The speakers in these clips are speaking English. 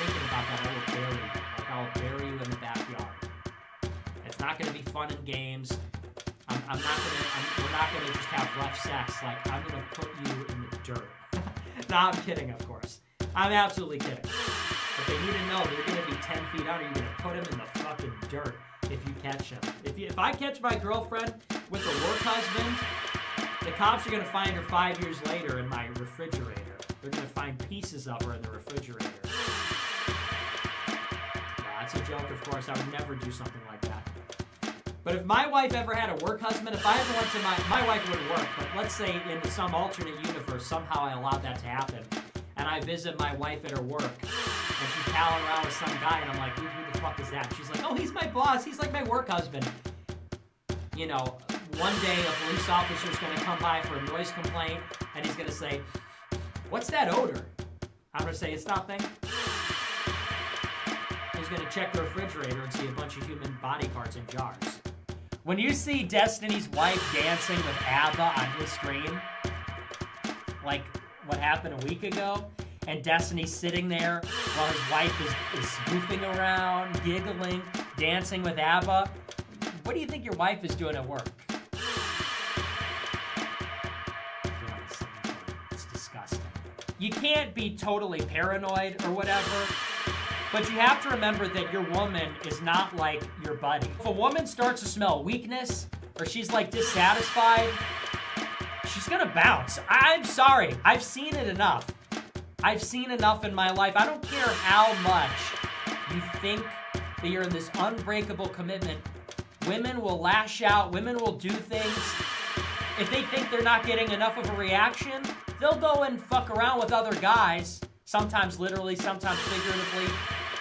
thinking about that, I will bury you. Like, I'll bury you in the backyard. It's not going to be fun and games. We're not gonna just have rough sex. Like, I'm gonna put you in the dirt. No, I'm kidding, of course. I'm absolutely kidding. But they need to know they're gonna be 10 feet under. You're gonna put him in the fucking dirt if you catch him. If I catch my girlfriend with a work husband, the cops are gonna find her 5 years later in my refrigerator. They're gonna find pieces of her in the refrigerator. That's a joke, of course. I would never do something like that. But if my wife ever had a work husband, if I ever went to my wife wouldn't work, but let's say in some alternate universe, somehow I allowed that to happen, and I visit my wife at her work, and she's palling around with some guy, and I'm like, who the fuck is that? She's like, oh, he's my boss. He's like my work husband. You know, one day a police officer's going to come by for a noise complaint, and he's going to say, what's that odor? I'm going to say, it's nothing. He's going to check the refrigerator and see a bunch of human body parts in jars. When you see Destiny's wife dancing with ABBA on his stream, like what happened a week ago, and Destiny's sitting there while his wife is goofing around, giggling, dancing with ABBA, what do you think your wife is doing at work? It's disgusting. You can't be totally paranoid or whatever, but you have to remember that your woman is not like your buddy. If a woman starts to smell weakness, or she's like dissatisfied, she's gonna bounce. I'm sorry, I've seen it enough. I've seen enough in my life. I don't care how much you think that you're in this unbreakable commitment. Women will lash out, women will do things. If they think they're not getting enough of a reaction, they'll go and fuck around with other guys, sometimes literally, sometimes figuratively,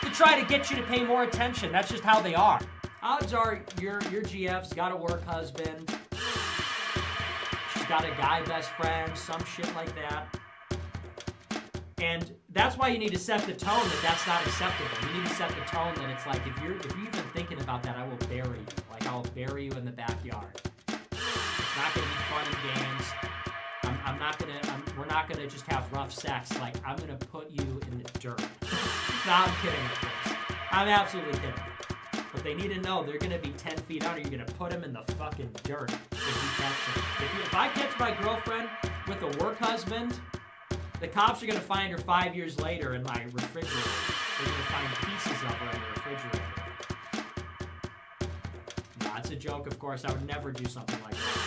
to try to get you to pay more attention. That's just how they are. Odds are your GF's got a work husband. She's got a guy best friend, some shit like that. And that's why you need to set the tone that that's not acceptable. You need to set the tone that it's like, if you're even thinking about that, I will bury you. Like, I'll bury you in the backyard. It's not gonna be fun and games. We're not gonna just have rough sex. Like, I'm gonna put you in the dirt. No, I'm kidding, of course. I'm absolutely kidding. But they need to know they're gonna be 10 feet under. You're gonna put them in the fucking dirt if you catch them. If I catch my girlfriend with a work husband, the cops are gonna find her 5 years later in my refrigerator. They're gonna find pieces of her in the refrigerator. No, it's a joke, of course. I would never do something like that.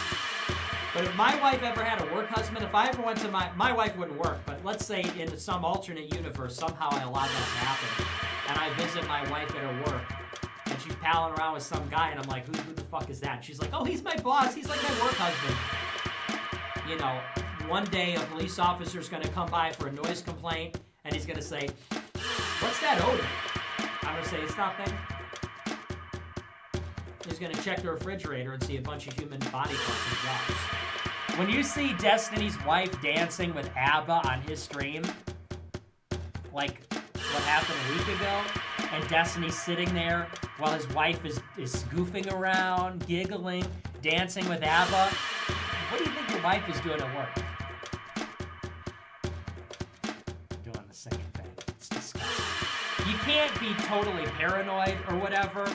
But if my wife ever had a work husband, if I ever went to my wife wouldn't work, but let's say in some alternate universe, somehow I allowed that to happen, and I visit my wife at her work, and she's palling around with some guy, and I'm like, who the fuck is that? And she's like, oh, he's my boss. He's like my work husband. You know, one day a police officer's going to come by for a noise complaint, and he's going to say, what's that odor? I'm going to say, it's nothing. He's going to check the refrigerator and see a bunch of human body parts in jars. When you see Destiny's wife dancing with ABBA on his stream, like what happened a week ago, and Destiny's sitting there while his wife is goofing around, giggling, dancing with ABBA, what do you think your wife is doing at work? Doing the same thing. It's disgusting. You can't be totally paranoid or whatever,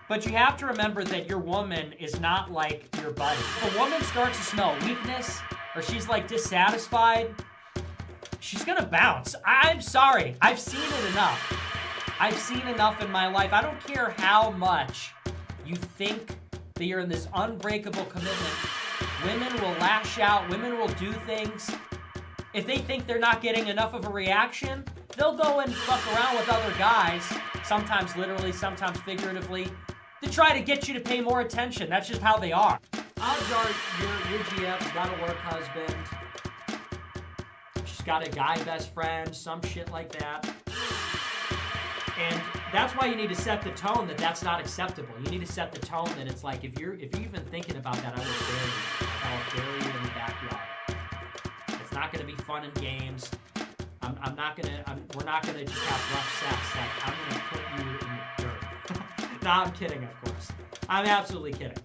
but you have to remember that your woman is not like your buddy. If a woman starts to smell weakness, or she's like dissatisfied, she's gonna bounce. I'm sorry, I've seen it enough. I've seen enough in my life. I don't care how much you think that you're in this unbreakable commitment. Women will lash out, women will do things. If they think they're not getting enough of a reaction, they'll go and fuck around with other guys, sometimes literally, sometimes figuratively, to try to get you to pay more attention. That's just how they are. Odds are your GF's got a work husband. She's got a guy best friend, some shit like that. And that's why you need to set the tone that that's not acceptable. You need to set the tone that it's like, if you're even thinking about that, I will bury you. I'll bury you in the backyard. It's not gonna be fun and games. We're not gonna just have rough sex. Like, I'm gonna put you in the dirt. No, I'm kidding, of course. I'm absolutely kidding.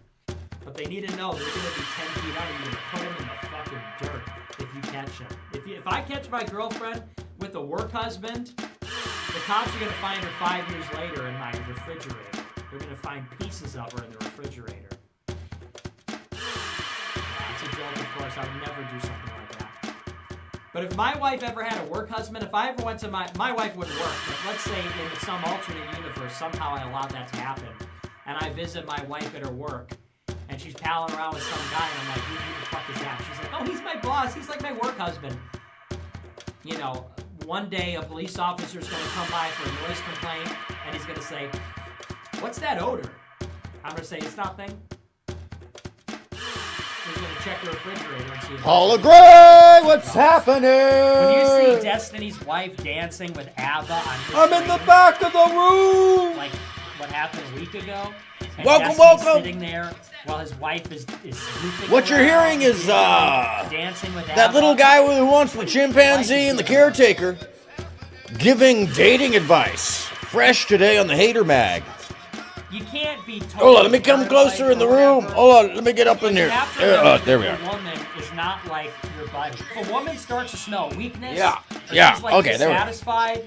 But they need to know they're gonna be 10 feet under. You're gonna put them in the fucking dirt if you catch them. If I catch my girlfriend with a work husband, the cops are gonna find her 5 years later in my refrigerator. They're gonna find pieces of her in the refrigerator. It's a joke, of course. I would never do something like that. But if my wife ever had a work husband, if I ever went to my wife wouldn't work, but let's say in some alternate universe, somehow I allowed that to happen, and I visit my wife at her work, and she's palling around with some guy, and I'm like, who the fuck is that? She's like, oh, he's my boss. He's like my work husband. You know, one day a police officer's going to come by for a noise complaint, and he's going to say, what's that odor? I'm going to say, it's nothing. He's going to check the refrigerator and see if Paula Gray, what's happening? When you see Destiny's wife dancing with ABBA on his I'm in the back of the room. like what happened a week ago. And Welcome, Destiny's welcome. sitting there while his wife is goofing What you're around, hearing is dancing with that ABBA. little guy who wants the chimpanzee and the caretaker giving dating advice. Fresh today on the Hater Mag. You can't be totally Hold on, let me come closer in the room. whatever. Hold on, let me get up in You here. have to remember There we that are. a woman is not like your buddy. If a woman starts to smell weakness, Yeah, or yeah, she's like okay, there we go. dissatisfied,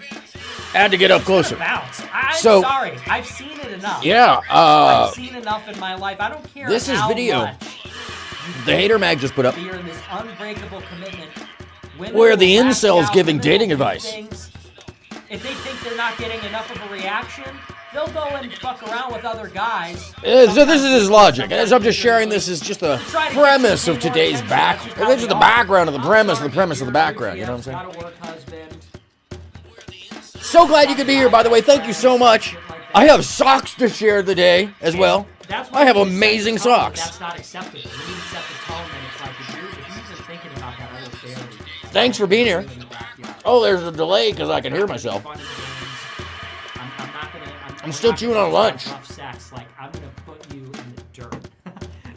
Had to get up she's gonna closer. bounce. I'm So- sorry, I've seen it enough. Yeah, I've seen enough in my life. I don't care this is how video much the Hater Mag just put up. you're in this unbreakable commitment. Women Where will the lash incels out, giving women will dating do advice. things. If they think they're not getting enough of a reaction, they'll go and fuck around with other guys. So this is his logic. As I'm just sharing this is just the premise of today's back. This is the background of the premise of the background. You know what I'm saying? Got a work husband. So glad you could be here, by the way. Thank you so much. I have socks to share today as well. That's why I have when you set amazing the tone, socks. That's not acceptable. You need to set the tone, and it's like if you're even thinking about that, I will barely. Thanks for being here. Oh, there's a delay because I can hear myself. Fun and games. I'm not gonna. I'm still not chewing gonna on lunch. Rough sex. Like I'm gonna put you in the dirt.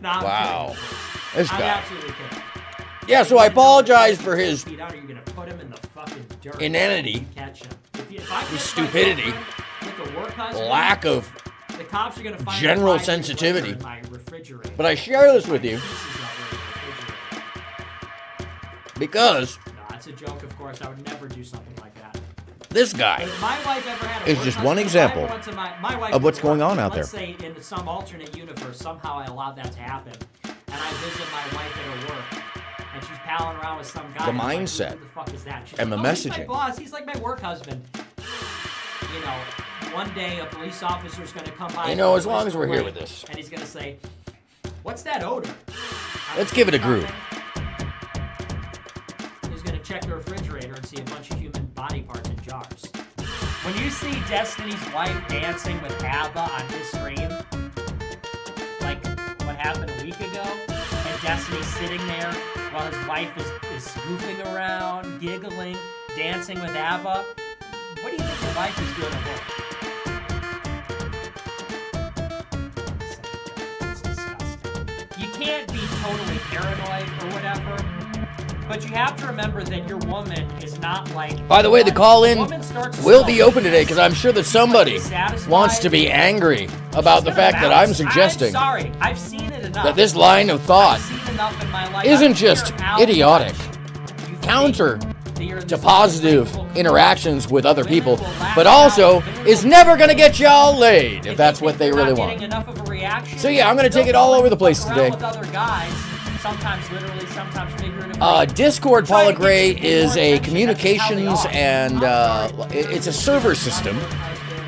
No, I'm Wow. kidding. This I'm guy. absolutely kidding. Yeah, so I apologize for his Feet out, or you're gonna put him in the fucking dirt. inanity, Catch him. If I catch my stupidity, girlfriend with a work husband, lack of the cops are gonna find general her 5 years sensitivity. later in my refrigerator. But I share this with you Pieces of her in the refrigerator. because No, it's a joke, of course. I would never do something like that. this But guy if my wife ever had a is work just husband, one if I example ever went to my wife of what's would going work, on out let's there. say in some alternate universe, somehow I allowed that to happen, and I visit my wife at her work, and she's palling around with some guy. The and I'm like, mindset who the fuck is that? She's and like, the oh, he's my messaging. boss. He's like my work husband. You know, one day a police officer's going to come by. You know, for a as long noise as we're here complaint, with this. and he's going to say, "What's that odor?" Let's give it a groove. He's going to check the refrigerator and see a bunch of human body parts in jars. When you see Destiny's wife dancing with ABBA on his stream, like what happened a week ago, and Destiny's sitting there while his wife is goofing around, giggling, dancing with ABBA, what do you think your wife is doing at work? It's disgusting. You can't be totally paranoid or whatever, but you have to remember that your woman is not like... By the way, the call-in Woman starts to will smell be open today weakness. because I'm sure that somebody wants to be angry about the fact that I'm suggesting I'm sorry, I've seen it enough. that this line of thought I've seen enough in my life. isn't I don't just care how idiotic, much you think counter that you're in to this positive unbreakable interactions with other Women people, will lash but out. also Women is will- never going to get y'all laid if that's what they They're really not want. getting enough of a reaction. So yeah, I'm gonna take They'll it all go over the and place fuck today. around with other guys, sometimes literally, sometimes figuratively. Discord, Try Paula to get Gray, you to pay is more a attention. communications That's how they are. and it's a server system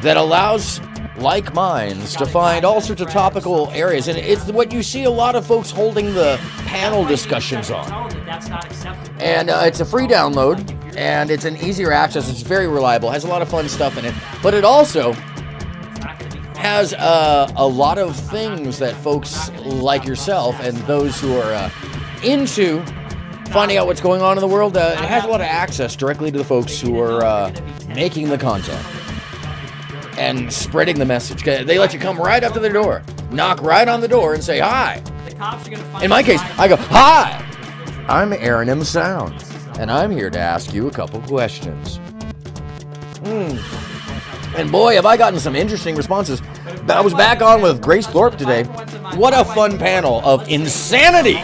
that allows like minds to find all sorts of topical areas, and it's what you see a lot of folks holding the panel discussions on. That's not acceptable. And it's a free download, and it's an easier access. It's very reliable, has a lot of fun stuff in it, but it also has a lot of things that folks like yourself and those who are into finding out what's going on in the world, it has a lot of access directly to the folks who are making the content and spreading the message. They let you come right up to their door, knock right on the door and say hi. In my case, I go, hi, I'm AronMSound, and I'm here to ask you a couple questions. And boy, have I gotten some interesting responses. I was back on with Grace Thorpe today. What a fun panel of insanity.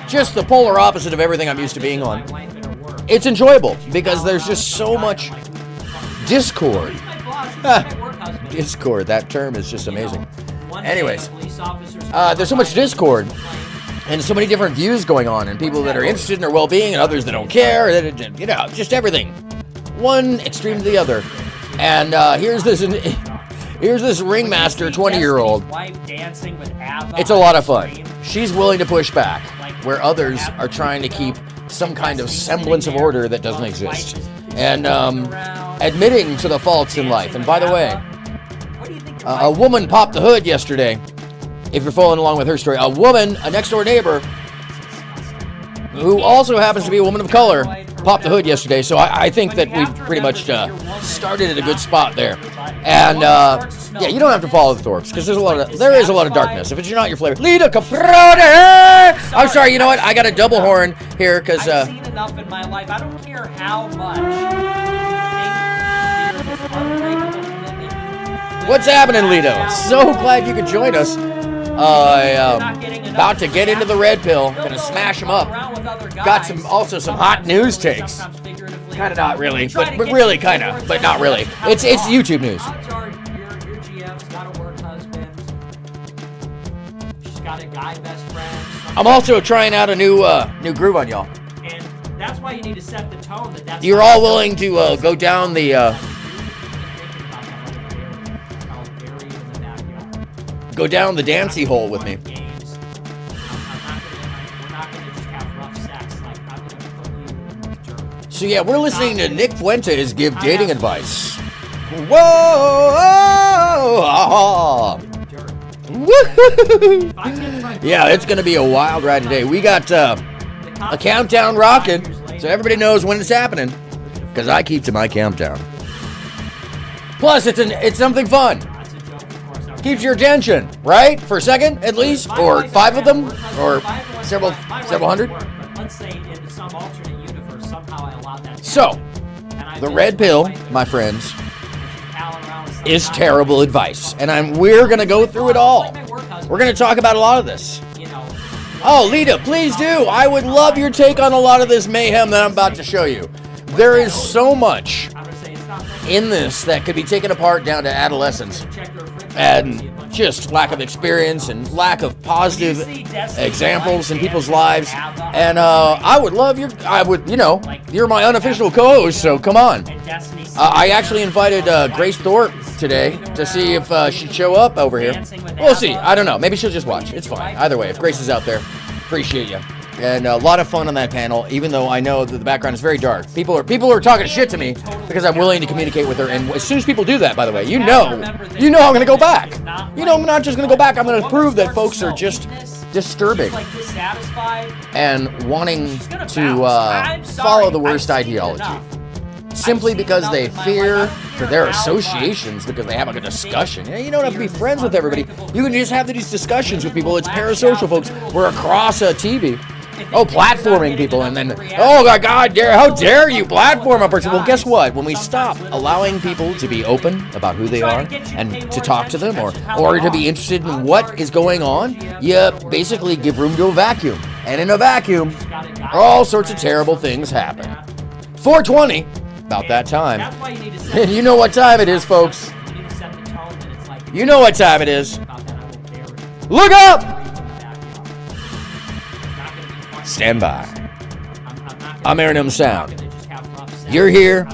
Just the polar opposite of everything I'm used to being on. It's enjoyable because there's just so much Discord. He's my boss. He's my work husband. Discord, that term is just amazing. One day Anyways, a police officer's there's so much Discord and so many different views going on, and people that are interested in their well-being and others that don't care, you know, just everything. One extreme to the other. And here's this ringmaster 20-year-old. It's a lot of fun. She's willing to push back, where others are trying to keep some kind of semblance of order that doesn't exist. And admitting to the faults in life. And by the way, a woman popped the hood yesterday. If you're following along with her story, a next-door neighbor, who also happens to be a woman of color, popped the hood yesterday. So I think that we've pretty much started at a good spot there. And yeah, you don't have to follow the Thorpes because there is a lot of darkness. If it's not your flavor, Lita Caprone. I'm sorry. You know what? I got a double horn here because I've seen enough in my life. I don't care how much you think this unbreakable commitment. What's happening, Lito? So glad you could join us. About to get into the red pill. Gonna smash them up. Got also some hot news takes. Kind of not really, but really kind of, but not really. It's YouTube news. Your GF's got a work husband. She's got a guy best friend. I'm also trying out a new groove on y'all. And that's why you need to set the tone that You're all willing to go down the go down the dancey hole with me. So yeah, we're listening to Nick Fuentes give dating advice. Whoa! Woo-hoo-hoo-hoo. Yeah, it's gonna be a wild ride today. We got a countdown rocking, so everybody knows when it's happening, because I keep to my countdown. Plus, it's something fun. Keeps your attention, right? For a second, at least, or 5 of them, or several hundred. Let's say in some alternate universe, somehow I allowed that. So, the red pill, my friends, is terrible advice, and we're gonna go through it all. We're gonna talk about a lot of this. Oh, Lita, please do. I would love your take on a lot of this mayhem that I'm about to show you. There is so much in this that could be taken apart down to adolescence and just lack of experience and lack of positive examples in people's lives. And I would love you're my unofficial co-host, so come on. I actually invited Grace Thorpe today to see if she'd show up over here. We'll see. I don't know. Maybe she'll just watch. It's fine. Either way, if Grace is out there, appreciate you. And a lot of fun on that panel, even though I know that the background is very dark. People are talking shit to me because I'm willing to communicate with her. And as soon as people do that, by the way, you know I'm going to go back. You know I'm not just going to go back. I'm going to prove that folks are just disturbing and wanting to follow the worst ideology. Simply because they fear for their associations, because they have a good discussion. You don't have to be friends with everybody. You can just have these discussions with people. It's parasocial, folks. We're across a TV. Oh, platforming people, and then, oh my God, how dare you platform a person? Well, guess what? When we stop allowing people to be open about who they are and to talk to them or to be interested in what is going on, you basically give room to a vacuum. And in a vacuum, all sorts of terrible things happen. 420, about that time. And you know what time it is, folks. You know what time it is. Look up! Stand by. I'm AronMSound. You're here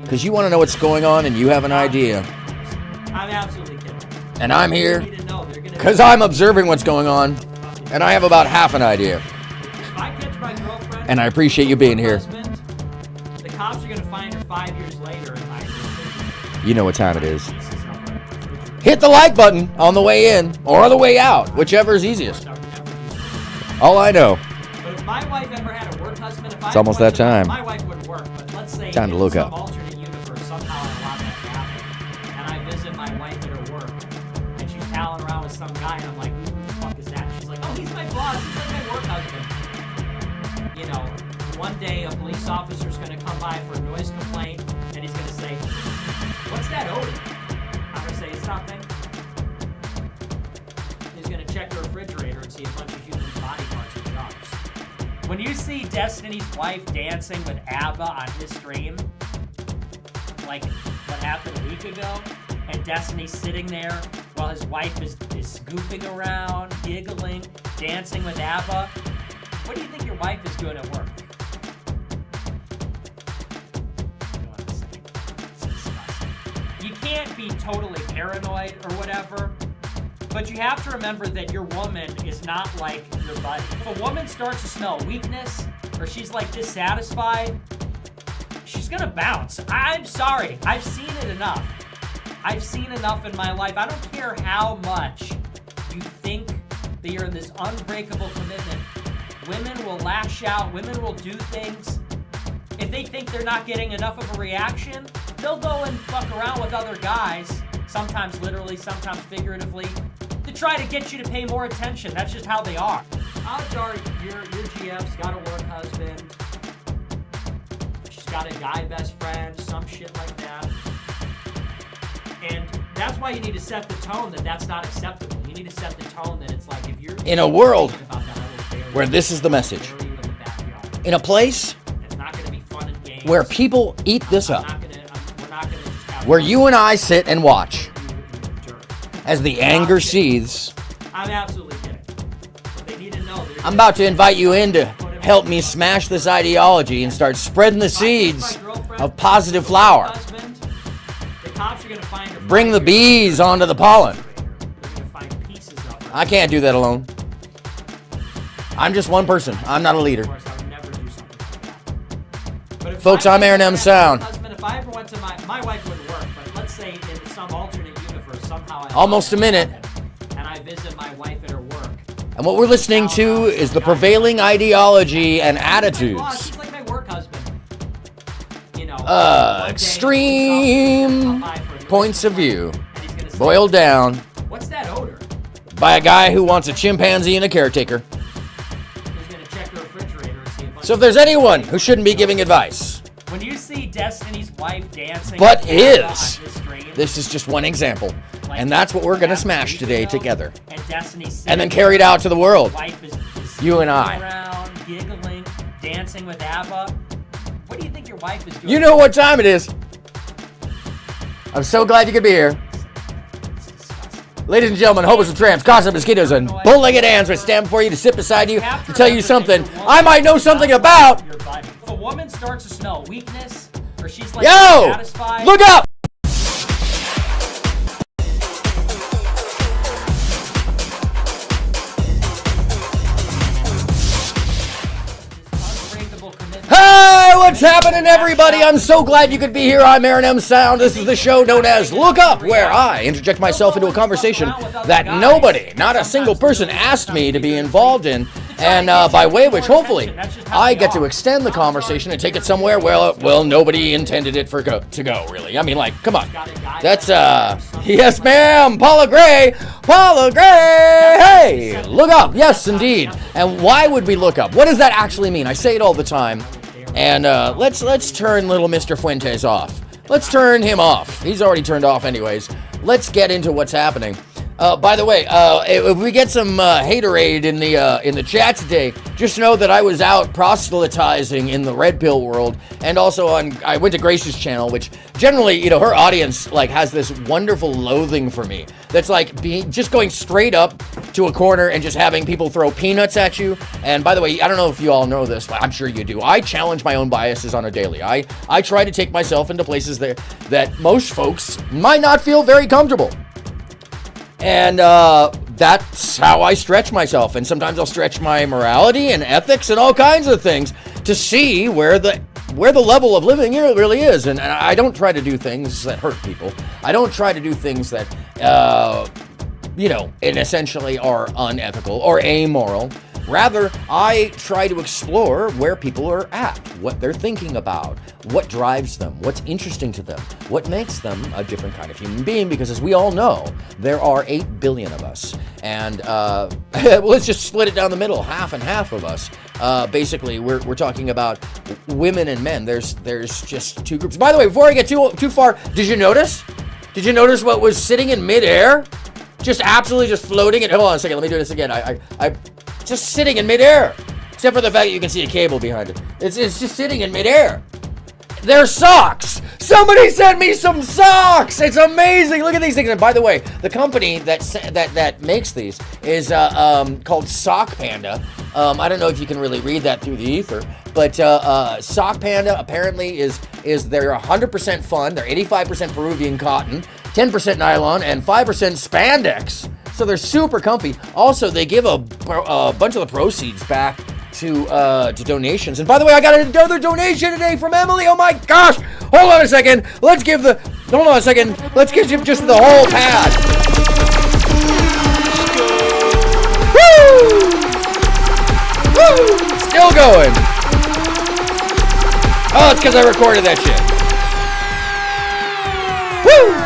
because you want to know what's going on and you have an idea. I'm absolutely kidding. And I'm here because I'm observing what's going on and I have about half an idea. And I appreciate you being here. The cops are going to find her 5 years later. You know what time it is. Hit the like button on the way in or on the way out, whichever is easiest. All I know. My wife ever had a work husband. It's almost that time. My wife wouldn't work, but let's say time to look up. Alternate universe, somehow I allowed that to happen. And I visit my wife at her work, and she's palling around with some guy, and I'm like, who the fuck is that? She's like, oh, he's my boss. He's like my work husband. You know, one day a police officer's going to come by for a noise complaint, and he's going to say, what's that odor? I'm going to say, it's nothing. He's going to check the refrigerator and see a bunch of human body parts and drugs. When you see Destiny's wife dancing with ABBA on his stream, like, what happened a week ago, and Destiny's sitting there while his wife is goofing around, giggling, dancing with ABBA. What do you think your wife is doing at work? You can't be totally paranoid or whatever, but you have to remember that your woman is not like your buddy. If a woman starts to smell weakness or she's like dissatisfied, she's gonna bounce. I'm sorry, I've seen it enough. I've seen enough in my life. I don't care how much you think that you're in this unbreakable commitment. Women will lash out, women will do things. If they think they're not getting enough of a reaction, they'll go and fuck around with other guys, sometimes literally, sometimes figuratively, to try to get you to pay more attention. That's just how they are. Odds are your GF's got a work husband. She's got a guy best friend, some shit like that. And that's why you need to set the tone that that's not acceptable. You need to set the tone that it's like if you're in a world about that, where this is the message. In a place where people eat this up. Where you and I sit and watch as the anger seethes. I'm absolutely kidding. But they need to know. I'm about to invite you in to help me smash this ideology and start spreading the seeds of positive flower. Bring the bees onto the pollen. I can't do that alone. I'm just one person. I'm not a leader. Folks, I'm AronMSound. If I ever went to my wife wouldn't work, but let's say in some alternate universe, somehow almost a minute. And I visit my wife at her work. And what we're listening to is the prevailing ideology and attitudes. She's like my work husband. You know, extreme points of view, boiled down what's that odor? By a guy who wants a chimpanzee and a caretaker. So if there's anyone who shouldn't be giving advice, when you see Destiny's wife dancing, but is, this is just one example, and that's what we're gonna smash today together, and then carry it out to the world. You and I. Around, giggling, dancing with ABBA. What do you think your wife is doing? You know what time it is. I'm so glad you could be here. Ladies and gentlemen, hobos and tramps, gossip, mosquitoes, and bull-legged ants will stand before you to sit beside you to tell you something I might know something about. If a woman starts to smell weakness, or she's like satisfied, look up! Hey, what's happening, everybody? I'm so glad you could be here. I'm AronMSound. This is the show known as Look Up, where I interject myself into a conversation that nobody, not a single person, asked me to be involved in, and by way of which, hopefully, I get to extend the conversation and take it somewhere where, well, nobody intended it to go, really. I mean, like, come on. That's, yes, ma'am, Paula Gray, hey, look up, yes, indeed. And why would we look up? What does that actually mean? I say it all the time. And let's turn little Mr. Fuentes off. Let's turn him off. He's already turned off anyways. Let's get into what's happening. By the way, if we get some haterade in the chat today, just know that I was out proselytizing in the red pill world, and also I went to Grace's channel, which generally, you know, her audience like has this wonderful loathing for me. That's like just going straight up to a corner and just having people throw peanuts at you. And by the way, I don't know if you all know this, but I'm sure you do. I challenge my own biases on a daily. I try to take myself into places that most folks might not feel very comfortable. And that's how I stretch myself. And sometimes I'll stretch my morality and ethics and all kinds of things to see where the level of living really is. And I don't try to do things that hurt people. I don't try to do things that, essentially are unethical or amoral. Rather, I try to explore where people are at, what they're thinking about, what drives them, what's interesting to them, what makes them a different kind of human being, because as we all know, there are 8 billion of us. And let's just split it down the middle, half and half of us. Basically, we're talking about women and men. There's just two groups. By the way, before I get too far, did you notice? Did you notice what was sitting in midair? Just absolutely just floating. And hold on a second, let me do this again. I just sitting in midair, except for the fact that you can see a cable behind it. It's just sitting in midair. They're socks. Somebody sent me some socks. It's amazing. Look at these things. And by the way, the company that makes these is called Sock Panda. I don't know if you can really read that through the ether, but Sock Panda apparently is they're 100% fun. They're 85% Peruvian cotton, 10% nylon, and 5% spandex. So they're super comfy. Also, they give a bunch of the proceeds back to donations. And by the way, I got another donation today from Emily. Oh my gosh! Hold on a second. Let's give just the whole pad. Woo! Woo! Still going. Oh, it's because I recorded that shit. Woo!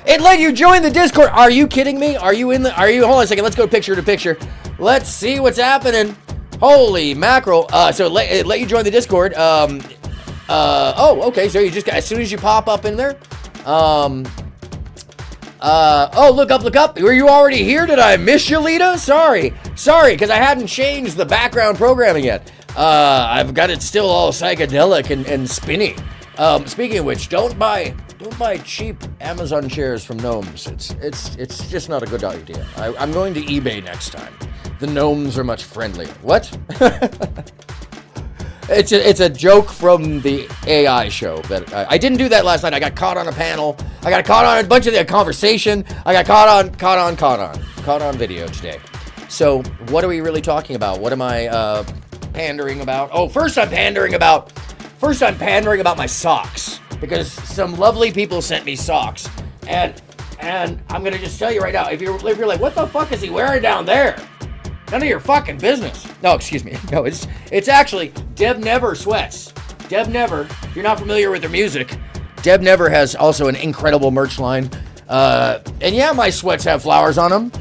It let you join the Discord. Are you kidding me? Hold on a second. Let's go picture to picture. Let's see what's happening. Holy mackerel. So it let you join the Discord. Oh, okay. So you just got, as soon as you pop up in there. Oh, look up. Were you already here? Did I miss you, Lita? Sorry, because I hadn't changed the background programming yet. I've got it still all psychedelic and spinny. Speaking of which, don't buy cheap Amazon chairs from gnomes. It's just not a good idea. I'm going to eBay next time. The gnomes are much friendlier. What? It's a joke from the AI show that I didn't do that last night. I got caught on a panel. I got caught on a bunch of the conversation. I got caught on video today. So what are we really talking about? What am I pandering about? Oh, first I'm pandering about my socks, because some lovely people sent me socks, and I'm gonna just tell you right now, if you're like, what the fuck is he wearing down there? None of your fucking business. No, excuse me. No, it's actually Deb Never sweats. Deb Never, if you're not familiar with her music, Deb Never has also an incredible merch line. And yeah, my sweats have flowers on them.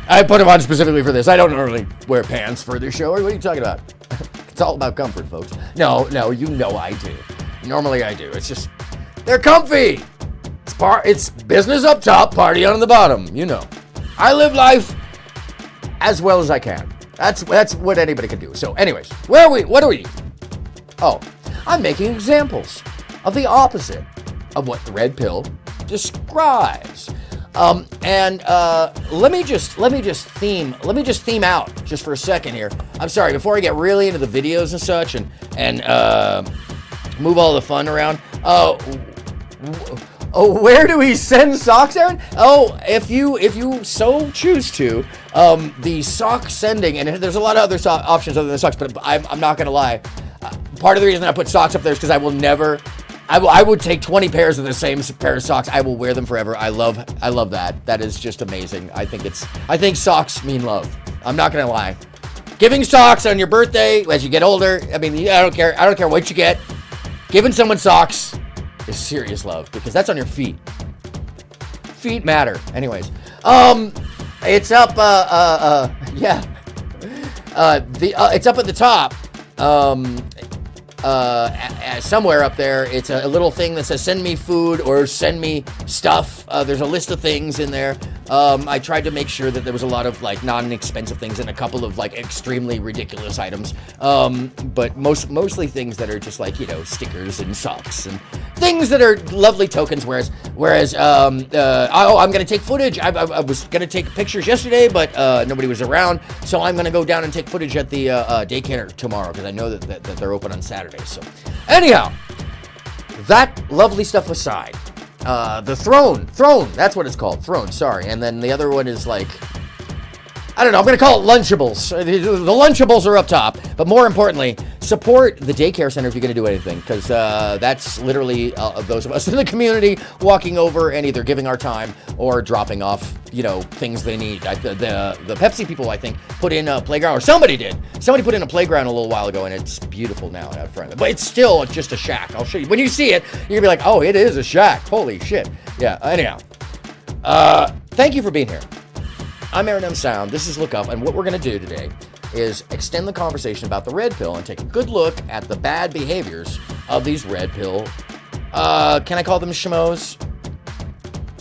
I put them on specifically for this. I don't normally wear pants for this show. What are you talking about? It's all about comfort, folks. No, you know I do. Normally I do. It's just, they're comfy. It's business up top, party on the bottom. You know. I live life as well as I can. That's what anybody can do. So anyways, what are we? Oh, I'm making examples of the opposite of what the red pill describes. Let me just theme out just for a second here. I'm sorry, before I get really into the videos and such and move all the fun around. Where do we send socks, Aaron? Oh, if you so choose to, the sock sending, and there's a lot of other options other than socks, but I'm not gonna lie. Part of the reason I put socks up there is because I would take 20 pairs of the same pair of socks. I will wear them forever. I love that. That is just amazing. I think socks mean love. I'm not gonna lie. Giving socks on your birthday as you get older, I mean, I don't care what you get. Giving someone socks is serious love, because that's on your feet. Feet matter. Anyways, it's up. It's up at the top. Somewhere up there, it's a little thing that says send me food or send me stuff. There's a list of things in there. I tried to make sure that there was a lot of like non-expensive things and a couple of like extremely ridiculous items. But mostly things that are just like, you know, stickers and socks and things that are lovely tokens. Whereas I'm gonna take footage. I was gonna take pictures yesterday, but nobody was around, so I'm gonna go down and take footage at the daycare tomorrow, because I know that they're open on Saturday. So anyhow, that lovely stuff aside, the throne, that's what it's called, throne, sorry. And then the other one is like, I don't know, I'm going to call it Lunchables. The Lunchables are up top, but more importantly, support the daycare center if you're going to do anything, because that's literally those of us in the community walking over and either giving our time or dropping off, you know, things they need. The Pepsi people, I think, put in a playground, or somebody did. Somebody put in a playground a little while ago, and it's beautiful now out front. But it's still just a shack. I'll show you. When you see it, you're going to be like, oh, it is a shack. Holy shit. Yeah, anyhow. Thank you for being here. I'm AronMSound. This is Look Up, and what we're going to do today is extend the conversation about the red pill and take a good look at the bad behaviors of these red pill. Can I call them schmoes?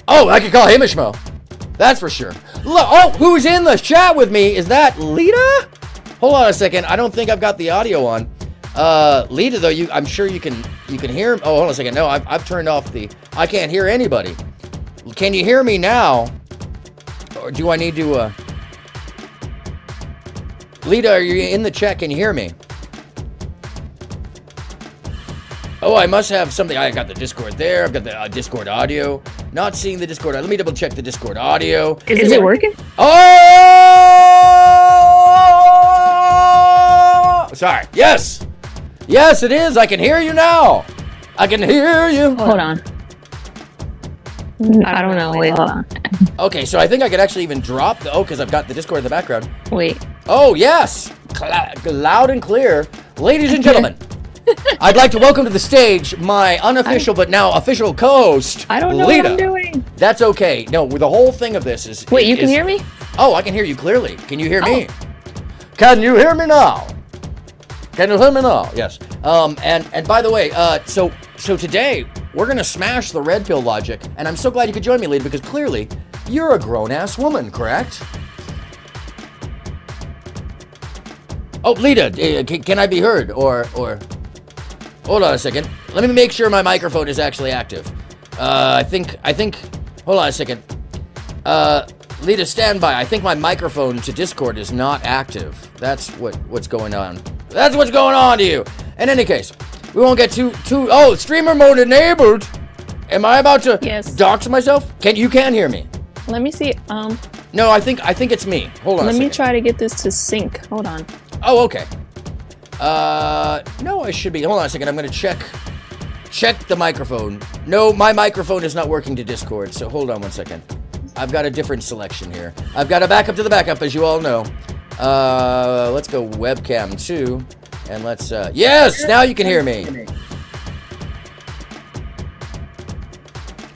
Oh, I can call him a schmo. That's for sure. Look, oh, who's in the chat with me? Is that Lita? Hold on a second. I don't think I've got the audio on. Lita, though, I'm sure you can hear. Oh, hold on a second. No, I've turned off the. I can't hear anybody. Can you hear me now? Or do I need to? Lita, are you in the chat? Can you hear me? Oh, I must have something. I got the Discord there. I've got the Discord audio. Not seeing the Discord. Let me double check the Discord audio. Is it working? Oh! Sorry. Yes. Yes, it is. I can hear you now. I can hear you. Hold on. I don't know. Wait, hold on. Okay, so I think I could actually even drop the... Oh, because I've got the Discord in the background. Wait. Oh, yes. Loud and clear. Ladies and gentlemen, I'd like to welcome to the stage my unofficial but now official co-host, I don't know Lita. what I'm doing. That's okay. No, the whole thing of this is... Wait, you can hear me? Oh, I can hear you clearly. Can you hear me? Can you hear me now? Can you hear me now? Yes. And by the way, so today we're gonna smash the red pill logic, and I'm so glad you could join me, Lita, because clearly you're a grown-ass woman, correct? Oh, Lita, can I be heard? Or hold on a second. Let me make sure my microphone is actually active. I think. Hold on a second. Lita, stand by. I think my microphone to Discord is not active. That's what's going on. That's what's going on to you. In any case, we won't get too. Oh, streamer mode enabled. Am I about to dox myself? You can hear me? Let me see. No, I think it's me. Hold on. Let me try to get this to sync. Hold on. Oh, okay. No, I should be. Hold on a second. I'm gonna check the microphone. No, my microphone is not working to Discord. So hold on one second. I've got a different selection here. I've got a backup to the backup, as you all know. Let's go webcam 2, and let's. Yes, now you can hear me.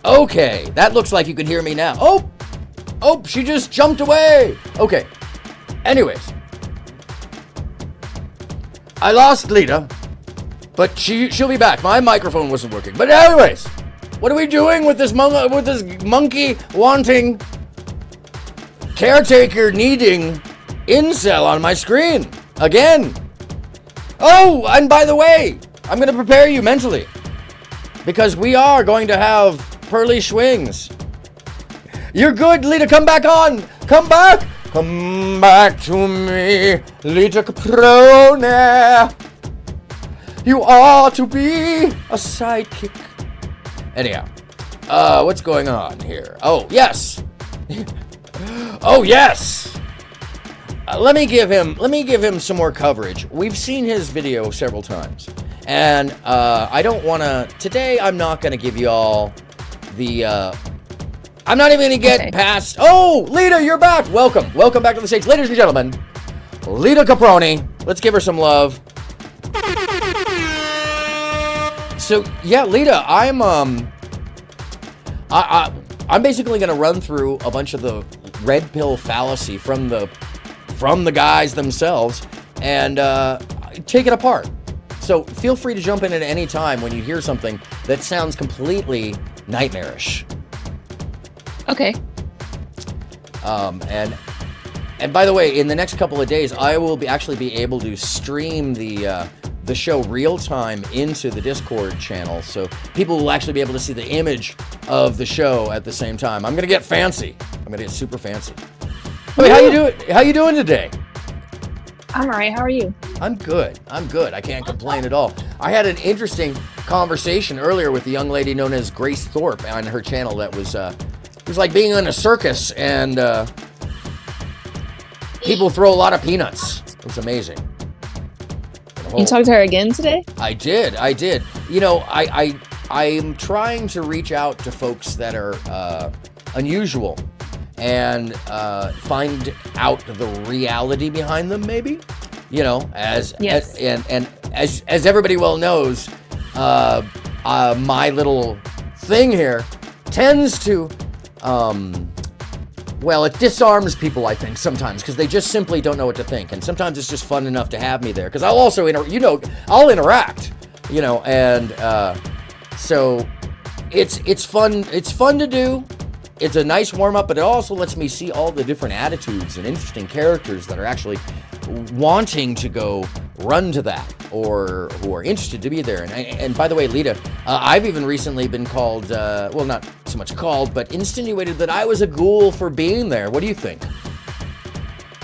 Okay, that looks like you can hear me now. Oh, she just jumped away. Okay. Anyways. I lost Lita, but she'll be back. My microphone wasn't working. But anyways, what are we doing with this monkey wanting, caretaker needing incel on my screen again? Oh, and by the way, I'm gonna prepare you mentally because we are going to have pearly swings. You're good, Lita. Come back on. Come back. Come back to me, Lita Caprone. You ought to be a sidekick. Anyhow, what's going on here? Oh, yes. Oh, yes. Let me give him some more coverage. We've seen his video several times, and I don't want to. Today, I'm not going to give you all the. I'm not even going to get past... Oh, Lita, you're back. Welcome. Welcome back to the stage. Ladies and gentlemen, Lita Caprone. Let's give her some love. So, yeah, Lita, I'm basically going to run through a bunch of the red pill fallacy from the guys themselves and take it apart. So feel free to jump in at any time when you hear something that sounds completely nightmarish. Okay. And by the way, in the next couple of days, I will actually be able to stream the show real time into the Discord channel, so people will actually be able to see the image of the show at the same time. I'm gonna get fancy. I'm gonna get super fancy. Hey, how you doing today? I'm alright. How are you? I'm good. I can't complain at all. I had an interesting conversation earlier with a young lady known as Grace Thorpe on her channel that was it was like being in a circus, and people throw a lot of peanuts. It was amazing. You talked to her again today? I did. You know, I'm trying to reach out to folks that are unusual and find out the reality behind them, maybe. You know, as everybody well knows, my little thing here tends to well, it disarms people, I think, sometimes, because they just simply don't know what to think. And sometimes it's just fun enough to have me there, because I'll also, I'll interact, and so it's fun. It's fun to do. It's a nice warm-up, but it also lets me see all the different attitudes and interesting characters that are actually wanting to go run to that, or who are interested to be there. And by the way, Lita, I've even recently been called, well, not so much called, but insinuated that I was a ghoul for being there. What do you think?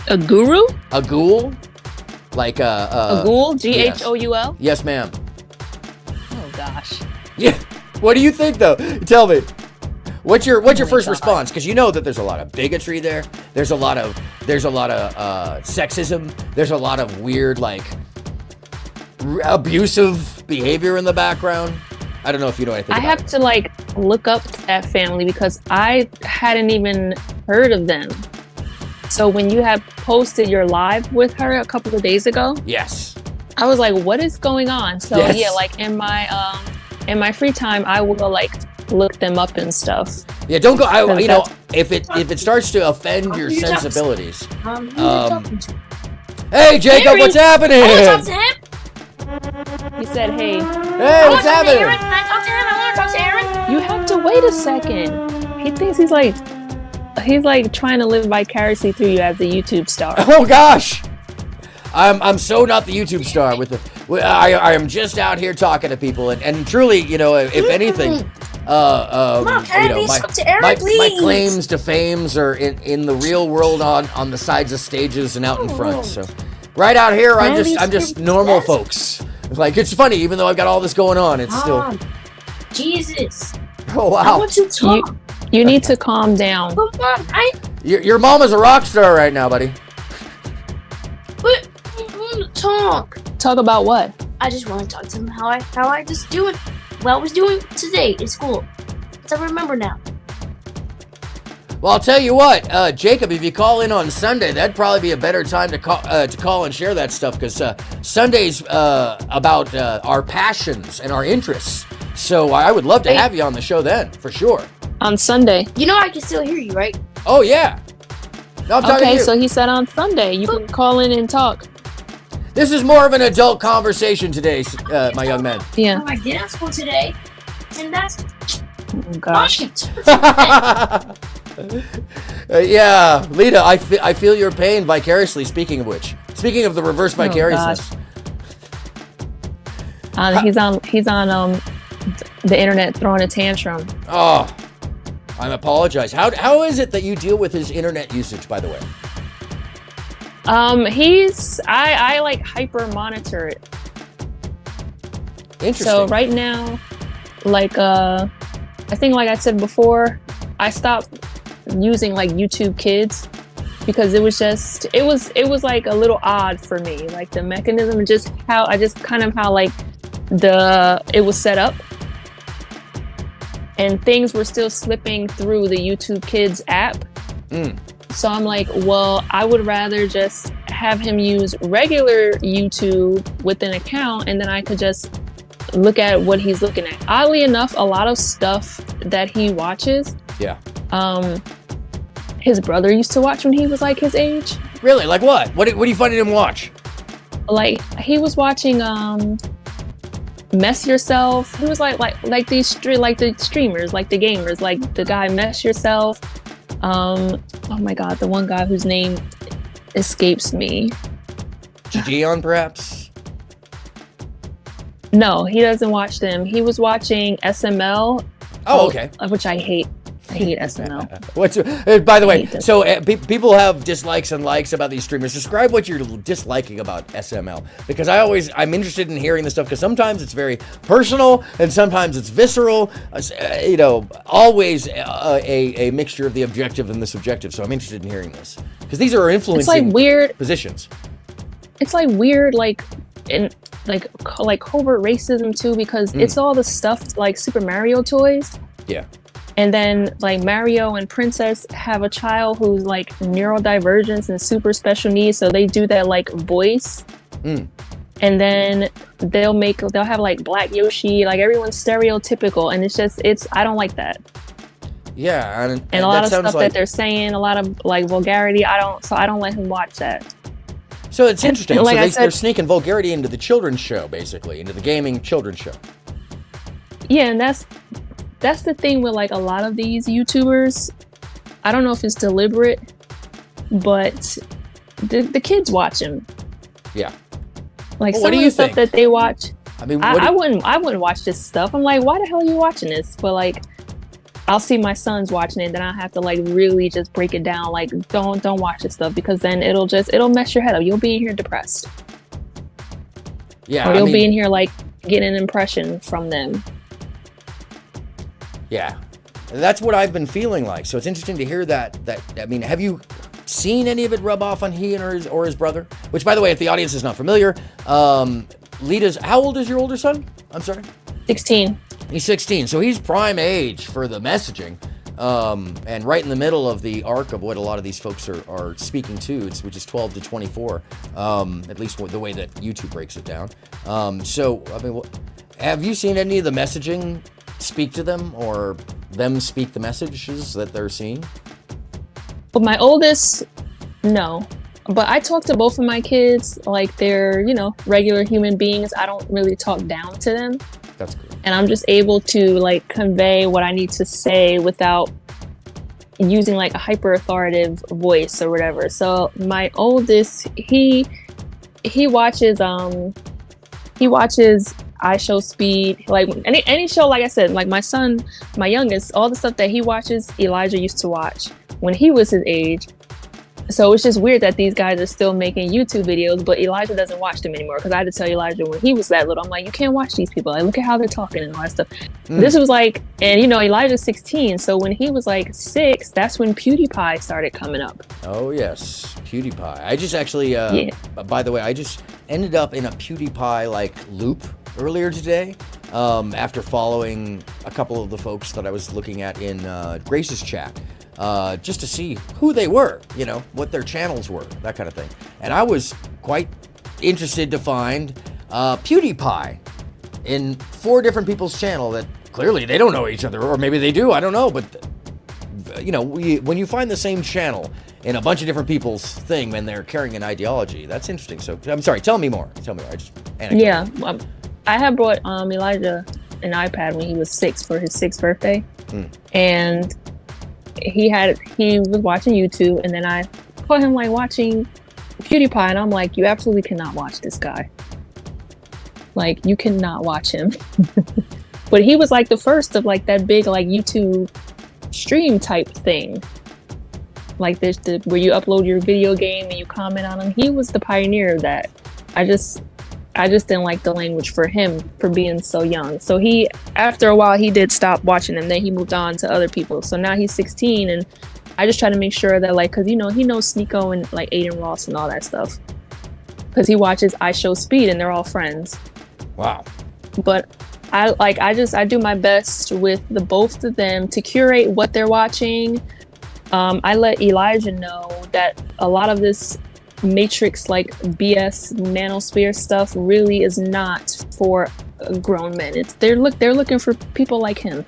A guru? A ghoul? Like a ghoul? Ghoul? Yes, ma'am. Oh gosh. Yeah. What do you think, though? Tell me. What's your first God. response? Because you know that there's a lot of bigotry there. There's a lot of sexism. There's a lot of weird, like, abusive behavior in the background. I don't know if you know anything. I have to like look up that family because I hadn't even heard of them. So when you had posted your live with her a couple of days ago, yes, I was like, what is going on? So yes. yeah, like in my free time, I will like look them up and stuff. Yeah, don't go. You know, if it starts to offend your sensibilities. Hey, Jacob, Aaron, what's happening? I want to talk to him. He said, hey, Hey, what's happening? Aaron. Can I talk to him? I want to talk to Aaron. you have to wait a second. He thinks he's like trying to live vicariously through you as a YouTube star. Oh gosh, I'm so not the YouTube star. I am just out here talking to people, and truly, you know, if anything, you know, my claims to fames are in the real world on the sides of stages and out in front. So right out here, I'm just normal folks. Like, it's funny, even though I've got all this going on, it's still. Jesus. Oh wow. I want to talk. You need to calm down. Come on, Your mom is a rock star right now, buddy. But I want to talk. Talk about what? I just want to talk to him how I just doing. What I was doing today in school. Because I remember now. Well, I'll tell you what, Jacob, if you call in on Sunday, that'd probably be a better time to call and share that stuff, because Sunday's about our passions and our interests. So I would love to have you on the show then, for sure. On Sunday. You know I can still hear you, right? Oh, yeah. No, I'm talking to you. So he said on Sunday. You can call in and talk. This is more of an adult conversation today, my young man. Yeah. I did school today, and that's Oh, gosh. Yeah, Lita, I feel your pain vicariously, speaking of which. Speaking of the reverse vicariousness. He's on the internet throwing a tantrum. Oh, I apologize. How is it that you deal with his internet usage, by the way? I like hyper monitor it. Interesting. So right now, like I think like I said before, I stopped using like YouTube Kids because it was like a little odd for me, like the mechanism, and just how like it was set up, and things were still slipping through the YouTube Kids app. So I'm like, well, I would rather just have him use regular YouTube with an account, and then I could just look at what he's looking at. Oddly enough, a lot of stuff that he watches, his brother used to watch when he was like his age. Really? Like what? What do you find him watch? Like he was watching Mess Yourself. He was like the streamers, like the gamers, like the guy Mess Yourself. Oh my god, the one guy whose name escapes me. Gideon, perhaps? No, he doesn't watch them. He was watching SML. Oh, okay. Which I hate. I hate SML. By the way, so people have dislikes and likes about these streamers. Describe what you're disliking about SML, because I'm interested in hearing this stuff, because sometimes it's very personal and sometimes it's visceral. You know, always a mixture of the objective and the subjective. So I'm interested in hearing this, because these are influencing it's like weird positions. It's like weird, like in like covert racism too, because it's all the stuff like Super Mario toys. Yeah. And then like Mario and Princess have a child who's like neurodivergence and super special needs, so they do that like voice. And then they'll have like Black Yoshi, like everyone's stereotypical, and I don't like that. Yeah, and a lot of stuff that they're saying, a lot of like vulgarity, I don't let him watch that. So it's interesting. Like so they're sneaking vulgarity into the children's show, basically, into the gaming children's show. Yeah, and that's the thing with like a lot of these YouTubers. I don't know if it's deliberate, but the kids watch him. Yeah. Like Well, some of the stuff that they watch. I mean, I wouldn't watch this stuff. I'm like, why the hell are you watching this? But like, I'll see my sons watching it, and then I have to like really just break it down. Like, don't watch this stuff, because then it'll mess your head up. You'll be in here depressed. Yeah. Or you'll be in here like getting an impression from them. Yeah. That's what I've been feeling like. So it's interesting to hear that. I mean, have you seen any of it rub off on he and or his brother? Which, by the way, if the audience is not familiar, Lita's, how old is your older son? I'm sorry? 16. He's 16, so he's prime age for the messaging, and right in the middle of the arc of what a lot of these folks are speaking to, which is 12 to 24, at least the way that YouTube breaks it down. So, I mean, have you seen any of the messaging speak to them, or them speak the messages that they're seeing? But my oldest, no. But I talk to both of my kids like they're, regular human beings. I don't really talk down to them. That's good. And I'm just able to like convey what I need to say without using like a hyper authoritative voice or whatever. So my oldest, he watches I Show Speed, like any show. Like I said, like my son, my youngest, all the stuff that he watches, Elijah used to watch when he was his age. So it's just weird that these guys are still making YouTube videos, but Elijah doesn't watch them anymore, because I had to tell Elijah when he was that little, I'm like, you can't watch these people. Like, look at how they're talking and all that stuff. This was like, and Elijah's 16, so when he was like 6, that's when PewDiePie started coming up. Oh yes, PewDiePie. I just actually, by the way, I just ended up in a PewDiePie like loop earlier today, after following a couple of the folks that I was looking at in Grace's chat. Just to see who they were, what their channels were, that kind of thing. And I was quite interested to find PewDiePie in 4 different people's channel that clearly they don't know each other, or maybe they do, I don't know. But, when you find the same channel in a bunch of different people's thing and they're carrying an ideology, that's interesting. So, I'm sorry, tell me more. I just anecdote. Yeah, I had brought Elijah an iPad when he was 6 for his 6th birthday. And he was watching YouTube, and then I caught him like watching PewDiePie, and I'm like, you absolutely cannot watch this guy. Like, you cannot watch him. But he was like the first of like that big like YouTube stream type thing. Like this, where you upload your video game and you comment on him. He was the pioneer of that. I just didn't like the language for him for being so young. So after a while, he did stop watching them. Then he moved on to other people. So now he's 16, and I just try to make sure that, like, because, he knows Sneeko and, like, Aiden Ross and all that stuff. Because he watches I Show Speed, and they're all friends. Wow. But I do my best with the both of them to curate what they're watching. I let Elijah know that a lot of this Matrix like BS manosphere stuff really is not for grown men. They're looking for people like him.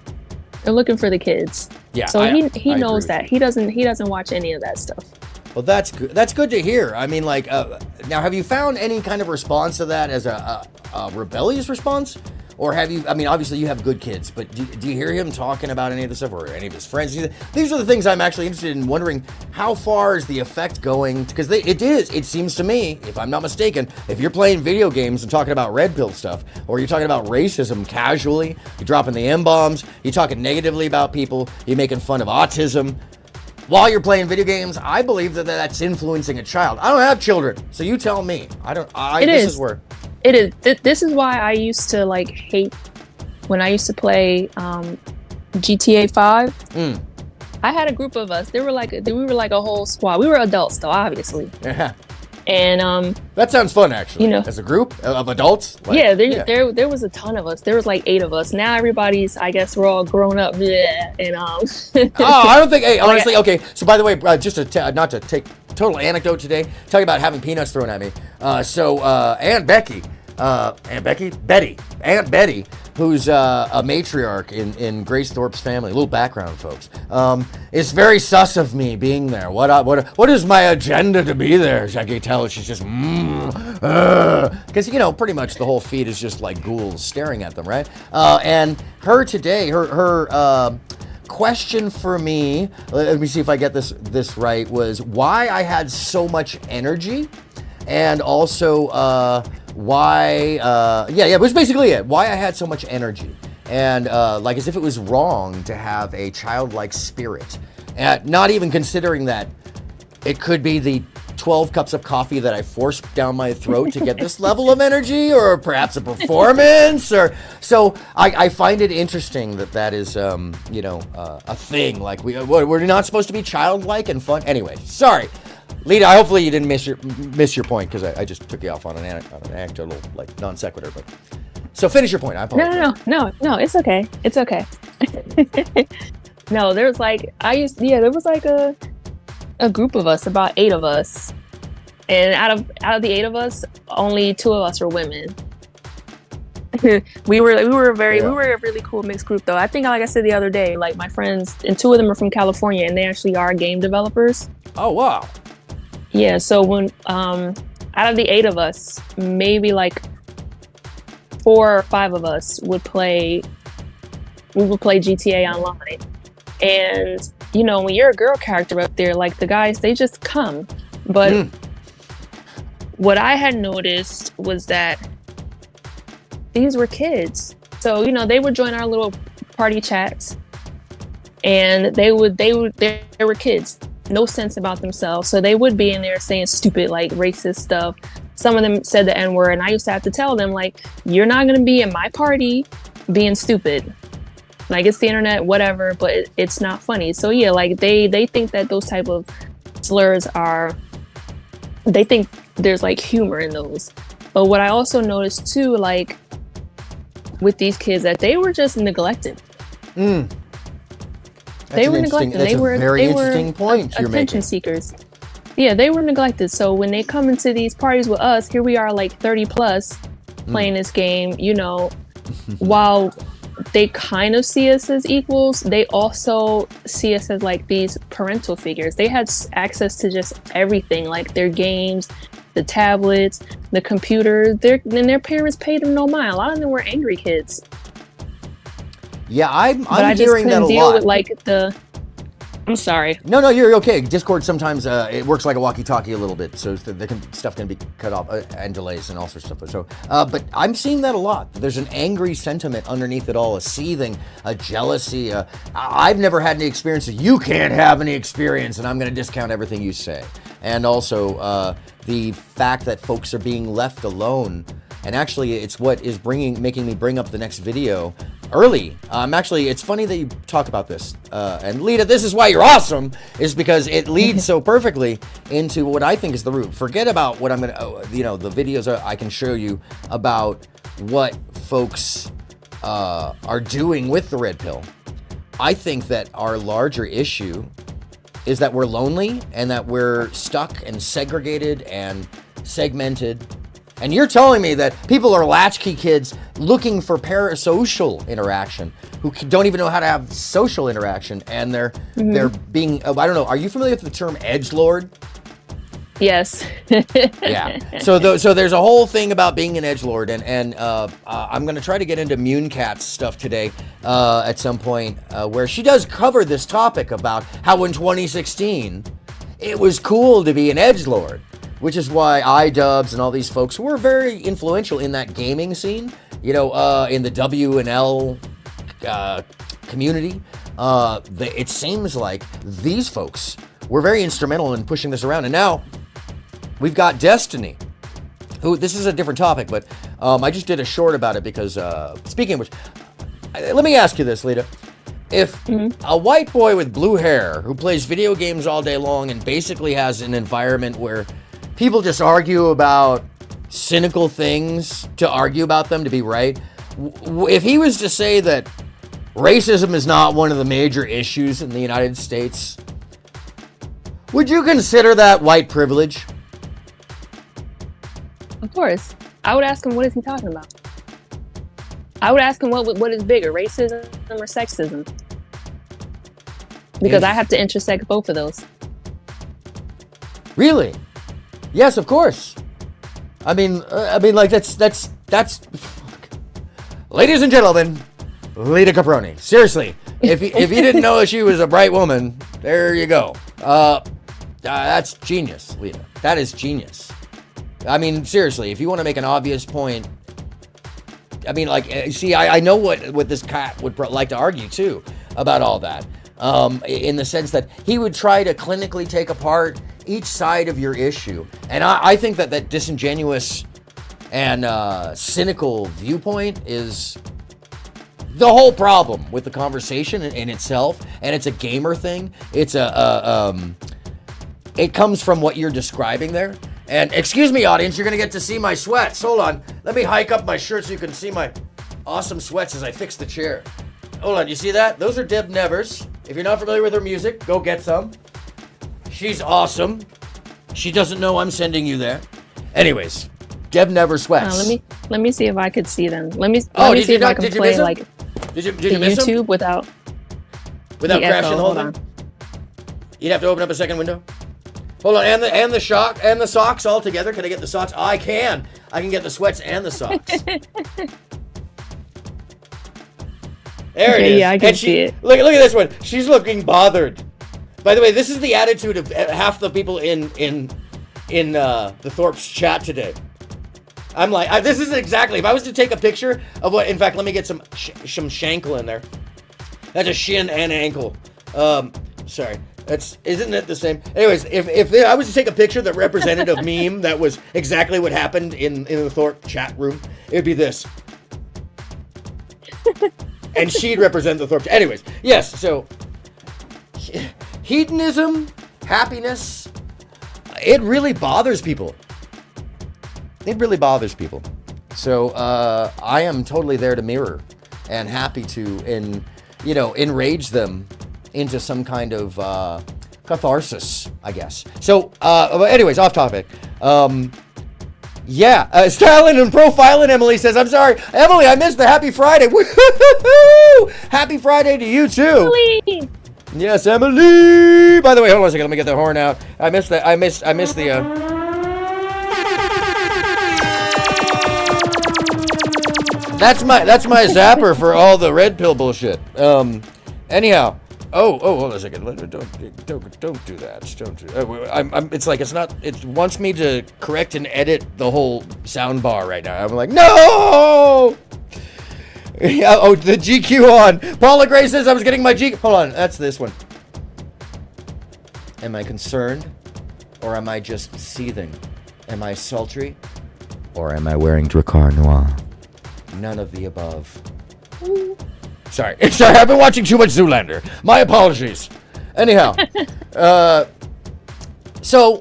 They're looking for the kids. Yeah. So he knows that. He doesn't watch any of that stuff. Well, that's good. That's good to hear. I mean, like, now have you found any kind of response to that as a rebellious response? Or have you, I mean, obviously you have good kids, but do you hear him talking about any of this stuff, or any of his friends? These are the things I'm actually interested in, wondering how far is the effect going, because it seems to me, if I'm not mistaken, if you're playing video games and talking about red pill stuff, or you're talking about racism casually, you're dropping the M-bombs, you're talking negatively about people, you're making fun of autism, while you're playing video games, I believe that's influencing a child. I don't have children, so you tell me. It is. This is why I used to like hate when I used to play GTA 5. I had a group of us. We were like a whole squad. We were adults though, obviously. Yeah. And that sounds fun, actually. As a group of adults. There was a ton of us. There was like 8 of us. Now everybody's, I guess, we're all grown up. And I don't think. Hey, honestly, okay. So by the way, just not to take total anecdote today, talking about having peanuts thrown at me. Aunt Betty, who's a matriarch in Grace Thorpe's family. A little background, folks. Is very sus of me being there. What is my agenda to be there? I can tell she's just because pretty much the whole feed is just like ghouls staring at them, right? And her today, her question for me, let me see if I get this right, was why I had so much energy, and also why, it was basically it. Why I had so much energy, and like as if it was wrong to have a childlike spirit, and not even considering that it could be the 12 cups of coffee that I forced down my throat to get this level of energy, or perhaps a performance, or so I find it interesting that is a thing. Like we're not supposed to be childlike and fun. Anyway, sorry, Lita. Hopefully you didn't miss your point, because I just took you off on an anecdotal, like, non sequitur. But so finish your point. I apologize. No. It's okay. It's okay. No, there's like there was like a group of us, about 8 of us, and out of the 8 of us, only 2 of us were women. we were a really cool mixed group, though. I think, like I said the other day, like my friends, and 2 of them are from California, and they actually are game developers. Oh wow. Yeah, so when out of the 8 of us, maybe like 4 or 5 of us would play GTA Online. And when you're a girl character up there, like, the guys, they just come. But what I had noticed was that these were kids. So, they would join our little party chats, and they were kids, no sense about themselves. So they would be in there saying stupid, like, racist stuff. Some of them said the N-word, and I used to have to tell them, like, you're not going to be in my party being stupid. Like, it's the internet, whatever, but it's not funny. So yeah, like they think that those type of slurs they think there's like humor in those. But what I also noticed too, like with these kids, that they were just neglected. They were neglected. That's a very interesting point you're making. Attention seekers. Yeah, they were neglected. So when they come into these parties with us, here we are, like 30 plus, playing this game, while they kind of see us as equals, they also see us as like these parental figures. They had access to just everything, like their games, the tablets, the computers. And their parents paid them no mind. A lot of them were angry kids. Yeah, I'm hearing that a lot. With like I'm sorry. No, you're okay. Discord sometimes it works like a walkie-talkie a little bit, so stuff can be cut off and delays and all sorts of stuff. So, but I'm seeing that a lot. There's an angry sentiment underneath it all, a seething, a jealousy. I've never had any experience. You can't have any experience, and I'm going to discount everything you say. And also the fact that folks are being left alone. And actually, it's what is making me bring up the next video early. It's funny that you talk about this. And Lita, this is why you're awesome, is because it leads so perfectly into what I think is the root. Forget about what I'm going to, the videos I can show you about what folks are doing with the red pill. I think that our larger issue is that we're lonely, and that we're stuck and segregated and segmented. And you're telling me that people are latchkey kids looking for parasocial interaction, who don't even know how to have social interaction, and they're being, I don't know, are you familiar with the term edgelord? Yes. Yeah. So there's a whole thing about being an edgelord, and I'm going to try to get into Mooncat's stuff today at some point, where she does cover this topic about how in 2016 it was cool to be an edgelord. Which is why iDubbbz and all these folks were very influential in that gaming scene, in the W and L community. It seems like these folks were very instrumental in pushing this around. And now we've got Destiny, who, this is a different topic, but I just did a short about it because, speaking of which, let me ask you this, Lita. If a white boy with blue hair who plays video games all day long and basically has an environment where people just argue about cynical things to argue about them to be right. If he was to say that racism is not one of the major issues in the United States, would you consider that white privilege? Of course. I would ask him, what is he talking about? I would ask him what is bigger, racism or sexism? Because I have to intersect both of those. Really? Yes, of course. I mean, like that's. Ladies and gentlemen, Lita Caproni. Seriously, if you didn't know she was a bright woman, there you go. That's genius, Lita. That is genius. I mean, seriously, if you want to make an obvious point, I mean, like, see, I know what this cat would like to argue too about all that. In the sense that he would try to clinically take apart each side of your issue, and I think that disingenuous and cynical viewpoint is the whole problem with the conversation in itself, and it's a gamer thing. It's it comes from what you're describing there. And excuse me, audience, you're gonna get to see my sweats. Hold on, let me hike up my shirt so you can see my awesome sweats as I fix the chair. Hold on, you see that? Those are Deb Nevers. If you're not familiar with her music, go get some. She's awesome. She doesn't know I'm sending you there. Anyways, Deb Never sweats. Let me see if I could see them. Let me see if I can play like did you miss YouTube them? without crashing the whole thing. You'd have to open up a second window. Hold on, and the socks all together. Can I get the socks? Oh, I can. I can get the sweats and the socks. There it is. Yeah, I can see it. Look at this one. She's looking bothered. By the way, this is the attitude of half the people in the Thorpe's chat today. I'm like, this is exactly. If I was to take a picture of what, in fact, let me get some shankle in there. That's a shin and ankle. Sorry. Isn't it the same? Anyways, if I was to take a picture that represented a meme that was exactly what happened in the Thorpe chat room, it would be this. And she'd represent the Thorpe. Anyways, yes, so hedonism, happiness, it really bothers people. It really bothers people. So I am totally there to mirror and happy to enrage them into some kind of catharsis, I guess. So, anyways, off topic. Styling and profiling, Emily says, I'm sorry. Emily, I missed the Happy Friday. Woo-hoo-hoo-hoo! Happy Friday to you, too. Emily! Yes, Emily! By the way, hold on a second. Let me get the horn out. I missed the... That's my zapper for all the red pill bullshit. Anyhow... Oh, hold on a second. Don't do that. Don't do that. It's like it wants me to correct and edit the whole sound bar right now. I'm like, no! Yeah, the GQ on. Paula Gray says I was getting my GQ. Hold on, that's this one. Am I concerned? Or am I just seething? Am I sultry? Or am I wearing Dracar Noir? None of the above. Sorry, I've been watching too much Zoolander. My apologies. Anyhow, so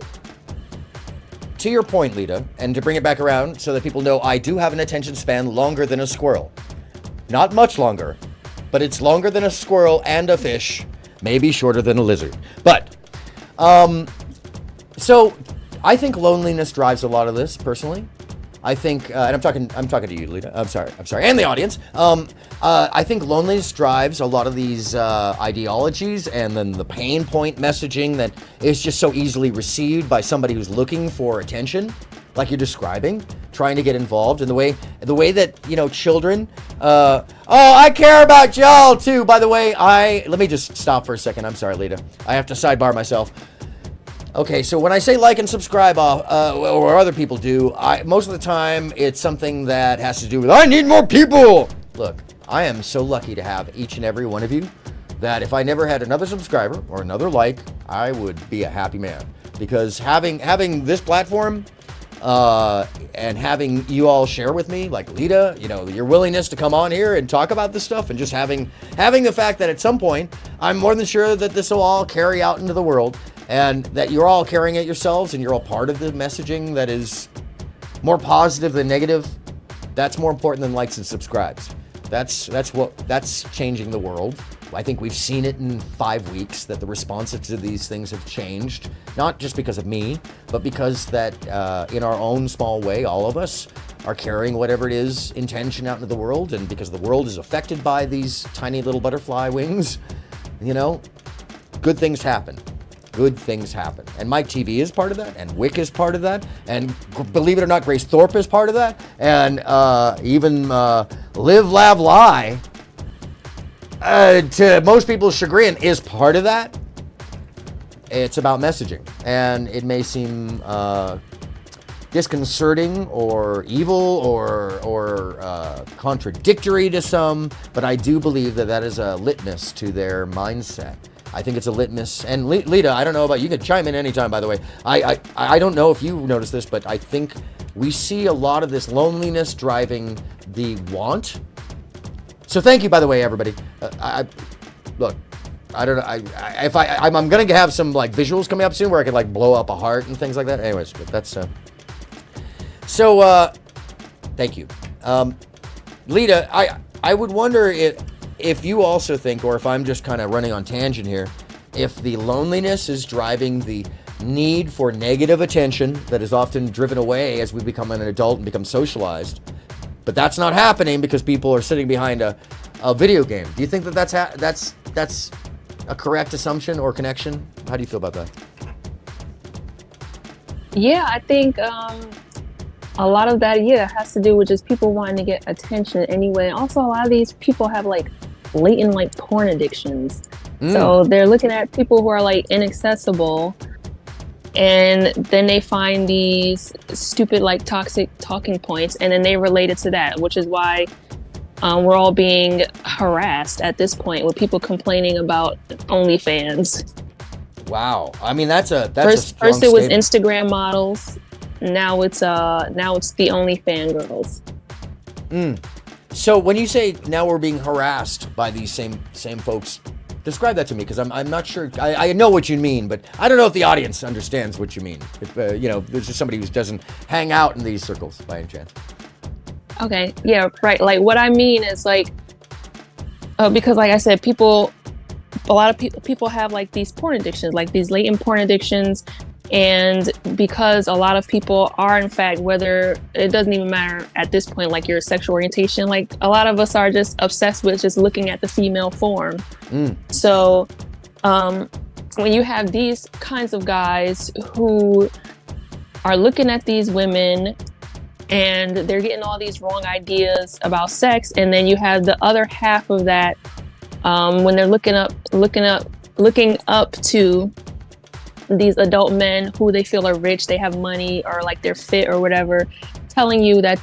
to your point, Lita, and to bring it back around so that people know I do have an attention span longer than a squirrel. Not much longer, but it's longer than a squirrel and a fish, maybe shorter than a lizard. But, so I think loneliness drives a lot of this, personally. I think, and I'm talking to you, Lita. I'm sorry, and the audience. I think loneliness drives a lot of these ideologies, and then the pain point messaging that is just so easily received by somebody who's looking for attention, like you're describing, trying to get involved in the way that children. I care about y'all too. By the way, let me just stop for a second. I'm sorry, Lita. I have to sidebar myself. Okay, so when I say like and subscribe, or other people do, most of the time it's something that has to do with, I need more people! Look, I am so lucky to have each and every one of you that if I never had another subscriber or another like, I would be a happy man. Because having this platform, and having you all share with me, like Lita, your willingness to come on here and talk about this stuff, and just having the fact that at some point, I'm more than sure that this will all carry out into the world, and that you're all carrying it yourselves, and you're all part of the messaging that is more positive than negative. That's more important than likes and subscribes. That's changing the world. I think we've seen it in 5 weeks that the responses to these things have changed, not just because of me, but because that in our own small way, all of us are carrying whatever it is intention out into the world, and because the world is affected by these tiny little butterfly wings, good things happen. Good things happen. And Mike TV is part of that, and Wick is part of that, and believe it or not, Grace Thorpe is part of that, and even Live, Laugh, Lie to most people's chagrin, is part of that. It's about messaging, and it may seem disconcerting or evil or contradictory to some, but I do believe that is a litmus to their mindset. I think it's a litmus. And Lita, I don't know about you. You can chime in anytime, by the way. I don't know if you noticed this, but I think we see a lot of this loneliness driving the want. So thank you, by the way, everybody. Look, I don't know. I'm gonna have some like visuals coming up soon where I can like blow up a heart and things like that. Anyways, but that's thank you, Lita. I would wonder if you also think, or if I'm just kind of running on tangent here, if the loneliness is driving the need for negative attention that is often driven away as we become an adult and become socialized, but that's not happening because people are sitting behind a video game. Do you think that that's a correct assumption or connection? How do you feel about that? Yeah, I think a lot of that, has to do with just people wanting to get attention anyway. Also, a lot of these people have like latent like porn addictions. So they're looking at people who are like inaccessible, and then they find these stupid like toxic talking points, and then they relate it to that, which is why we're all being harassed at this point with people complaining about OnlyFans. Wow, I mean that's a first it was Instagram models, now it's the OnlyFans girls. So when you say now we're being harassed by these same folks, describe that to me, because I'm not sure. I know what you mean, but I don't know if the audience understands what you mean. If there's just somebody who doesn't hang out in these circles by any chance. Okay, yeah, right. Like what I mean is like, because like I said, a lot of people have like these porn addictions, like these latent porn addictions. And because a lot of people are, in fact, whether it doesn't even matter at this point, like your sexual orientation, like a lot of us are just obsessed with just looking at the female form. So when you have these kinds of guys who are looking at these women and they're getting all these wrong ideas about sex, and then you have the other half of that when they're looking up to these adult men who they feel are rich, they have money, or like they're fit or whatever, telling you that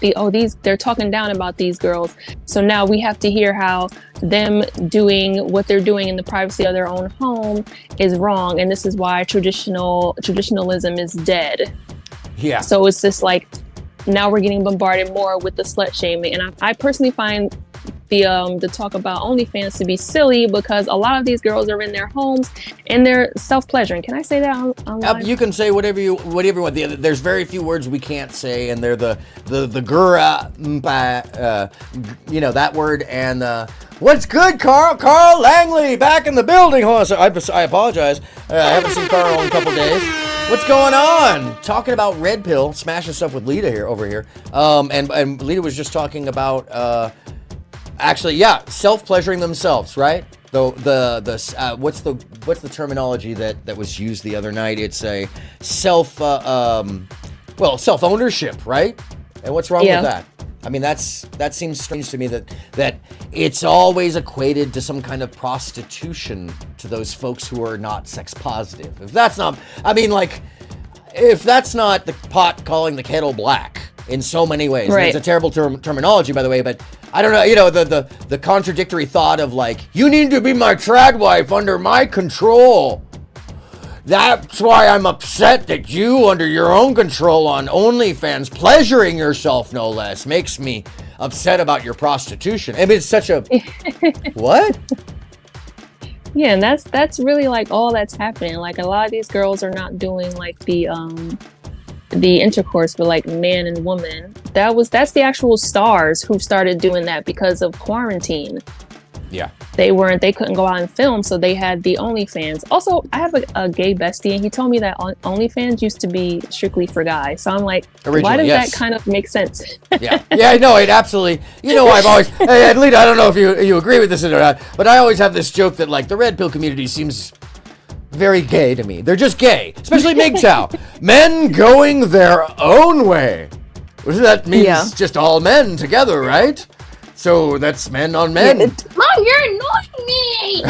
they're talking down about these girls. So now we have to hear how them doing what they're doing in the privacy of their own home is wrong, and this is why traditionalism is dead. Yeah. So it's just like now we're getting bombarded more with the slut shaming, and I personally find the talk about OnlyFans to be silly, because a lot of these girls are in their homes and they're self-pleasuring. Can I say that online? You can say whatever you want. There's very few words we can't say, and they're the gura, that word, and what's good, Carl Langley back in the building. Hold on, so I apologize. I haven't seen Carl in a couple days. What's going on? Talking about red pill, smashing stuff with Lita over here. And Lita was just talking about self-pleasuring themselves, right? What's the terminology that was used the other night? It's a self-ownership, right? And what's wrong with that? I mean, that seems strange to me that it's always equated to some kind of prostitution to those folks who are not sex positive. If that's not the pot calling the kettle black in so many ways. Right. It's a terrible terminology, by the way, but I don't know, the contradictory thought of like, you need to be my trad wife under my control. That's why I'm upset that you, under your own control on OnlyFans, pleasuring yourself no less, makes me upset about your prostitution. I mean, it's such a... What? Yeah, and that's really like all that's happening. Like a lot of these girls are not doing like the intercourse with like man and woman. That's the actual stars who started doing that because of quarantine. Yeah. They couldn't go out and film, so they had the OnlyFans. Also, I have a gay bestie, and he told me that OnlyFans used to be strictly for guys. So I'm like, why does that kind of make sense? Yeah, no, it absolutely. I've always, hey, Lita, I don't know if you agree with this or not, but I always have this joke that like the red pill community seems very gay to me. They're just gay, especially MGTOW. Men going their own way. That means just all men together, right? So that's men on men. Mom, you're annoying me.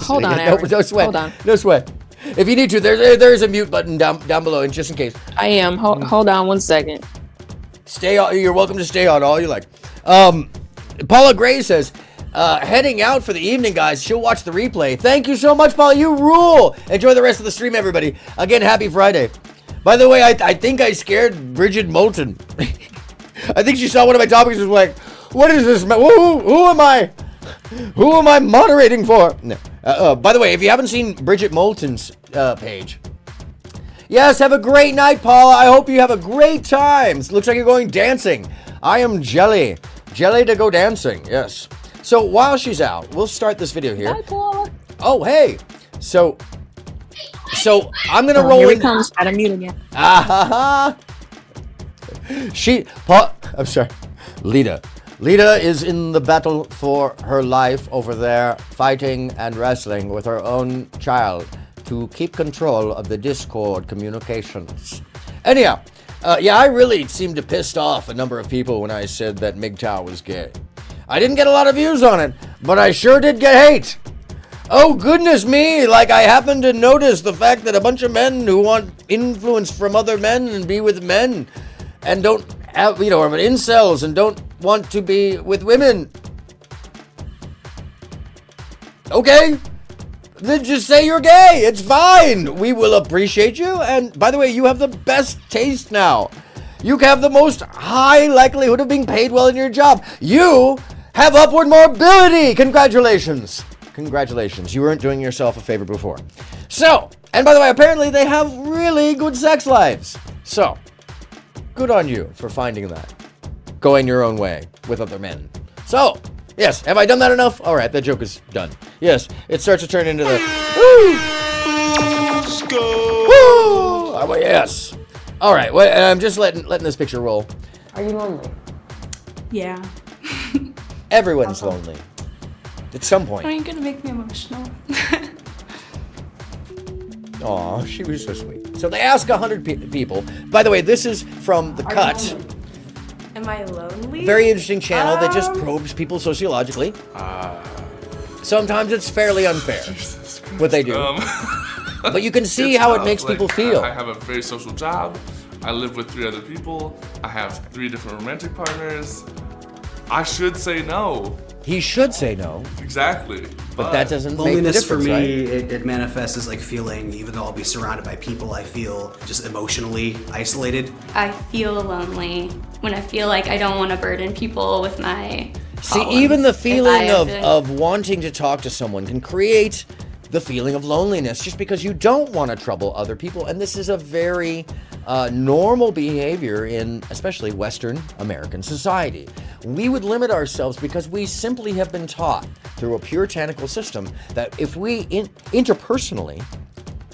Hold on, Aaron. No sweat. Hold on. No sweat. If you need to, there's a mute button down below, and just in case. I am. Hold on 1 second. Stay on. You're welcome to stay on all you like. Paula Gray says, heading out for the evening, guys. She'll watch the replay. Thank you so much, Paula. You rule. Enjoy the rest of the stream, everybody. Again, happy Friday. By the way, I think I scared Bridget Moulton. I think she saw one of my topics and was like, what is this? Who am I? Who am I moderating for? No. By the way, if you haven't seen Bridget Moulton's page, yes, have a great night, Paula. I hope you have a great time. Looks like you're going dancing. I am jelly. Jelly to go dancing, yes. So while she's out, we'll start this video here. Bye, Paula. Oh, hey. So I'm going to roll Here in. he comes. Gotta mute again. I'm sorry. Lita is in the battle for her life over there, fighting and wrestling with her own child to keep control of the Discord communications. Anyhow, yeah, I really seemed to piss off a number of people when I said that MGTOW was gay. I didn't get a lot of views on it, but I sure did get hate. Oh, goodness me, like I happened to notice the fact that a bunch of men who want influence from other men and be with men and don't have, are incels and don't want to be with women. Okay, then just say you're gay. It's fine. We will appreciate you. And by the way, you have the best taste now. You have the most high likelihood of being paid well in your job. You have upward mobility. Congratulations. Congratulations. You weren't doing yourself a favor before. So, and by the way, apparently they have really good sex lives. So, good on you for finding that. Going your own way with other men. So, yes, have I done that enough? All right, that joke is done. Yes, it starts to turn into the woo! Woo! Yes. All right, well, I'm just letting this picture roll. Are you lonely? Yeah. Everyone's lonely. At some point. Are you gonna make me emotional? Aw, she was so sweet. So they ask 100 people. By the way, this is from The Cut. Am I lonely? Very interesting channel that just probes people sociologically. Sometimes it's fairly unfair what they do. But you can see how it makes people feel. I have a very social job. I live with 3 other people. I have 3 different romantic partners. I should say no. He should say no. Exactly. But that doesn't make a loneliness difference, for me, right? it manifests as like feeling, even though I'll be surrounded by people, I feel just emotionally isolated. I feel lonely when I feel like I don't want to burden people with my problems. Even the feeling If of wanting to talk to someone can create the feeling of loneliness just because you don't want to trouble other people. And this is a very normal behavior in especially Western American society. We would limit ourselves because we simply have been taught through a puritanical system that if we interpersonally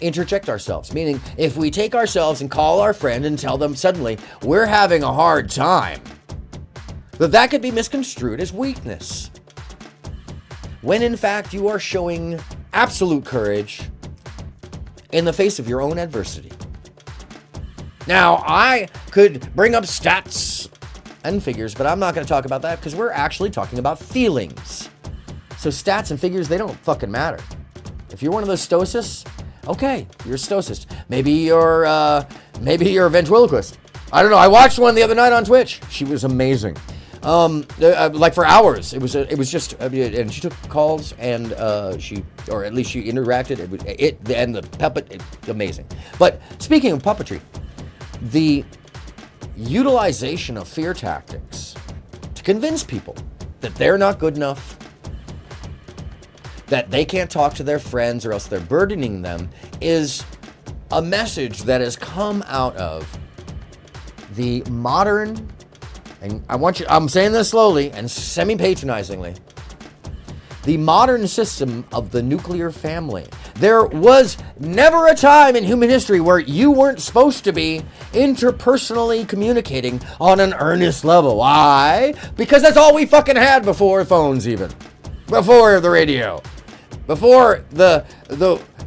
interject ourselves, meaning if we take ourselves and call our friend and tell them suddenly we're having a hard time, that could be misconstrued as weakness. When in fact you are showing absolute courage in the face of your own adversity. Now, I could bring up stats and figures, but I'm not going to talk about that because we're actually talking about feelings. So stats and figures, they don't fucking matter. If you're one of those stoicists, okay, you're a stoicist. Maybe you're a ventriloquist. I don't know. I watched one the other night on Twitch. She was amazing. Like for hours. It was just, and she took calls and or at least she interacted. And the puppet, amazing. But speaking of puppetry, the utilization of fear tactics to convince people that they're not good enough, that they can't talk to their friends or else they're burdening them, is a message that has come out of the modern, and I'm saying this slowly and semi-patronizingly, the modern system of the nuclear family. There was never a time in human history where you weren't supposed to be interpersonally communicating on an earnest level. Why? Because that's all we fucking had before phones even. Before the radio. Before the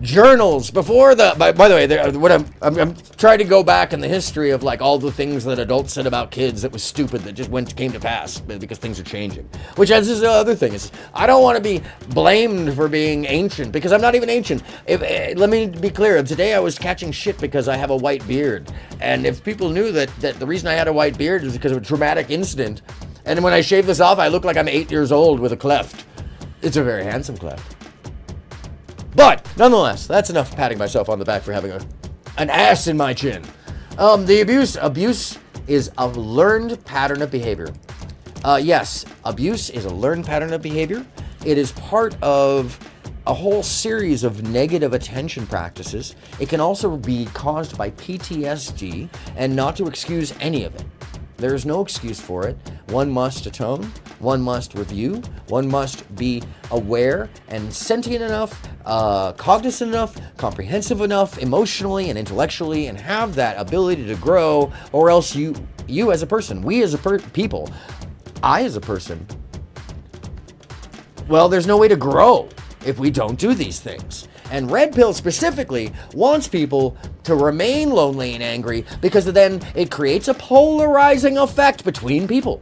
journals before the. By the way, what I'm trying to go back in the history of like all the things that adults said about kids that was stupid that just came to pass because things are changing. Which is the other thing is I don't want to be blamed for being ancient because I'm not even ancient. Let me be clear. Today I was catching shit because I have a white beard, and if people knew that the reason I had a white beard is because of a traumatic incident, and when I shave this off, I look like I'm 8 years old with a cleft. It's a very handsome cleft. But, nonetheless, that's enough patting myself on the back for having an ass in my chin. The abuse is a learned pattern of behavior. Yes, abuse is a learned pattern of behavior. It is part of a whole series of negative attention practices. It can also be caused by PTSD, and not to excuse any of it. There is no excuse for it. One must atone, one must review, one must be aware and sentient enough, cognizant enough, comprehensive enough, emotionally and intellectually, and have that ability to grow, or else you as a person, we as a people, I as a person, well, there's no way to grow if we don't do these things. And Red Pill specifically wants people to remain lonely and angry because then it creates a polarizing effect between people.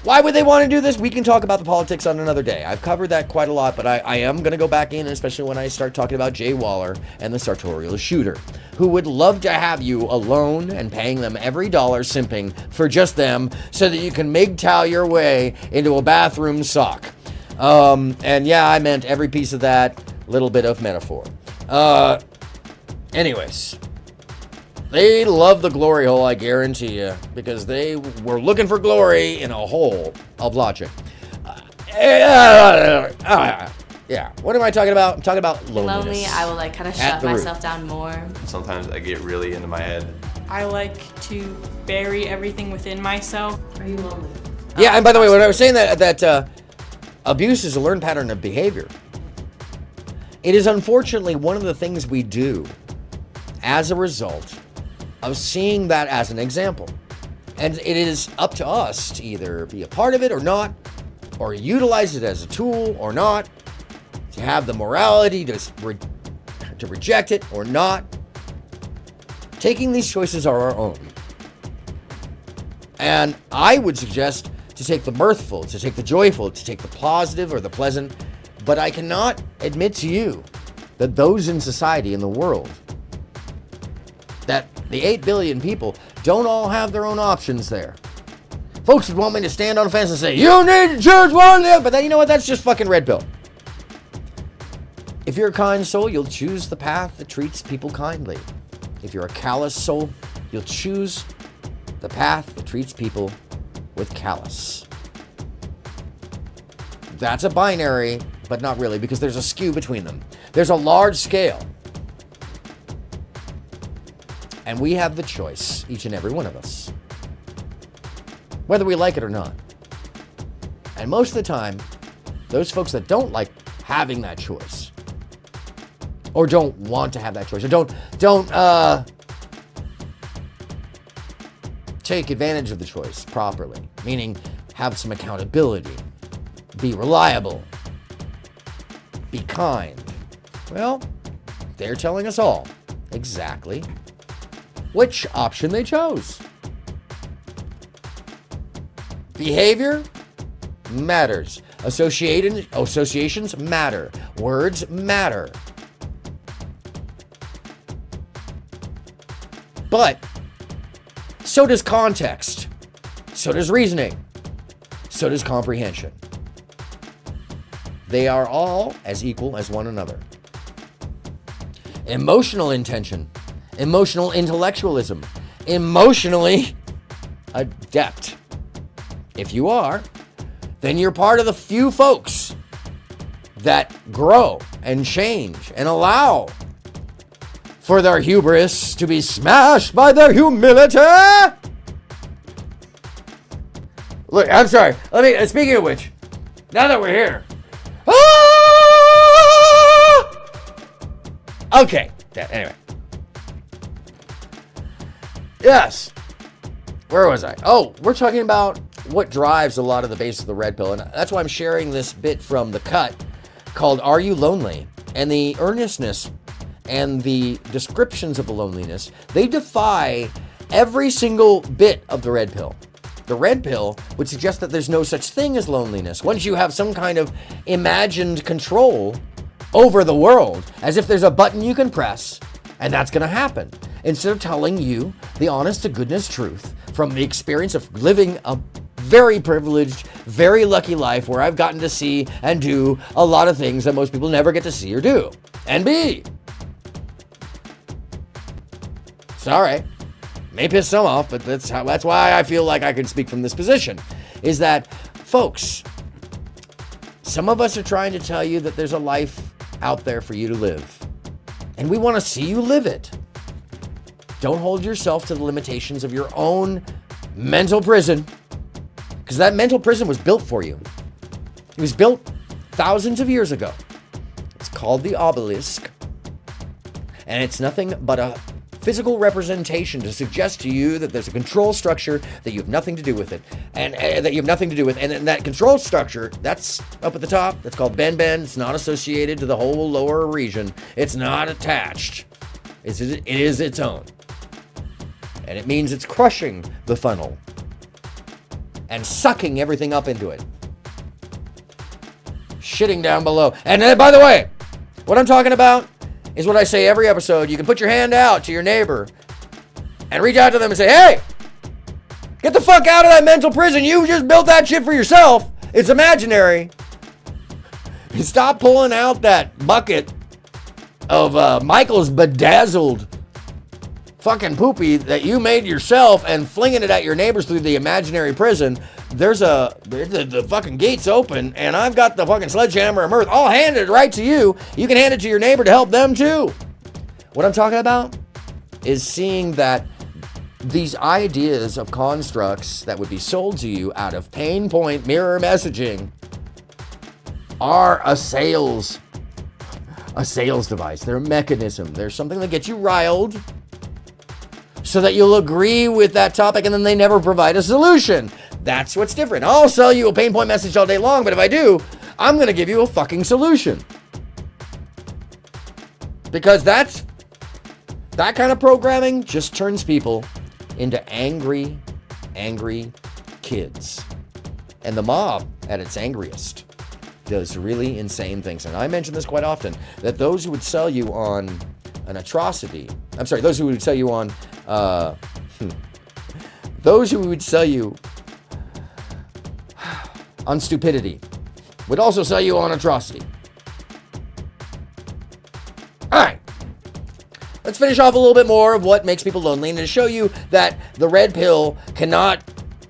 Why would they want to do this? We can talk about the politics on another day. I've covered that quite a lot, but I am going to go back in, especially when I start talking about Jay Waller and the sartorial shooter, who would love to have you alone and paying them every dollar simping for just them so that you can MGTOW your way into a bathroom sock. And yeah, I meant every piece of that little bit of metaphor. Anyways, they love the glory hole, I guarantee you, because they were looking for glory in a hole of logic. Yeah, what am I talking about? I'm talking about loneliness. Lonely, I will like kind of shut myself down more. Sometimes I get really into my head. I like to bury everything within myself. Are you lonely? Yeah, and by the way, when I was saying that abuse is a learned pattern of behavior, it is unfortunately one of the things we do as a result of seeing that as an example. And it is up to us to either be a part of it or not, or utilize it as a tool or not, to have the morality to reject it or not. Taking these choices are our own. And I would suggest to take the mirthful, to take the joyful, to take the positive or the pleasant, but I cannot admit to you that those in society, in the world, that the 8 billion people don't all have their own options there. Folks would want me to stand on a fence and say, you need to choose one, but then you know what, that's just fucking red pill. If you're a kind soul, you'll choose the path that treats people kindly. If you're a callous soul, you'll choose the path that treats people with callous. That's a binary, but not really, because there's a skew between them. There's a large scale. And we have the choice, each and every one of us, whether we like it or not. And most of the time, those folks that don't like having that choice, or don't want to have that choice, or don't take advantage of the choice properly, meaning have some accountability, be reliable, be kind. Well, they're telling us all exactly which option they chose. Behavior matters. Associations matter. Words matter. But so does context. So does reasoning. So does comprehension. They are all as equal as one another. Emotional intention, emotional intellectualism, emotionally adept. If you are, then you're part of the few folks that grow and change and allow for their hubris to be smashed by their humility. Look, I'm sorry. Speaking of which, now that we're here. Okay. Anyway. Yes. Where was I? Oh, we're talking about what drives a lot of the base of the red pill. And that's why I'm sharing this bit from The Cut called Are You Lonely? and the earnestness and the descriptions of the loneliness, they defy every single bit of the red pill. The red pill would suggest that there's no such thing as loneliness. Once you have some kind of imagined control over the world, as if there's a button you can press, and that's going to happen. Instead of telling you the honest to goodness truth from the experience of living a very privileged, very lucky life where I've gotten to see and do a lot of things that most people never get to see or do and be. Sorry. May piss some off, but that's why I feel like I can speak from this position, is that, folks, some of us are trying to tell you that there's a life out there for you to live, and we want to see you live it. Don't hold yourself to the limitations of your own mental prison, because that mental prison was built for you. It was built thousands of years ago. It's called the obelisk, and it's nothing but a physical representation to suggest to you that there's a control structure that you have nothing to do with it, and and that control structure that's up at the top, that's called Ben. It's not associated to the whole lower region. It's not attached. It is its own, and it means it's crushing the funnel and sucking everything up into it, shitting down below. And by the way, what I'm talking about is what I say every episode. You can put your hand out to your neighbor and reach out to them and say, hey, get the fuck out of that mental prison. You just built that shit for yourself. It's imaginary. Stop pulling out that bucket of Michael's bedazzled fucking poopy that you made yourself and flinging it at your neighbors through the imaginary prison. The fucking gate's open, and I've got the fucking sledgehammer of mirth. I'll hand it right to you. You can hand it to your neighbor to help them too. What I'm talking about is seeing that these ideas of constructs that would be sold to you out of pain point mirror messaging are a sales device. They're a mechanism. They're something that gets you riled so that you'll agree with that topic, and then they never provide a solution. That's what's different. I'll sell you a pain point message all day long, but if I do, I'm going to give you a fucking solution. Because that kind of programming just turns people into angry kids. And the mob, at its angriest, does really insane things. And I mention this quite often, that those who would sell you on an atrocity, those who would sell you on, those who would sell you on stupidity would also sell you on atrocity. All right. Let's finish off a little bit more of what makes people lonely and to show you that the red pill cannot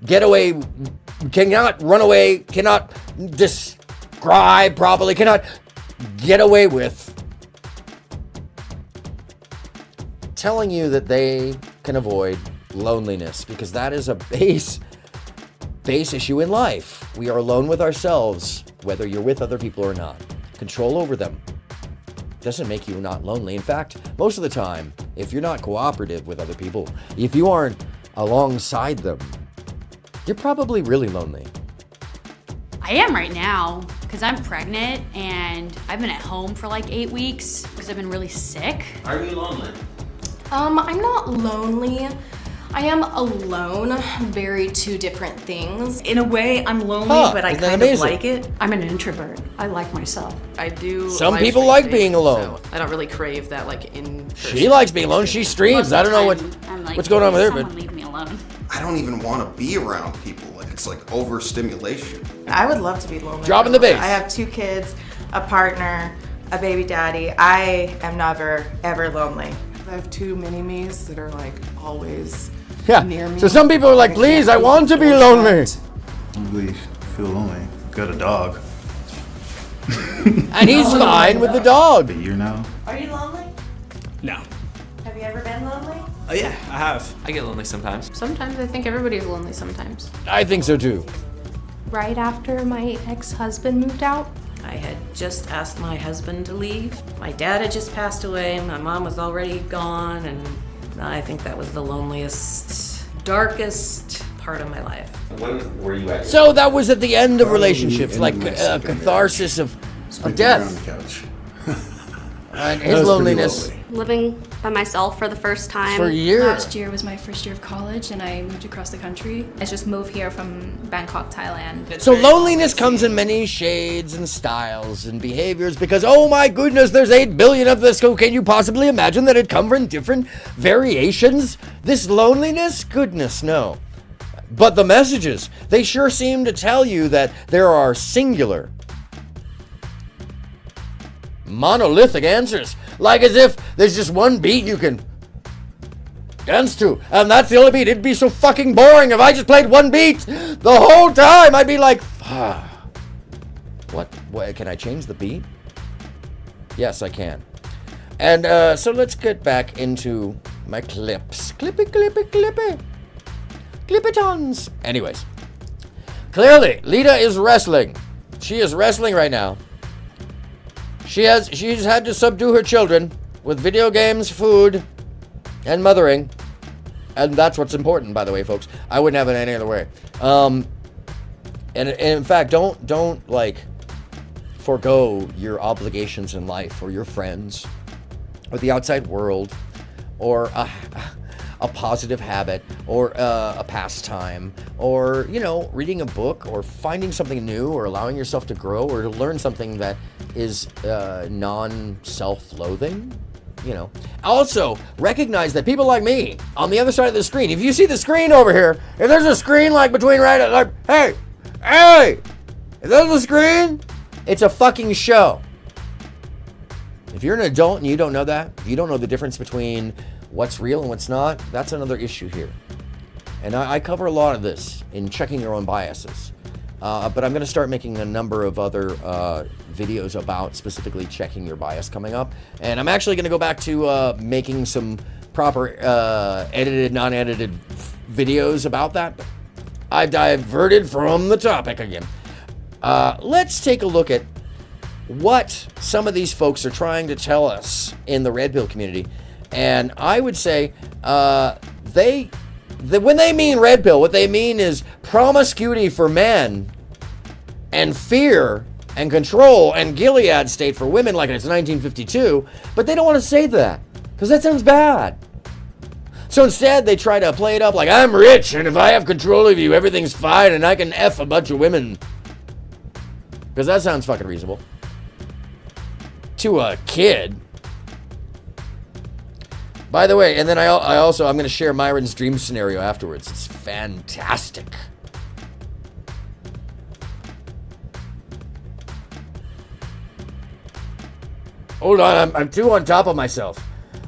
get away, cannot run away, cannot describe properly, cannot get away with telling you that they can avoid loneliness, because that is a base issue in life. We are alone with ourselves, whether you're with other people or not. Control over them doesn't make you not lonely. In fact, most of the time, if you're not cooperative with other people, if you aren't alongside them, you're probably really lonely. I am right now because I'm pregnant and I've been at home for like 8 weeks because I've been really sick. Are you lonely? I'm not lonely. I am alone. Very two different things. In a way, I'm lonely, but I kind of like it. I'm an introvert. I like myself. I do. Some people like being alone. So I don't really crave that, like, in person. She likes being alone. She streams. I don't know what's going on with her, but leave me alone. I don't even want to be around people. Like, it's like overstimulation. I would love to be lonely. Dropping the bass. I have 2 kids, a partner, a baby daddy. I am never, ever lonely. I have 2 mini-me's that are like always near me. So some people are like, please, I want to be lonely. I don't really feel lonely. Got a dog. And he's fine with the dog. A year now. Are you lonely? No. Have you ever been lonely? Oh yeah, I have. I get lonely sometimes. Sometimes I think everybody's lonely sometimes. I think so too. Right after my ex-husband moved out, I had just asked my husband to leave. My dad had just passed away. My mom was already gone, and I think that was the loneliest, darkest part of my life. When were you at? So that was at the end of relationships, like a catharsis of death. On the couch. And his loneliness. Living by myself for the first time. For years. Last year was my first year of college, and I moved across the country. I just moved here from Bangkok, Thailand. So loneliness comes in many shades and styles and behaviors because, oh my goodness, there's 8 billion of this. So can you possibly imagine that it come from different variations? This loneliness? Goodness, no. But the messages, they sure seem to tell you that there are singular, monolithic answers. Like as if there's just one beat you can dance to, and that's the only beat. It'd be so fucking boring if I just played one beat the whole time. I'd be like, what? Can I change the beat? Yes, I can. And so let's get back into my clips. Clippy, clippy, clippy. Clippitons. Anyways, clearly, Lita is wrestling. She is wrestling right now. She's had to subdue her children with video games, food, and mothering. And that's what's important, by the way, folks. I wouldn't have it any other way. And in fact, don't like forego your obligations in life or your friends or the outside world or a positive habit or a pastime or, you know, reading a book or finding something new or allowing yourself to grow or to learn something that is non-self-loathing, you know. Also, recognize that people like me on the other side of the screen, if you see the screen over here, if there's a screen like between hey, if there's a screen, it's a fucking show. If you're an adult and you don't know that, you don't know the difference between what's real and what's not, that's another issue here. And I cover a lot of this in checking your own biases. But I'm going to start making a number of other videos about specifically checking your bias coming up. And I'm actually going to go back to making some proper edited, non-edited videos about that. I've diverted from the topic again. Let's take a look at what some of these folks are trying to tell us in the red pill community. And I would say when they mean red pill, what they mean is promiscuity for men and fear and control and Gilead state for women like it's 1952, but they don't want to say that because that sounds bad. So instead, they try to play it up like, I'm rich, and if I have control of you, everything's fine, and I can F a bunch of women. Because that sounds fucking reasonable. To a kid. By the way, and then I'm going to share Myron's dream scenario afterwards. It's fantastic. Hold on, I'm too on top of myself.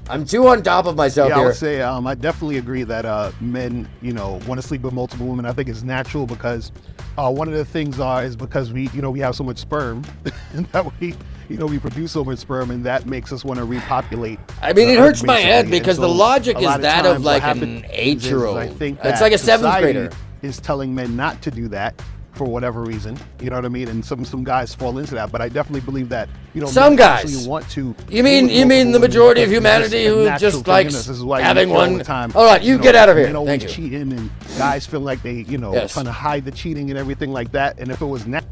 here. I would say I definitely agree that men, want to sleep with multiple women. I think it's natural because one of the things is because we have so much sperm and that we produce so much sperm, and that makes us want to repopulate. I mean, it hurts my head because the logic is that of like an 8-year-old. It's like a 7th grader. Is telling men not to do that for whatever reason. You know what I mean? And some guys fall into that, but I definitely believe that some guys actually want to. You mean the majority of humanity who just likes having one? All right, you get out of here. Thank you. Cheating, and guys feel like they trying to hide the cheating and everything like that. And if it was natural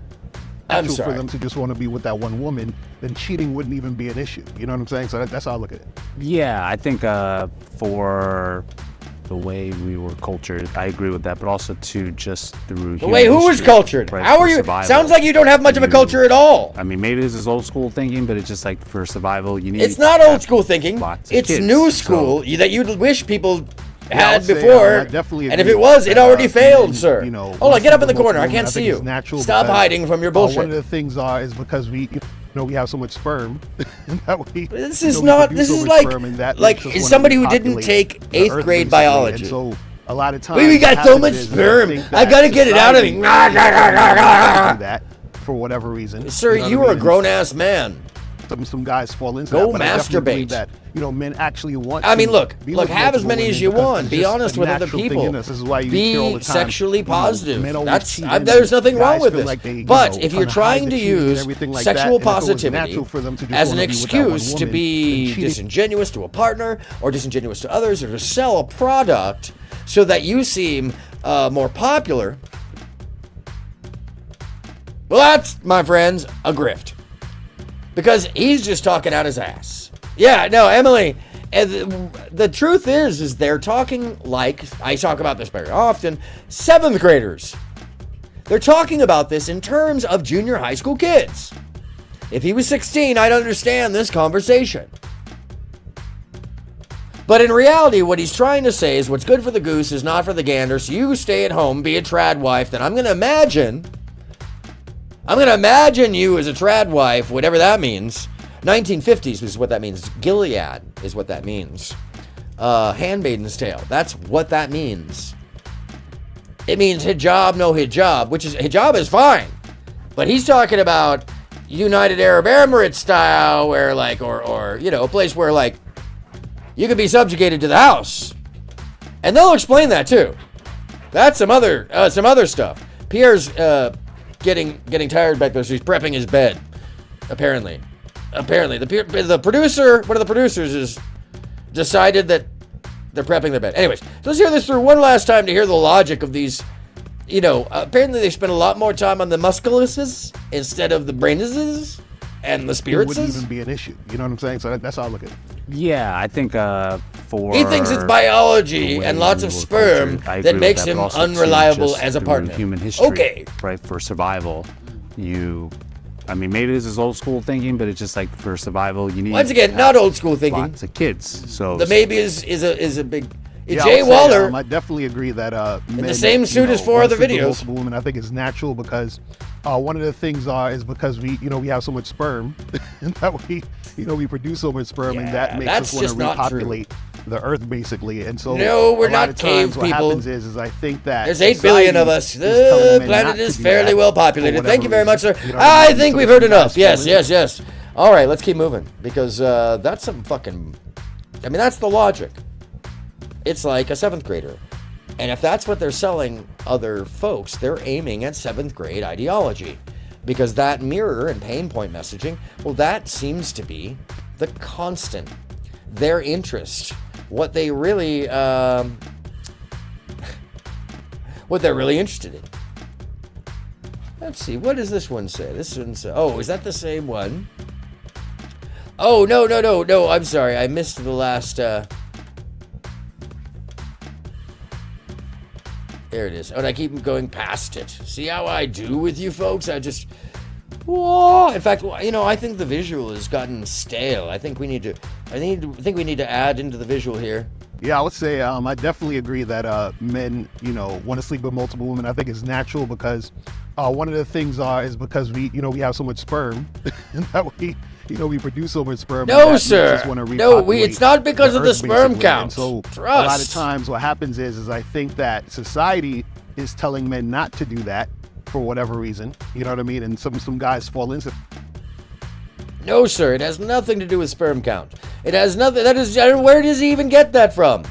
for them to just want to be with that one woman, then cheating wouldn't even be an issue. You know what I'm saying? So that's how I look at it. Yeah, I think for the way we were cultured, I agree with that, but also just through the way who was cultured? Right, how are you? Survival. Sounds like you don't have much of a culture at all. I mean, maybe this is old school thinking, but it's just like for survival, you need. It's not old school thinking. It's kids, new school that you'd wish people had before. I definitely agree. And if it was, it already failed, sir. Hold on, get up in the corner. I can't see you. Stop hiding from your bullshit. One of the things is because we have so much sperm. This is like somebody who didn't take 8th grade biology. So a lot of times we got so much sperm. I gotta get it out of me. That for whatever reason, sir, you are a grown ass man. Some guys fall into that. Go but masturbate. That men actually want. I mean, look, have as many as you want. Be honest with other people. This is why you be sexually positive. There's nothing wrong with this. But if you're trying to use sexual positivity as an excuse to be disingenuous to a partner or disingenuous to others or to sell a product so that you seem more popular, well, that's, my friends, a grift. Because he's just talking out his ass. Yeah, no, Emily. And the truth is they're talking like, I talk about this very often, 7th graders. They're talking about this in terms of junior high school kids. If he was 16, I'd understand this conversation. But in reality, what he's trying to say is what's good for the goose is not for the gander, so you stay at home, be a trad wife. Then I'm going to imagine you as a trad wife, whatever that means. 1950s is what that means. Gilead is what that means. Handmaiden's Tale, that's what that means. It means hijab, no hijab, which is, hijab is fine. But he's talking about United Arab Emirates style, where like, or you know, a place where like, you could be subjugated to the house. And they'll explain that too. That's some other stuff. Pierre's getting tired back there, so he's prepping his bed. Apparently. The producer, one of the producers, has decided that they're prepping their bed. Anyways, let's hear this through one last time to hear the logic of these. You know, apparently they spend a lot more time on the musculuses instead of the brainuses and the spirits. It wouldn't even be an issue. You know what I'm saying? So that's how I look at it. Yeah, I think for... He thinks it's biology and lots of sperm that makes him unreliable as a partner. Human history, okay. Right, for survival, I mean, maybe this is old school thinking, but it's just like for survival, you need... Once again, not old school thinking. Lots of kids, so... The maybe is a big... Yeah, Jay Waller... I definitely agree that in men, the same suit as 4 other videos. Multiple women, I think is natural because one of the things is because we have so much sperm that we produce so much sperm, and that makes us want to repopulate the earth basically. And so no, we're not cave people. What happens is I think that there's 8 billion of us. The planet is fairly well populated. Thank you very much, sir. I think we've heard enough. Yes. All right, let's keep moving because that's some fucking. I mean, that's the logic. It's like a 7th grader. And if that's what they're selling other folks, they're aiming at 7th grade ideology. Because that mirror and pain point messaging, well, that seems to be the constant. Their interest. What they really, what they're really interested in. Let's see, what does this one say? This one says, oh, is that the same one? Oh, no, I'm sorry. I missed the last, there it is. Oh, and I keep going past it. See how I do with you folks? I just... Whoa. In fact, you know, I think the visual has gotten stale. I think we need to add into the visual here. Yeah, I would say I definitely agree that men, want to sleep with multiple women. I think it's natural because one of the things is because we have so much sperm that we produce so much sperm. No, sir. No, it's not because of the sperm count. And so a lot of times what happens is I think that society is telling men not to do that for whatever reason. You know what I mean? And some guys fall into. No, sir. It has nothing to do with sperm count. It has nothing. Where does he even get that from?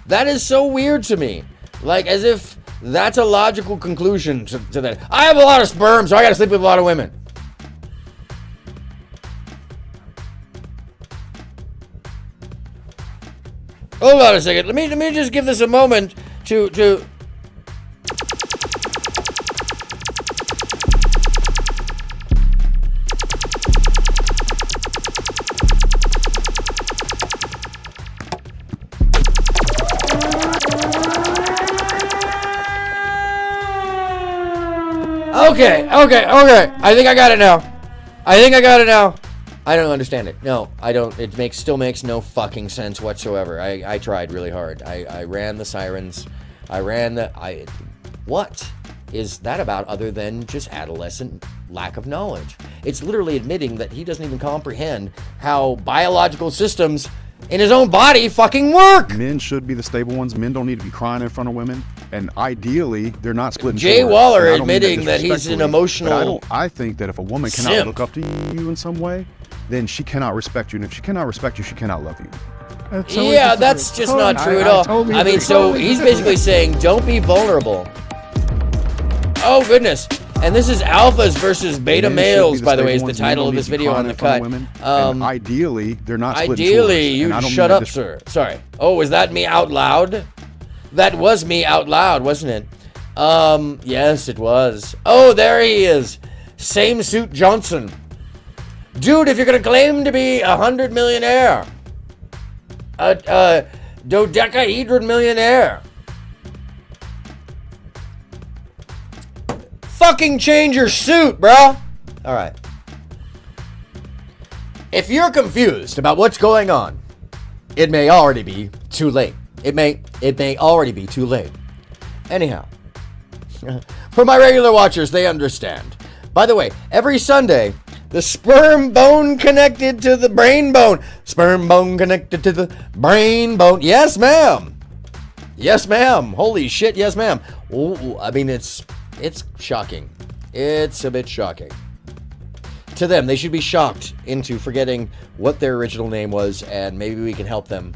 That is so weird to me. Like as if that's a logical conclusion to that. I have a lot of sperm, so I got to sleep with a lot of women. Hold on a second. Let me just give this a moment to. Okay. I think I got it now. I don't understand it. No, I don't. It still makes no fucking sense whatsoever. I tried really hard. I ran the sirens. What is that about other than just adolescent lack of knowledge? It's literally admitting that he doesn't even comprehend how biological systems in his own body fucking work. Men should be the stable ones. Men don't need to be crying in front of women. And ideally, they're not splitting. Jay Waller admitting that he's an emotional. I think that if a woman cannot look up to you in some way, then she cannot respect you. And if she cannot respect you, she cannot love you. Yeah, that's just not true at all. I mean, so he's basically saying, don't be vulnerable. Oh, goodness. And this is alphas versus beta males, by the way, is the title of this video on the cut. Ideally, they're not splitting. Ideally, you shut up, sir. Sorry. Oh, was that me out loud? That was me out loud, wasn't it? Yes, it was. Oh, there he is. Same suit Johnson. Dude, if you're gonna claim to be 100 millionaire, a dodecahedron millionaire, fucking change your suit, bro. All right. If you're confused about what's going on, it may already be too late. It may already be too late. Anyhow, for my regular watchers, they understand. By the way, every Sunday, the sperm bone connected to the brain bone. Sperm bone connected to the brain bone. Yes, ma'am. Yes, ma'am. Holy shit, yes, ma'am. Ooh, I mean, it's shocking. It's a bit shocking. To them, they should be shocked into forgetting what their original name was, and maybe we can help them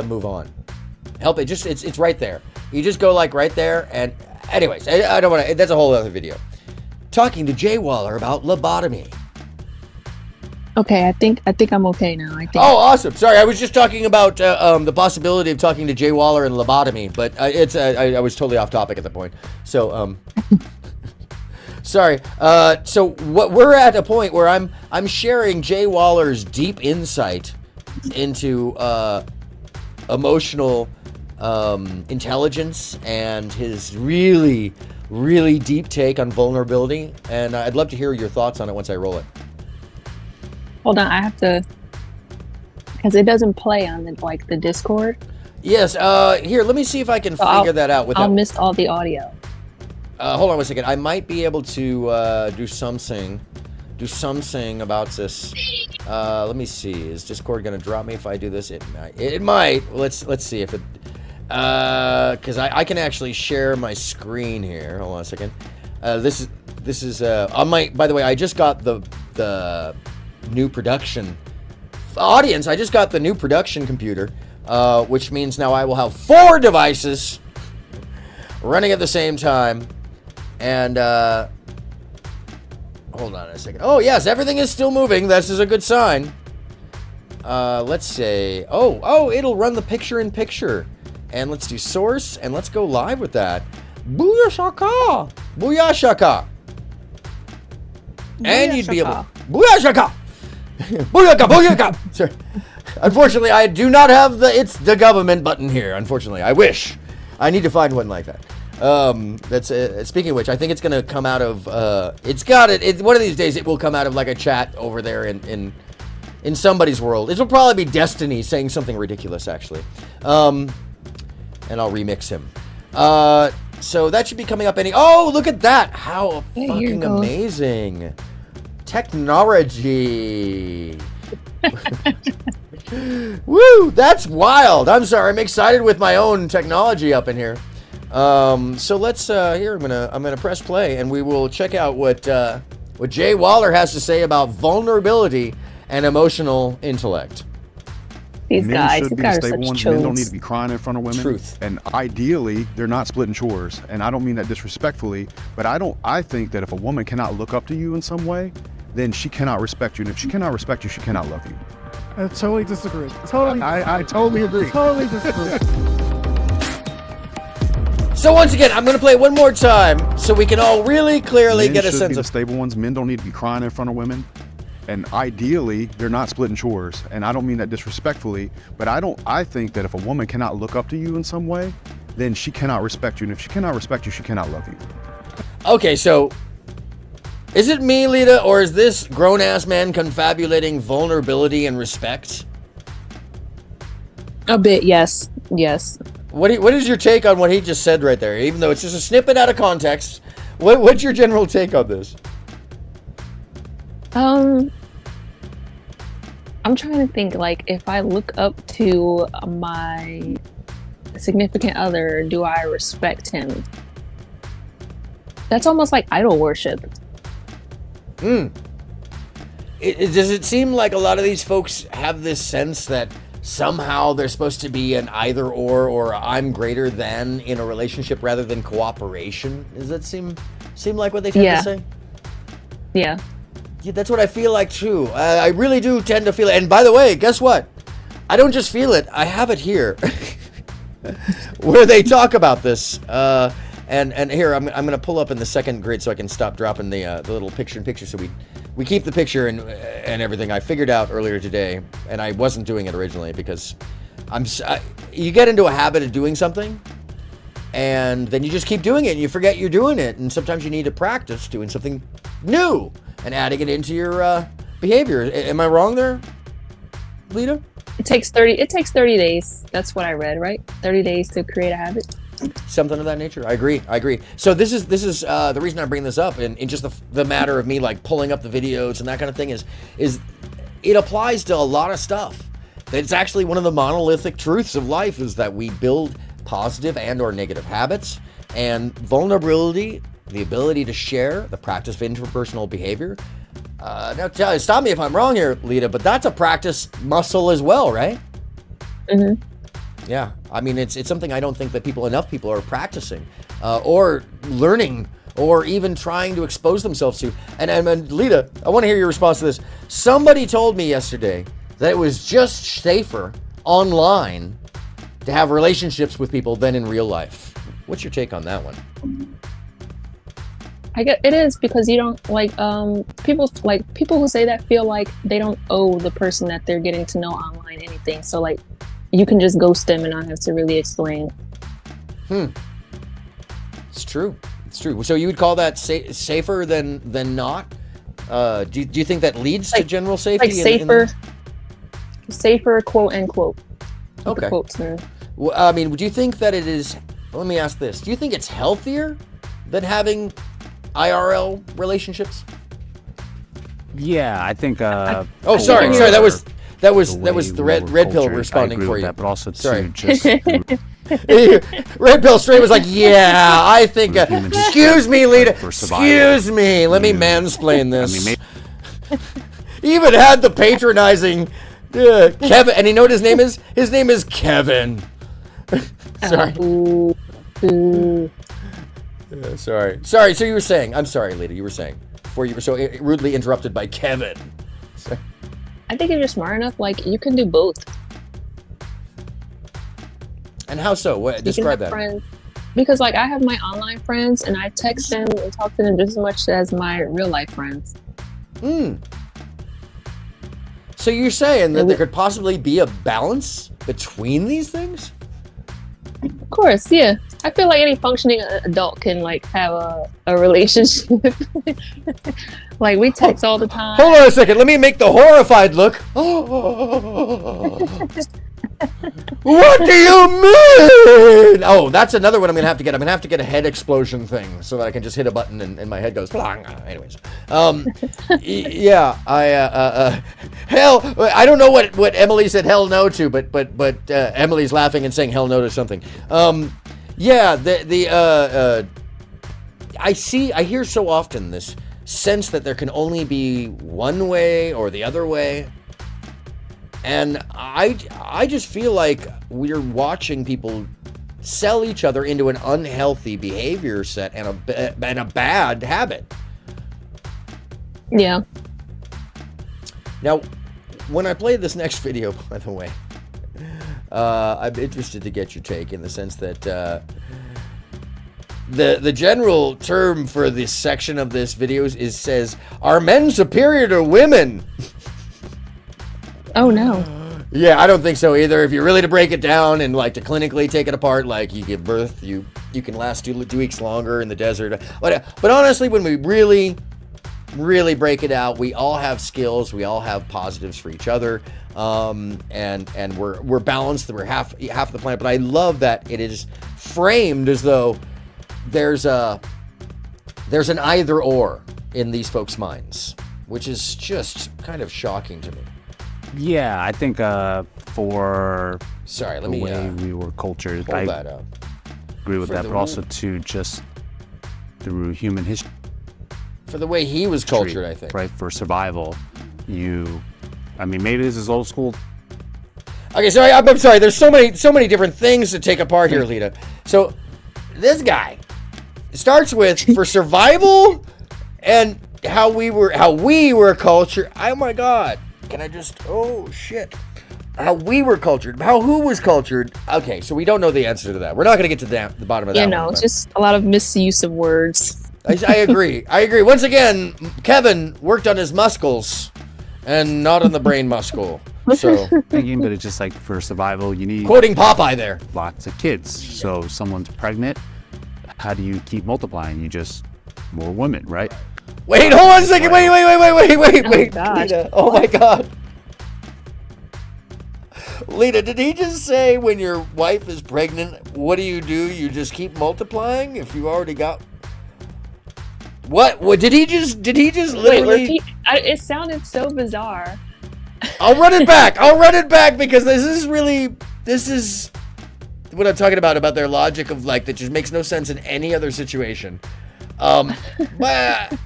move on. Help it. It's right there. You just go like right there, and anyways, I don't want to. That's a whole other video. Talking to Jay Waller about lobotomy. Okay, I think I'm okay now. I think. Oh, awesome. Sorry, I was just talking about the possibility of talking to Jay Waller and lobotomy, but I was totally off topic at the point. So sorry. So what we're at a point where I'm sharing Jay Waller's deep insight into emotional intelligence and his really, really deep take on vulnerability, and I'd love to hear your thoughts on it once I roll it. Hold on, I have to, because it doesn't play on the Discord. Yes. Here, let me see if I can figure that out. I'll miss all the audio. Hold on 1 second. I might be able to do something about this. Let me see. Is Discord gonna drop me if I do this? It might. Let's see if it. Because I can actually share my screen here. Hold on a second. This is on my. By the way, I just got the new production audience. I just got the new production computer, which means now I will have 4 devices running at the same time. And hold on a second. Oh yes, everything is still moving. This is a good sign. Let's say, oh, it'll run the picture-in-picture. And let's do source, and let's go live with that. Booyah shaka! Booyah shaka! And you'd be able... Booyah shaka! Booyaka! Booyaka! Sorry. Unfortunately, I do not have it's the government button here. Unfortunately, I wish. I need to find one like that. That's speaking of which, I think it's gonna come out of one of these days it will come out of like a chat over there in somebody's world. It'll probably be Destiny saying something ridiculous, actually. And I'll remix him. So that should be coming up oh, look at that. How fucking amazing. Technology. Woo, that's wild. I'm sorry, I'm excited with my own technology up in here. So let's here I'm gonna press play, and we will check out what Jay Waller has to say about vulnerability and emotional intellect. These guys are stable ones. Men don't need to be crying in front of women. Truth. And ideally, they're not splitting chores. And I don't mean that disrespectfully, but I think that if a woman cannot look up to you in some way, then she cannot respect you. And if she cannot respect you, she cannot love you. I totally disagree. I totally agree. Totally disagree. So once again, I'm going to play it one more time so we can all really clearly get a sense of... stable ones. Men don't need to be crying in front of women. And ideally, they're not splitting chores. And I don't mean that disrespectfully, but I think that if a woman cannot look up to you in some way, then she cannot respect you. And if she cannot respect you, she cannot love you. Okay, so is it me, Lita, or is this grown-ass man confabulating vulnerability and respect? A bit, yes. Yes. What is your take on what he just said right there? Even though it's just a snippet out of context, what's your general take on this? I'm trying to think, like, if I look up to my significant other, do I respect him? That's almost like idol worship. Does it seem like a lot of these folks have this sense that somehow they're supposed to be an either or I'm greater than in a relationship rather than cooperation? Does that seem like what they tend to say? Yeah. Yeah, that's what I feel like too. I really do tend to feel it. And by the way, guess what? I don't just feel it. I have it here, where they talk about this. And here I'm gonna pull up in the second grid so I can stop dropping the little picture-in-picture so we we keep the picture and everything. I figured out earlier today, and I wasn't doing it originally because you get into a habit of doing something, and then you just keep doing it, and you forget you're doing it, and sometimes you need to practice doing something new and adding it into your behavior. Am I wrong there, Lita? It takes 30 days. That's what I read, right? 30 days to create a habit. Something of that nature. I agree. So this is the reason I bring this up, and in just the matter of me like pulling up the videos and that kind of thing is it applies to a lot of stuff. It's actually one of the monolithic truths of life is that we build positive and or negative habits, and vulnerability, the ability to share, the practice of interpersonal behavior. Now stop me if I'm wrong here, Lita, but that's a practice muscle as well, right? Mm-hmm. Yeah, I mean, it's something I don't think that enough people are practicing or learning or even trying to expose themselves to. And Lita, I want to hear your response to this. Somebody told me yesterday that it was just safer online to have relationships with people than in real life. What's your take on that one? I get it is because you don't people who say that feel like they don't owe the person that they're getting to know online anything. So like you can just ghost them and not have to really explain. It's true. So you would call that safer than not? Do you think that leads to general safety? Like safer, quote unquote. Okay. Quotes, man. Well, I mean, do you think that it is? Let me ask this: do you think it's healthier than having IRL relationships? Yeah, I think. Sorry. That was the red pill responding for you. That, but also sorry. Just Red pill straight was like, yeah, I think. Excuse me, Lita. Excuse me. Let me mansplain this. He even had the patronizing Kevin, and you know what his name is? His name is Kevin. Sorry. Sorry. So you were saying? I'm sorry, Lita. You were saying before you were so rudely interrupted by Kevin. Sorry. I think if you're smart enough, like you can do both. And how so? Describe that. Friends. Because like I have my online friends and I text them and talk to them just as much as my real life friends. So you're saying that there could possibly be a balance between these things? Of course, yeah. I feel like any functioning adult can like have a relationship. Like we text all the time. Hold on a second. Let me make the horrified look. What do you mean? Oh, that's another one I'm gonna have to get. I'm gonna have to get a head explosion thing so that I can just hit a button and my head goes. Anyways, yeah. Hell, I don't know what Emily said hell no to, but Emily's laughing and saying hell no to something. Yeah. I hear so often this sense that there can only be one way or the other way. And I just feel like we're watching people sell each other into an unhealthy behavior set and a bad habit. Yeah. Now, when I play this next video, by the way, I'm interested to get your take in the sense that the general term for this section of this video says, "Are men superior to women?" Oh no. Yeah, I don't think so either. If you're really to break it down and like to clinically take it apart, like you give birth, you can last 2 weeks longer in the desert. But honestly, when we really break it out, we all have skills, we all have positives for each other, and we're balanced. We're half the planet. But I love that it is framed as though there's an either or in these folks' minds, which is just kind of shocking to me. Yeah, I think for the way we were cultured, pull that up. Agree with that, but also to just through human history. For the way he was cultured, I think. Right, for survival, maybe this is old school. Okay, so I'm sorry. There's so many different things to take apart here, Lita. So this guy starts with for survival and how we were cultured. Oh my God. Can I just, oh shit. How we were cultured, who was cultured. Okay, so we don't know the answer to that. We're not going to get to the bottom of that. Yeah, no, just a lot of misuse of words. I agree. I agree. Once again, Kevin worked on his muscles and not on the brain muscle. So thinking, but it's just like for survival, you need quoting Popeye there. Lots of kids. So if someone's pregnant, how do you keep multiplying? You just more women, right? Wait, hold on a second. Wait. gosh. Lita. Oh my God. Lita, did he just say when your wife is pregnant, what do? You just keep multiplying if you already got. What did he just literally? Wait, repeat. It sounded so bizarre. I'll run it back because this is what I'm talking about their logic of like that just makes no sense in any other situation. But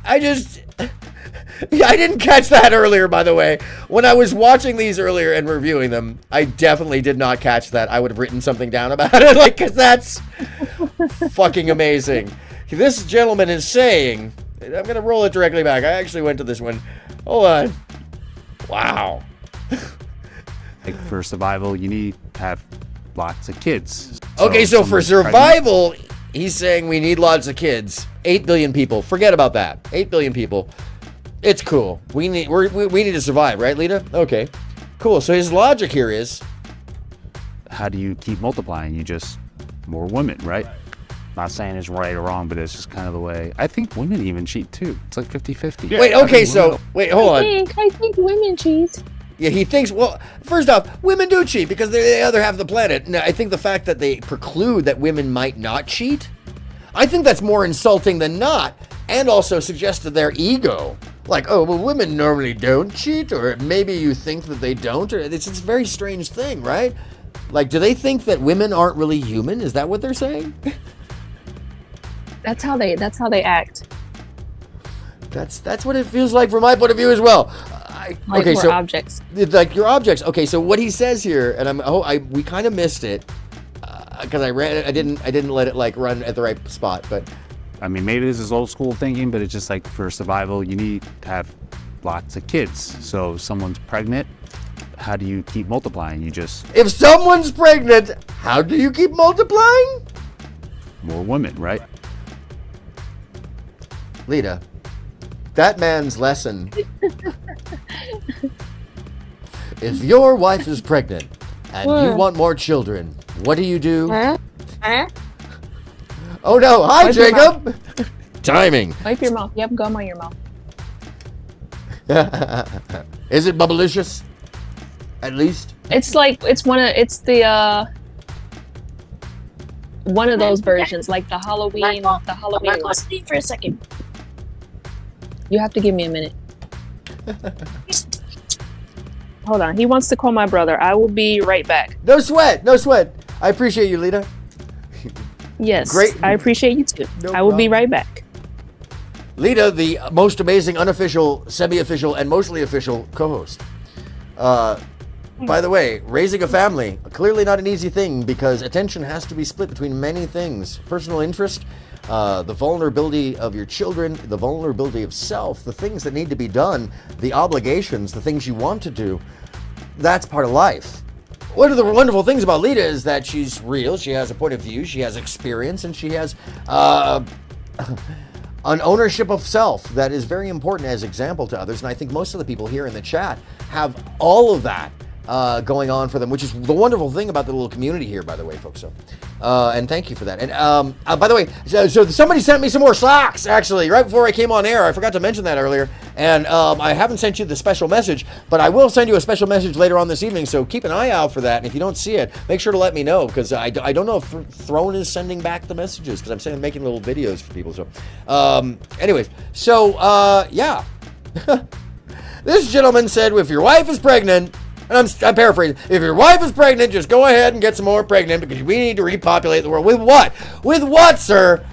I didn't catch that earlier, by the way. When I was watching these earlier and reviewing them, I definitely did not catch that. I would have written something down about it, like, cause that's fucking amazing. This gentleman is saying, I'm gonna roll it directly back. I actually went to this one. Hold on. Wow. Like for survival, you need to have lots of kids. Okay, so for someone's pregnant- survival, he's saying we need lots of kids. 8 billion people. Forget about that. 8 billion people. It's cool. We need to survive, right, Lita? Okay. Cool. So his logic here is, how do you keep multiplying? You just more women, right? Not saying it's right or wrong, but it's just kind of the way. I think women even cheat too. It's like 50-50. Yeah, wait, okay, so wait, hold on. I think women cheat. Yeah, he thinks, well, first off, women do cheat because they're the other half of the planet. Now, I think the fact that they preclude that women might not cheat, I think that's more insulting than not, and also suggests to their ego. Like, oh, well, women normally don't cheat, or maybe you think that they don't, or it's a very strange thing, right? Like, do they think that women aren't really human? Is that what they're saying? That's how they act. That's what it feels like from my point of view as well. Like okay, we're so objects. Like your objects. Okay, so what he says here, and we kind of missed it because I ran it. I didn't let it like run at the right spot. But I mean, maybe this is old school thinking, but it's just like for survival, you need to have lots of kids. So if someone's pregnant, how do you keep multiplying? You just if someone's pregnant, how do you keep multiplying? More women, right? Lita, that man's lesson. If your wife is pregnant and you want more children, what do you do? Oh no, hi Wipe Jacob! Timing. Wipe your mouth. Yep, gum on your mouth. Is it bubblicious? At least? It's like one of those versions, like the Halloween. Stay for a second. You have to give me a minute. Hold on. He wants to call my brother. I will be right back. No sweat. I appreciate you, Lita. Yes. Great. I appreciate you too. No I will be problem. right back. Lita, the most amazing unofficial, semi-official, and mostly official co-host. By the way, raising a family, clearly not an easy thing because attention has to be split between many things. Personal interest, the vulnerability of your children, the vulnerability of self, the things that need to be done, the obligations, the things you want to do. That's part of life. One of the wonderful things about Lita is that she's real, she has a point of view, she has experience, and she has an ownership of self that is very important as example to others. And I think most of the people here in the chat have all of that going on for them, which is the wonderful thing about the little community here, by the way, folks. So, and thank you for that. And by the way, so somebody sent me some more socks, actually, right before I came on air. I forgot to mention that earlier. And I haven't sent you the special message, but I will send you a special message later on this evening. So keep an eye out for that. And if you don't see it, make sure to let me know, because I don't know if Throne is sending back the messages, because I'm making little videos for people. So anyways, so yeah. This gentleman said, if your wife is pregnant, and I'm paraphrasing, if your wife is pregnant, just go ahead and get some more pregnant, because we need to repopulate the world. With what? With what, sir?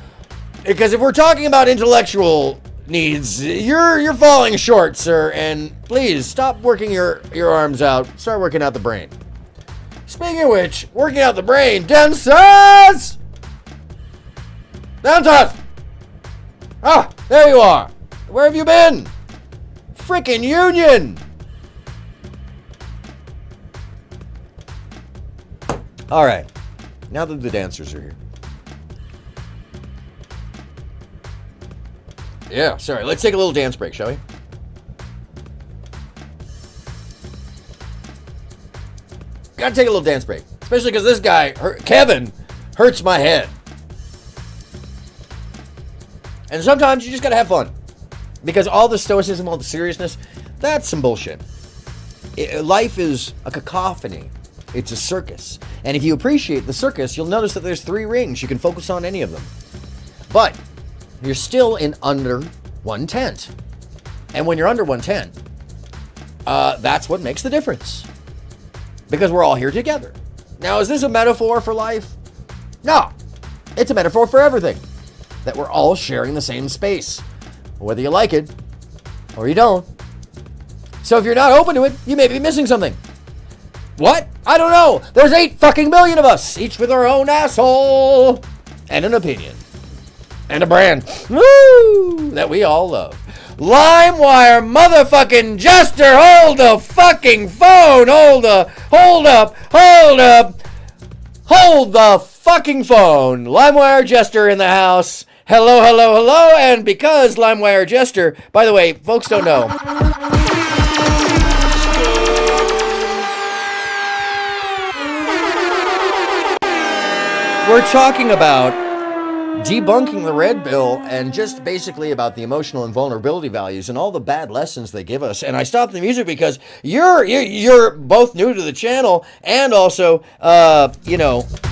Because if we're talking about intellectual needs, you're falling short, sir, and please stop working your arms out. Start working out the brain. Speaking of which, working out the brain, dancers! Dancers! Ah, there you are. Where have you been? Frickin' Union! All right, now that the dancers are here. Yeah, sorry. Let's take a little dance break, shall we? Gotta take a little dance break. Especially because this guy, Kevin, hurts my head. And sometimes you just gotta have fun. Because all the stoicism, all the seriousness, that's some bullshit. Life is a cacophony. It's a circus. And if you appreciate the circus, you'll notice that there's 3 rings. You can focus on any of them. But you're still in under one tent. And when you're under one tent, that's what makes the difference. Because we're all here together. Now, is this a metaphor for life? No. It's a metaphor for everything. That we're all sharing the same space. Whether you like it or you don't. So if you're not open to it, you may be missing something. What? I don't know. There's 8 fucking million of us, each with our own asshole and an opinion and a brand, woo, that we all love. LimeWire motherfucking Jester, hold the fucking phone. Hold the fucking phone. LimeWire Jester in the house. Hello, hello, hello. And because LimeWire Jester, by the way, folks don't know. We're talking about debunking the red pill and just basically about the emotional and vulnerability values and all the bad lessons they give us. And I stopped the music because you're both new to the channel, and also,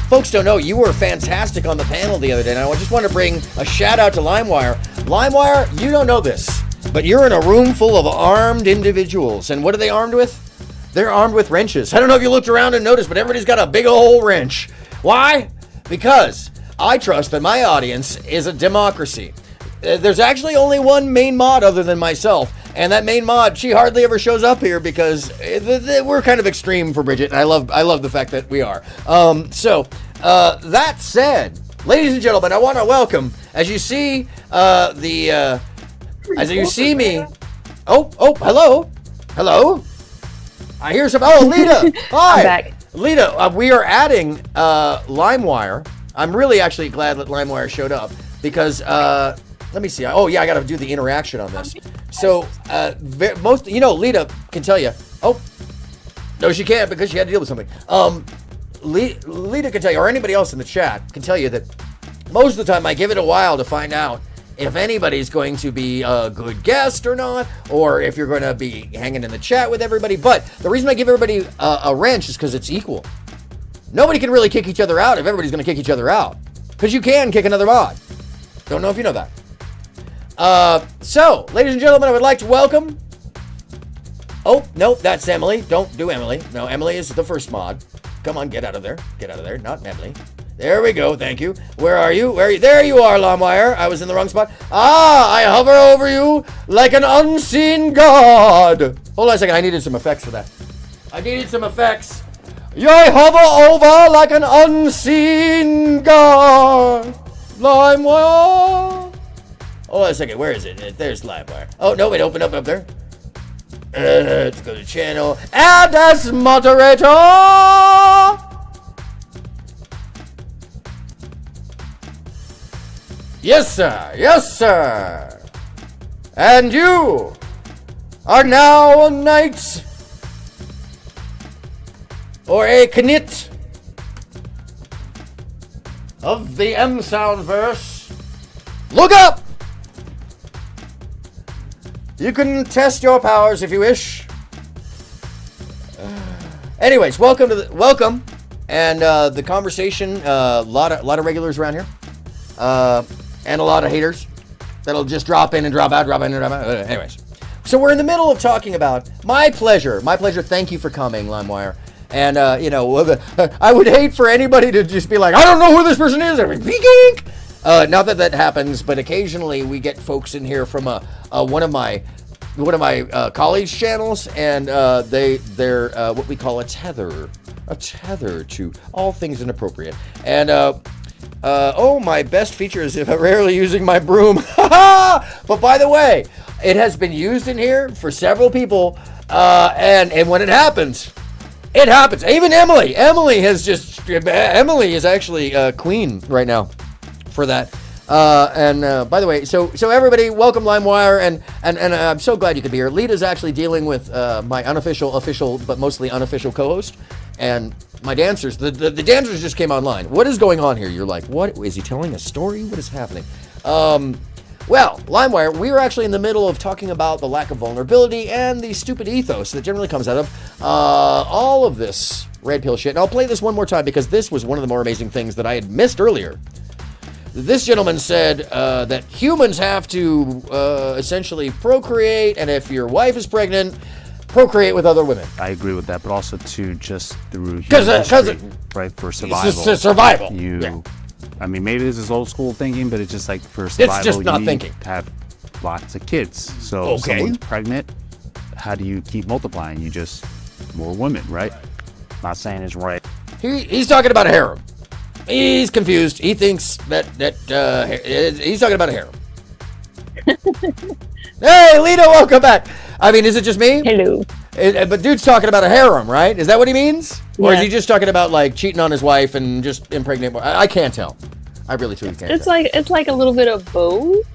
folks don't know, you were fantastic on the panel the other day. And I just want to bring a shout out to LimeWire. LimeWire, you don't know this, but you're in a room full of armed individuals. And what are they armed with? They're armed with wrenches. I don't know if you looked around and noticed, but everybody's got a big old wrench. Why? Because I trust that my audience is a democracy. There's actually only one main mod other than myself, and that main mod, she hardly ever shows up here because we're kind of extreme for Bridget, and I love the fact that we are. That said, ladies and gentlemen, I want to welcome, as you see as you see me. Oh, hello. I hear some. Oh, Lita. Hi. I'm back. Lita, we are adding LimeWire. I'm really actually glad that LimeWire showed up because, let me see. Oh, yeah, I got to do the interaction on this. So, Lita can tell you. Oh, no, she can't because she had to deal with something. Lita can tell you, or anybody else in the chat can tell you that most of the time I give it a while to find out if anybody's going to be a good guest or not, or if you're going to be hanging in the chat with everybody. But the reason I give everybody a wrench is because it's equal. Nobody can really kick each other out if everybody's going to kick each other out. Because you can kick another mod. Don't know if you know that. So, ladies and gentlemen, I would like to welcome... Oh, no, that's Emily. Don't do Emily. No, Emily is the first mod. Come on, get out of there. Get out of there. Not Emily. There we go. Thank you. Where are you? There you are, LimeWire. I was in the wrong spot. I hover over you like an unseen god. Hold on a second. I needed some effects for that. I needed some effects. I hover over like an unseen god. LimeWire. Hold on a second. Where is it? There's LimeWire. Oh, no, it opened up there. Let's go to channel. Add as moderator. Yes, sir. Yes, sir. And you are now a knight or a knit of the MSound verse. Look up. You can test your powers if you wish. Anyways, welcome, and the conversation. A lot of regulars around here. And a lot of haters that'll just drop in and drop out, Anyways, so we're in the middle of talking about my pleasure. Thank you for coming, LimeWire. And, I would hate for anybody to just be like, I don't know who this person is. Not that happens, but occasionally we get folks in here from one of my colleagues' channels, and they're what we call a tether to all things inappropriate. And my best feature is if I'm rarely using my broom. But by the way, it has been used in here for several people, and when it happens, it happens. Even Emily is actually queen right now for that. By the way, so everybody, welcome LimeWire, and I'm so glad you could be here. Lita's actually dealing with my unofficial, official, but mostly unofficial co-host, and my dancers. The dancers just came online. What is going on here? You're like, what is he telling a story? What is happening? Well, LimeWire, we are actually in the middle of talking about the lack of vulnerability and the stupid ethos that generally comes out of all of this red pill shit. And I'll play this one more time because this was one of the more amazing things that I had missed earlier. This gentleman said that humans have to essentially procreate, and if your wife is pregnant, procreate with other women. I agree with that, but also to just through human history, right, for survival. It's survival. I mean, maybe this is old school thinking, but it's just like for survival, it's just not you thinking. need to have lots of kids. So if someone's pregnant, how do you keep multiplying? You just more women, right? Not saying it's right. He's talking about a harem. He's confused. He thinks that he's talking about a harem. Hey, Lita, welcome back. I mean, is it just me? Hello. But dude's talking about a harem, right? Is that what he means? Or is Yeah. he just talking about like cheating on his wife and just impregnate more? I can't tell. I really truly can't It's tell. it's like a little bit of both.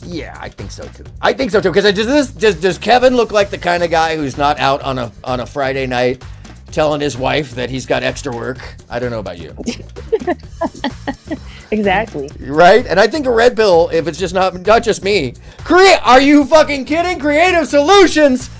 Yeah, I think so too. I think so too. Because does Kevin look like the kind of guy who's not out on a Friday night telling his wife that he's got extra work? I don't know about you. Exactly. Right? And I think a red pill, if it's just not just me. Are you fucking kidding? Creative Solutions.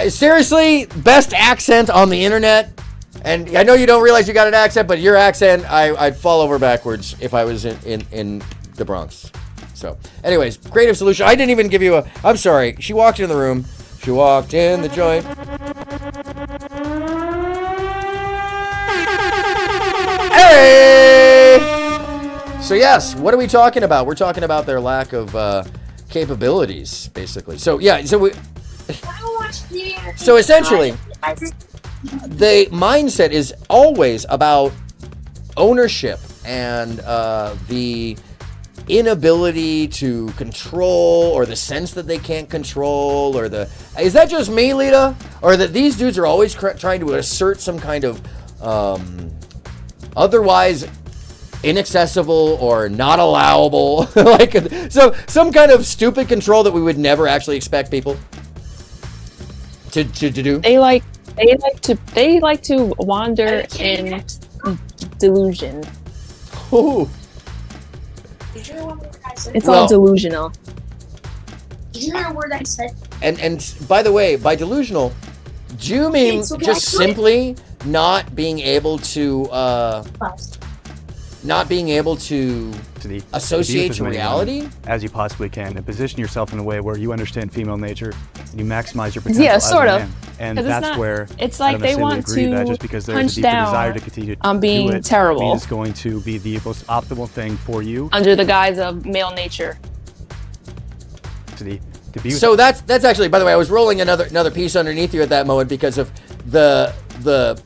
Seriously, best accent on the internet. And I know you don't realize you got an accent, but your accent, I'd fall over backwards if I was in the Bronx. So, anyways, Creative Solution. I didn't even give you I'm sorry. She walked in the room. She walked in the joint. Hey! So yes, what are we talking about? We're talking about their lack of capabilities, basically. So yeah, so essentially, the mindset is always about ownership and the inability to control, or the sense that they can't control, or is that just me, Lita? Or that these dudes are always trying to assert some kind of otherwise inaccessible or not allowable, so some kind of stupid control that we would never actually expect people to do. They like to wander in delusion. Ooh. It's all delusional. Did you hear a word I said? And by the way, by delusional, do you mean just simply not being able to associate to reality as you possibly can, and position yourself in a way where you understand female nature and you maximize your potential. Yeah, sort of. And that's where it's like they want to just because there's punch a deeper down desire to continue to on being do it terrible means it's going to be the most optimal thing for you under the guise of male nature. to be. So that's actually, by the way, I was rolling another piece underneath you at that moment because of the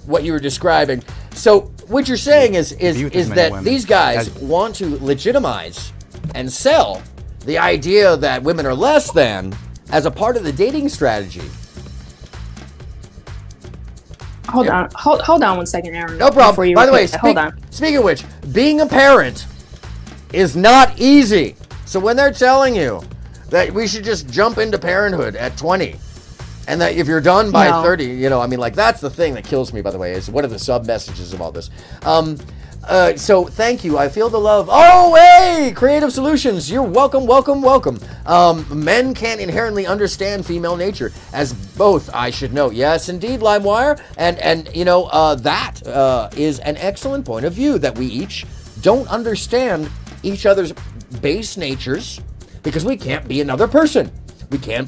what you were describing. So what you're saying is that these guys want to legitimize and sell the idea that women are less than as a part of the dating strategy. Hold on 1 second, Aaron. No problem. By the way, hold on. Speaking of which, being a parent is not easy. So when they're telling you that we should just jump into parenthood at 20, and that if you're done by 30, that's the thing that kills me, by the way, is what are the sub messages of all this? So thank you. I feel the love. Oh, hey, Creative Solutions. You're welcome. Men can't inherently understand female nature as both, I should note. Yes, indeed, LimeWire. And that is an excellent point of view, that we each don't understand each other's base natures because we can't be another person. We can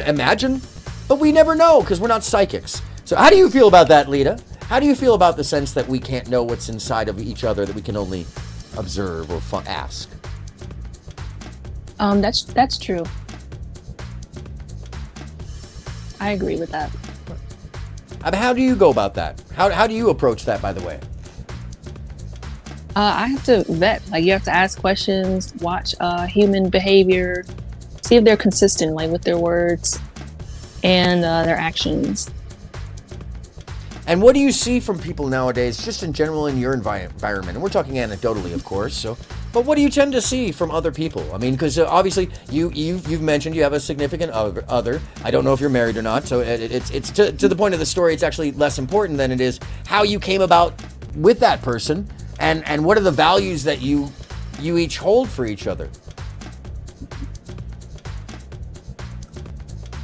imagine, but we never know because we're not psychics. So how do you feel about that, Lita? How do you feel about the sense that we can't know what's inside of each other, that we can only observe or ask? That's true. I agree with that. How do you go about that? How do you approach that, by the way? I have to vet. You have to ask questions, watch human behavior, see if they're consistent, with their words and their actions. And what do you see from people nowadays, just in general in your environment? And we're talking anecdotally, of course. So, but what do you tend to see from other people? I mean, because obviously you've mentioned you have a significant other. I don't know if you're married or not. So it's to the point of the story. It's actually less important than it is how you came about with that person, and what are the values that you each hold for each other.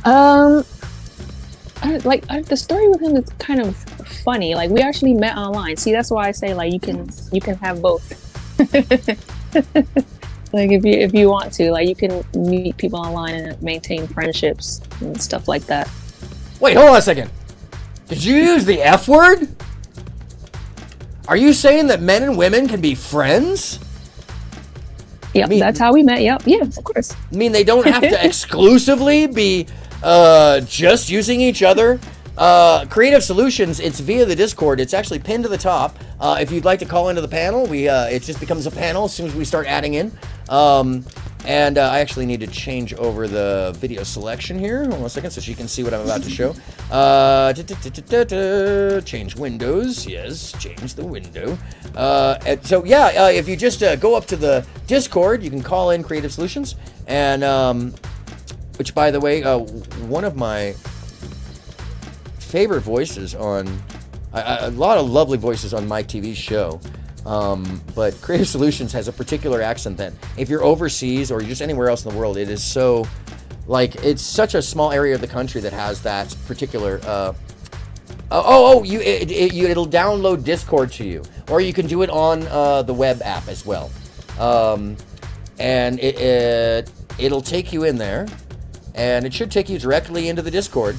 The story with him is kind of funny. Like, we actually met online. See, that's why I say, like, you can have both. Like, if you want to, like, you can meet people online and maintain friendships and stuff like that. Wait, hold on a second. Did you use the F word? Are you saying that men and women can be friends? Yep, that's how we met. Yep, yeah, of course. I mean, they don't have to exclusively be just using each other. Creative Solutions, it's via the Discord. It's actually pinned to the top. If you'd like to call into the panel, it just becomes a panel as soon as we start adding in. And I actually need to change over the video selection here. Hold on a second so she can see what I'm about to show. Change windows. Yes, change the window. So yeah, if you just go up to the Discord, you can call in Creative Solutions. And which, by the way, one of my favorite voices on a lot of lovely voices on my TV show. But Creative Solutions has a particular accent that if you're overseas or just anywhere else in the world, it is so, like, it's such a small area of the country that has that particular, it'll download Discord to you, or you can do it on the web app as well. And it'll take you in there, and it should take you directly into the Discord.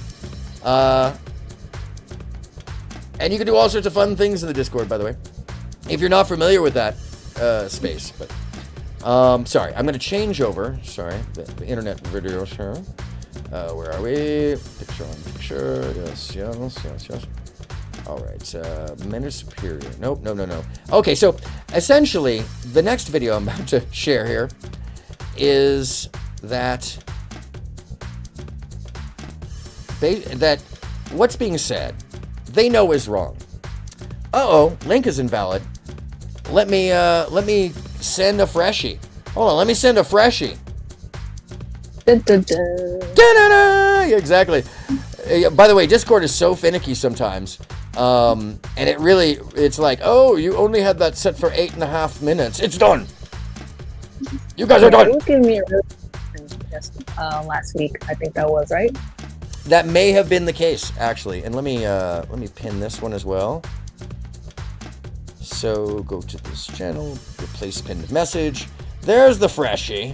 And you can do all sorts of fun things in the Discord, by the way, if you're not familiar with that space. But sorry, I'm going to change over. Sorry, the internet video show. Where are we? Picture on picture. Yes. All right. Men are superior. Nope. No. Okay, so essentially, the next video I'm about to share here is that what's being said, they know is wrong. Link is invalid. Let me send a freshie. Hold on, let me send a freshie. Dun, dun, dun. Da-da-da! Yeah, exactly. By the way, Discord is so finicky sometimes. And it's like, oh, you only had that set for 8.5 minutes. It's done. You guys are done. It was giving me a really last week. I think that was right. That may have been the case, actually. And let me pin this one as well. So go to this channel, replace pinned message. There's the freshie.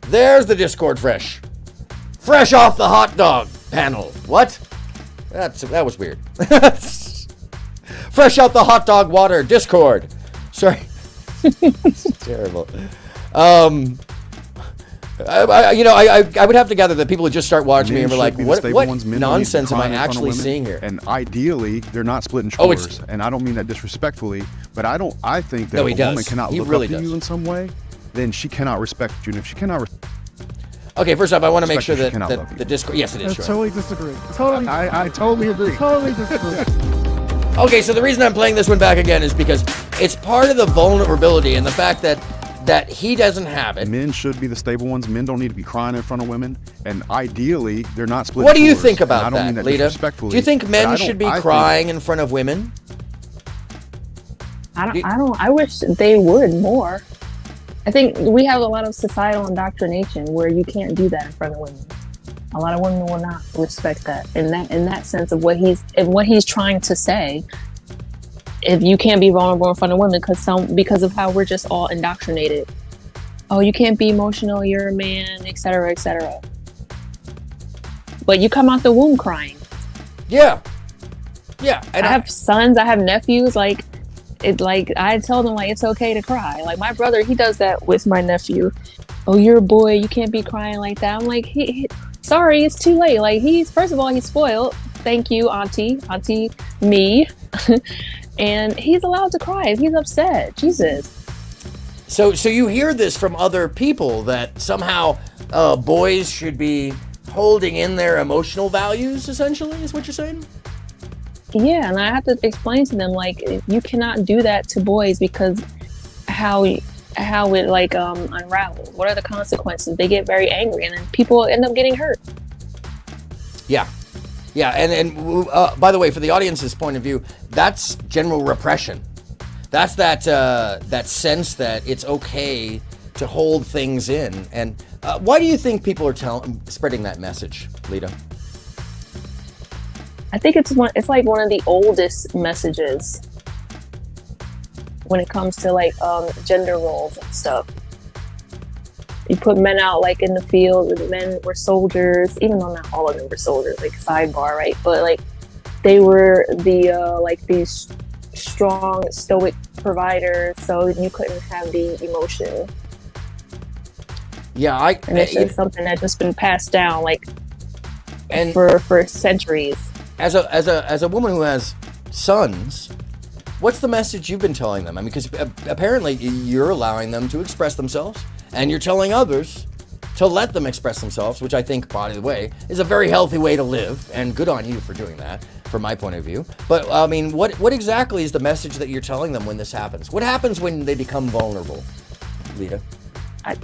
There's the Discord fresh off the hot dog panel. What? That was weird. Fresh out the hot dog water Discord. Sorry. It's terrible. I would have to gather that people would just start watching me and were like, what nonsense am I actually seeing here? And ideally, they're not splitting chores. And I don't mean that disrespectfully, but I think that if a woman cannot look up to you in some way, then she cannot respect you. And if she cannot okay, first off, I want to make sure that the Discord... Yes, it is. I totally disagree. I totally agree. Totally disagree. Okay, so the reason I'm playing this one back again is because it's part of the vulnerability and the fact that he doesn't have it. Men should be the stable ones. Men don't need to be crying in front of women. And ideally, they're not splitting What do you chores. think about I don't mean that, that Lita? disrespectfully. Do you think men should be crying in front of women? I wish they would more. I think we have a lot of societal indoctrination where you can't do that in front of women. A lot of women will not respect that. In that sense of what he's trying to say. If you can't be vulnerable in front of women because of how we're just all indoctrinated. Oh, you can't be emotional, you're a man, etc., etc. But you come out the womb crying. Yeah. And I have sons, I have nephews, I tell them it's okay to cry. Like my brother, he does that with my nephew. Oh, you're a boy, you can't be crying like that. I'm like, sorry, it's too late. Like first of all, he's spoiled. Thank you, auntie me. And he's allowed to cry if he's upset. Jesus. So you hear this from other people that somehow boys should be holding in their emotional values, essentially, is what you're saying? Yeah, and I have to explain to them, like, you cannot do that to boys because how it like unravels. What are the consequences? They get very angry, and then people end up getting hurt. Yeah. Yeah, and by the way, for the audience's point of view, that's general repression. That's that sense that it's okay to hold things in. And why do you think people are spreading that message, Lita? I think it's like one of the oldest messages when it comes to like gender roles and stuff. You put men out like in the field, and men were soldiers, even though not all of them were soldiers, like sidebar, right? But like they were the like these strong, stoic providers, so you couldn't have the emotion. Yeah, and it's just something that's just been passed down like for centuries. As a woman who has sons, what's the message you've been telling them? I mean, because apparently you're allowing them to express themselves, and you're telling others to let them express themselves, which I think, by the way, is a very healthy way to live, and good on you for doing that, from my point of view. But, I mean, what exactly is the message that you're telling them when this happens? What happens when they become vulnerable, Lita?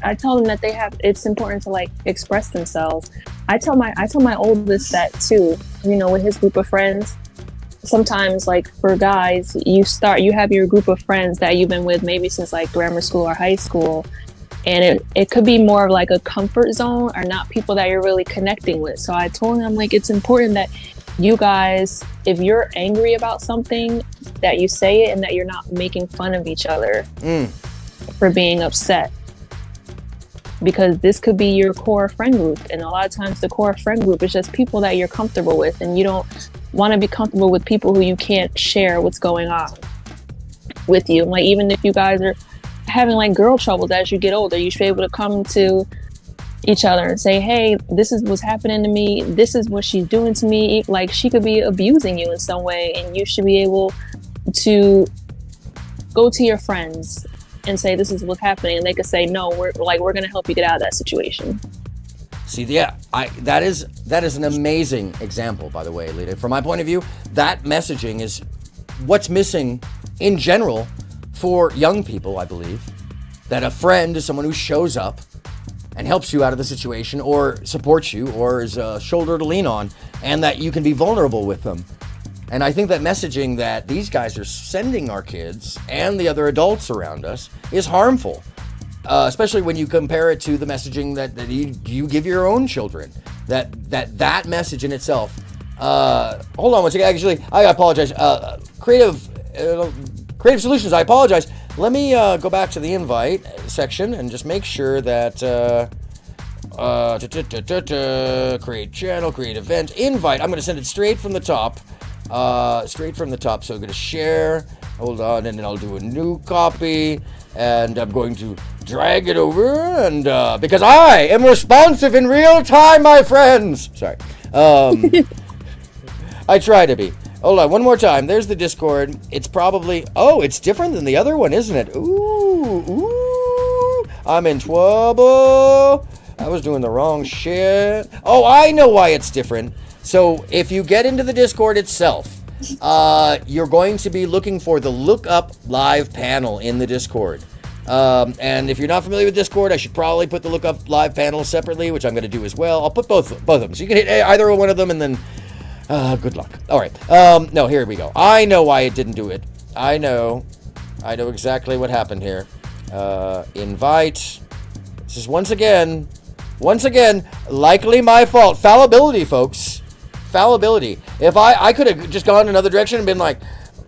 I tell them that it's important to like express themselves. I tell my oldest that too, you know, with his group of friends. Sometimes like for guys, you have your group of friends that you've been with maybe since like grammar school or high school. And it could be more of like a comfort zone or not people that you're really connecting with. So I told him like, it's important that you guys, if you're angry about something, that you say it and that you're not making fun of each other for being upset. Because this could be your core friend group. And a lot of times the core friend group is just people that you're comfortable with, and you don't want to be comfortable with people who you can't share what's going on with you. Like even if you guys are having like girl troubles as you get older, you should be able to come to each other and say, hey, this is what's happening to me. This is what she's doing to me. Like she could be abusing you in some way, and you should be able to go to your friends and say this is what's happening, and they could say no, we're going to help you get out of that situation. See, yeah, that is an amazing example, by the way, Lita. From my point of view, that messaging is what's missing in general for young people, I believe. That a friend is someone who shows up and helps you out of the situation, or supports you, or is a shoulder to lean on, and that you can be vulnerable with them. And I think that messaging that these guys are sending our kids and the other adults around us is harmful, especially when you compare it to the messaging that you give your own children. That message in itself. Hold on one second. Actually, I apologize. Creative Solutions, I apologize. Let me go back to the invite section and just make sure that create channel, create event, invite. I'm going to send it straight from the top. So I'm going to share, hold on, and then I'll do a new copy, and I'm going to drag it over, and because I am responsive in real time, my friends. Sorry. I try to be. Hold on, one more time. There's the Discord. It's probably, it's different than the other one, isn't it? Ooh, I'm in trouble. I was doing the wrong shit. Oh, I know why it's different. So if you get into the Discord itself, you're going to be looking for the Look Up Live panel in the Discord. And if you're not familiar with Discord, I should probably put the Look Up Live panel separately, which I'm going to do as well. I'll put both of them. So you can hit either one of them, and then good luck. All right. No, here we go. I know why it didn't do it. I know exactly what happened here. Invite. This is once again, likely my fault. Fallibility, folks. Fallibility. If I could have just gone another direction and been like,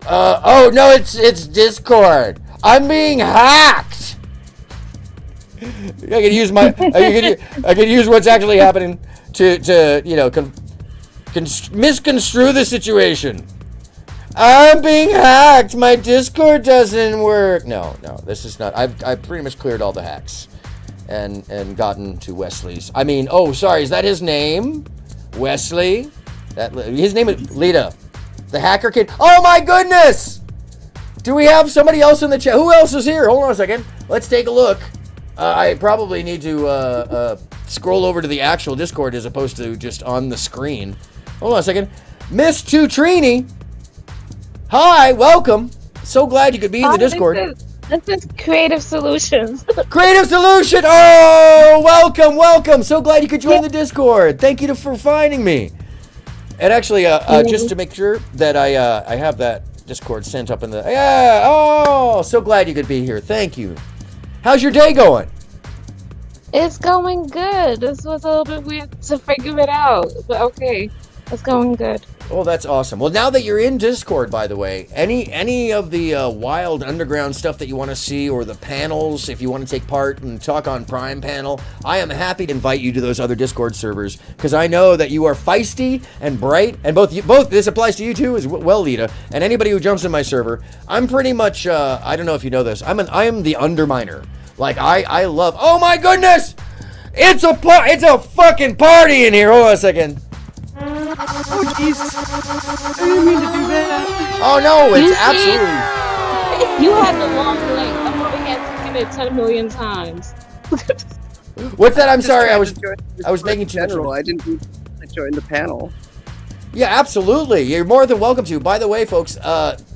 oh no, it's Discord. I'm being hacked. I could use I could use what's actually happening to misconstrue the situation. I'm being hacked. My Discord doesn't work. No, this is not. I've pretty much cleared all the hacks and gotten to Wesley's. I mean, sorry, is that his name? Wesley? His name is Lita, the hacker kid. Oh my goodness! Do we have somebody else in the chat? Who else is here? Hold on a second. Let's take a look. I probably need to scroll over to the actual Discord as opposed to just on the screen. Hold on a second. Miss Tutrini. Hi, welcome. So glad you could be in the Discord. This is Creative Solutions. Creative Solution! Oh, welcome, welcome. So glad you could join the Discord. Thank you for finding me. And actually, just to make sure that I have that Discord sent up in the... Yeah, oh, so glad you could be here. Thank you. How's your day going? It's going good. This was a little bit weird to figure it out, but okay. It's going good. Oh, that's awesome. Well, now that you're in Discord, by the way, any of the wild underground stuff that you want to see, or the panels, if you want to take part and talk on Prime panel, I am happy to invite you to those other Discord servers, because I know that you are feisty and bright, and both this applies to you too as well, Lita, and anybody who jumps in my server. I'm pretty much, I don't know if you know this, I am the underminer. Like, I love, oh my goodness! It's a fucking party in here. Hold on a second. Oh jeez. I didn't mean to do that. Oh no, it's absolutely. You had the long link. I've already had to see it 10 million times. What's that? I'm sorry. I was making too much. I didn't join the panel. Yeah, absolutely. You're more than welcome to. By the way, folks,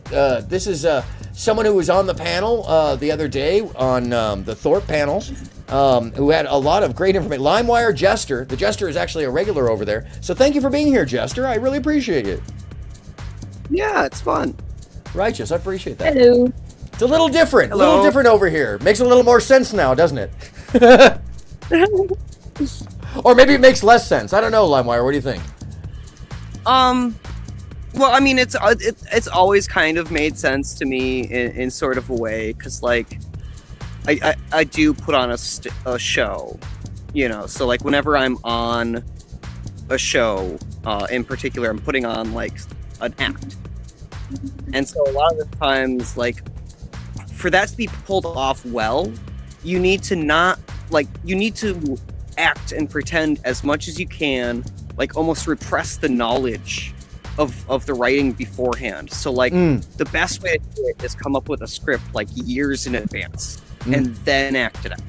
this is someone who was on the panel the other day on the Thorpe panel, who had a lot of great information. LimeWire Jester. The Jester is actually a regular over there. So thank you for being here, Jester. I really appreciate it. Yeah, it's fun. Righteous. I appreciate that. Hello. It's a little different. Hello. A little different over here. Makes a little more sense now, doesn't it? Or maybe it makes less sense. I don't know, LimeWire. What do you think? Well, I mean, it's always kind of made sense to me in sort of a way, because like I do put on a show, you know. So like whenever I'm on a show, in particular, I'm putting on like an act, and so a lot of the times, like for that to be pulled off well, you need to act and pretend as much as you can, like almost repress the knowledge of the writing beforehand. So like the best way to do it is come up with a script like years in advance and then act it out.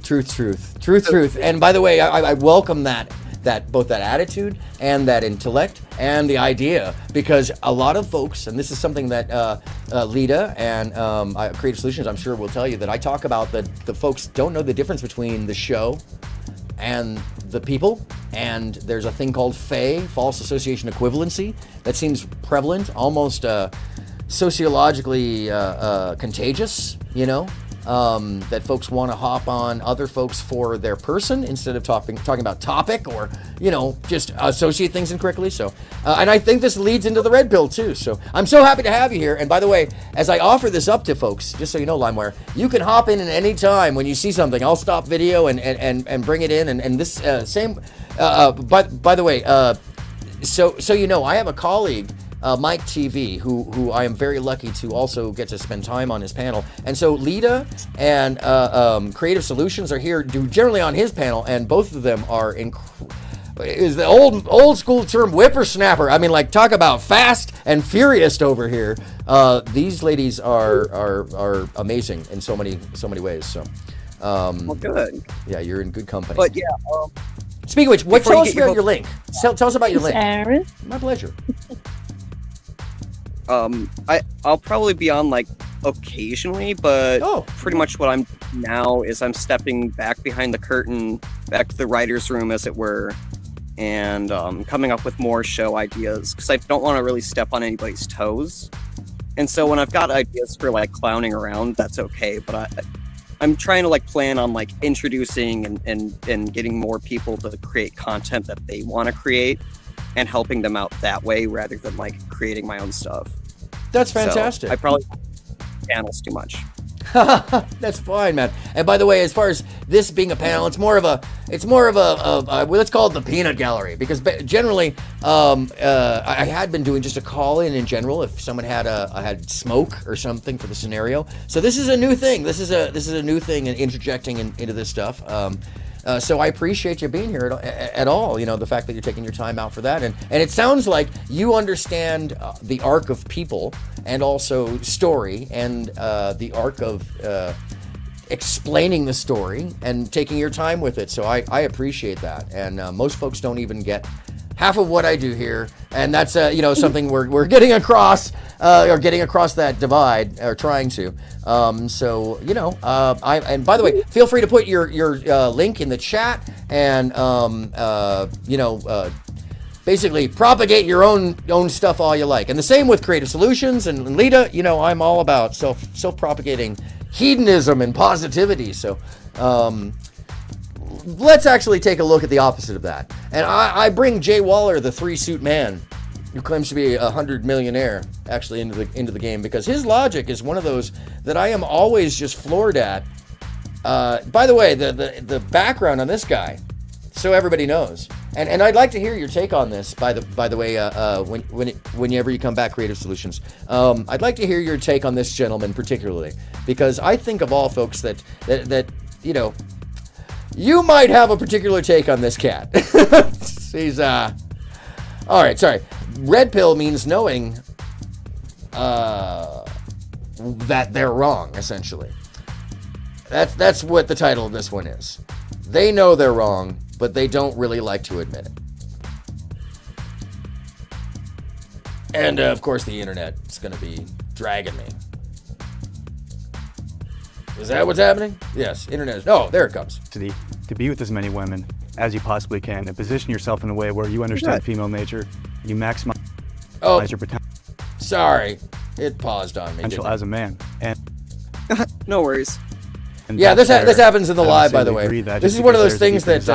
Truth. And by the way, I welcome that both that attitude and that intellect and the idea, because a lot of folks, and this is something that Lita and Creative Solutions, I'm sure will tell you, that I talk about, that the folks don't know the difference between the show and the people. And there's a thing called FAE, false association equivalency, that seems prevalent, almost sociologically contagious, you know, that folks want to hop on other folks for their person instead of talking about topic, or, you know, just associate things incorrectly. So, and I think this leads into the red pill too. So I'm so happy to have you here. And by the way, as I offer this up to folks, just so you know, LimeWire, you can hop in at any time when you see something. I'll stop video and bring it in. And this same, by the way, so you know, I have a colleague, Mike TV, who I am very lucky to also get to spend time on his panel. And so Lita and Creative Solutions are here generally on his panel, and both of them are is the old school term whippersnapper. I mean, like, talk about fast and furious over here. These ladies are amazing in so many ways. So Well, good. Yeah, you're in good company. But yeah, speaking of which, tell us about your link. Tell us about your link. Aaron. My pleasure. I'll probably be on like occasionally, but pretty much what I'm doing now is I'm stepping back behind the curtain, back to the writer's room, as it were, and coming up with more show ideas, because I don't want to really step on anybody's toes. And so when I've got ideas for like clowning around, that's okay, but I'm trying to like plan on like introducing and getting more people to create content that they want to create, and helping them out that way rather than like creating my own stuff. That's fantastic. So I probably panels too much. That's fine, man. And by the way, as far as this being a panel, it's more of a let's call it the peanut gallery, because generally I had been doing just a call in general if someone had smoke or something for the scenario. So this is a new thing. This is a new thing, and interjecting into this stuff. So I appreciate you being here at all. You know, the fact that you're taking your time out for that, and it sounds like you understand the arc of people, and also story, and the arc of explaining the story and taking your time with it. So I appreciate that, and most folks don't even get half of what I do here, and that's something we're getting across or getting across that divide, or trying to. And by the way, feel free to put your link in the chat, and basically propagate your own stuff all you like. And the same with Creative Solutions and Lita. I'm all about self-propagating hedonism and positivity. So let's actually take a look at the opposite of that. And I bring Jay Waller, the 3-suit man, who claims to be a 100 millionaire, actually into the game, because his logic is one of those that I am always just floored at. By the way, the background on this guy, so everybody knows, and I'd like to hear your take on this. By the way, whenever you come back, Creative Solutions, I'd like to hear your take on this gentleman particularly, because I think of all folks that you might have a particular take on this cat. He's all right. Sorry, red pill means knowing that they're wrong. Essentially, that's what the title of this one is. They know they're wrong, but they don't really like to admit it. And of course, the internet is going to be dragging me. Is that what's happening? Yes, internet is. Oh, there it comes. To be with as many women as you possibly can, and position yourself in a way where you understand female nature, you maximize your potential. Sorry, it paused on me. Potential as a man, and no worries. Yeah, this happens in the live, by the way. This is one of those things that.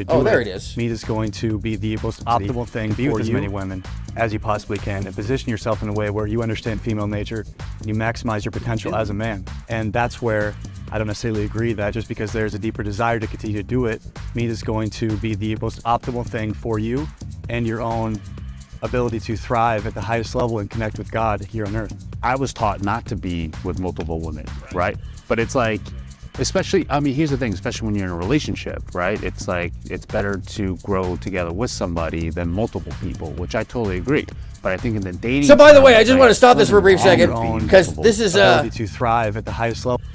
Oh, there it is. Meat is going to be the most optimal thing for you. Be with as many women as you possibly can, and position yourself in a way where you understand female nature, and you maximize your potential as a man. And that's where I don't necessarily agree that just because there's a deeper desire to continue to do it, meat is going to be the most optimal thing for you and your own ability to thrive at the highest level and connect with God here on earth. I was taught not to be with multiple women, right? But it's like, especially, here's the thing, especially when you're in a relationship, right? It's like, it's better to grow together with somebody than multiple people, which I totally agree. But I think in the dating... So by the way, I just want to stop this for a brief second, because this is... ability to thrive at the highest level.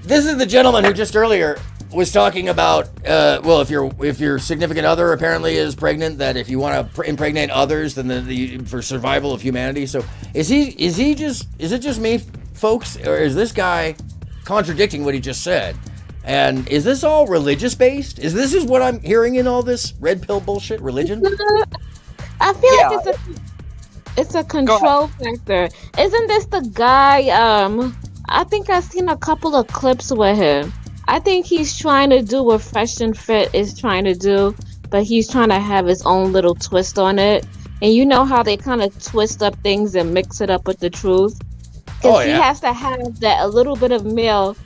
This is the gentleman who just earlier was talking about, if your significant other apparently is pregnant, that if you want to impregnate others, then for survival of humanity. So is it just me, folks, or is this guy contradicting what he just said? And is this all religious based? Is what I'm hearing in all this red pill bullshit? Religion? I feel like it's a control factor. Isn't this the guy? I think I've seen a couple of clips with him. I think he's trying to do what Fresh and Fit is trying to do, but he's trying to have his own little twist on it. And you know how they kind of twist up things and mix it up with the truth? Because he has to have that a little bit of male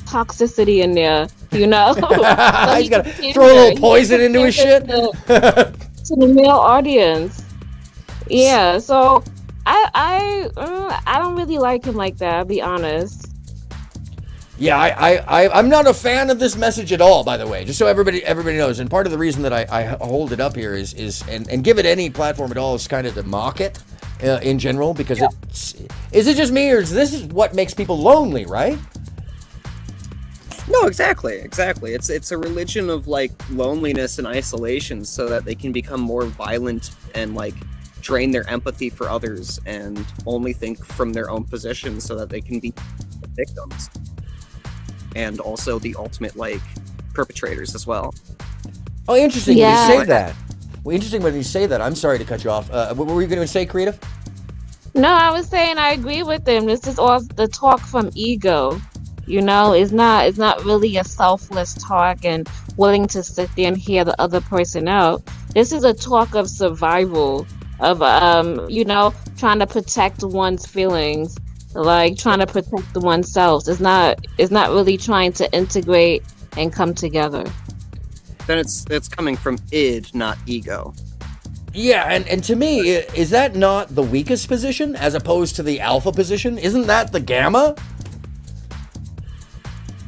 toxicity in there, you know? So he's got to throw a little poison into his shit. To the male audience. Yeah, so I don't really like him like that, I'll be honest. Yeah, I'm not a fan of this message at all, by the way, just so everybody knows. And part of the reason that I hold it up here is and give it any platform at all is kind of to mock it in general, because is it just me, or is this what makes people lonely, right? No, exactly. It's a religion of like loneliness and isolation, so that they can become more violent and like drain their empathy for others and only think from their own position, so that they can be victims and also the ultimate like perpetrators as well. Oh, interesting. When you say that. Well, interesting when you say that. I'm sorry to cut you off. What were you going to say, Creative? No, I was saying I agree with him. This is all the talk from ego. You know, it's not really a selfless talk and willing to sit there and hear the other person out. This is a talk of survival, of trying to protect one's feelings, like trying to protect oneself. It's not really trying to integrate and come together. Then it's coming from id, not ego. Yeah, and to me, is that not the weakest position as opposed to the alpha position? Isn't that the gamma?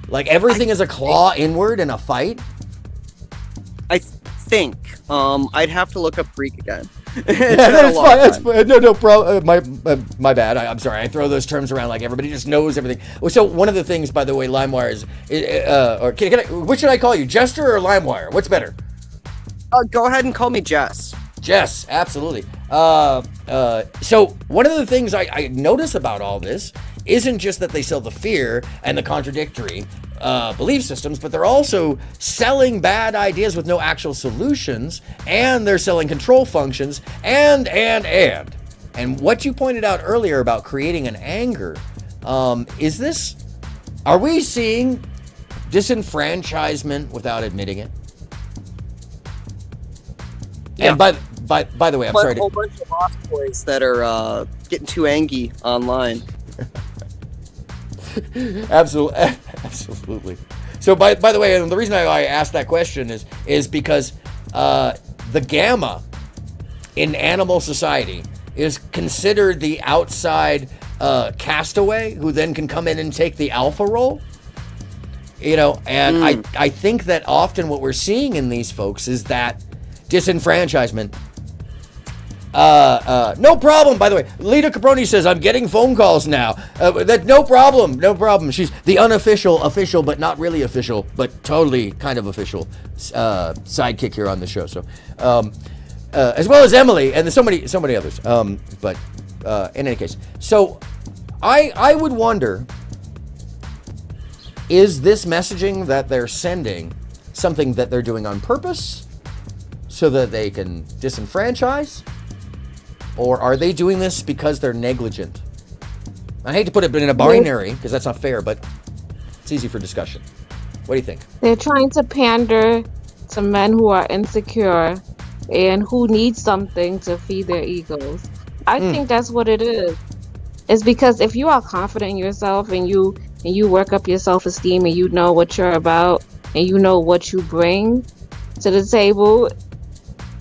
Like everything is a claw inward in a fight? I think. I'd have to look up Greek again. That's fine. That's fine. No problem. My bad. I'm sorry. I throw those terms around like everybody just knows everything. So one of the things, by the way, LimeWire is, what should I call you, Jester or LimeWire? What's better? Go ahead and call me Jess. Jess, absolutely. So one of the things I notice about all this isn't just that they sell the fear and the contradictory belief systems, but they're also selling bad ideas with no actual solutions, and they're selling control functions, and what you pointed out earlier about creating an anger, are we seeing disenfranchisement without admitting it? Yeah. And by the way, I'm sorry. A whole bunch of lost boys that are getting too angry online. Absolutely. So by the way, and the reason I asked that question is because the gamma in animal society is considered the outside castaway who then can come in and take the alpha role. You know, and I think that often what we're seeing in these folks is that disenfranchisement. No problem, by the way. Lita Caproni says, I'm getting phone calls now. No problem. She's the unofficial, official, but not really official, but totally kind of official sidekick here on the show. So, as well as Emily and so many others. But in any case, so I would wonder, is this messaging that they're sending something that they're doing on purpose so that they can disenfranchise? Or are they doing this because they're negligent? I hate to put it in a binary because that's not fair, but it's easy for discussion. What do you think? They're trying to pander to men who are insecure and who need something to feed their egos. I think that's what it is. It's because if you are confident in yourself and you work up your self-esteem and you know what you're about and you know what you bring to the table,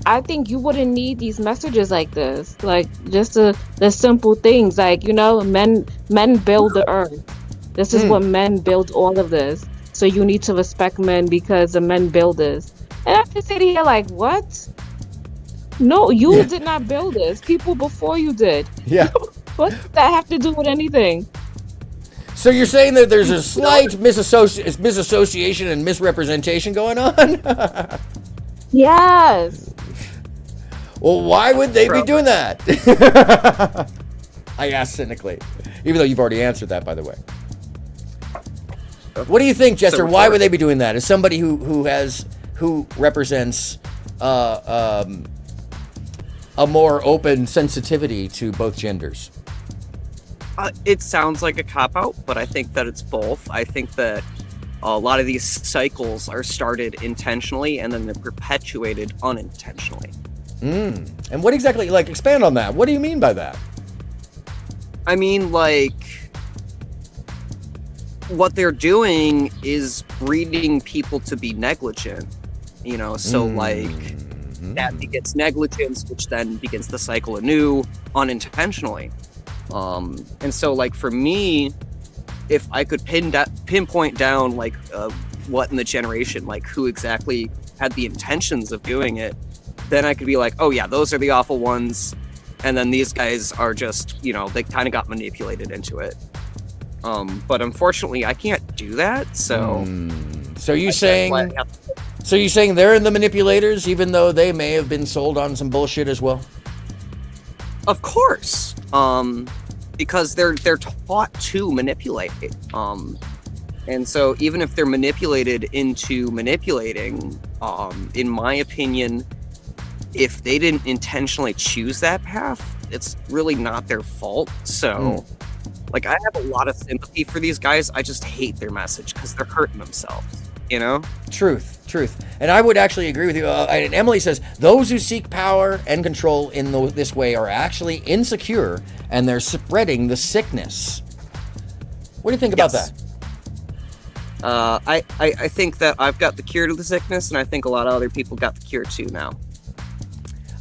I think you wouldn't need these messages like this. Like just the simple things, like, you know, men build the earth. This is what men build, all of this. So you need to respect men because the men build this. And I just sit here like, what? No, you did not build this. People before you did. Yeah. What does that have to do with anything? So you're saying that there's a slight misassociation and misrepresentation going on? Yes. Well, why would they be doing that? I asked cynically, even though you've already answered that, by the way. What do you think, Jester? Why would they be doing that? As somebody who represents a more open sensitivity to both genders. It sounds like a cop-out, but I think that it's both. I think that a lot of these cycles are started intentionally and then they're perpetuated unintentionally. And what exactly, like, expand on that. What do you mean by that? I mean, like, what they're doing is breeding people to be negligent, you know, so like that begets negligence, which then begins the cycle anew unintentionally. And so, like, for me, if I could pinpoint down, like, what in the generation, like, who exactly had the intentions of doing it, then I could be like, oh yeah, those are the awful ones, and then these guys are just, you know, they kind of got manipulated into it. But unfortunately, I can't do that, so... So you saying they're the manipulators, even though they may have been sold on some bullshit as well? Of course. Because they're taught to manipulate. And so even if they're manipulated into manipulating, in my opinion, if they didn't intentionally choose that path, it's really not their fault. So, like, I have a lot of sympathy for these guys. I just hate their message because they're hurting themselves, you know? Truth. And I would actually agree with you. And Emily says, those who seek power and control in this way are actually insecure, and they're spreading the sickness. What do you think about that? I think that I've got the cure to the sickness, and I think a lot of other people got the cure too now.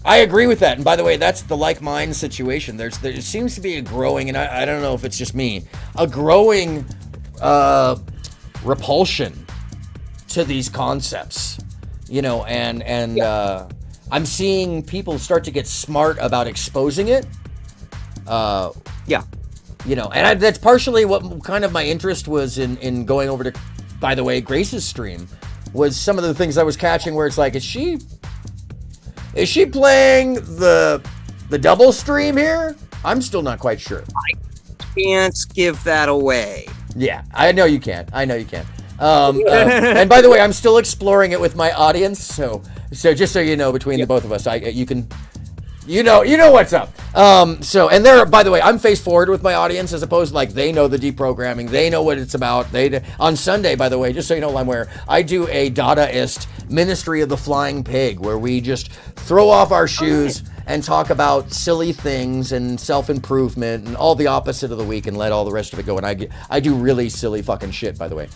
I agree with that. And by the way, that's the like mind situation. There seems to be a growing, and I don't know if it's just me, a growing repulsion to these concepts, you know, and I'm seeing people start to get smart about exposing it. You know, and that's partially what kind of my interest was in going over to, by the way, Grace's stream, was some of the things I was catching where it's like, is she Is she playing the double stream here? I'm still not quite sure. I can't give that away. Yeah, I know you can't. And by the way, I'm still exploring it with my audience. So just so you know, between the both of us, you know what's up. And there, by the way, I'm face forward with my audience as opposed to like they know the deprogramming, they know what it's about. On Sunday, by the way, just so you know, I do a Dadaist Ministry of the Flying Pig where we just throw off our shoes and talk about silly things and self-improvement and all the opposite of the week and let all the rest of it go. And I do really silly fucking shit, by the way.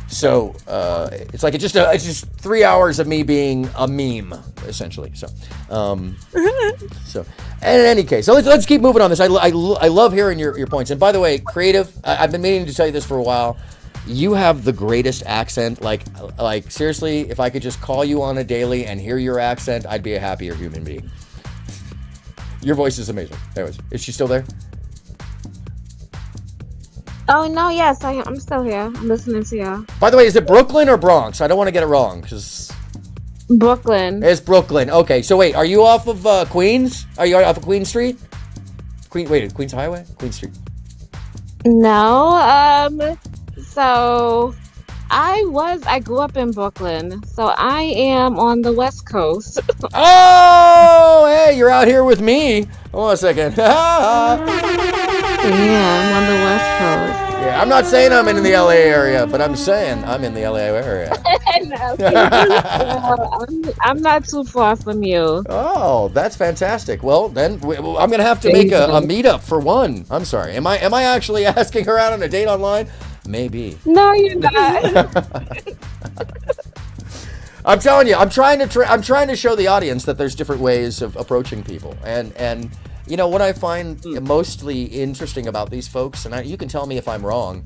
So it's like it's just 3 hours of me being a meme, essentially. So in any case, so let's keep moving on this. I love hearing your points. And by the way, creative, I've been meaning to tell you this for a while. You have the greatest accent. Like seriously, if I could just call you on a daily and hear your accent, I'd be a happier human being. Your voice is amazing. Anyways, is she still there? Oh no, yes, I'm still here. I'm listening to you. By the way, is it Brooklyn or Bronx? I don't want to get it wrong because Brooklyn. It's Brooklyn. Okay, so wait, are you off of Queens? Are you off of Queen Street? Queens Highway? Queen Street. No, so I grew up in Brooklyn, so I am on the West Coast. Oh, hey, you're out here with me. Hold on a second. Yeah, I'm on the West Coast. Yeah, I'm not saying I'm in the LA area, but I'm saying I'm in the LA area. I'm not too far from you. Oh, that's fantastic. Well, then I'm gonna have to make a meetup for one. I'm sorry. Am I actually asking her out on a date online? Maybe. No, you're not. I'm telling you, I'm trying to show the audience that there's different ways of approaching people, and you know what I find mostly interesting about these folks, and you can tell me if I'm wrong,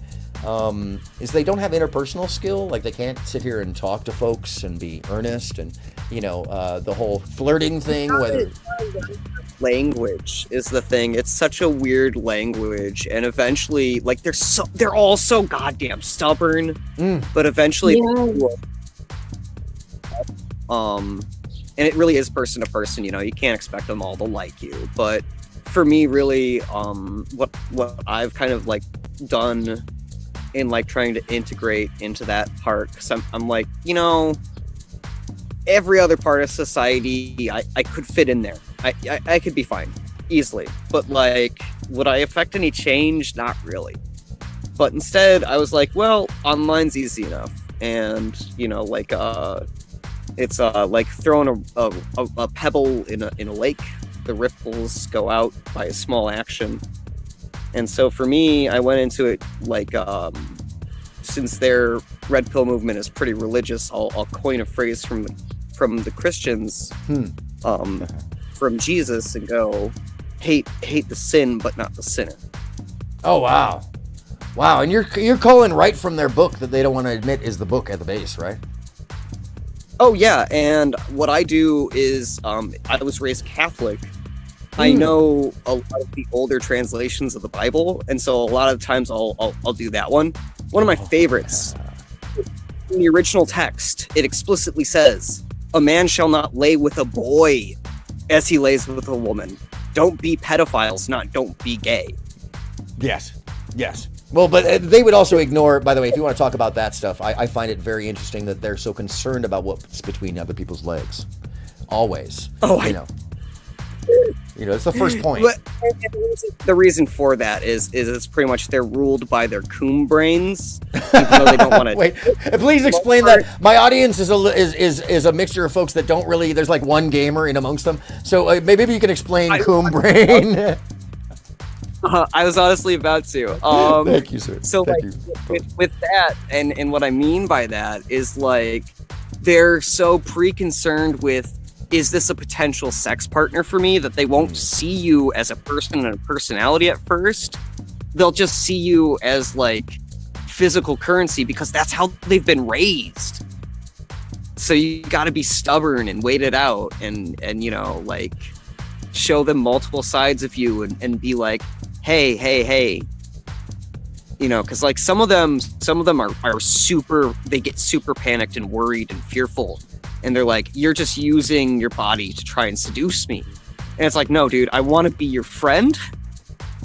is they don't have interpersonal skill. Like they can't sit here and talk to folks and be earnest, and the whole flirting thing. Whether language is the thing. It's such a weird language, and eventually, like they're all so goddamn stubborn. But eventually, and it really is person to person. You can't expect them all to like you. But for me, really, what I've kind of like done in like trying to integrate into that part, because I'm like, every other part of society, I could fit in there. I could be fine easily. But like, would I affect any change? Not really. But instead, I was like, well, online's easy enough, and it's like throwing a pebble in a lake. The ripples go out by a small action. And so for me, I went into it like, since their red pill movement is pretty religious, I'll coin a phrase from the Christians, from Jesus, and go, hate the sin, but not the sinner. Oh wow, and you're calling right from their book that they don't want to admit is the book at the base, right? Oh yeah, and what I do is, I was raised Catholic. I know a lot of the older translations of the Bible, and so a lot of times I'll do that one. One of my favorites, in the original text, it explicitly says, "A man shall not lay with a boy as he lays with a woman. Don't be pedophiles, not don't be gay." Yes. Well, but they would also ignore, by the way, if you want to talk about that stuff, I find it very interesting that they're so concerned about what's between other people's legs. Always. Oh, it's the first point. But the reason for that is it's pretty much they're ruled by their coon brains, even though they don't want to. Wait, please explain that. My audience is a mixture of folks that don't really. There's like one gamer in amongst them, so maybe you can explain coon brain. I was honestly about to. Thank you, sir. So Thank like with that, and what I mean by that is like they're so pre-concerned with, is this a potential sex partner for me, that they won't see you as a person and a personality at first. They'll just see you as like physical currency because that's how they've been raised. So you got to be stubborn and wait it out, and like show them multiple sides of you, and be like, hey, because like some of them are super, they get super panicked and worried and fearful, and they're like, you're just using your body to try and seduce me. And it's like, no, dude, I want to be your friend.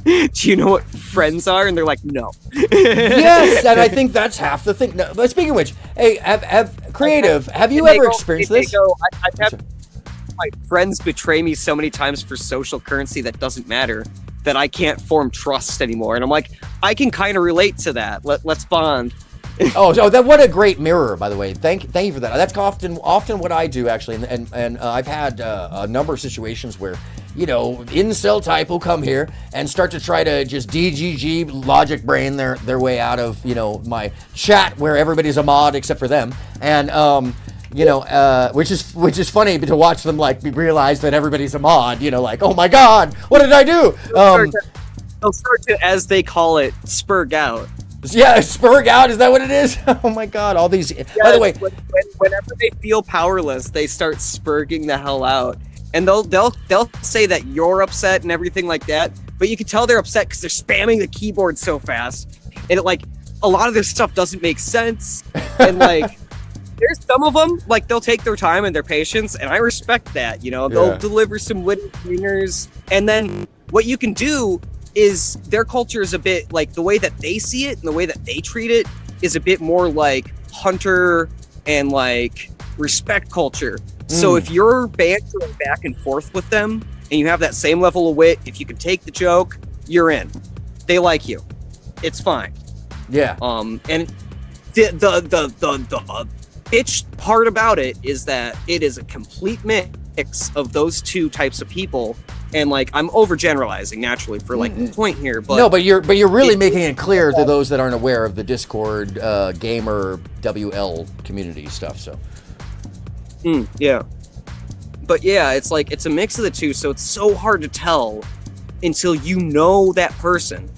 Do you know what friends are? And they're like, no. Yes, and I think that's half the thing. No, but speaking of which, hey, have you ever experienced this? I've had my friends betray me so many times for social currency that doesn't matter, that I can't form trust anymore. And I'm like, I can kind of relate to that. Let's bond. That what a great mirror, by the way. Thank you for that. That's often what I do, actually, and I've had a number of situations where, you know, incel type will come here and start to try to just DGG logic brain their way out of, you know, my chat where everybody's a mod except for them, and you know, which is funny to watch them like realize that everybody's a mod. You know, like, oh my god, what did I do? They'll start to, as they call it, spurg out. Yeah, spurg out, is that what it is? Oh my god, all these. Yes, by the way, whenever they feel powerless, they start spurging the hell out, and they'll say that you're upset and everything like that, but you can tell they're upset because they're spamming the keyboard so fast, and it, like, a lot of their stuff doesn't make sense, and like. There's some of them, like, they'll take their time and their patience, and I respect that, you know. They'll deliver some witty zingers, and then what you can do is their culture is a bit, like, the way that they see it and the way that they treat it is a bit more like hunter and, like, respect culture. So if you're bantering back and forth with them, and you have that same level of wit, if you can take the joke, you're in. They like you. It's fine. Yeah. And the bitch part about it is that it is a complete mix of those two types of people, and like, I'm overgeneralizing naturally for like the point here, but no, but you're really making it clear to those that aren't aware of the Discord gamer WL community stuff. So yeah, but yeah, it's like, it's a mix of the two, so it's so hard to tell until you know that person,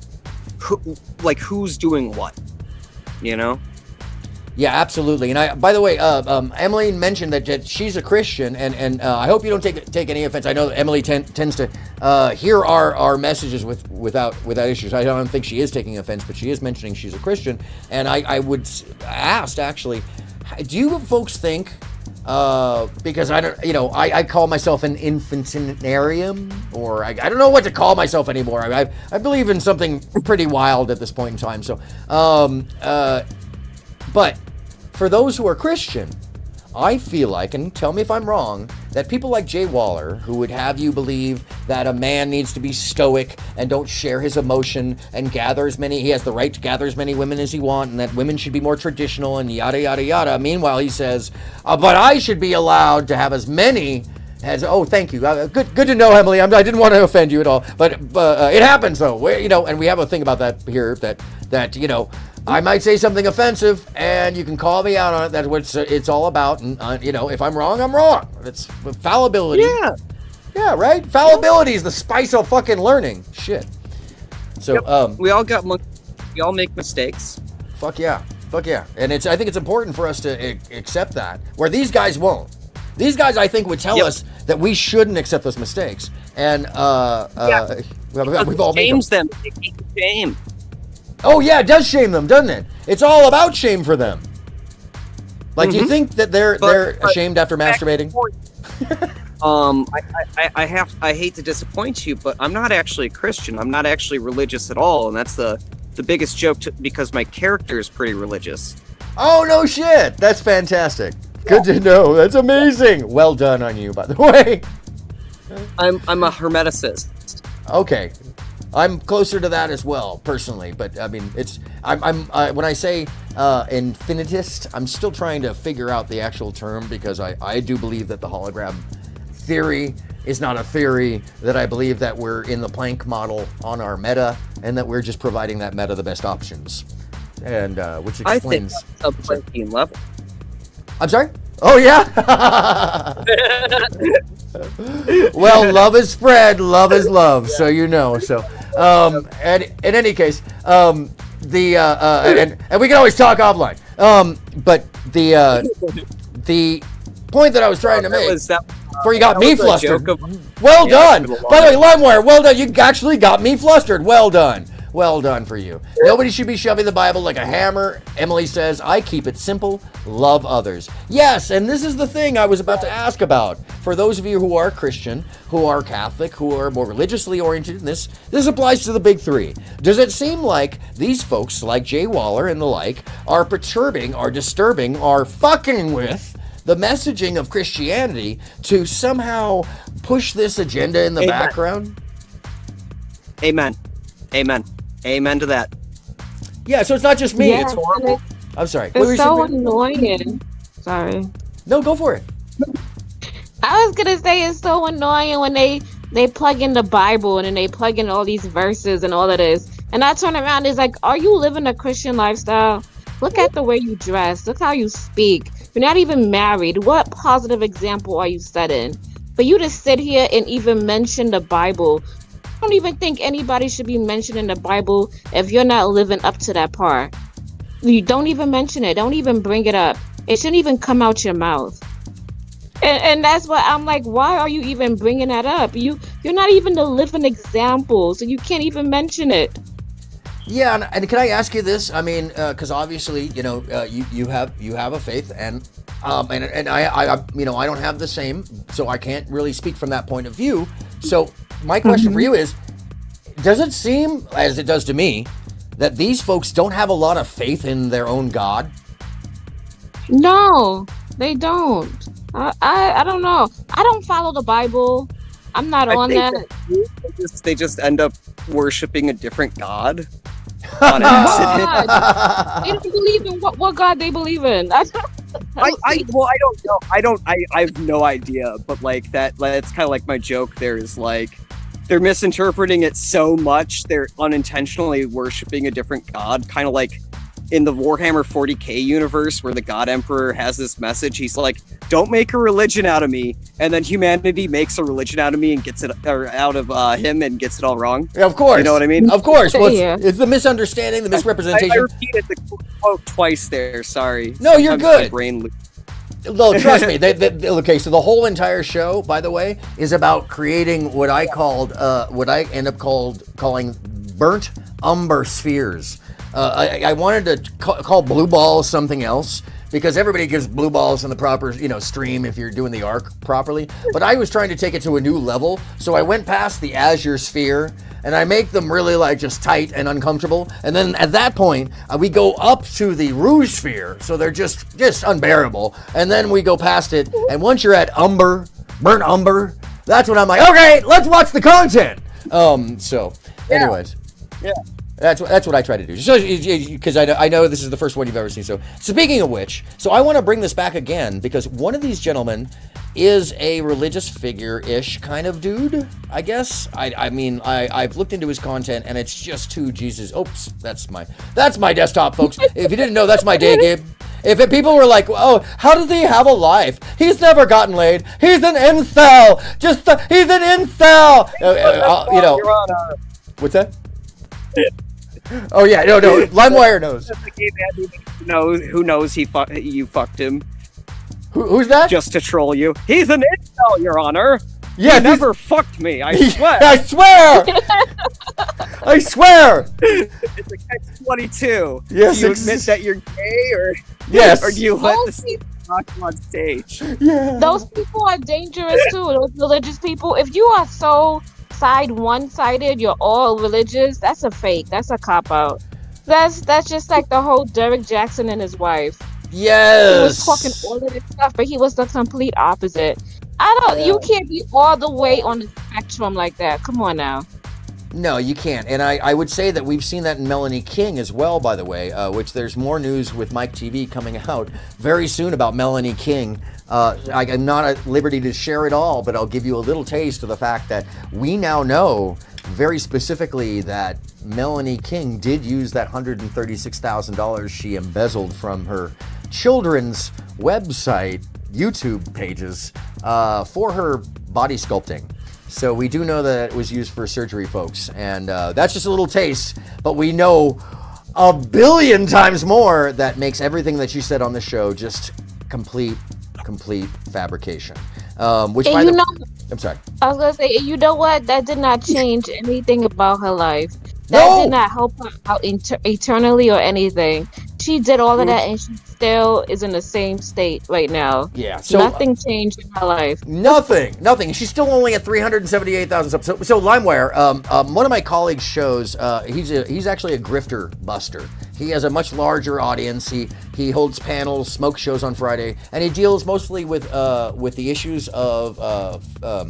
who's doing what, you know. Yeah, absolutely. And by the way, Emily mentioned that she's a Christian, and I hope you don't take any offense. I know that Emily tends to hear our messages without issues. I don't think she is taking offense, but she is mentioning she's a Christian. And I would ask, actually, do you folks think, because I call myself an infantarium, or I don't know what to call myself anymore. I believe in something pretty wild at this point in time. So, but for those who are Christian, I feel like, and tell me if I'm wrong, that people like Jay Waller, who would have you believe that a man needs to be stoic and don't share his emotion and he has the right to gather as many women as he wants, and that women should be more traditional and yada, yada, yada. Meanwhile, he says, but I should be allowed to have as many as, oh, thank you. Good to know, Emily. I didn't want to offend you at all, but it happens though. And we have a thing about that here that I might say something offensive, and you can call me out on it. That's what it's all about. And if I'm wrong, I'm wrong. It's fallibility. Yeah, right. Fallibility is the spice of fucking learning. Shit. So we all make mistakes. Fuck yeah. And I think it's important for us to accept that, where these guys won't. These guys, I think, would tell us that we shouldn't accept those mistakes. And we've all made them. Shame. Oh yeah, it does shame them, doesn't it? It's all about shame for them. Like, do you think that they're ashamed after masturbating? I hate to disappoint you, but I'm not actually a Christian. I'm not actually religious at all, and that's the biggest joke because my character is pretty religious. Oh no shit! That's fantastic. Good to know. That's amazing. Well done on you, by the way. I'm a hermeticist. Okay. I'm closer to that as well, personally, but I mean, I'm when I say infinitist, I'm still trying to figure out the actual term, because I do believe that the hologram theory is not a theory, that I believe that we're in the Planck model on our meta, and that we're just providing that meta the best options, and which explains. I think that's a Planckian level. I'm sorry? Oh yeah. Well, love is spread, love is love, so you know. So and in any case, and we can always talk offline. But the point that I was trying to make before you got me flustered. Well done. By the way, LimeWire, well done. You actually got me flustered. Well done. Well done for you. Nobody should be shoving the Bible like a hammer. Emily says, I keep it simple, love others. Yes, and this is the thing I was about to ask about. For those of you who are Christian, who are Catholic, who are more religiously oriented in this applies to the big three. Does it seem like these folks like Jay Waller and the like are perturbing, are disturbing, are fucking with the messaging of Christianity to somehow push this agenda in the background? Amen. Amen. Amen to that. Yeah, so it's not just me. Yeah, It's horrible. I'm sorry. What were It's you so saying? annoying. Sorry. No, go for it. I was gonna say it's so annoying when they plug in the Bible and then they plug in all these verses and all of this. And I turn around, it's like, are you living a Christian lifestyle? Look at the way you dress. Look how you speak. You're not even married. What positive example are you setting? For you to sit here and even mention the Bible, I don't even think anybody should be mentioning the Bible if you're not living up to that part. You don't even mention it. Don't even bring it up. It shouldn't even come out your mouth. And that's why I'm like, why are you even bringing that up? You're not even the living example, so you can't even mention it. Yeah, and can I ask you this? I mean, because obviously, you know, you have a faith, and I you know, I don't have the same, so I can't really speak from that point of view. So my question for you is, does it seem, as it does to me, that these folks don't have a lot of faith in their own God? No, they don't. I don't know. I don't follow the Bible. I'm not on that. They just end up worshiping a different God. On accident. They don't believe in what God they believe in. I don't know. I have no idea. But like that's kind of like my joke. There is like they're misinterpreting it so much. They're unintentionally worshiping a different God. Kind of like in the Warhammer 40k universe where the God Emperor has this message. He's like, don't make a religion out of me. And then humanity makes a religion out of me and gets it, or out of him and gets it all wrong. Yeah, of course. You know what I mean? Of course. Well, it's the misunderstanding, the misrepresentation. I repeated the quote twice there. Sorry. No, you're Sometimes my good. brain No, trust me. Okay, so the whole entire show, by the way, is about creating what I end up calling burnt umber spheres. I wanted to call blue balls something else because everybody gives blue balls in the proper, stream if you're doing the arc properly. But I was trying to take it to a new level, so I went past the azure sphere and I make them really like just tight and uncomfortable. And then at that point, we go up to the rouge sphere, so they're just unbearable. And then we go past it, and once you're at burnt umber, that's when I'm like, okay, let's watch the content. Anyways. Yeah. That's what I try to do. So, because I know this is the first one you've ever seen. So, speaking of which, so I want to bring this back again because one of these gentlemen is a religious figure-ish kind of dude, I guess. I've looked into his content and it's just too Jesus. Oops, that's my desktop, folks. If you didn't know, that's my day, Gabe. If people were like, oh, how does he have a life? He's never gotten laid. He's an incel. He's an incel. What's that? Oh yeah, no. LimeWire knows. Who knows you fucked him? Who's that? Just to troll you. He's an incel, Your Honor. Yeah, he never fucked me. I swear. I swear. I swear. It's a catch-22. Yes. Do you admit that you're gay, or yes, or do you let this talk on stage? Yeah. Those people are dangerous too. Those religious people. If you are so one-sided, you're all religious, that's a fake. That's a cop-out. That's just like the whole Derek Jackson and his wife. Yes. He was talking all of this stuff, but he was the complete opposite. You can't be all the way on the spectrum like that. Come on now. No, you can't. And I would say that we've seen that in Melanie King as well, by the way, which there's more news with Mike TV coming out very soon about Melanie King. I'm not at liberty to share it all, but I'll give you a little taste of the fact that we now know very specifically that Melanie King did use that $136,000 she embezzled from her children's website, YouTube pages, for her body sculpting. So we do know that it was used for surgery, folks, and that's just a little taste, but we know a billion times more that makes everything that you said on the show just complete fabrication. I'm sorry. I was gonna say, you know what? That did not change anything about her life. That did not help her out eternally or anything. She did all of that, and she still is in the same state right now. Yeah, so nothing changed in her life. Nothing. She's still only at 378,000 subs. So LimeWire, one of my colleagues shows he's actually a grifter buster. He has a much larger audience. He holds panels, smoke shows on Friday, and he deals mostly with the issues of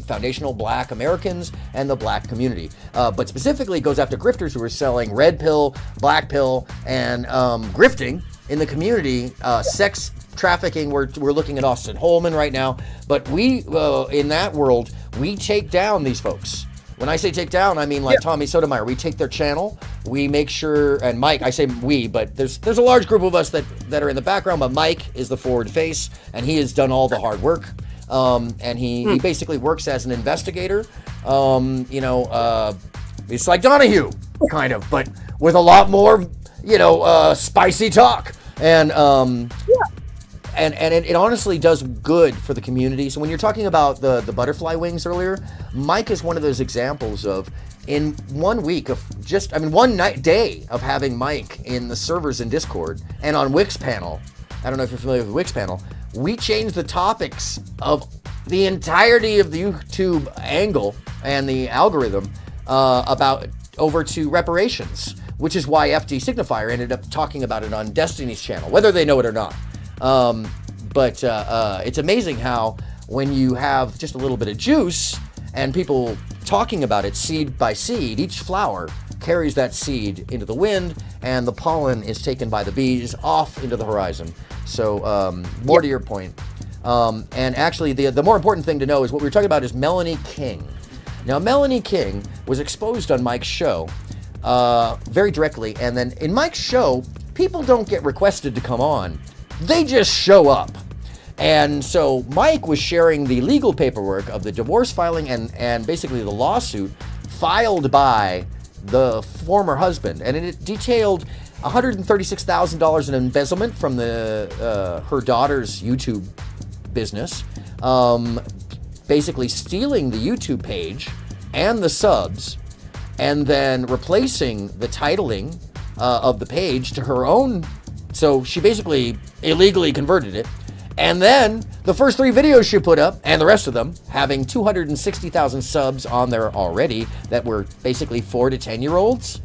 foundational Black Americans and the Black community. But specifically goes after grifters who are selling red pill, black pill, and grifting in the community, sex trafficking. We're looking at Austin Holman right now, but we in that world we take down these folks. When I say take down, I mean like Tommy Sotomayor. We take their channel. We make sure, and Mike, I say we, but there's a large group of us that are in the background, but Mike is the forward face, and he has done all the hard work. And he basically works as an investigator. It's like Donahue, kind of, but with a lot more, spicy talk. And it honestly does good for the community. So when you're talking about the butterfly wings earlier, Mike is one of those examples of, in 1 week of one day of having Mike in the servers in Discord and on Wix panel. I don't know if you're familiar with Wix panel. We changed the topics of the entirety of the YouTube angle and the algorithm about over to reparations, which is why FD Signifier ended up talking about it on Destiny's channel, whether they know it or not. But it's amazing how when you have just a little bit of juice and people talking about it seed by seed, each flower carries that seed into the wind, and the pollen is taken by the bees off into the horizon. So more to your point. And actually, the more important thing to know is what we were talking about is Melanie King. Now, Melanie King was exposed on Mike's show very directly, and then in Mike's show, people don't get requested to come on. They just show up. And so Mike was sharing the legal paperwork of the divorce filing and basically the lawsuit filed by the former husband. And it detailed $136,000 in embezzlement from her daughter's YouTube business, basically stealing the YouTube page and the subs, and then replacing the titling of the page to her own. So she basically illegally converted it. And then the first 3 videos she put up, and the rest of them, having 260,000 subs on there already that were basically 4 to 10-year-olds.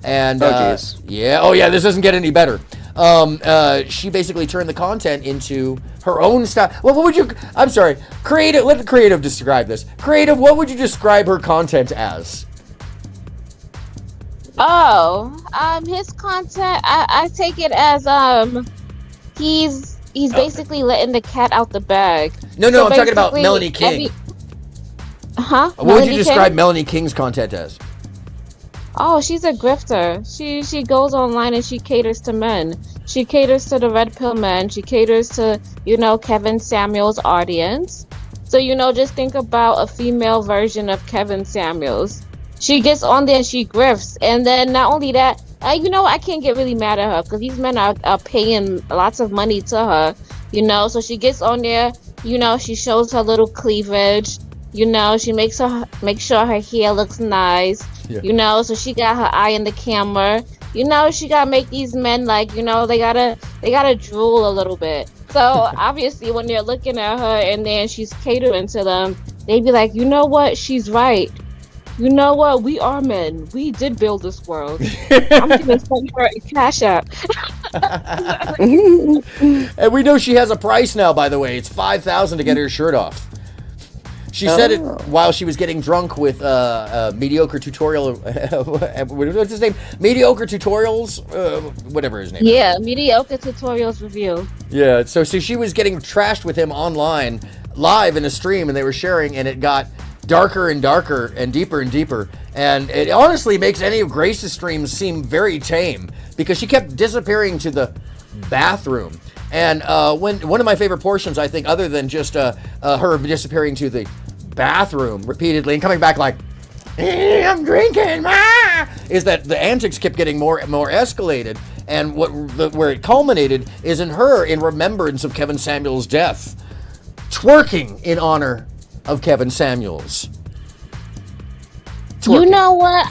And this doesn't get any better. She basically turned the content into her own style. Well, what would you? I'm sorry, creative. Let the creative describe this. Creative. What would you describe her content as? His content. I take it as he's basically letting the cat out the bag. No, I'm talking about Melanie King. What would you describe Melanie King's content as? Oh, she's a grifter. She goes online and she caters to men. She caters to the red pill men. She caters to, Kevin Samuels' audience. So, just think about a female version of Kevin Samuels. She gets on there and she grifts. And then not only that, I can't get really mad at her because these men are paying lots of money to her, So she gets on there, she shows her little cleavage. She makes sure her hair looks nice. Yeah. So she got her eye in the camera. She gotta make these men they gotta drool a little bit. So obviously when they're looking at her and then she's catering to them, they be like, you know what? She's right. You know what? We are men. We did build this world. I'm gonna send her a cash app. And we know she has a price now, by the way. It's $5,000 to get her shirt off. She said it while she was getting drunk with mediocre tutorial. What's his name? Mediocre Tutorials, whatever his name. Yeah, Mediocre Tutorials Review. Yeah, so she was getting trashed with him online, live in a stream, and they were sharing, and it got darker and darker and deeper and deeper. And it honestly makes any of Grace's streams seem very tame because she kept disappearing to the bathroom. And one of my favorite portions, I think, other than just her disappearing to the bathroom repeatedly and coming back like, I'm drinking, is that the antics kept getting more and more escalated. And where it culminated is in her in remembrance of Kevin Samuels' death, twerking in honor of Kevin Samuels. twerking. You know what?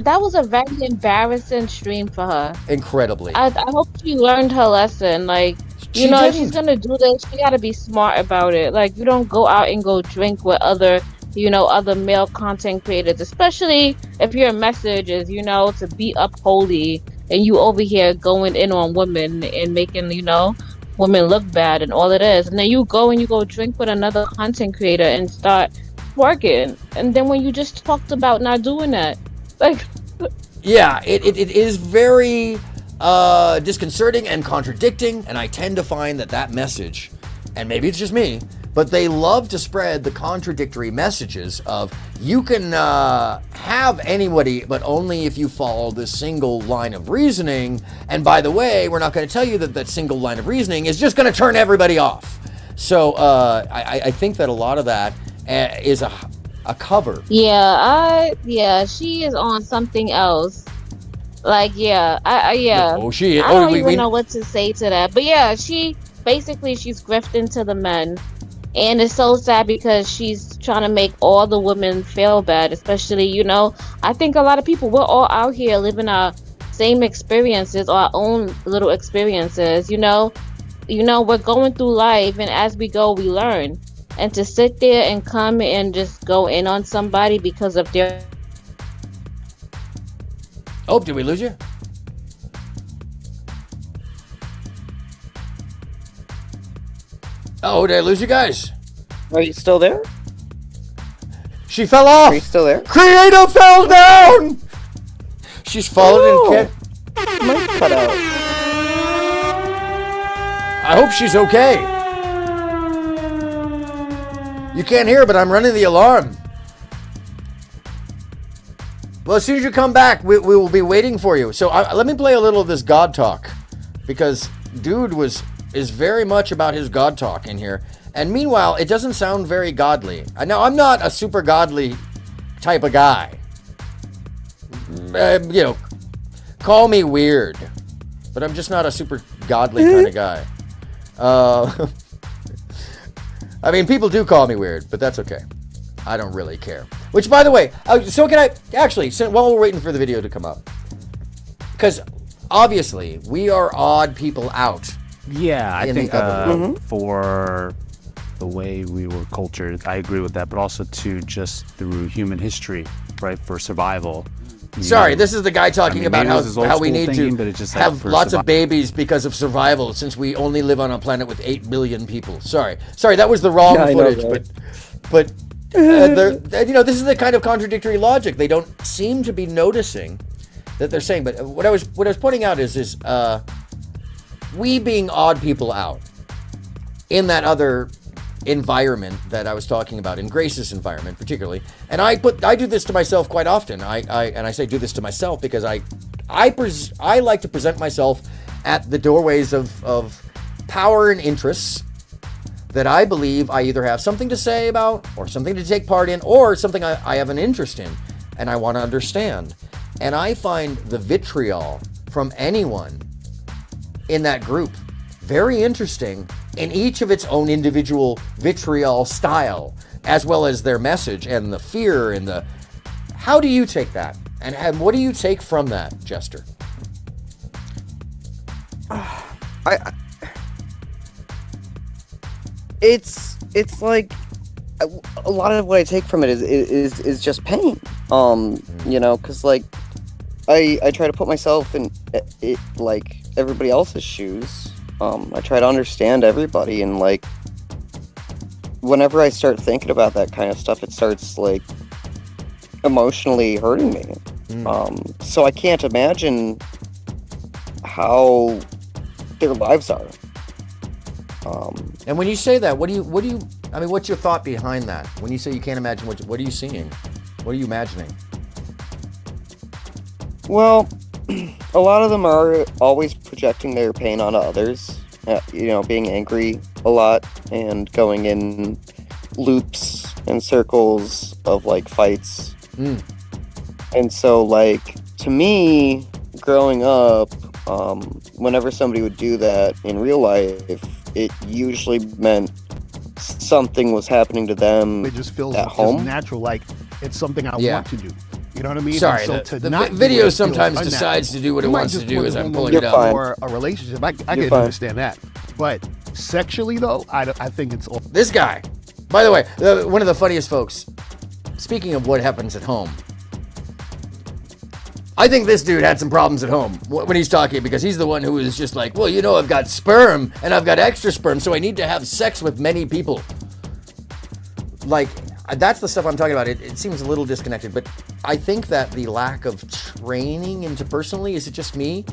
That was a very embarrassing stream for her. Incredibly. I hope she learned her lesson. Like, She if didn't. she's gonna do this, she gotta be smart about it. Like, you don't go out and go drink with other male content creators, especially if your message is, to be up holy, and you over here going in on women and making, women look bad and all it is. And then you go drink with another content creator and start working. And then when you just talked about not doing that, like, yeah, it is very disconcerting and contradicting, and I tend to find that message, and maybe it's just me, but they love to spread the contradictory messages of you can have anybody, but only if you follow this single line of reasoning. And by the way, we're not going to tell you that single line of reasoning is just going to turn everybody off. So I think that a lot of that is a cover. Yeah, she is on something else. Like, yeah. No, she is. I don't even know what to say to that. But yeah, she's grifting to the men. And it's so sad because she's trying to make all the women feel bad, especially, I think a lot of people, we're all out here living our same experiences, our own little experiences, we're going through life, and as we go, we learn. And to sit there and come and just go in on somebody because of their... Oh, did we lose you? Oh, did I lose you guys? Are you still there? She fell off. Are you still there? Creator fell down. She's fallen and might cut out. I hope she's okay. You can't hear, but I'm running the alarm. Well, as soon as you come back, we will be waiting for you. So let me play a little of this God talk, because dude is very much about his God talk in here. And meanwhile, it doesn't sound very godly. Now, I'm not a super godly type of guy. Call me weird, but I'm just not a super godly kind of guy. I mean, people do call me weird, but that's okay. I don't really care. Which, by the way, so can I actually, while we're waiting for the video to come up, because obviously we are odd people out. Yeah, I think for the way we were cultured, I agree with that, but also too just through human history, right, for survival. Sorry, this is the guy talking about how we need to have lots of babies because of survival, since we only live on a planet with 8 billion people. Sorry, that was the wrong footage, but this is the kind of contradictory logic they don't seem to be noticing that they're saying. But what I was pointing out is we being odd people out in that other environment that I was talking about, in Grace's environment particularly, and I do this to myself quite often. I say do this to myself because I like to present myself at the doorways of power and interests that I believe I either have something to say about, or something to take part in, or something I have an interest in and I want to understand. And I find the vitriol from anyone in that group very interesting in each of its own individual vitriol style, as well as their message and the fear and the... How do you take that? And what do you take from that, Jester? It's like a lot of what I take from it is just pain. Because like I try to put myself in it like everybody else's shoes. I try to understand everybody, and like whenever I start thinking about that kind of stuff, it starts like emotionally hurting me. So I can't imagine how their lives are. And when you say that, what do you? I mean, what's your thought behind that? When you say you can't imagine, what are you seeing? What are you imagining? Well, a lot of them are always projecting their pain onto others. Being angry a lot and going in loops and circles of like fights. And so, like, to me, growing up, whenever somebody would do that in real life, it usually meant something was happening to them it just feels at home. Just natural. Like It's something I Yeah. want to do. You know what I mean? Sorry, And so the to not do video it feels sometimes unnatural. decides to do what it You might wants to just do want as I'm to pulling it up. For a relationship, I can fine. understand that. But sexually, though, I think it's all. This guy, by the way, one of the funniest folks. Speaking of what happens at home, I think this dude had some problems at home when he's talking, because he's the one who is just like, well, you know, I've got sperm and I've got extra sperm, so I need to have sex with many people. Like, that's the stuff I'm talking about. It seems a little disconnected, but I think that the lack of training interpersonally, is it just me?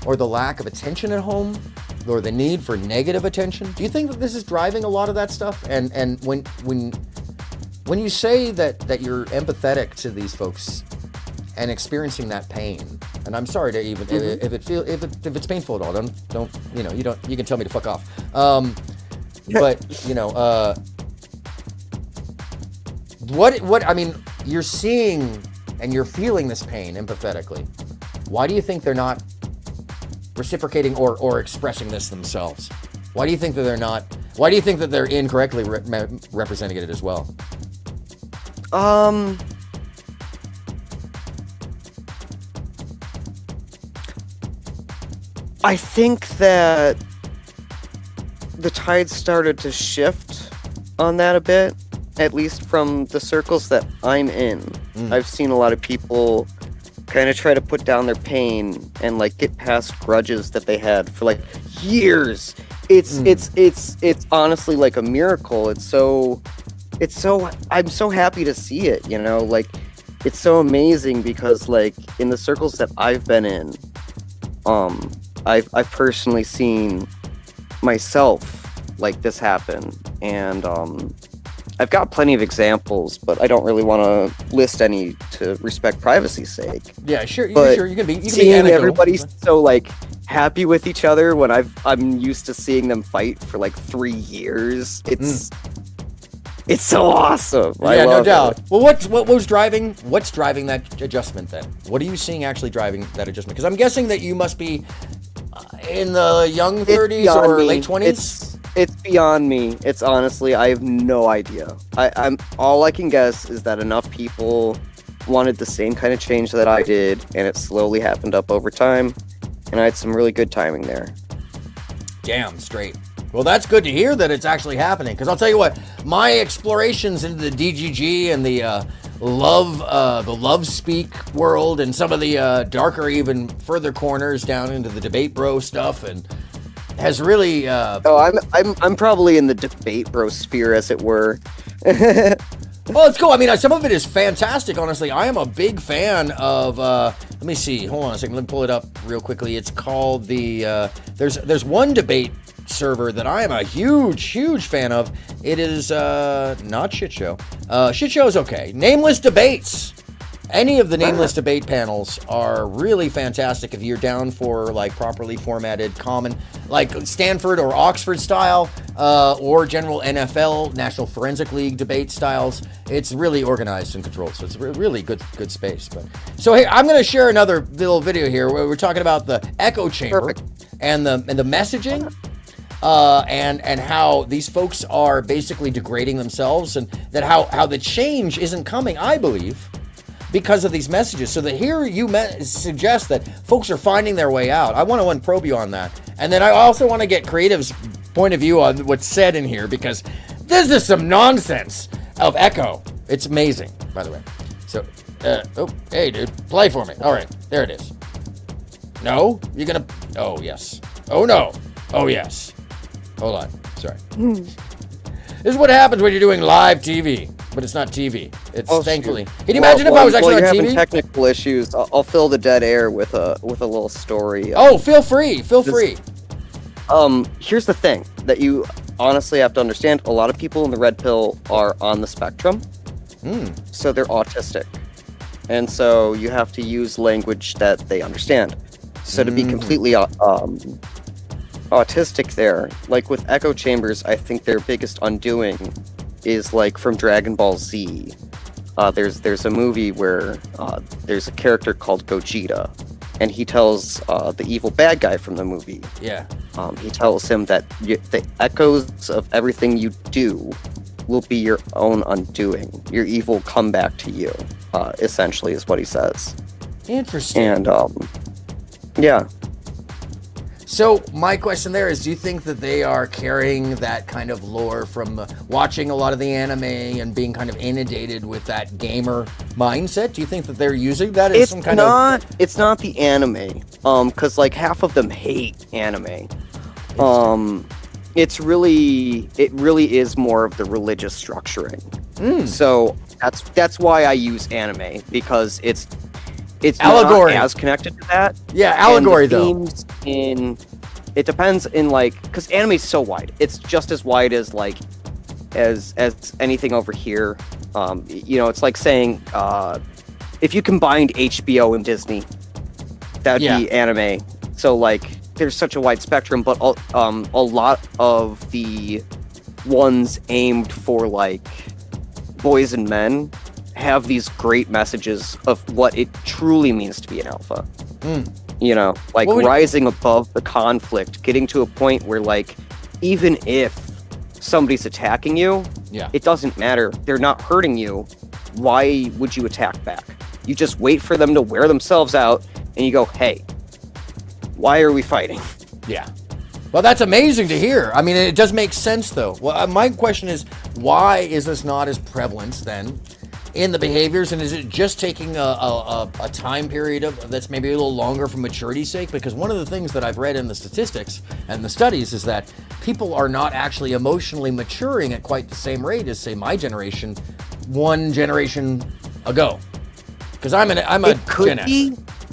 Or the lack of attention at home? Or the need for negative attention? Do you think that this is driving a lot of that stuff? And when you say that you're empathetic to these folks and experiencing that pain, and I'm sorry to even if it's painful at all, don't you can tell me to fuck off. But you know, what I mean, you're seeing and you're feeling this pain empathetically. Why do you think they're not reciprocating or expressing this themselves? Why do you think that they're not? Why do you think that they're incorrectly representing it as well? I think that the tide started to shift on that a bit, at least from the circles that I'm in. I've seen a lot of people kind of try to put down their pain and like get past grudges that they had for like years. It's honestly like a miracle. It's so I'm so happy to see it, you know, like it's so amazing because like in the circles that I've been in, I've personally seen myself like this happen, and I've got plenty of examples, but I don't really want to list any to respect privacy's sake. Yeah, sure. But You can be seeing anecdotal. everybody so like happy with each other when I'm used to seeing them fight for like 3 years. It's so awesome. I Yeah, no love doubt. it. Well, what's driving that adjustment then? What are you seeing actually driving that adjustment? Because I'm guessing that you must be in the young 30s or late 20s. It's beyond me. It's honestly, I have no idea. I'm all I can guess is that enough people wanted the same kind of change that I did, and it slowly happened up over time. And I had some really good timing there. Damn straight. Well, that's good to hear that it's actually happening. Because I'll tell you what, my explorations into the DGG and the love speak world, and some of the darker, even further corners down into the debate bro stuff, and has really. I'm probably in the debate bro sphere, as it were. Well, it's cool. I mean, some of it is fantastic, honestly. I am a big fan of, let me see. Hold on a second. Let me pull it up real quickly. It's called the, there's one debate server that I am a huge fan of. It is not Shit Show. Shit Show is okay. Nameless Debates. Any of the nameless debate panels are really fantastic if you're down for like properly formatted, common, like Stanford or Oxford style, or general NFL, National Forensic League debate styles. It's really organized and controlled, so it's really good space. But so hey, I'm going to share another little video here where we're talking about the echo chamber and the messaging. And how these folks are basically degrading themselves, and that how the change isn't coming, I believe, because of these messages. So that here you suggest that folks are finding their way out. I want to unprobe you on that. And then I also want to get Creative's point of view on what's said in here, because this is some nonsense of echo. It's amazing, by the way. So, hey dude, play for me. All right, there it is. No? You're gonna, oh yes. Oh no. Oh yes. Hold on, sorry. This is what happens when you're doing live TV, but it's not TV. It's thankfully. Shoot. Can you imagine if I was actually on you're TV? having technical issues, I'll fill the dead air with a little story. Oh, feel free. Feel free. Here's the thing that you honestly have to understand. A lot of people in the red pill are on the spectrum, so they're autistic, and so you have to use language that they understand. So to be completely autistic there, like with echo chambers, I think their biggest undoing is like from Dragon Ball Z. There's a movie where there's a character called Gogeta, and he tells the evil bad guy from the movie. Yeah. He tells him that the echoes of everything you do will be your own undoing. Your evil will come back to you, essentially, is what he says. Interesting. And, yeah. So my question there is, do you think that they are carrying that kind of lore from watching a lot of the anime and being kind of inundated with that gamer mindset? Do you think that they're using that as some kind of... It's not the anime, because like half of them hate anime. It really is more of the religious structuring. So that's why I use anime, because it's allegory. not as connected to that. Yeah, allegory though. It depends in like, because anime is so wide. It's just as wide as like as anything over here. It's like saying if you combined HBO and Disney, that would be anime. So like, there's such a wide spectrum, but a lot of the ones aimed for like boys and men have these great messages of what it truly means to be an alpha. Like rising above the conflict, getting to a point where like, even if somebody's attacking you, it doesn't matter. They're not hurting you. Why would you attack back? You just wait for them to wear themselves out and you go, hey, why are we fighting? Yeah. Well, that's amazing to hear. I mean, it does make sense though. Well, my question is, why is this not as prevalent then in the behaviors, and is it just taking a time period that's maybe a little longer for maturity's sake? Because one of the things that I've read in the statistics and the studies is that people are not actually emotionally maturing at quite the same rate as, say, my generation, one generation ago. Because I'm a Gen X.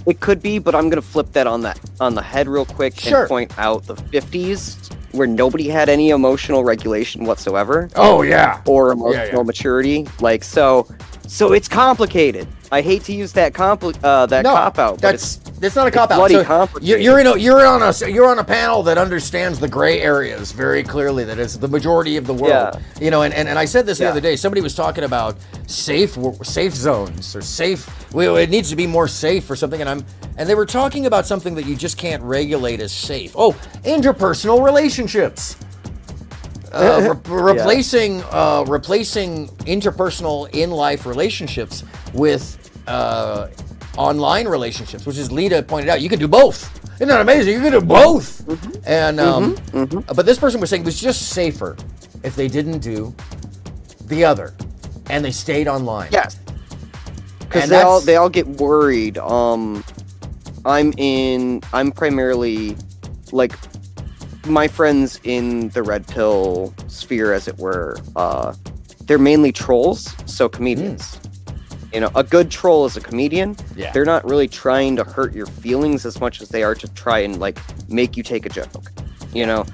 It could be, but I'm gonna flip that on the head real quick and point out the 50s, where nobody had any emotional regulation whatsoever. Oh yeah. Or emotional maturity. Like so it's complicated. I hate to use that cop out. That's not a cop out. Bloody So complicated. you're on a panel that understands the gray areas very clearly. That is the majority of the world. Yeah. And I said this the other day. Somebody was talking about safe zones or safe. It needs to be more safe or something. And they were talking about something that you just can't regulate as safe. Oh, interpersonal relationships. Replacing interpersonal in-life relationships with online relationships, which is Lita pointed out. You can do both. Isn't that amazing? You can do both. And but this person was saying it was just safer if they didn't do the other and they stayed online. Yes, because they all get worried. I'm primarily like, my friends in the red pill sphere, as it were, they're mainly trolls, so comedians. A good troll is a comedian. Yeah. They're not really trying to hurt your feelings as much as they are to try and like make you take a joke. Yeah.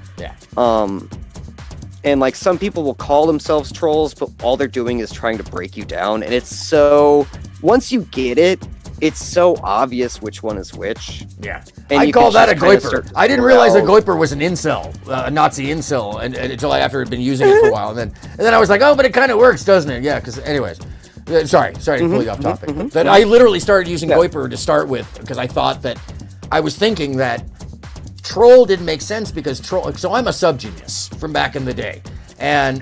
And like, some people will call themselves trolls, but all they're doing is trying to break you down. And it's so, once you get it, it's so obvious which one is which. Yeah. And I call that a goiper. I didn't realize a goiper was an incel, a Nazi incel, and until after I'd been using it for a while. And then I was like, oh, but it kind of works, doesn't it? Yeah, because anyways. Sorry to pull you off topic. But I literally started using goiper to start with, because I thought that, I was thinking that troll didn't make sense because so I'm a subgenius from back in the day. And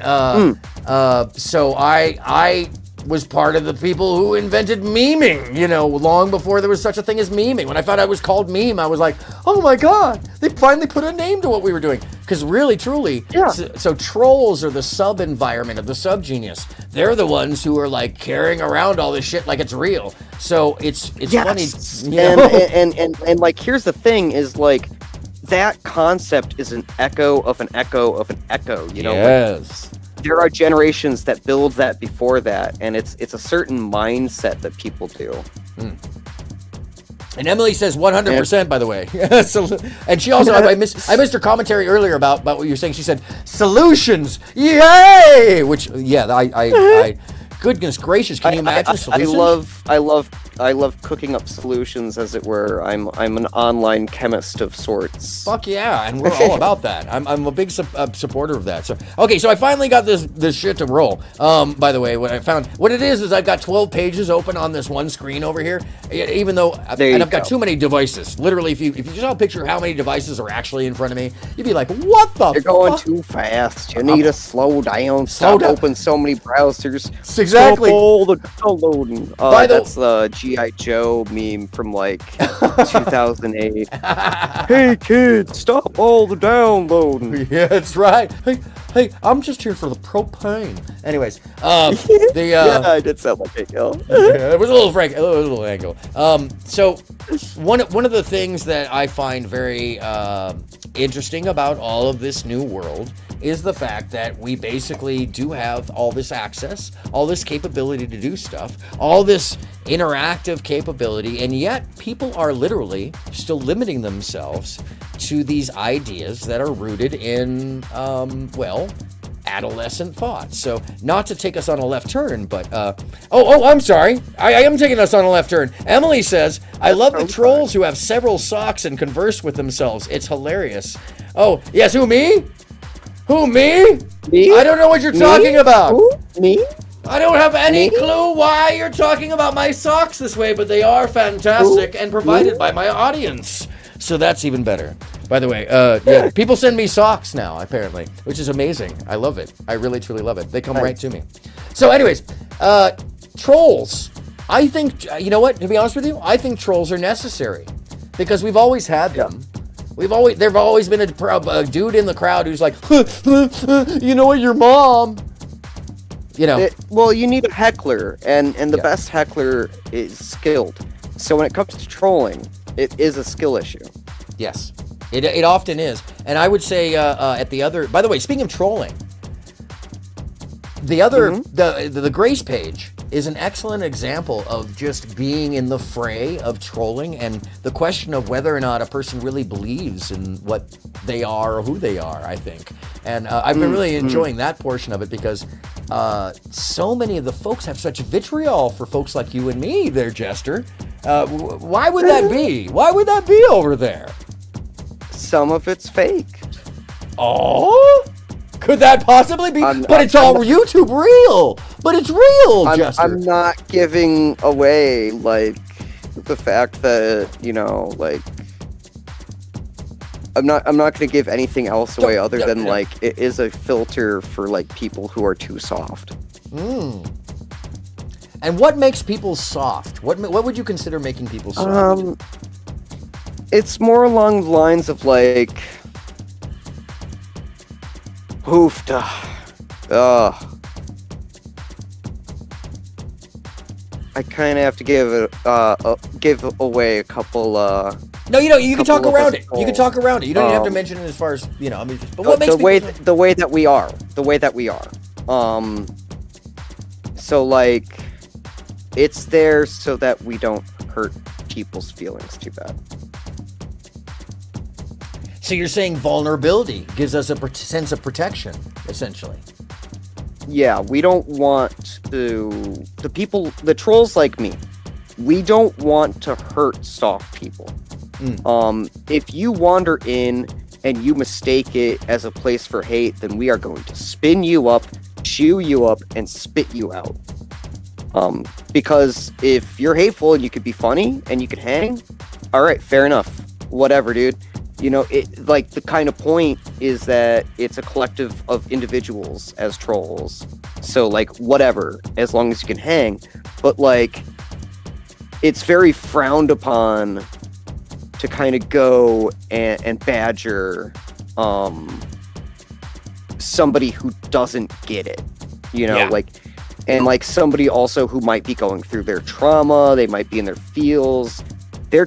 so I was part of the people who invented memeing, long before there was such a thing as memeing. When I found out it was called meme, I was like, oh my God, they finally put a name to what we were doing. Because really, truly, so trolls are the sub-environment of the subgenius. They're the ones who are like carrying around all this shit like it's real. So it's funny. And like, here's the thing is like, that concept is an echo of an echo of an echo, Yes. Like, there are generations that build that before that, and it's a certain mindset that people do. And Emily says 100%, by the way. And she also, I missed her commentary earlier about what you were saying. She said, solutions, yay! Which, I Goodness gracious, can you imagine solutions? I love cooking up solutions, as it were. I'm an online chemist of sorts. Fuck yeah, and we're all about that. I'm a big supporter of that. So okay, so I finally got this shit to roll. By the way, what it is I've got 12 pages open on this one screen over here. Even though I've got too many devices. Literally, if you just saw a picture of how many devices are actually in front of me, you'd be like, what the? You're going too fast. You need to slow down. Stop open so many browsers. Exactly. Stop all the downloading. That's the G.I. Joe meme from like 2008. Hey kids, stop all the downloading. Yeah, that's right. Hey, I'm just here for the propane. Anyways, yeah, I did sound like it. Yeah, it was a little angle. So one of the things that I find very interesting about all of this new world is the fact that we basically do have all this access, all this capability to do stuff, all this interactive capability, and yet people are literally still limiting themselves to these ideas that are rooted in, adolescent thoughts. So not to take us on a left turn, but, I'm sorry. I am taking us on a left turn. Emily says, I love the trolls who have several socks and converse with themselves. It's hilarious. Oh, yes, who, me? Who, me? Me? I don't know what you're talking about. Who? Me? I don't have any clue why you're talking about my socks this way, but they are fantastic and provided by my audience. So that's even better. By the way, yeah, people send me socks now, apparently, which is amazing. I love it. I really, truly love it. They come right to me. So anyways, trolls. I think, you know what, to be honest with you, I think trolls are necessary because we've always had them. There've always been a dude in the crowd who's like, you know what, your mom. You know. Well, you need a heckler, and the best heckler is skilled. So when it comes to trolling, it is a skill issue. Yes, it often is. And I would say by the way, speaking of trolling, the Grace page is an excellent example of just being in the fray of trolling and the question of whether or not a person really believes in what they are or who they are, I think. And I've been really enjoying that portion of it because so many of the folks have such vitriol for folks like you and me there, Jester. Why would that be? Why would that be over there? Some of it's fake. Oh? Could that possibly be? But it's all YouTube real. But it's real, Jester. I'm not giving away, like, the fact that, you know, like, I'm not going to give anything else away other than, like, it is a filter for, like, people who are too soft. And what makes people soft? What would you consider making people soft? It's more along the lines of, like, hoofda. I kind of have to give away a couple. No, you know, you can talk around it. You can talk around it. You don't even have to mention it as far as, you know. I mean, but what makes the way that we are. So like, it's there so that we don't hurt people's feelings too bad. So you're saying vulnerability gives us a sense of protection, essentially. Yeah, we don't want the trolls like me, we don't want to hurt soft people. If you wander in and you mistake it as a place for hate, then we are going to spin you up, chew you up, and spit you out. Because if you're hateful and you could be funny and you could hang, all right, fair enough. Whatever, dude. You know, it, like, the kind of point is that it's a collective of individuals as trolls. So, like, whatever, as long as you can hang. But, like, it's very frowned upon to kind of go and badger somebody who doesn't get it. You know, like, and, like, somebody also who might be going through their trauma, they might be in their feels. They're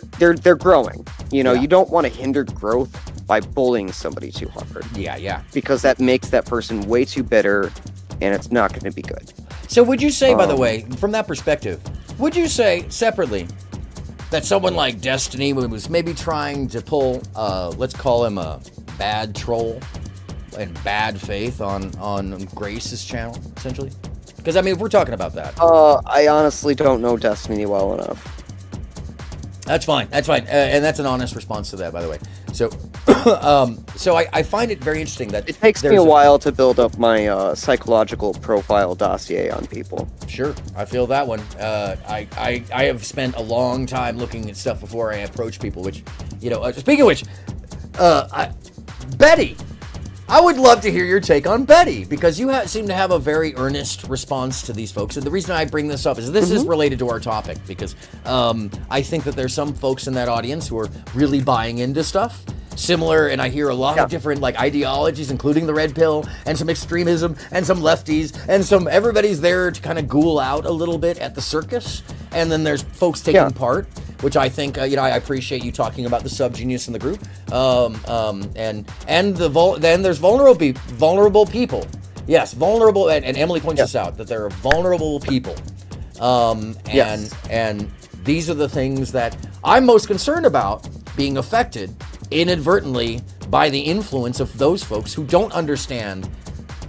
growing. You know, you don't want to hinder growth by bullying somebody too hard. Yeah. Because that makes that person way too bitter, and it's not going to be good. So would you say, by the way, from that perspective, would you say separately that someone like Destiny was maybe trying to pull, let's call him a bad troll and bad faith on Grace's channel, essentially? Because I mean, if we're talking about that, I honestly don't know Destiny well enough. That's fine. That's fine. And that's an honest response to that, by the way. So, so I find it very interesting that it takes me a while to build up my psychological profile dossier on people. Sure, I feel that one. I have spent a long time looking at stuff before I approach people. Which, you know, speaking of which, Betty, I would love to hear your take on Betty, because you seem to have a very earnest response to these folks. And the reason I bring this up is this is related to our topic, because I think that there's some folks in that audience who are really buying into stuff similar, and I hear a lot of different like ideologies, including the red pill and some extremism and some lefties and some everybody's there to kind of ghoul out a little bit at the circus. And then there's folks taking part, which I think, you know, I appreciate you talking about the subgenius in the group. Then there's vulnerable people. Yes, vulnerable, and Emily points this out, that there are vulnerable people. And these are the things that I'm most concerned about being affected inadvertently by the influence of those folks who don't understand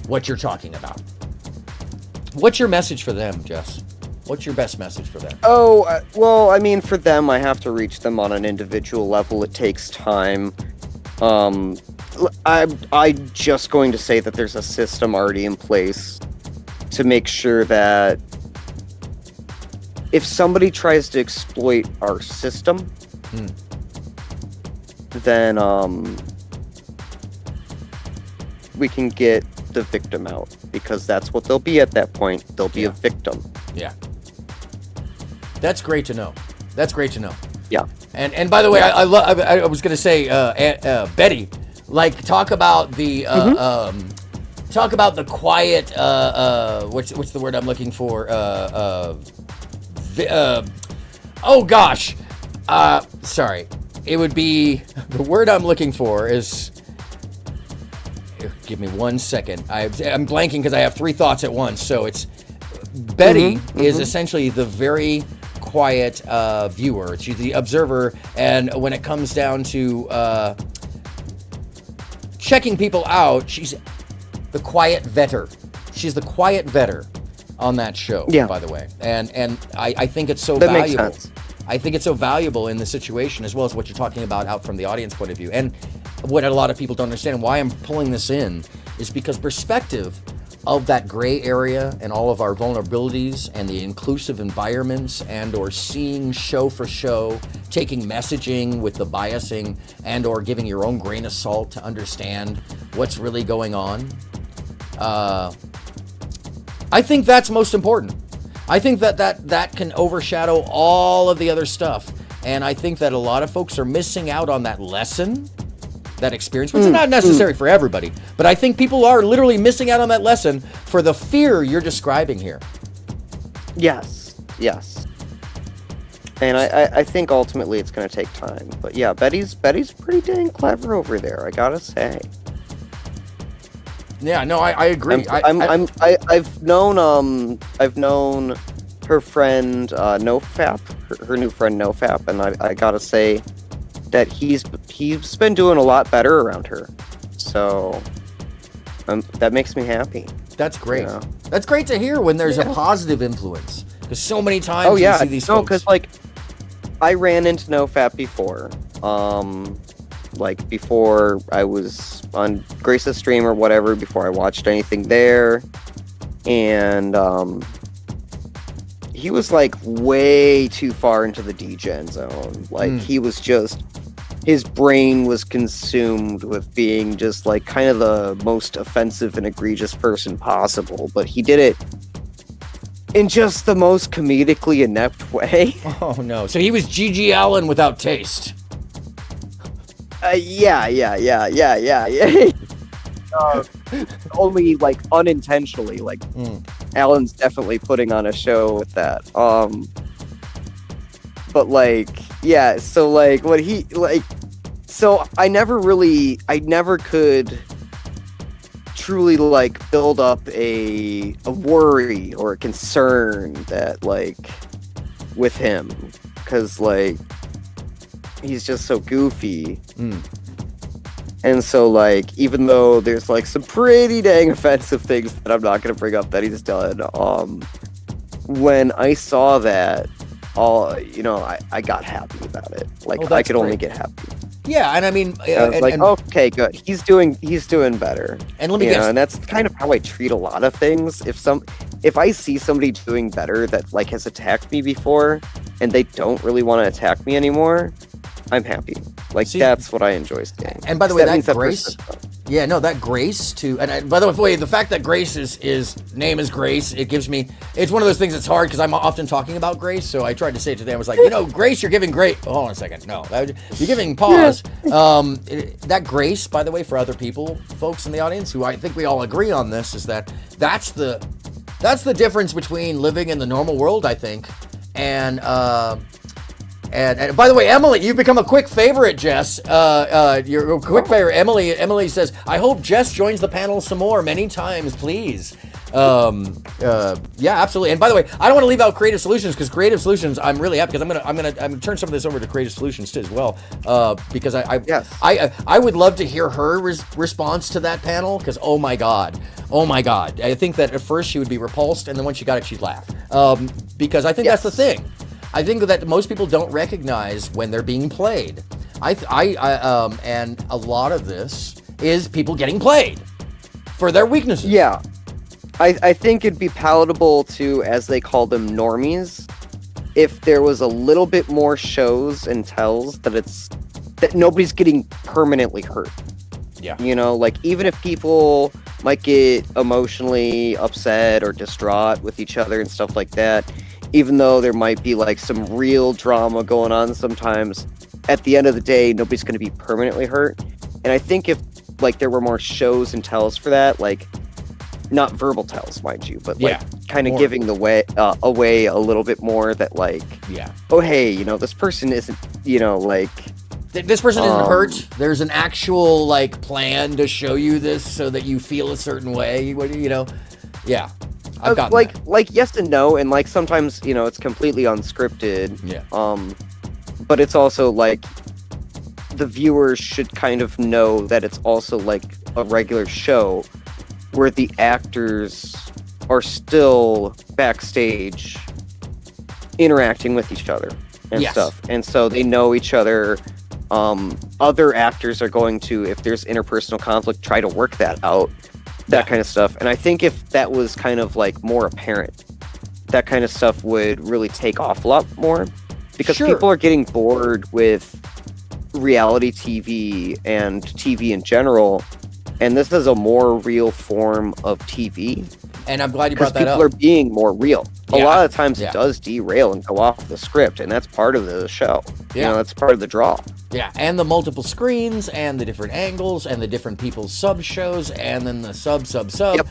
what you're talking about. What's your message for them, Jess? What's your best message for them? Oh, well, I mean, for them, I have to reach them on an individual level. It takes time. I'm just going to say that there's a system already in place to make sure that if somebody tries to exploit our system, then we can get the victim out, because that's what they'll be at that point. They'll be a victim. Yeah. That's great to know. That's great to know. Yeah. And by the way, I was going to say, Betty, like, talk about the quiet, what's the word I'm looking for? Oh gosh. Sorry. It would be, the word I'm looking for is, give me 1 second. I'm blanking because I have three thoughts at once. So it's, Betty is essentially the very quiet viewer. She's the observer, and when it comes down to checking people out, she's the quiet vetter. She's the quiet vetter on that show, by the way. And I think it's so valuable. Makes sense. I think it's so valuable in the situation, as well as what you're talking about out from the audience point of view. And what a lot of people don't understand, why I'm pulling this in, is because perspective of that gray area and all of our vulnerabilities and the inclusive environments, and or seeing show for show, taking messaging with the biasing, and or giving your own grain of salt to understand what's really going on. I think that's most important. I think that can overshadow all of the other stuff. And I think that a lot of folks are missing out on that lesson, that experience, which is not necessary for everybody. But I think people are literally missing out on that lesson for the fear you're describing here. Yes. And I think ultimately it's going to take time. But yeah, Betty's pretty dang clever over there, I gotta say. Yeah, no, I agree. I've known her friend NoFap, her new friend NoFap, and I gotta say that he's been doing a lot better around her. So that makes me happy. That's great. You know? That's great to hear when there's a positive influence. Because so many times you see these folks. Because like I ran into NoFap before. Like before I was on Grace's stream or whatever, before I watched anything there, and he was like way too far into the degen zone. Like he was just, his brain was consumed with being just like kind of the most offensive and egregious person possible, but he did it in just the most comedically inept way. Oh no, so he was G.G. Allen without taste. Yeah. Only like unintentionally. Like Alan's definitely putting on a show with that. But like, yeah. So like, what he like. So I never could truly like build up a worry or a concern that like with him, because like he's just so goofy. And so, like, even though there's like some pretty dang offensive things that I'm not gonna bring up that he's done, when I saw that, I got happy about it. Like, I could only get happy. Yeah, and I mean, I was like, okay, good. He's doing better. And let me guess, and that's kind of how I treat a lot of things. If I see somebody doing better that like has attacked me before, and they don't really want to attack me anymore, I'm happy. Like, that's what I enjoy seeing. And by the way, that Grace, that Grace too. And by the way, the fact that Grace is name is Grace, it's one of those things that's hard because I'm often talking about Grace. So I tried to say it today. I was like, Grace, you're giving great. Oh, hold on a second. No, you're giving pause. That Grace, by the way, for other folks in the audience, who I think we all agree on this, is that's the difference between living in the normal world, I think, and by the way, Emily, you've become a quick favorite, Jess. You're a quick favorite. Emily says, I hope Jess joins the panel some more, many times, please. Yeah, absolutely. And by the way, I don't want to leave out Creative Solutions, because Creative Solutions, I'm really happy, because I'm gonna turn some of this over to Creative Solutions too as well. Because I would love to hear her response to that panel, because oh my god, I think that at first she would be repulsed, and then once she got it, she'd laugh. Because I think that's the thing. I think that most people don't recognize when they're being played. And a lot of this is people getting played for their weaknesses. Yeah. I think it'd be palatable to, as they call them, normies, if there was a little bit more shows and tells that nobody's getting permanently hurt. Yeah. Like, even if people might get emotionally upset or distraught with each other and stuff like that, even though there might be like some real drama going on sometimes, at the end of the day, nobody's going to be permanently hurt. And I think if like there were more shows and tells for that, like not verbal tells, mind you, but like kind of giving the way away a little bit more, that like, oh hey, this person isn't, like this person isn't hurt. There's an actual like plan to show you this so that you feel a certain way. Yeah. I've gotten like yes and no, and like sometimes it's completely unscripted. Yeah. But it's also like the viewers should kind of know that it's also like a regular show where the actors are still backstage interacting with each other and stuff, and so they know each other. Other actors are going to, if there's interpersonal conflict, try to work that out. That kind of stuff. And I think if that was kind of like more apparent, that kind of stuff would really take off a lot more, because people are getting bored with reality TV and TV in general. And this is a more real form of TV. And I'm glad you brought that up. People are being more real. A lot of times it does derail and go off the script, and that's part of the show. That's part of the draw. Yeah, and the multiple screens, and the different angles, and the different people's sub-shows, and then the sub. Yep.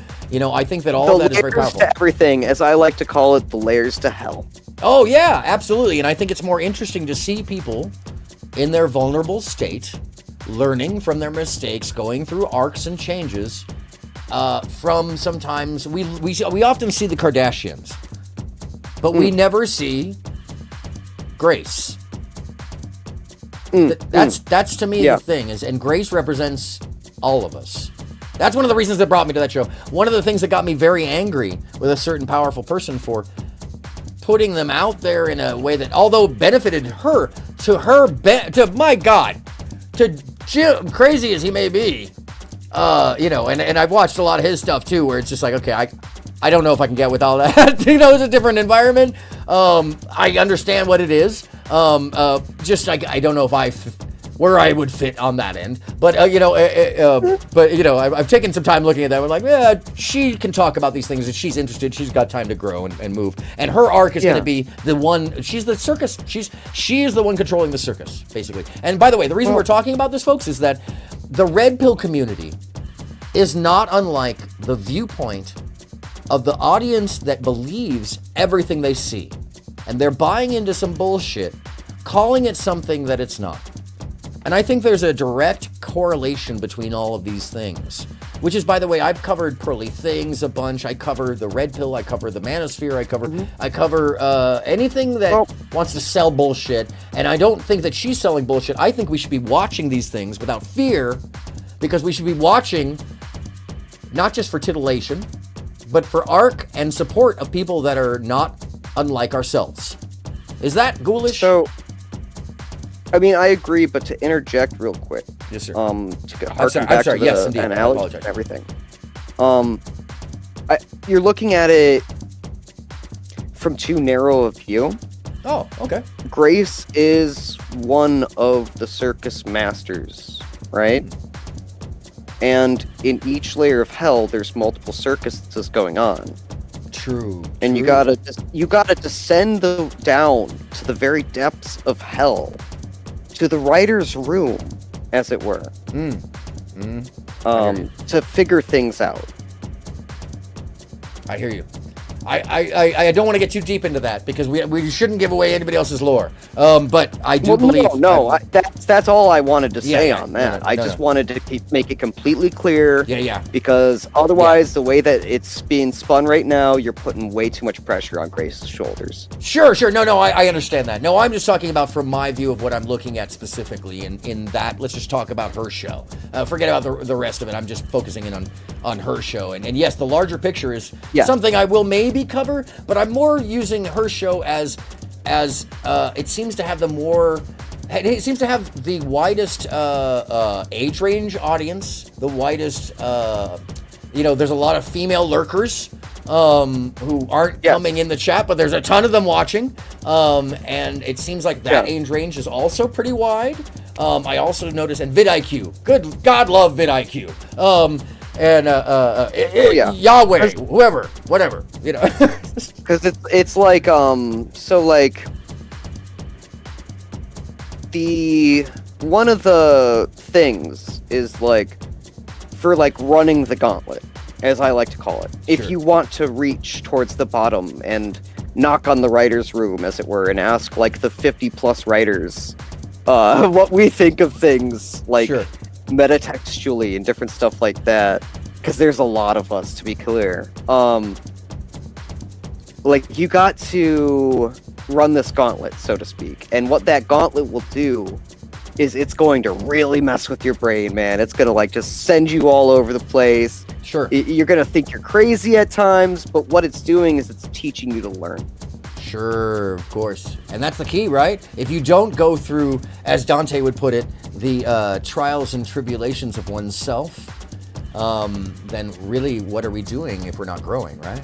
I think that all of that is very powerful. The layers to everything, as I like to call it, the layers to hell. Oh, yeah, absolutely. And I think it's more interesting to see people in their vulnerable state, learning from their mistakes, going through arcs and changes, from sometimes, we often see the Kardashians, but we never see Grace. That's to me the thing is, and Grace represents all of us. That's one of the reasons that brought me to that show. One of the things that got me very angry with a certain powerful person for putting them out there in a way that, although benefited her, to my God, to Jim, crazy as he may be, and I've watched a lot of his stuff too, where it's just like, okay, I don't know if I can get with all that. It's a different environment. I understand what it is. I don't know if where I would fit on that end. But I've taken some time looking at that. We're like, yeah, she can talk about these things, and she's interested. She's got time to grow and move. And her arc is going to be the one. She's the circus. She is the one controlling the circus, basically. And by the way, the reason we're talking about this, folks, is that the red pill community is not unlike the viewpoint of the audience that believes everything they see. And they're buying into some bullshit, calling it something that it's not. And I think there's a direct correlation between all of these things, which is, by the way, I've covered Pearly Things a bunch. I cover the red pill. I cover the manosphere. I cover anything that wants to sell bullshit. And I don't think that she's selling bullshit. I think we should be watching these things without fear because we should be watching not just for titillation, but for arc and support of people that are not unlike ourselves. Is that ghoulish? So, I mean, I agree, but to interject real quick. Yes, sir. To harken back to the yes, indeed. analogy and everything. You're looking at it from too narrow a view. Oh, okay. Grace is one of the circus masters, right? And in each layer of hell, there's multiple circuses going on. True. And you gotta descend down to the very depths of hell, to the writer's room, as it were, to figure things out. I hear you. I don't want to get too deep into that because we shouldn't give away anybody else's lore. But I do believe. That's all I wanted to say on that. No, I just wanted to make it completely clear. Yeah. Because otherwise, the way that it's being spun right now, you're putting way too much pressure on Grace's shoulders. Sure. No, I understand that. No, I'm just talking about from my view of what I'm looking at specifically in that. Let's just talk about her show. Forget about the rest of it. I'm just focusing in on her show. And yes, the larger picture is something I will maybe cover, but I'm more using her show as it seems to have it seems to have the widest age range audience, the widest there's a lot of female lurkers who aren't coming in the chat, but there's a ton of them watching, and it seems like that age range is also pretty wide. I also noticed, and vidIQ, good God, love vidIQ. Yahweh, whoever, whatever, because it's like so like one of the things is like for like running the gauntlet, as I like to call it. If you want to reach towards the bottom and knock on the writer's room, as it were, and ask like the 50+ writers what we think of things like metatextually and different stuff like that, because there's a lot of us, to be clear. Like, you got to run this gauntlet, so to speak, and what that gauntlet will do is it's going to really mess with your brain, man. It's gonna like just send you all over the place. You're gonna think you're crazy at times, but what it's doing is it's teaching you to learn. Sure, of course. And that's the key, right? If you don't go through, as Dante would put it, the trials and tribulations of oneself, then really what are we doing if we're not growing, right?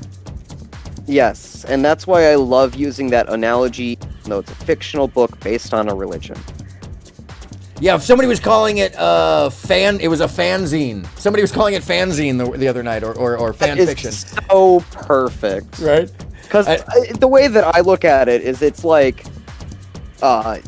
Yes, and that's why I love using that analogy, though it's a fictional book based on a religion. Yeah, if somebody was calling it it was a fanzine. Somebody was calling it fanzine the other night, or fan fiction. It's so perfect. Right? Because the way that I look at it is it's like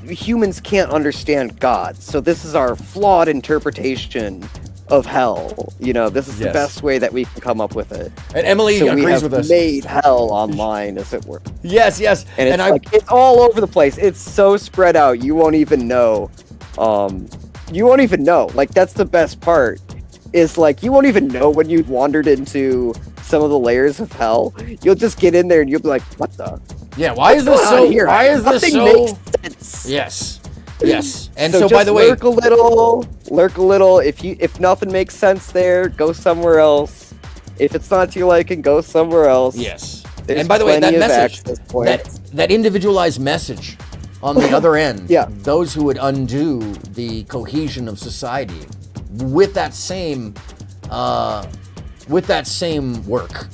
humans can't understand God, so this is our flawed interpretation of hell. This is the best way that we can come up with it. And Emily agrees with us. Made hell online, as it were. Yes. And it's all over the place. It's so spread out, you won't even know. Like, that's the best part. Is like, you won't even know when you've wandered into some of the layers of hell. You'll just get in there and you'll be like, what the? Yeah, why is this so? Why is this so? Makes sense. Yes. And so by the way, lurk a little. If nothing makes sense there, go somewhere else. If it's not to your liking, go somewhere else. Yes. There's and by the way, that message, that that individualized message on the other end, those who would undo the cohesion of society with that same work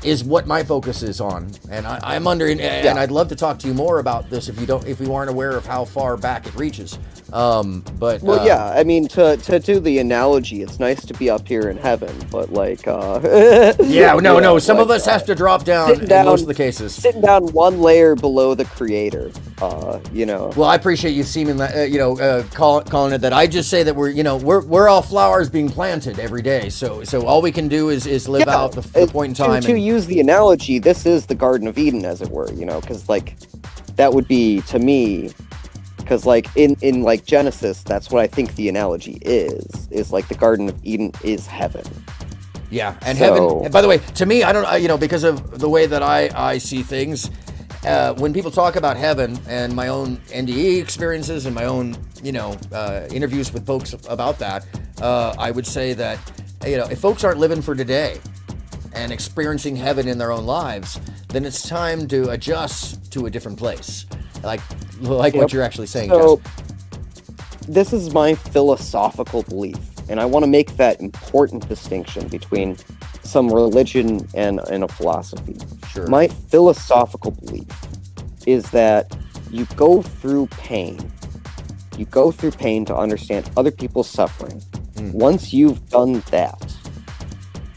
is what my focus is on. And I'm under, and I'd love to talk to you more about this if we weren't aware of how far back it reaches. I mean, to do the analogy, it's nice to be up here in heaven, but like, some of us have to drop down in most of the cases. Sitting down one layer below the creator, Well, I appreciate you seeming that, calling it that. I just say that we're all flowers being planted every day. So all we can do is live out the point in time. To use the analogy, this is the Garden of Eden, as it were, because like, that would be to me. Because like in like Genesis, that's what I think the analogy is like the Garden of Eden is heaven. Yeah, and heaven. And by the way, to me, I don't, because of the way that I see things, when people talk about heaven and my own NDE experiences and my own, interviews with folks about that, I would say that, if folks aren't living for today and experiencing heaven in their own lives, then it's time to adjust to a different place. Like what you're actually saying, So, Jess. this is my philosophical belief, and I want to make that important distinction between some religion and a philosophy. Sure. My philosophical belief is that you go through pain. You go through pain to understand other people's suffering. Once you've done that,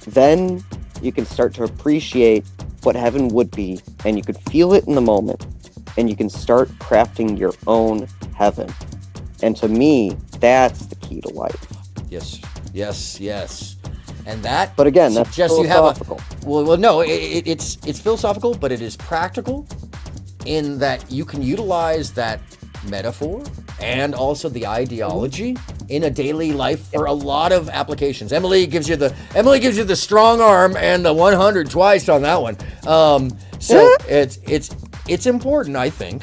then you can start to appreciate what heaven would be, and you could feel it in the moment, and you can start crafting your own heaven. And to me, that's the key to life. Yes. And that, but again, that's suggests philosophical. You have no, it's philosophical, but it is practical in that you can utilize that metaphor and also the ideology in a daily life for a lot of applications. Emily gives you the strong arm and the 100 twice on that one. So it's important, I think,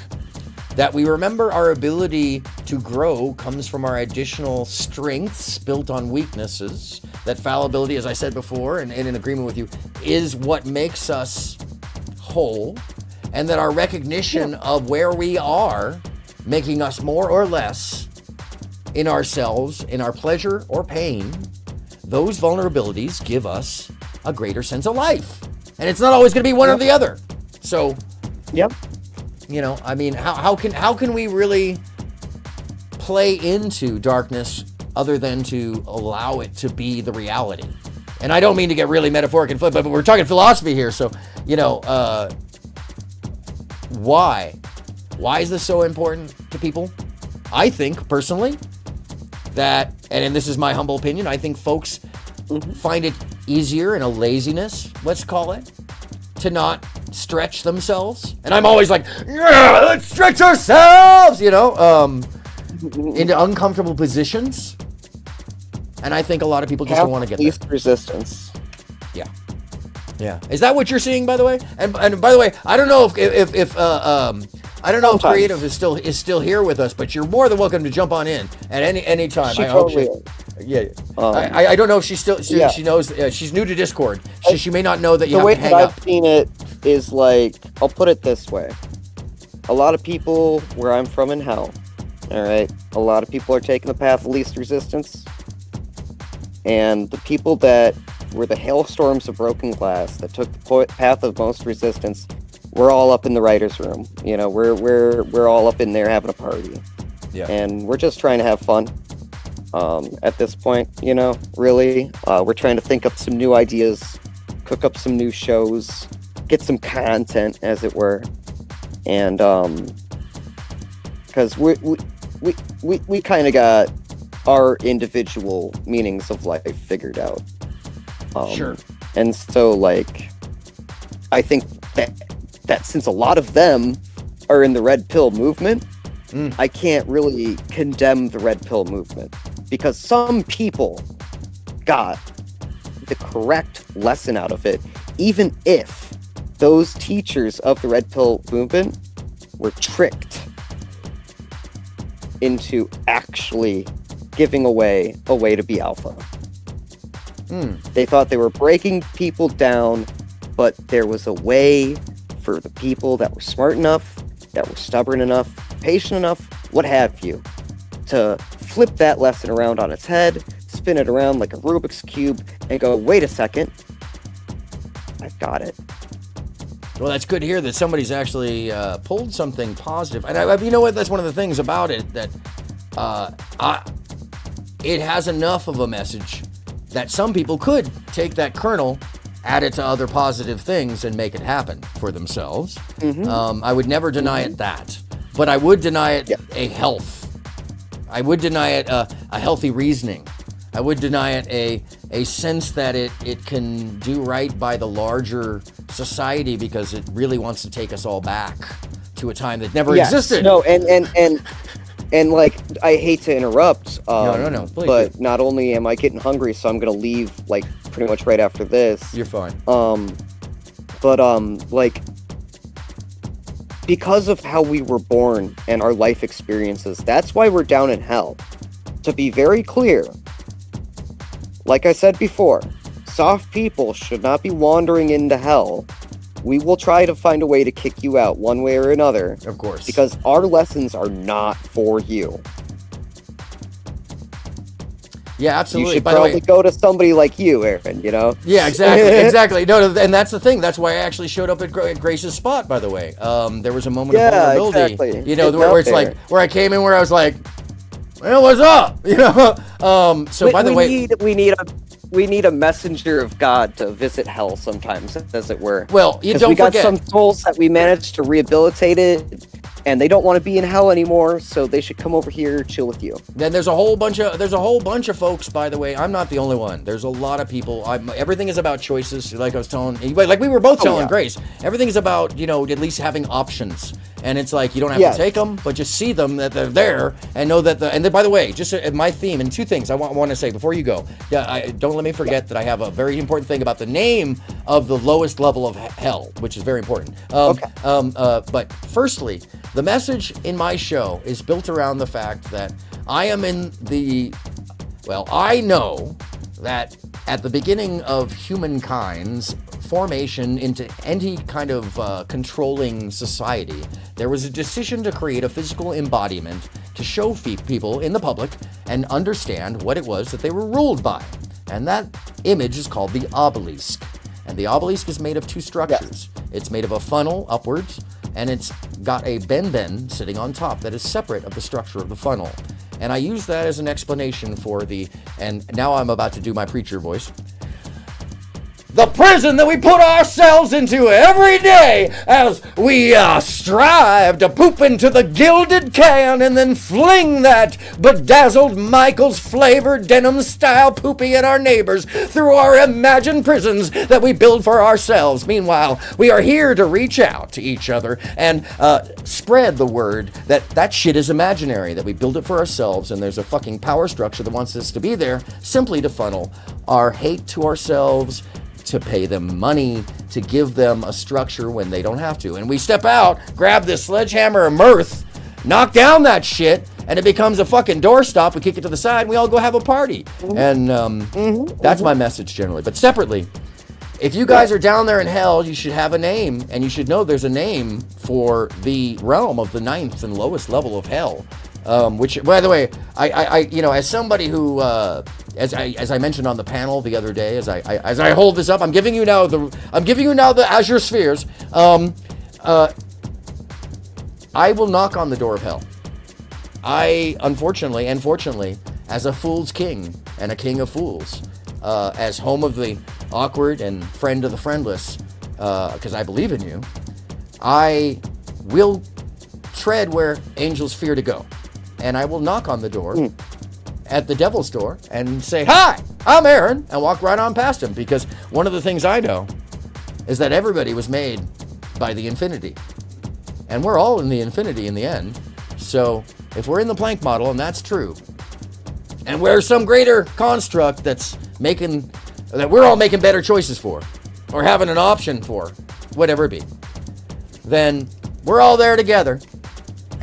that we remember our ability to grow comes from our additional strengths built on weaknesses. That fallibility, as I said before, and in agreement with you, is what makes us whole, and that our recognition of where we are, making us more or less in ourselves, in our pleasure or pain, those vulnerabilities give us a greater sense of life. And it's not always going to be one or the other. So, how can we really play into darkness other than to allow it to be the reality? And I don't mean to get really metaphoric and flip, but we're talking philosophy here. So, why? Why is this so important to people? I think, personally, that, and this is my humble opinion, I think folks find it easier in a laziness, let's call it, to not stretch themselves. And I'm always like, yeah, let's stretch ourselves, into uncomfortable positions. And I think a lot of people just don't want to get there. Least resistance. Yeah. Is that what you're seeing, by the way? And by the way, I don't know if I don't know if Creative is still here with us, but you're more than welcome to jump on in at any time. She totally is. Yeah. I don't know if she knows. She's new to Discord. She may not know that you have to hang up. The way that I've seen it is like, I'll put it this way. A lot of people where I'm from in hell, all right, a lot of people are taking the path of least resistance. And the people that were the hailstorms of broken glass that took the path of most resistance, we're all up in the writer's room. We're all up in there having a party. Yeah. And we're just trying to have fun. At this point, really, we're trying to think up some new ideas, cook up some new shows, get some content, as it were. And because we kind of got our individual meanings of life figured out. Sure. And so, I think that since a lot of them are in the red pill movement, I can't really condemn the red pill movement, because some people got the correct lesson out of it, even if those teachers of the red pill movement were tricked into actually giving away a way to be alpha. They thought they were breaking people down, but there was a way for the people that were smart enough, that were stubborn enough, patient enough, what have you, to flip that lesson around on its head, spin it around like a Rubik's Cube, and go, wait a second, I've got it. Well, that's good to hear that somebody's actually pulled something positive. And you know what? That's one of the things about it, that it has enough of a message that some people could take that kernel, add it to other positive things, and make it happen for themselves. I would never deny it that. But I would deny it a health. I would deny it a healthy reasoning. I would deny it a sense that it can do right by the larger society, because it really wants to take us all back to a time that never existed. No, and I hate to interrupt. No. Please but do. Not only am I getting hungry, so I'm gonna leave pretty much right after this. You're fine. because of how we were born and our life experiences. That's why we're down in hell. To be very clear, like I said before, soft people should not be wandering into hell. We will try to find a way to kick you out one way or another. Of course. Because our lessons are not for you. Yeah, absolutely. You should By the probably way, go to somebody like you, Aaron, you know? yeah, exactly. No, and that's the thing. That's why I actually showed up at Grace's spot, by the way. There was a moment of vulnerability. Exactly. You know, Getting where out it's there. like, where I came in where I was like, well, what's up? You know? So by the way... We need a messenger of God to visit hell sometimes, as it were. Well, you don't we got forget... some souls that we managed to rehabilitate it, and they don't want to be in hell anymore, so they should come over here, chill with you. Then there's a whole bunch of folks, by the way. I'm not the only one. There's a lot of people. Everything is about choices, like I was telling, like we were both telling Grace. Everything is about, you know, at least having options. And it's like, you don't have to take them, but just see them, that they're there, and know that and then, by the way, just my theme, and two things I want to say before you go. Don't let me forget that I have a very important thing about the name of the lowest level of hell, which is very important. But firstly, the message in my show is built around the fact that I am I know that at the beginning of humankind's formation into any kind of controlling society, there was a decision to create a physical embodiment to show people in the public and understand what it was that they were ruled by. And that image is called the obelisk. And the obelisk is made of two structures. Yes. It's made of a funnel upwards, and it's got a ben sitting on top that is separate of the structure of the funnel. And I use that as an explanation for and now I'm about to do my preacher voice, the prison that we put ourselves into every day as we strive to poop into the gilded can and then fling that bedazzled Michael's flavored denim style poopy at our neighbors through our imagined prisons that we build for ourselves. Meanwhile, we are here to reach out to each other and spread the word that shit is imaginary, that we build it for ourselves, and there's a fucking power structure that wants us to be there simply to funnel our hate to ourselves, to pay them money, to give them a structure when they don't have to. And we step out, grab this sledgehammer of mirth, knock down that shit, and it becomes a fucking doorstop. We kick it to the side, and we all go have a party. And that's my message generally. But separately, if you guys are down there in hell, you should have a name, and you should know there's a name for the realm of the ninth and lowest level of hell. Which, by the way, I you know, as somebody who, as I mentioned on the panel the other day, as I hold this up, I'm giving you now the Azure Spheres. I will knock on the door of hell. I, unfortunately and fortunately, as a fool's king and a king of fools, as home of the awkward and friend of the friendless, because I believe in you, I will tread where angels fear to go. And I will knock on the door at the devil's door and say, "Hi, I'm Aaron," and walk right on past him, because one of the things I know is that everybody was made by the infinity. And we're all in the infinity in the end. So if we're in the Planck model, and that's true, and we're some greater construct that we're all making better choices for, or having an option for, whatever it be, then we're all there together.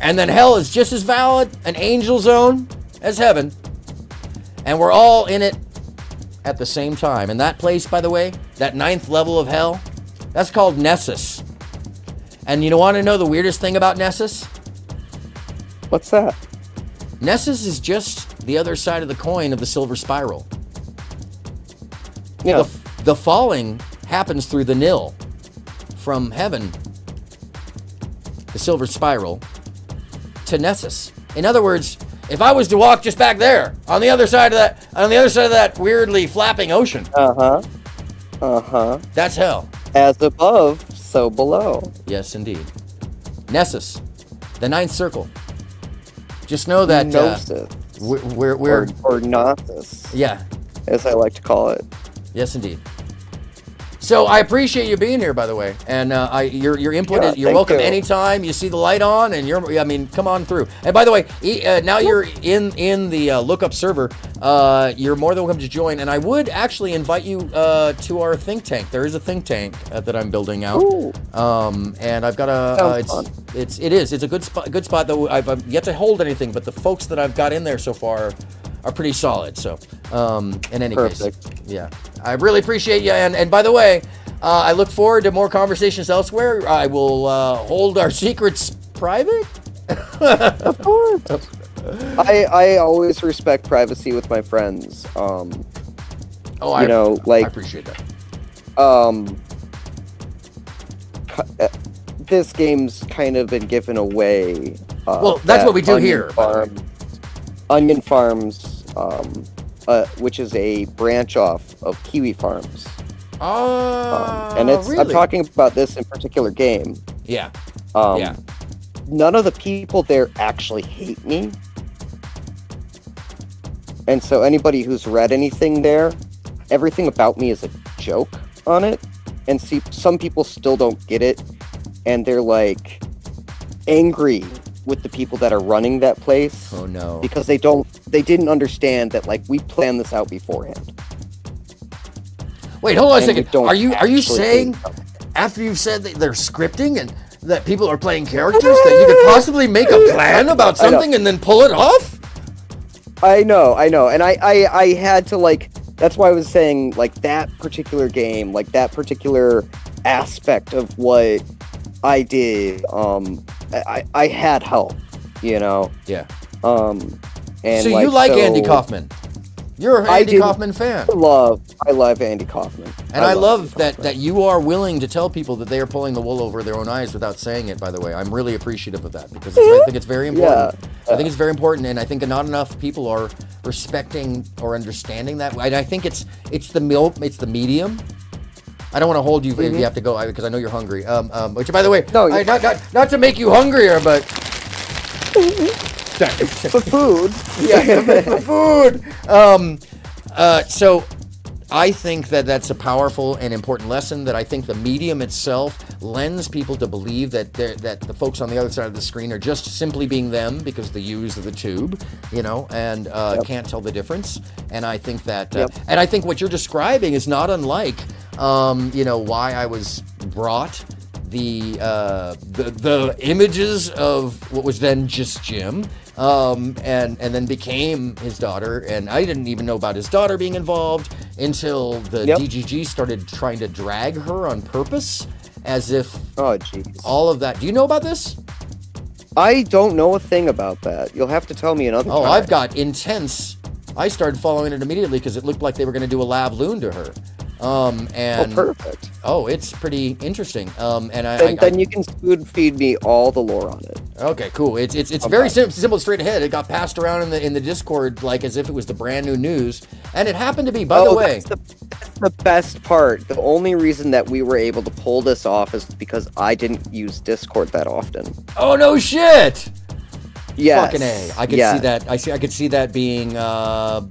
And then hell is just as valid an angel zone as heaven. And we're all in it at the same time. And that place, by the way, that ninth level of hell, that's called Nessus. And you want to know the weirdest thing about Nessus? What's that? Nessus is just the other side of the coin of the silver spiral. Yeah. The falling happens through the nil from heaven, the silver spiral, to Nessus. In other words, if I was to walk just back there on the other side of that weirdly flapping ocean, that's hell. As above, so below. Yes, indeed. Nessus, the ninth circle. Just know that Gnosis. We're or Gnosis. Yeah, as I like to call it. Yes, indeed. So I appreciate you being here, by the way, and your input. Yeah, You're thank welcome you. anytime. You see the light on, and come on through. And by the way, now you're in the lookup server. You're more than welcome to join. And I would actually invite you to our think tank. There is a think tank that I'm building out. And I've got it's a good spot though. I've yet to hold anything, but the folks that I've got in there so far are pretty solid. So, in any case, yeah, I really appreciate you. And by the way, I look forward to more conversations elsewhere. I will hold our secrets private. Of course. I always respect privacy with my friends. I appreciate that. This game's kind of been given away. Well, that's what we do here. Onion Farms, which is a branch off of Kiwi Farms. And really? I'm talking about this in particular game. Yeah. None of the people there actually hate me. And so anybody who's read anything there, everything about me is a joke on it. And see, some people still don't get it. And they're like angry with the people that are running that place. Oh no. Because they didn't understand that like we planned this out beforehand. Wait, hold on a And we second. don't Are you actually saying after you've said that they're scripting and that people are playing characters that you could possibly make a plan about something and then pull it off? I know. And I had to like, that's why I was saying like that particular game, like that particular aspect of what I did, I had help, you know? Yeah. And so you like Andy Kaufman? You're an Andy Kaufman fan. I love Andy Kaufman. And I love that you are willing to tell people that they are pulling the wool over their own eyes without saying it, by the way. I'm really appreciative of that because I think it's very important. I think it's very important, and I think not enough people are respecting or understanding that. And I think it's the medium. I don't want to hold you if you have to go because I know you're hungry. Which, by the way, not to make you hungrier, but for food. Yeah, for food. So I think that's a powerful and important lesson that I think the medium itself lends people to believe that the folks on the other side of the screen are just simply being them because they use the tube, you know, and can't tell the difference. And I think that, and I think what you're describing is not unlike, why I was brought the images of what was then just Jim, and then became his daughter, and I didn't even know about his daughter being involved until the DGG started trying to drag her on purpose, as if all of that. Do you know about this? I don't know a thing about that. You'll have to tell me another time. I've got intense. I started following it immediately because it looked like they were going to do a lab loon to her. Perfect. Oh, it's pretty interesting. Then you can spoon feed me all the lore on it. Okay, cool. It's very simple, straight ahead. It got passed around in the Discord like as if it was the brand new news, and it happened to be. By the way, that's the best part. The only reason that we were able to pull this off is because I didn't use Discord that often. Oh no shit! Yes. Fucking A. I could see that. I could see that being. I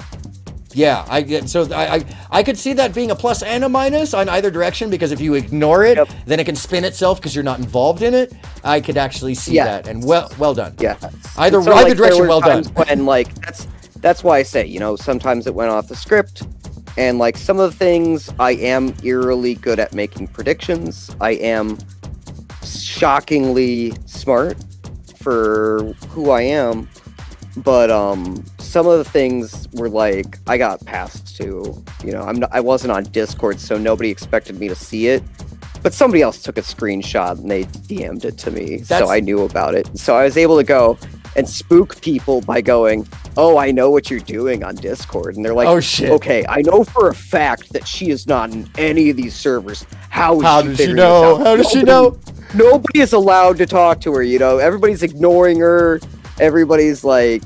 could see that being a plus and a minus on either direction, because if you ignore it, then it can spin itself because you're not involved in it. I could actually see that, and well done. Yeah. Either So, direction, well done. When that's why I say, sometimes it went off the script, and like some of the things I am eerily good at making predictions. I am shockingly smart for who I am. But some of the things were like I got passed to. I wasn't on Discord, so nobody expected me to see it. But somebody else took a screenshot and they DM'd it to me, so I knew about it. So I was able to go and spook people by going, "Oh, I know what you're doing on Discord," and they're like, "Oh shit! Okay, I know for a fact that she is not in any of these servers. How does she know? How does she know? Nobody is allowed to talk to her. Everybody's ignoring her." Everybody's like,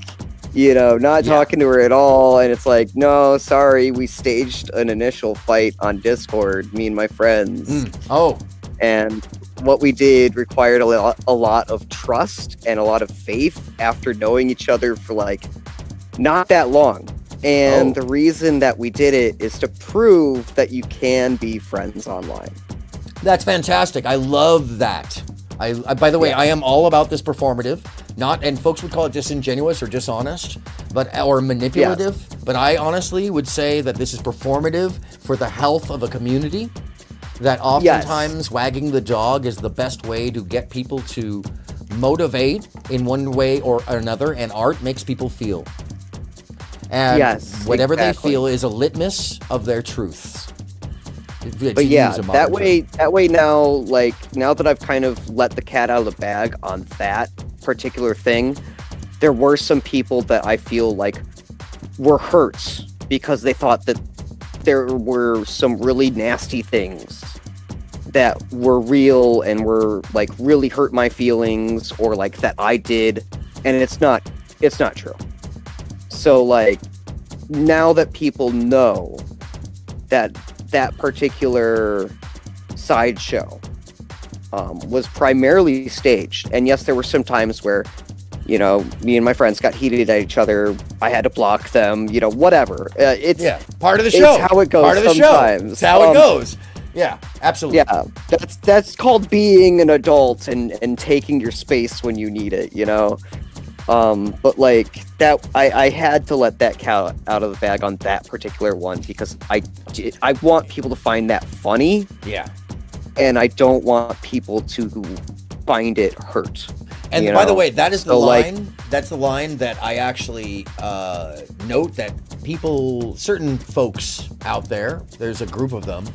not talking to her at all. And it's like, no, sorry, we staged an initial fight on Discord, me and my friends. And what we did required a lot of trust and a lot of faith after knowing each other for like not that long. And the reason that we did it is to prove that you can be friends online. That's fantastic. I love that. By the way, I am all about this performative, and folks would call it disingenuous or dishonest, or manipulative. Yes. But I honestly would say that this is performative for the health of a community. That oftentimes wagging the dog is the best way to get people to motivate in one way or another, and art makes people feel. And whatever they feel is a litmus of their truths. But yeah, that way now, like, now that I've kind of let the cat out of the bag on that particular thing, there were some people that I feel like were hurt because they thought that there were some really nasty things that were real and were like really hurt my feelings, or like that I did, and it's not true. So like, now that people know that that particular sideshow was primarily staged, and yes, there were some times where, you know, me and my friends got heated at each other. I had to block them, you know, whatever. It's part of the show. It's how it goes. Part of the sometimes. Show. It's how it goes. Yeah, absolutely. Yeah, that's called being an adult and taking your space when you need it, you know. But like that, I had to let that cat out of the bag on that particular one because I want people to find that funny. Yeah. And I don't want people to find it hurt. And by the way, that is the line. That's the line that I actually note that people, certain folks out there, there's a group of them,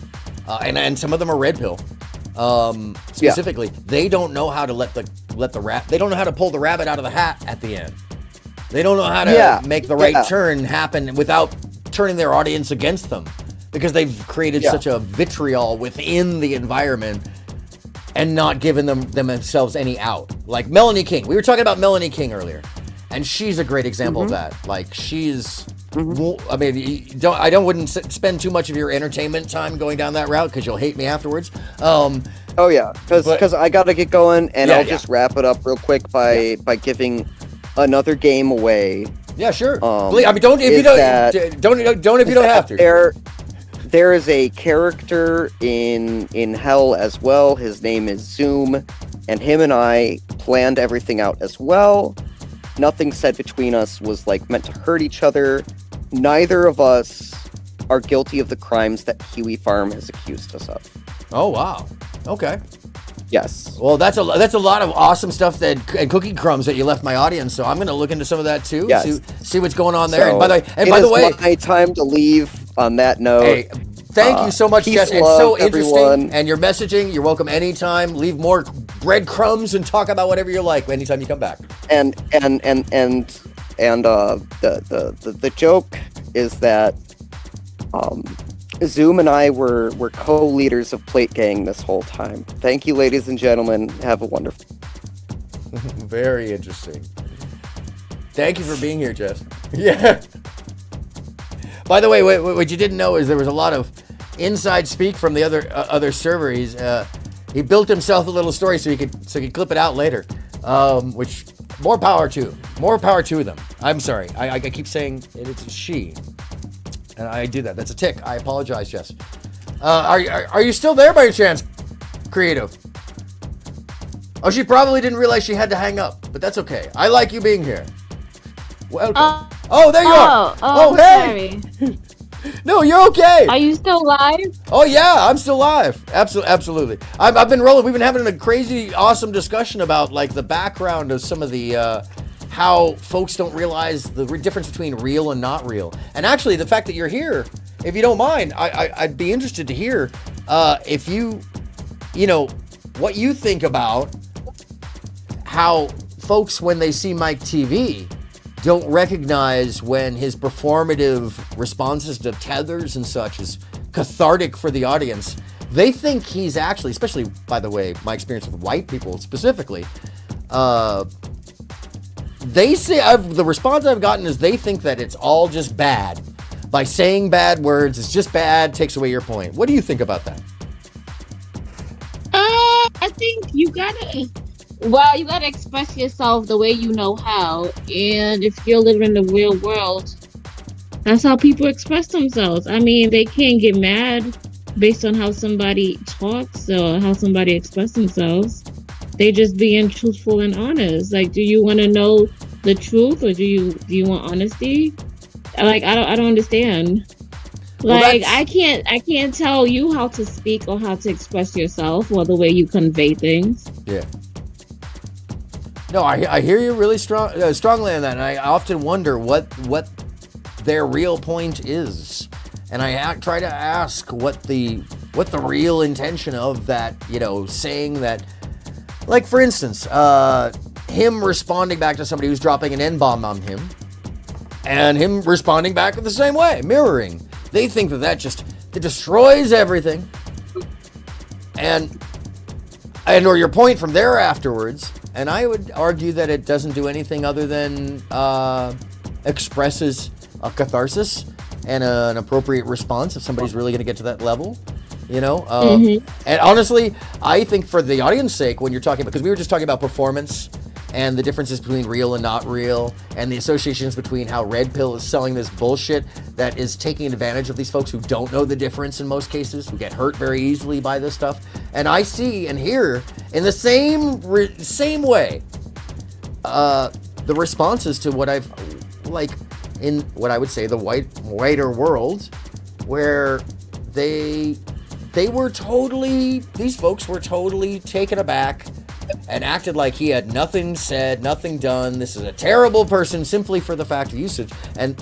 and some of them are red pill. Specifically, they don't know how to let the they don't know how to pull the rabbit out of the hat at the end. They don't know how to make the right turn happen without turning their audience against them, because they've created such a vitriol within the environment and not giving themselves any out. Like Melanie King. We were talking about Melanie King earlier, and she's a great example of that. Like, she's I mean, I wouldn't spend too much of your entertainment time going down that route because you'll hate me afterwards. Oh yeah, because I gotta get going, and I'll just wrap it up real quick by giving another game away. Yeah, sure. I mean, don't if you don't have to. There is a character in Hell as well. His name is Zoom, and him and I planned everything out as well. Nothing said between us was like meant to hurt each other. Neither of us are guilty of the crimes that Huey Farm has accused us of. Oh wow. Okay. Yes. Well, that's a lot of awesome stuff and cookie crumbs that you left my audience. So I'm going to look into some of that too. Yes. See what's going on there. So, and by the way, my time to leave on that note. Hey, thank you so much, Jess. It's so interesting, everyone. And your messaging. You're welcome anytime. Leave more breadcrumbs and talk about whatever you like anytime you come back. And the joke is that Zoom and I were co-leaders of Plate Gang this whole time. Thank you, ladies and gentlemen. Have a wonderful. Very interesting. Thank you for being here, Jess. Yeah. By the way, what you didn't know is there was a lot of inside speak from the other server. He built himself a little story so he could clip it out later. Which more power to them. I'm sorry. I keep saying it's a she. And I do that. That's a tick. I apologize, Jess. Are you still there by any chance, Creative? Oh, she probably didn't realize she had to hang up, but that's okay. I like you being here. Welcome. There you are. Oh, hey. Sorry. No, you're okay. Are you still live? Oh yeah, I'm still live. Absolutely. I've been rolling. We've been having a crazy, awesome discussion about like the background of some of the how folks don't realize the difference between real and not real. And actually, the fact that you're here, if you don't mind, I'd be interested to hear if you know, what you think about how folks, when they see Mike TV, don't recognize when his performative responses to tethers and such is cathartic for the audience. They think he's actually, especially, by the way, my experience with white people specifically, they say, the response I've gotten is they think that it's all just bad. By saying bad words, it's just bad, takes away your point. What do you think about that? I think you gotta express yourself the way you know how. And if you're living in the real world, That's how people express themselves. I mean, they can't get mad based on how somebody talks or how somebody expresses themselves. They just being truthful and honest. Like, do you want to know the truth or do you want honesty? Like, I don't understand. Well, Like, that's- I can't tell you how to speak or how to express yourself or the way you convey things. Yeah. No, I hear you really strongly on that, and I often wonder what their real point is, and I try to ask what the real intention of that, saying that, like for instance, him responding back to somebody who's dropping an N-bomb on him, and him responding back in the same way, mirroring. They think that it destroys everything, and or your point from there afterwards. And I would argue that it doesn't do anything other than expresses a catharsis and an appropriate response if somebody's really going to get to that level, And honestly, I think for the audience's sake, when you're talking about, because we were just talking about performance and the differences between real and not real, and the associations between how Red Pill is selling this bullshit that is taking advantage of these folks who don't know the difference in most cases, who get hurt very easily by this stuff. And I see and hear in the same way the responses to what I've, like, in what I would say the whiter world, where these folks were totally taken aback and acted like he had nothing said, nothing done. This is a terrible person simply for the fact of usage. And,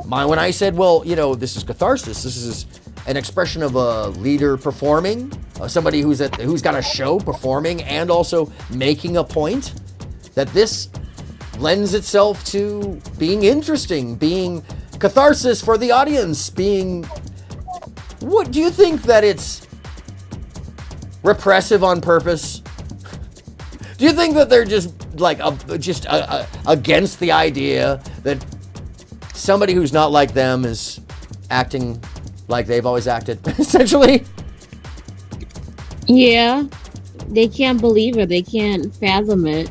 when I said, well, this is catharsis, this is an expression of a leader performing, somebody who's got a show performing and also making a point, that this lends itself to being interesting, being catharsis for the audience, what do you think that it's repressive on purpose? Do you think that they're just against the idea that somebody who's not like them is acting like they've always acted, essentially? Yeah, they can't believe it. They can't fathom it.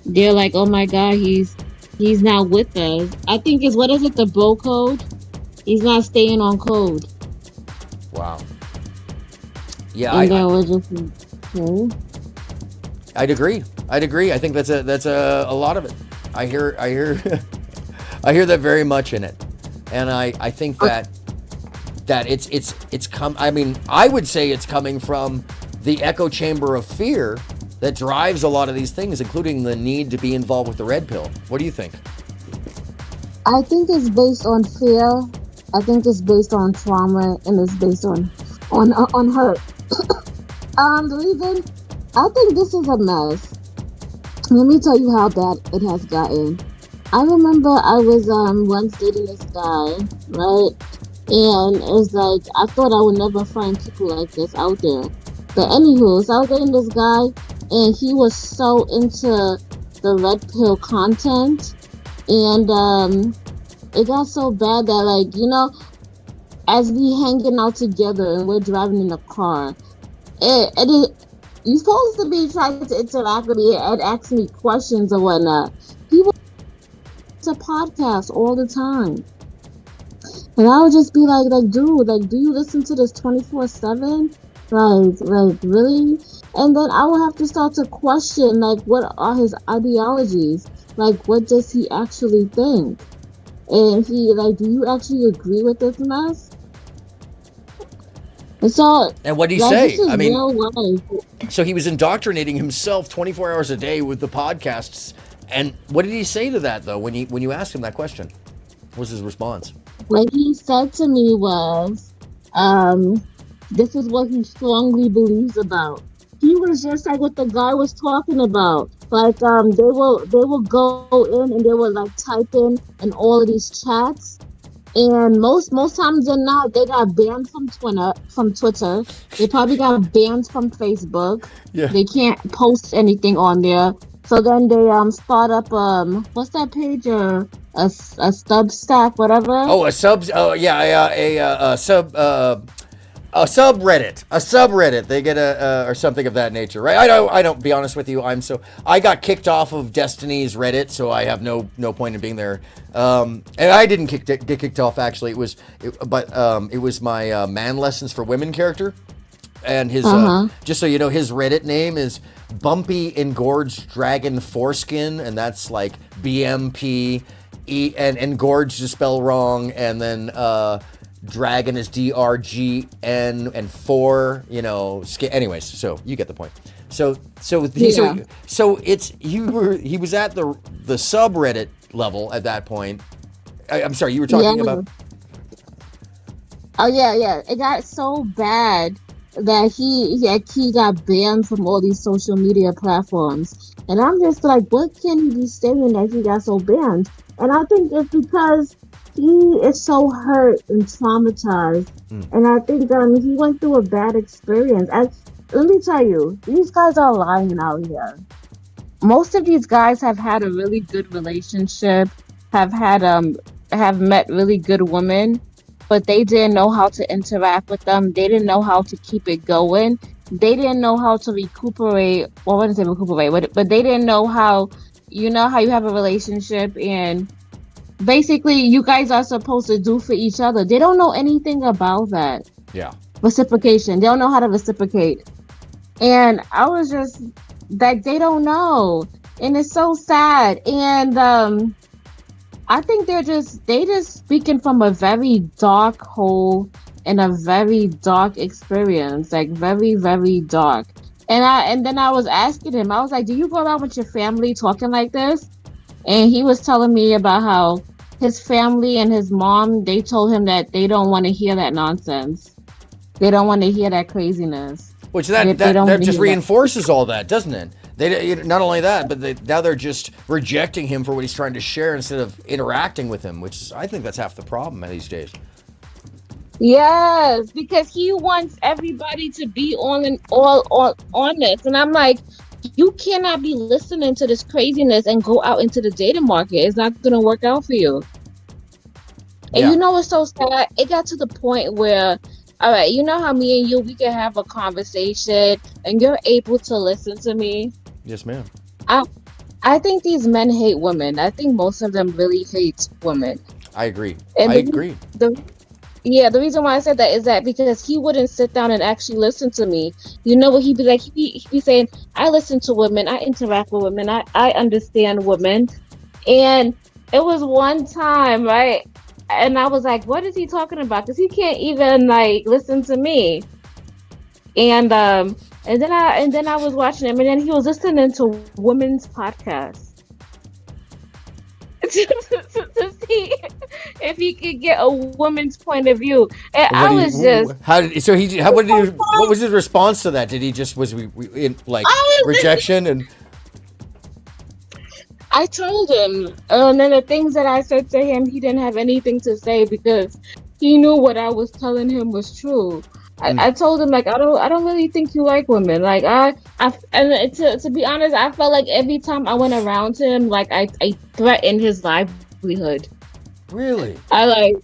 They're like, oh my God, he's not with us. I think the bro code? He's not staying on code. Wow. Yeah, I'd agree. I think that's a lot of it. I hear I hear that very much in it, and I think that I would say it's coming from the echo chamber of fear that drives a lot of these things, including the need to be involved with the red pill. What do you think? I think it's based on fear. I think it's based on trauma, and it's based on hurt. The reason, I think this is a mess. Let me tell you how bad it has gotten. I remember I was once dating this guy, right? And it was like, I thought I would never find people like this out there. But anywho, so I was dating this guy, and he was so into the red pill content, and it got so bad that, as we hanging out together and we're driving in a car, you're supposed to be trying to interact with me and ask me questions or whatnot. People to podcast all the time, and I would just be like, dude, do you listen to this 24/7? Like really? And then I would have to start to question, what are his ideologies? What does he actually think? And he, do you actually agree with this mess? And so, and what did he say? I mean, life. So he was indoctrinating himself 24 hours a day with the podcasts. And what did he say to that, though, when you asked him that question? What was his response? What he said to me was, this is what he strongly believes about. He was just like what the guy was talking about. They will go in and they will type in all of these chats. And most times they're not. They got banned from Twitter. They probably got banned from Facebook. Yeah. They can't post anything on there. So then they start up what's that page? A Substack, whatever. Oh, a subs. Oh yeah, a sub. a subreddit. They get or something of that nature, right? I don't. Be honest with you, I got kicked off of Destiny's Reddit, so I have no point in being there. And I didn't get kicked off actually. It was my Man Lessons for Women character, and his just so you know, his Reddit name is Bumpy Engorged Dragon Foreskin, and that's like BMP, and engorged to spell wrong, and then dragon is DRGN, and four, you know, anyways, so you get the point. So it's he was at the subreddit level at that point. I'm sorry, you were talking about. Oh yeah. It got so bad that he got banned from all these social media platforms, and I'm just like, what can he be saying that he got so banned? And I think it's because he is so hurt and traumatized, and I think he went through a bad experience. Let me tell you, these guys are lying out here. Most of these guys have had a really good relationship, have met really good women, but they didn't know how to interact with them. They didn't know how to keep it going. They didn't know how to recuperate. Well, I wouldn't say recuperate, but they didn't know how. You know how you have a relationship and basically you guys are supposed to do for each other. They don't know anything about that. Yeah. Reciprocation. They don't know how to reciprocate. And I was just like, they don't know. And it's so sad. And I think they just speaking from a very dark hole and a very dark experience. Like very, very dark. And then I was asking him, I was like, do you go around with your family talking like this? And he was telling me about how his family and his mom, they told him that they don't want to hear that nonsense. They don't want to hear that craziness. Which that just reinforces all that, doesn't it? They not only that, but now they're just rejecting him for what he's trying to share instead of interacting with him, which is, I think that's half the problem these days. Yes, because he wants everybody to be on this, and I'm like, you cannot be listening to this craziness and go out into the dating market. It's not going to work out for you. And you know what's so sad? It got to the point where, all right, you know how me and you, we can have a conversation and you're able to listen to me? Yes, ma'am. I think these men hate women. I think most of them really hate women. I agree. And I agree. The reason why I said that is that because he wouldn't sit down and actually listen to me. You know what he'd be like? He'd be saying, I listen to women, I interact with women, I understand women. And it was one time, right? And I was like, what is he talking about? Because he can't even like listen to me. And then I was watching him, and then he was listening to women's podcasts. to see if he could get a woman's point of view, and I was just. What was his response to that? Did he just was we in like rejection and? I told him, and then the things that I said to him, he didn't have anything to say because he knew what I was telling him was true. I told him like I don't really think you like women. Like and to be honest, I felt like every time I went around him, like I threatened his livelihood. Really? I like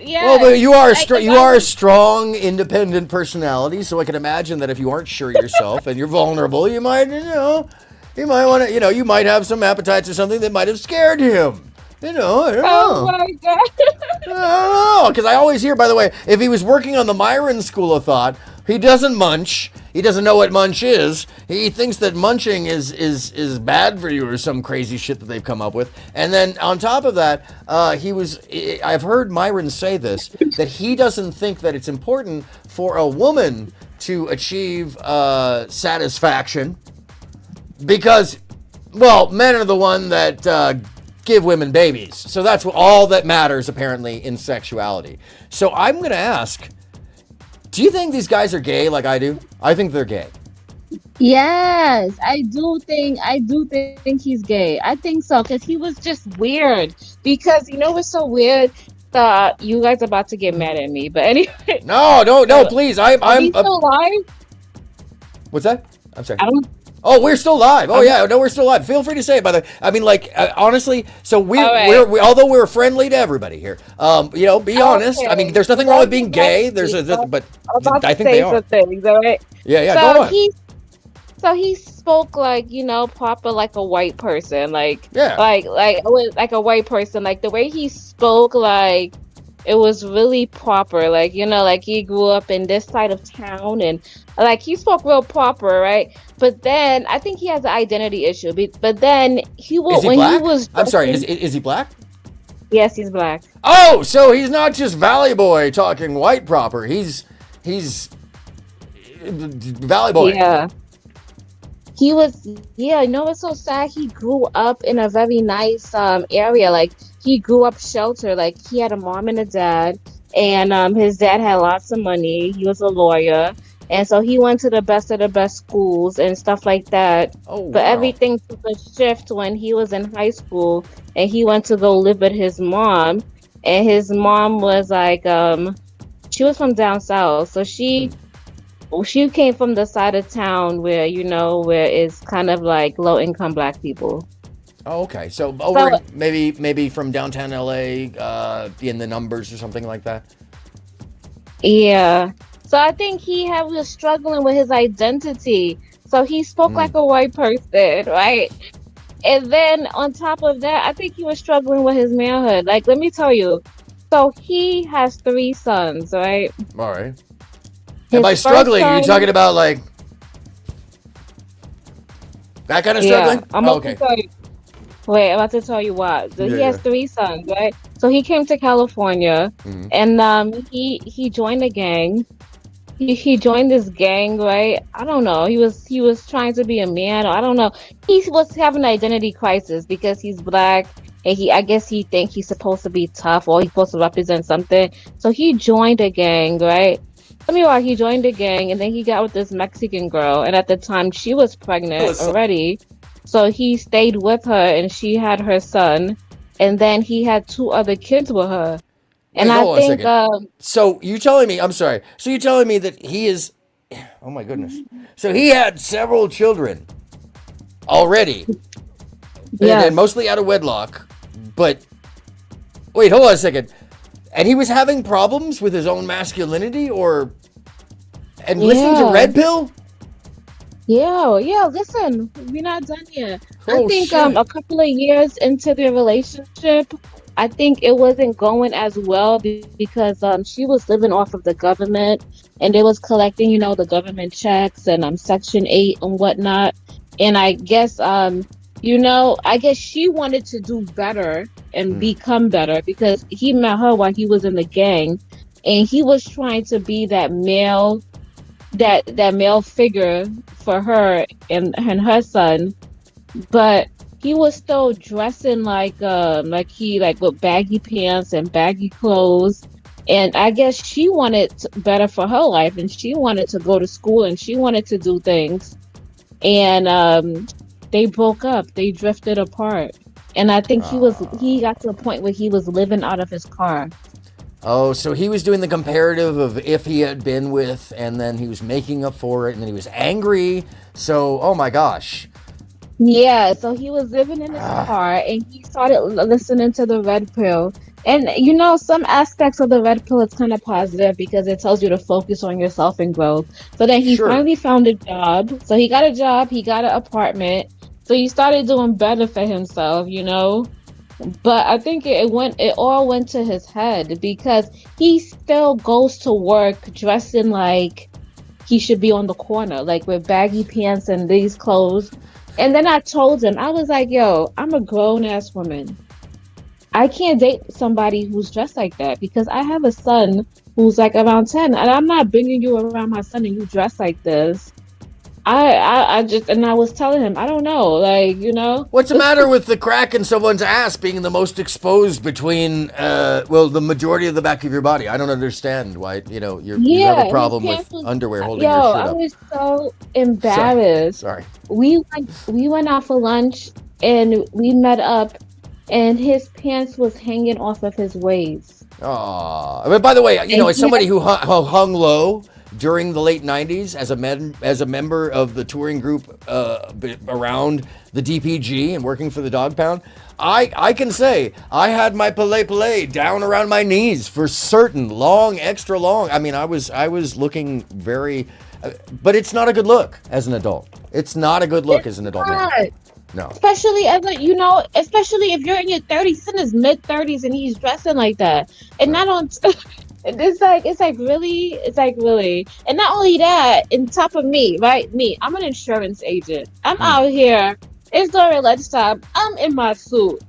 yeah. Well, but you are a strong, independent personality, so I can imagine that if you aren't sure of yourself and you're vulnerable, you might want to, you might have some appetites or something that might have scared him. I don't know. Oh my God. I don't know, because I always hear, by the way, if he was working on the Myron School of Thought, he doesn't munch. He doesn't know what munch is. He thinks that munching is bad for you or some crazy shit that they've come up with. And then on top of that, I've heard Myron say this, that he doesn't think that it's important for a woman to achieve satisfaction because, well, men are the one that give women babies. So that's all that matters, apparently, in sexuality. So I'm going to ask, do you think these guys are gay like I do? I think they're gay. Yes, I do think he's gay. I think so, because he was just weird. Because you know what's so weird? You guys are about to get mad at me, but anyway. No, please. I'm still alive? What's that? I'm sorry. Oh, we're still live. Oh yeah, no, we're still live. Feel free to say it. By the way, I mean, like honestly, so we're although we're friendly to everybody here. You know, be honest. I mean, there's nothing wrong with being gay. But I think they are. Things, all right? Yeah, so go on. So he spoke like, you know, proper like a white person, like yeah, like a white person. Like the way he spoke, like it was really proper. Like, you know, like he grew up in this side of town, and like he spoke real proper, right? But then I think he has an identity issue. But then he will when black? he was. I'm sorry. Is he black? Yes, he's black. Oh, so he's not just Valley Boy talking white proper. He's Valley Boy. Yeah. He was, yeah, you know what's so sad? He grew up in a very nice area. Like, he grew up sheltered. Like, he had a mom and a dad, and his dad had lots of money. He was a lawyer. And so he went to the best of the best schools and stuff like that. Oh, but wow. everything took a shift when he was in high school, and he went to go live with his mom. And his mom was like, she was from down south. So she came from the side of town where, you know, where it's kind of like low income black people. Oh, okay. So over maybe from downtown LA, in the numbers or something like that. Yeah. So I think he was struggling with his identity. So he spoke like a white person, right? And then on top of that, I think he was struggling with his manhood. Like, let me tell you. So he has 3 sons, right? All right. And by struggling, are you talking about like that kind of struggling? I'm about to tell you. Wait, I'm about to tell you what. So he has 3 sons, right? So he came to California, and he joined a gang. He joined this gang, right? I don't know. He was trying to be a man. I don't know. He was having an identity crisis because he's black, and I guess he thinks he's supposed to be tough or he's supposed to represent something. So he joined a gang, right? He joined a gang, and then he got with this Mexican girl, and at the time she was pregnant already. So he stayed with her, and she had her son, and then he had 2 other kids with her. And I think so you're telling me, I'm sorry. So you're telling me that he is, oh my goodness. So he had several children already. And mostly out of wedlock. But wait, hold on a second. And he was having problems with his own masculinity and listening to Red Pill? Yeah, listen, we're not done yet. I think a couple of years into their relationship, I think it wasn't going as well because she was living off of the government, and they was collecting, you know, the government checks and Section 8 and whatnot. And I guess I guess she wanted to do better and become better because he met her while he was in the gang, and he was trying to be that male figure for her and her son, but he was still dressing like with baggy pants and baggy clothes. And I guess she wanted better for her life, and she wanted to go to school, and she wanted to do things. And they broke up. They drifted apart. And I think he got to a point where he was living out of his car. Oh, so he was doing the comparative of if he had been with, and then he was making up for it, and then he was angry. So, oh my gosh. Yeah, so he was living in his car, and he started listening to the Red Pill. And, you know, some aspects of the Red Pill is kind of positive because it tells you to focus on yourself and growth. So then he finally found a job. So he got a job, he got an apartment. So he started doing better for himself, you know. But I think it all went to his head because he still goes to work dressing like he should be on the corner, like with baggy pants and these clothes. And then I told him, I was like, yo, I'm a grown-ass woman. I can't date somebody who's dressed like that because I have a son who's like around 10, and I'm not bringing you around my son and you dress like this. I was telling him, I don't know, like, you know. What's the matter with the crack in someone's ass being the most exposed between, the majority of the back of your body? I don't understand why, you know, you have a problem with underwear holding your shit up. I was so embarrassed. Sorry. We went out for lunch, and we met up, and his pants was hanging off of his waist. But by the way, you know, as somebody who hung low, during the late 90s as a member of the touring group around the DPG and working for the Dog Pound, I can say I had my pelé down around my knees for certain, long, extra long. I mean, I was looking very, but it's not a good look as an adult. It's not a good look as an adult man. No. Especially especially if you're in your 30s, he's in his mid 30s and he's dressing like that. And not on it's like really, and not only that, on top of me, right? I'm an insurance agent. I'm out here, it's during lunchtime, I'm in my suit.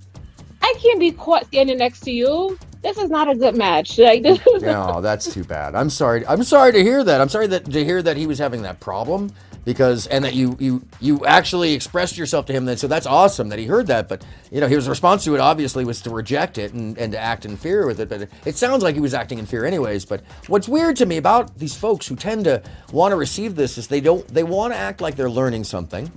I can't be caught standing next to you. This is not a good match. Like this. No, that's too bad. I'm sorry to hear that. I'm sorry to hear that he was having that problem, and that you actually expressed yourself to him. Then, so that's awesome that he heard that. But his response to it obviously was to reject it and to act in fear with it. But it sounds like he was acting in fear anyways. But what's weird to me about these folks who tend to want to receive this is they want to act like they're learning something,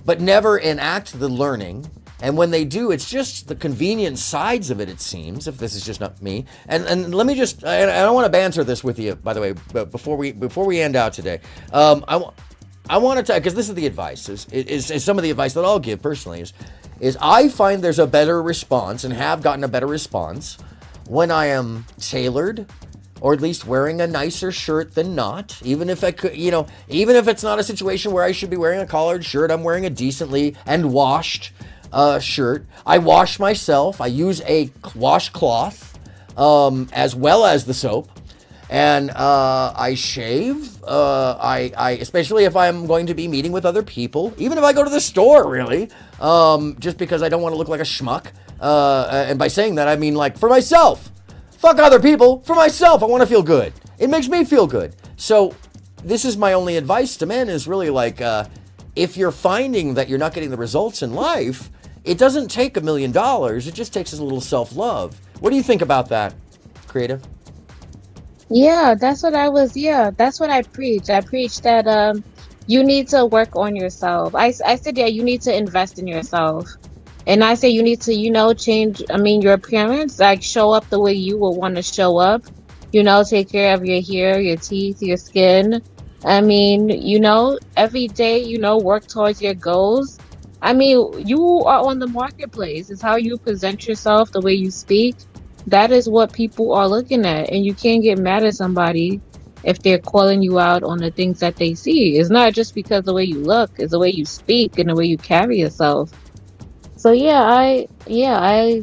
but never enact the learning. And when they do, it's just the convenient sides of it, it seems, if this is just not me. And let me just, I don't want to banter this with you, by the way, but before we end out today, I want to, because this is the advice, is some of the advice that I'll give personally, is I find there's a better response, and have gotten a better response, when I am tailored, or at least wearing a nicer shirt than not. Even if I could, even if it's not a situation where I should be wearing a collared shirt, I'm wearing a decently and washed shirt. I wash myself. I use a washcloth as well as the soap, and I shave. I especially if I'm going to be meeting with other people, even if I go to the store, really, just because I don't want to look like a schmuck. And by saying that, I mean like for myself. Fuck other people. For myself, I want to feel good. It makes me feel good. So this is my only advice to men, is really like, if you're finding that you're not getting the results in life, it doesn't take $1 million. It just takes a little self-love. What do you think about that, Creative? Yeah, that's what I preach. I preach that you need to work on yourself. I said, yeah, you need to invest in yourself. And I say you need to, change, your appearance, like show up the way you would want to show up, take care of your hair, your teeth, your skin. Every day, work towards your goals. You are on the marketplace. It's how you present yourself, the way you speak. That is what people are looking at. And you can't get mad at somebody if they're calling you out on the things that they see. It's not just because of the way you look, it's the way you speak and the way you carry yourself. So I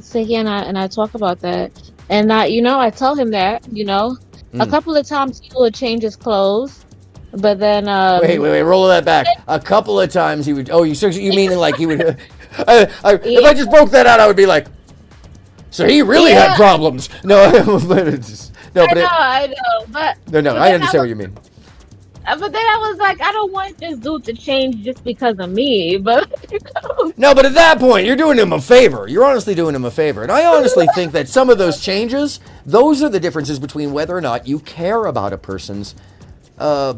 sit here and I talk about that. And I tell him that, a couple of times he would change his clothes. But then wait, roll that back. A couple of times he would. Oh, you mean like he would? If I just broke that out, I would be like, so he really had problems. No, I know, but no, I understand what you mean. But then I was like, I don't want this dude to change just because of me. But no, but at that point, you're doing him a favor. You're honestly doing him a favor, and I honestly think that some of those changes, those are the differences between whether or not you care about a person's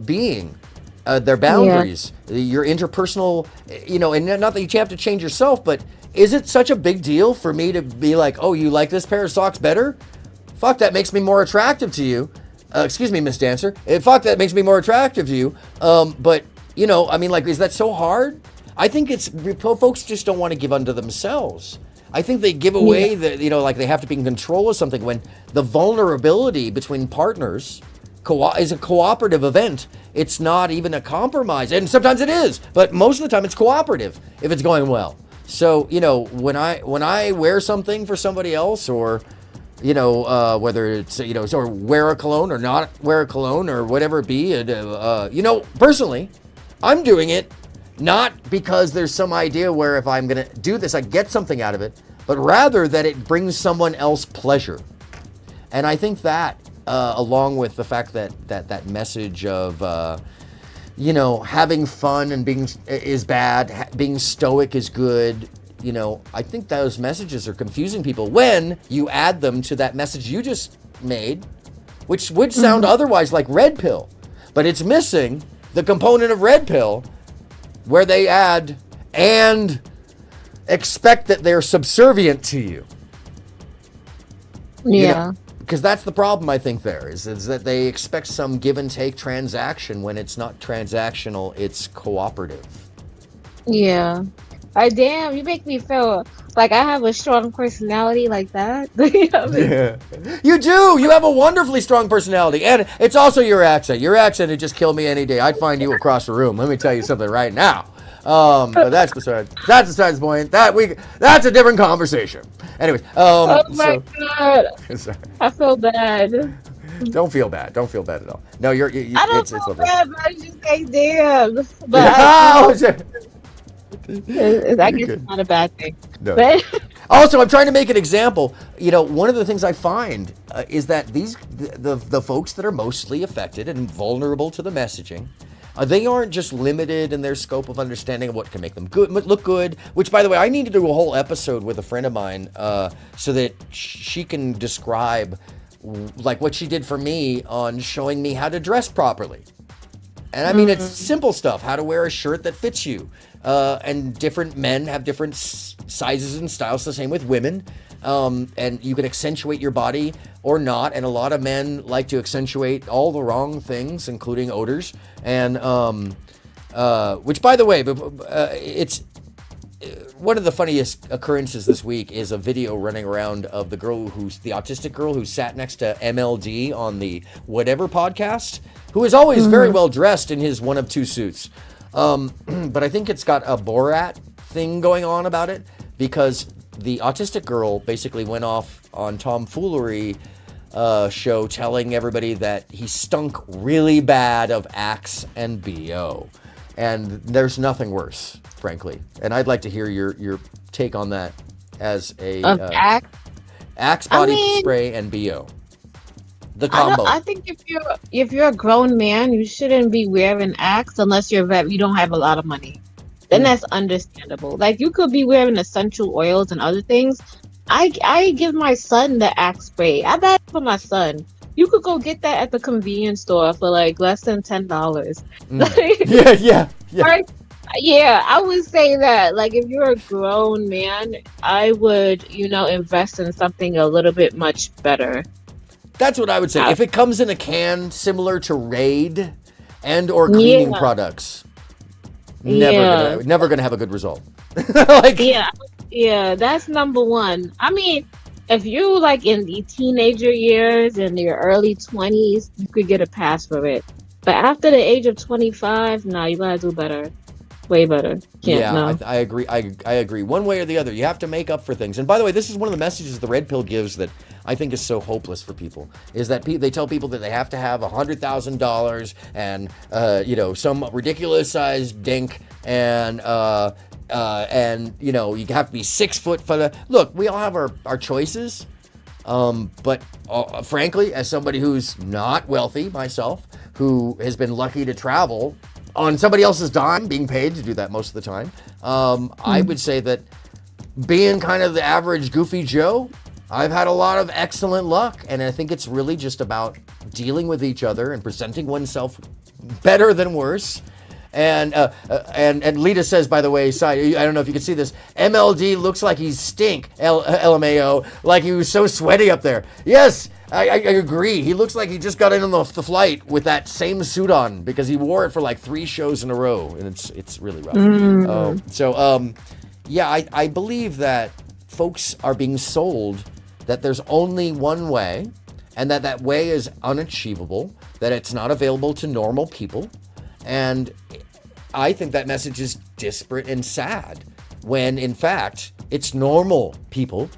being, their boundaries, your interpersonal, and not that you have to change yourself, but is it such a big deal for me to be like, oh, you like this pair of socks better? Fuck, that makes me more attractive to you. Excuse me, Miss Dancer. Fuck, that makes me more attractive to you. But, is that so hard? I think folks just don't want to give unto themselves. I think they give away like they have to be in control of something, when the vulnerability between partners is a cooperative event. It's not even a compromise, and sometimes it is, but most of the time it's cooperative if it's going well. So when I wear something for somebody else, or whether it's or wear a cologne or not wear a cologne or whatever it be, personally, I'm doing it not because there's some idea where if I'm gonna do this I get something out of it, but rather that it brings someone else pleasure. And I think that along with the fact that message of having fun and being is bad, being stoic is good. I think those messages are confusing people when you add them to that message you just made, which would sound otherwise like red pill, but it's missing the component of red pill where they add and expect that they're subservient to you. Yeah. because that's the problem I think there is that they expect some give and take transaction when it's not transactional, it's cooperative. Yeah. Damn, you make me feel like I have a strong personality like that. Yeah. You do. You have a wonderfully strong personality, and it's also your accent. Your accent would just kill me any day. I'd find you across the room. Let me tell you something right now. But that's besides the point. That's a different conversation. Anyways, oh my God. I feel bad. Don't feel bad. Don't feel bad at all. No, you're. I don't it's feel lovely. bad, but I just say damn. But Oh, I guess it's not a bad thing. No. But Also, I'm trying to make an example. You know, one of the things I find is that the folks that are mostly affected and vulnerable to the messaging, they aren't just limited in their scope of understanding of what can make them look good. Which, by the way, I need to do a whole episode with a friend of mine so that she can describe like what she did for me on showing me how to dress properly. And I mean, it's simple stuff: how to wear a shirt that fits you. And different men have different sizes and styles. The same with women. And you can accentuate your body or not. And a lot of men like to accentuate all the wrong things, including odors. And which, by the way, it's one of the funniest occurrences this week is a video running around of the autistic girl who sat next to MLD on the Whatever podcast, who is always very well dressed in his one of two suits. But I think it's got a Borat thing going on about it, because the autistic girl basically went off on tomfoolery show telling everybody that he stunk really bad of Axe and BO. And there's nothing worse, frankly. And I'd like to hear your take on that as a Axe body spray and BO. The combo. I think if you're a grown man, you shouldn't be wearing Axe unless you don't have a lot of money. Then that's understandable. Like, you could be wearing essential oils and other things. I give my son the Axe spray. I buy it for my son. You could go get that at the convenience store for like less than $10. Yeah. Right? Yeah, I would say that, like, if you're a grown man, I would, invest in something a little bit much better. That's what I would say. If it comes in a can similar to Raid and or cleaning products, never gonna have a good result. Yeah, that's number one. I mean, if you like in the teenager years and your early 20s, you could get a pass for it. But after the age of 25, nah, you gotta do better. Way better. I agree. I agree. One way or the other, you have to make up for things. And by the way, this is one of the messages the red pill gives that I think is so hopeless for people, is that they tell people that they have to have $100,000 and some ridiculous sized dink and you have to be 6 foot for the look. We all have our choices, but frankly, as somebody who's not wealthy myself, who has been lucky to travel on somebody else's dime, being paid to do that most of the time, I would say that being kind of the average goofy Joe, I've had a lot of excellent luck, and I think it's really just about dealing with each other and presenting oneself better than worse. And Lita says, by the way, I don't know if you can see this, MLD looks like he's stink, LMAO, like he was so sweaty up there. Yes, I agree. He looks like he just got in on the flight with that same suit on, because he wore it for like 3 shows in a row, and it's really rough. I believe that folks are being sold that there's only one way, and that way is unachievable, that it's not available to normal people. And I think that message is disparate and sad, when in fact it's normal people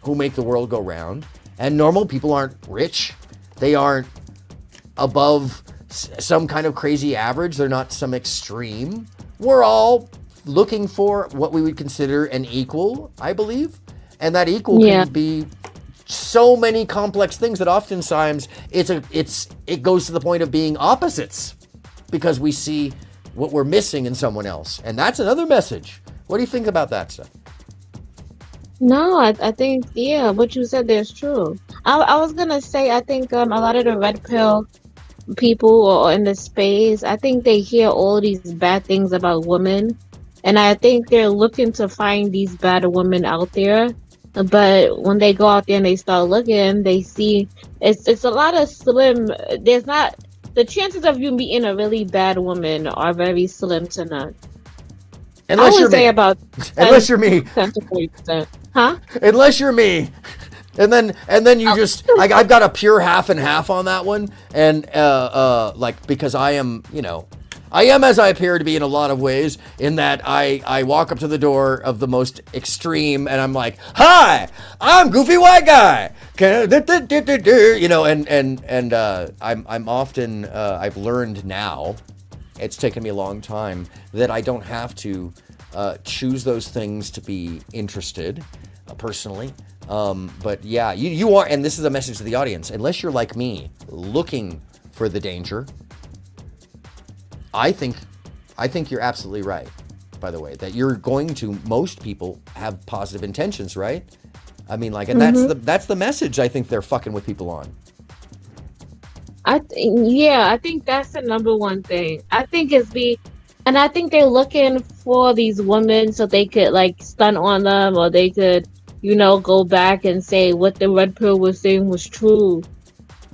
who make the world go round, and normal people aren't rich. They aren't above some kind of crazy average. They're not some extreme. We're all looking for what we would consider an equal, I believe. And that equal can be so many complex things that oftentimes it goes to the point of being opposites, because we see what we're missing in someone else. And that's another message. What do you think about that stuff? No, I think, what you said there is true. I was going to say, I think a lot of the red pill people or in the space, I think they hear all these bad things about women. And I think they're looking to find these bad women out there But when they go out there and they start looking, they see it's a lot of slim. There's not the chances of you meeting a really bad woman are very slim to none. Unless I you're would say me. about Unless you're me. 10 to 40%. Huh? Unless you're me. And then you just I've got a pure half and half on that one, and like, because I am as I appear to be in a lot of ways, in that I walk up to the door of the most extreme and I'm like, hi, I'm goofy white guy, and I'm often I've learned now, it's taken me a long time, that I don't have to choose those things to be interested personally. But yeah, you are, and this is a message to the audience, unless you're like me, looking for the danger, I think you're absolutely right, by the way, that you're going to, most people have positive intentions, right? I mean, like, and that's the message I think they're fucking with people on. I think that's the number one thing. I think and I think they're looking for these women so they could like stunt on them, or they could, go back and say what the red pill was saying was true.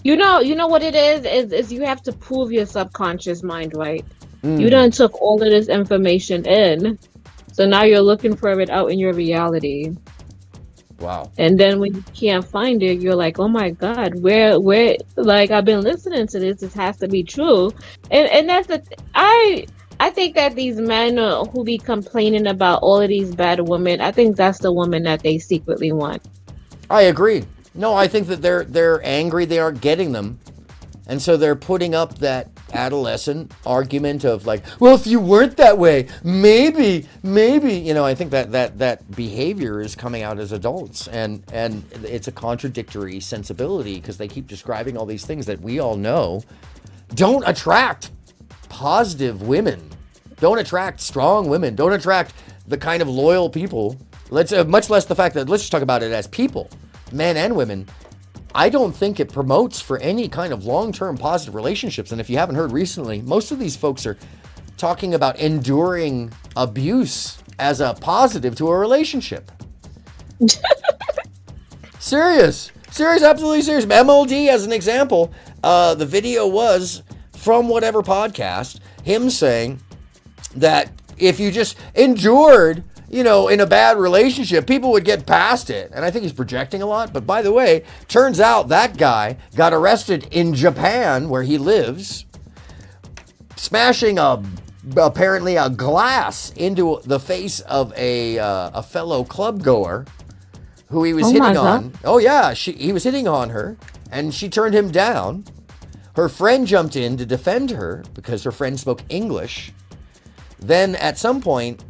You know what it is you have to prove your subconscious mind right. You done took all of this information in, so now you're looking for it out in your reality. Wow. And And then when you can't find it, you're like, oh my God, where, like, I've been listening to this. This has to be true. And that's I think that these men who be complaining about all of these bad women, I think that's the woman that they secretly want. I agree. No, I think that they're angry they aren't getting them. And so they're putting up that adolescent argument of like, well, if you weren't that way, maybe, I think that behavior is coming out as adults, and it's a contradictory sensibility, because they keep describing all these things that we all know don't attract positive women, don't attract strong women, don't attract the kind of loyal people. Much less the fact that, let's just talk about it as people, men and women. I don't think it promotes for any kind of long-term positive relationships. And if you haven't heard recently, most of these folks are talking about enduring abuse as a positive to a relationship. Serious, absolutely serious. MLD as an example, the video was from whatever podcast, him saying that if you just endured, in a bad relationship, people would get past it. And I think he's projecting a lot. But by the way, turns out that guy got arrested in Japan, where he lives, smashing apparently a glass into the face of a fellow club goer who he was hitting on. Oh yeah, he was hitting on her, and she turned him down. Her friend jumped in to defend her because her friend spoke English. Then at some point,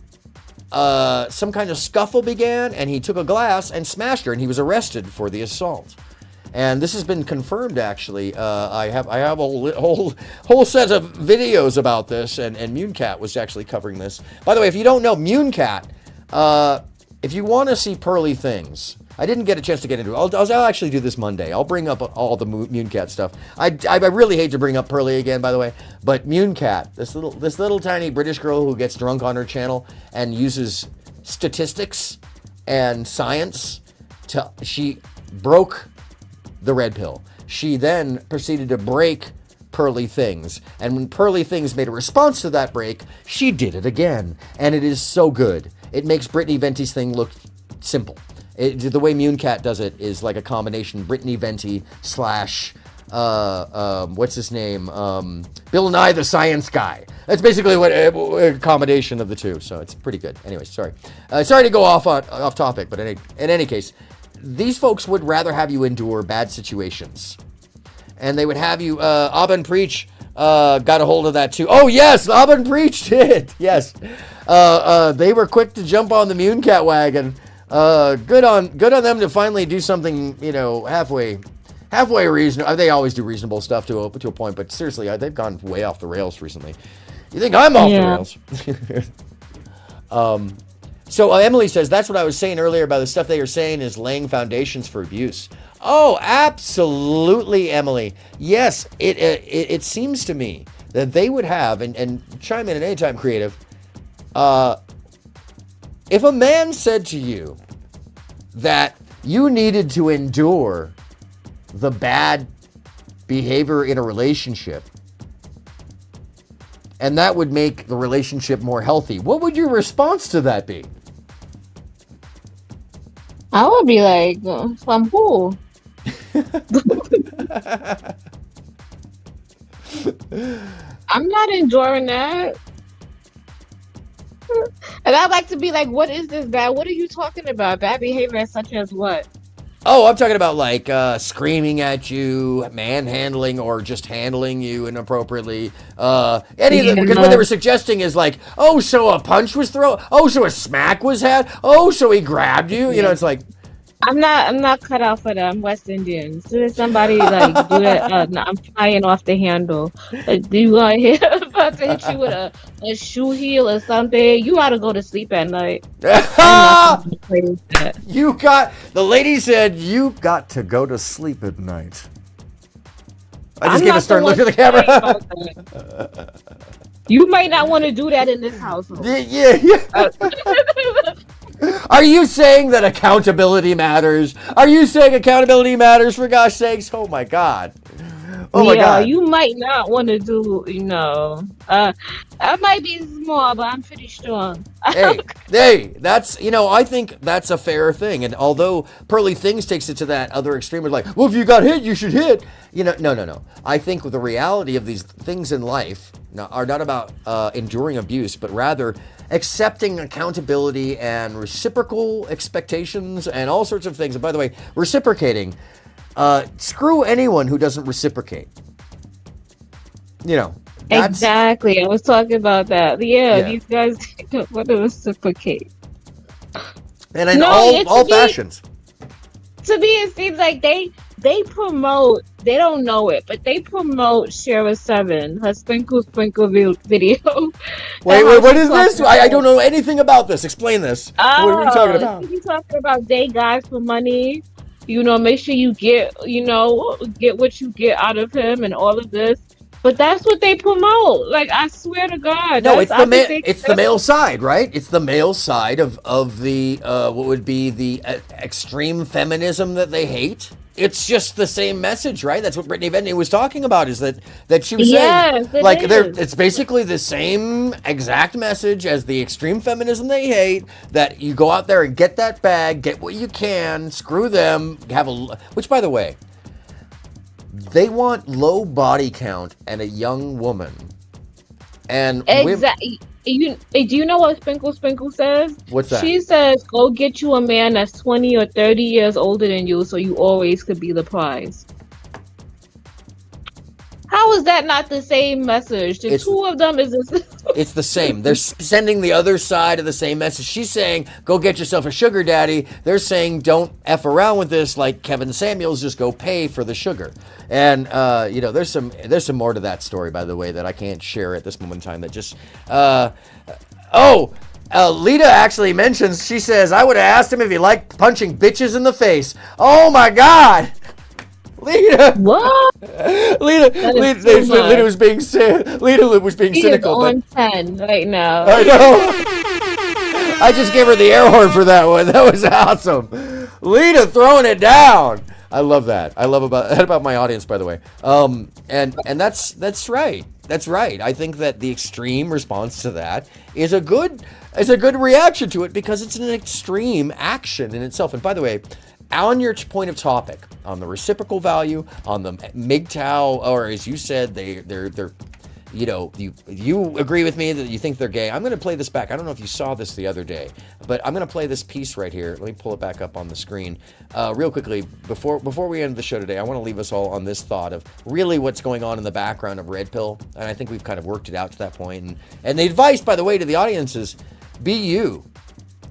some kind of scuffle began, and he took a glass and smashed her, and he was arrested for the assault. And this has been confirmed, actually. I have a whole set of videos about this, and Mooncat was actually covering this. By the way, if you don't know, Mooncat, if you want to see pearly things, I didn't get a chance to get into it. I'll actually do this Monday. I'll bring up all the Mooncat stuff. I really hate to bring up Pearly again, by the way, but Mooncat, this little tiny British girl who gets drunk on her channel and uses statistics and science she broke the red pill. She then proceeded to break Pearly Things, and when Pearly Things made a response to that break, she did it again, and it is so good. It makes Brittany Venti's thing look simple. The way Mooncat does it is like a combination Brittany Venti / what's his name? Bill Nye the Science Guy. That's basically what a combination of the two. So it's pretty good. Anyway, sorry to go off topic, but in any case, these folks would rather have you endure bad situations, and they would have you. Aben Preach got a hold of that too. Oh yes, Aben Preach did. Yes, they were quick to jump on the Mooncat wagon. Good on them to finally do something, halfway reasonable. They always do reasonable stuff to a point, but seriously, they've gone way off the rails recently. You think I'm off the rails? So Emily says, that's what I was saying earlier about the stuff they are saying is laying foundations for abuse. Oh, absolutely, Emily. Yes, it seems to me that they would have, and chime in at any time, creative, if a man said to you that you needed to endure the bad behavior in a relationship, and that would make the relationship more healthy, what would your response to that be? I would be like, from who? I'm not enjoying that. And I'd like to be like, what is this bad? What are you talking about? Bad behavior such as what? Oh, I'm talking about like screaming at you, manhandling, or just handling you inappropriately. Any of them, because what they were suggesting is like, oh, so a punch was thrown. Oh, so a smack was had. Oh, so he grabbed you. You know, it's like. I'm not cut out for that. I'm West Indian. As soon as somebody like do that, I'm flying off the handle. Do you want to about to hit you with a shoe heel or something? You ought to go to sleep at night. You got the lady said you got to go to sleep at night. I just gave a stern look at the camera. You might not want to do that in this household. Yeah. Are you saying that accountability matters? Are you saying accountability matters, for gosh sakes? Oh my God. Oh my God. You might not want to do, I might be small, but I'm pretty strong. Hey, that's, I think that's a fair thing. And although Pearly Things takes it to that other extreme, of like, well, if you got hit, you should hit. No. I think the reality of these things in life are not about enduring abuse, but rather accepting accountability and reciprocal expectations and all sorts of things. And by the way, reciprocating, screw anyone who doesn't reciprocate. Exactly. I was talking about that. Yeah. These guys don't want to reciprocate. And in all fashions. To me, it seems like they promote, they don't know it, but they promote Shara 7, her Sprinkle video. Wait, what is this? I don't know anything about this. Explain this. What are we talking about? You're talking about date guys for money. Make sure you get what you get out of him and all of this. But that's what they promote. Like, I swear to God. No, it's the male side, right? It's the male side of the what would be the extreme feminism that they hate. It's just the same message, right? That's what Brittany Vendney was talking about. Is that she was saying like it's basically the same exact message as the extreme feminism they hate. That you go out there and get that bag, get what you can, screw them, which by the way. They want low body count and a young woman. And exactly. Do you know what Sprinkle says? What's that? She says, go get you a man that's 20 or 30 years older than you so you always could be the prize. How is that not the same message? The two of them is it's the same. They're sending the other side of the same message. She's saying, go get yourself a sugar daddy. They're saying, don't F around with this like Kevin Samuels, just go pay for the sugar. And, there's some more to that story, by the way, that I can't share at this moment in time that just, Lita actually mentions, she says, I would have asked him if he liked punching bitches in the face. Oh my God. Lita! What? Lita was being cynical. On 10 right now. I know. I just gave her the air horn for that one. That was awesome. Lita throwing it down. I love that. I love about my audience, by the way. And that's right. That's right. I think that the extreme response to that is a good reaction to it because it's an extreme action in itself. And by the way, on your point of topic, on the reciprocal value, on the MGTOW, or as you said, they're you agree with me that you think they're gay. I'm going to play this back. I don't know if you saw this the other day, but I'm going to play this piece right here. Let me pull it back up on the screen real quickly. Before we end the show today, I want to leave us all on this thought of really what's going on in the background of Red Pill. And I think we've kind of worked it out to that point. And the advice, by the way, to the audience is be you.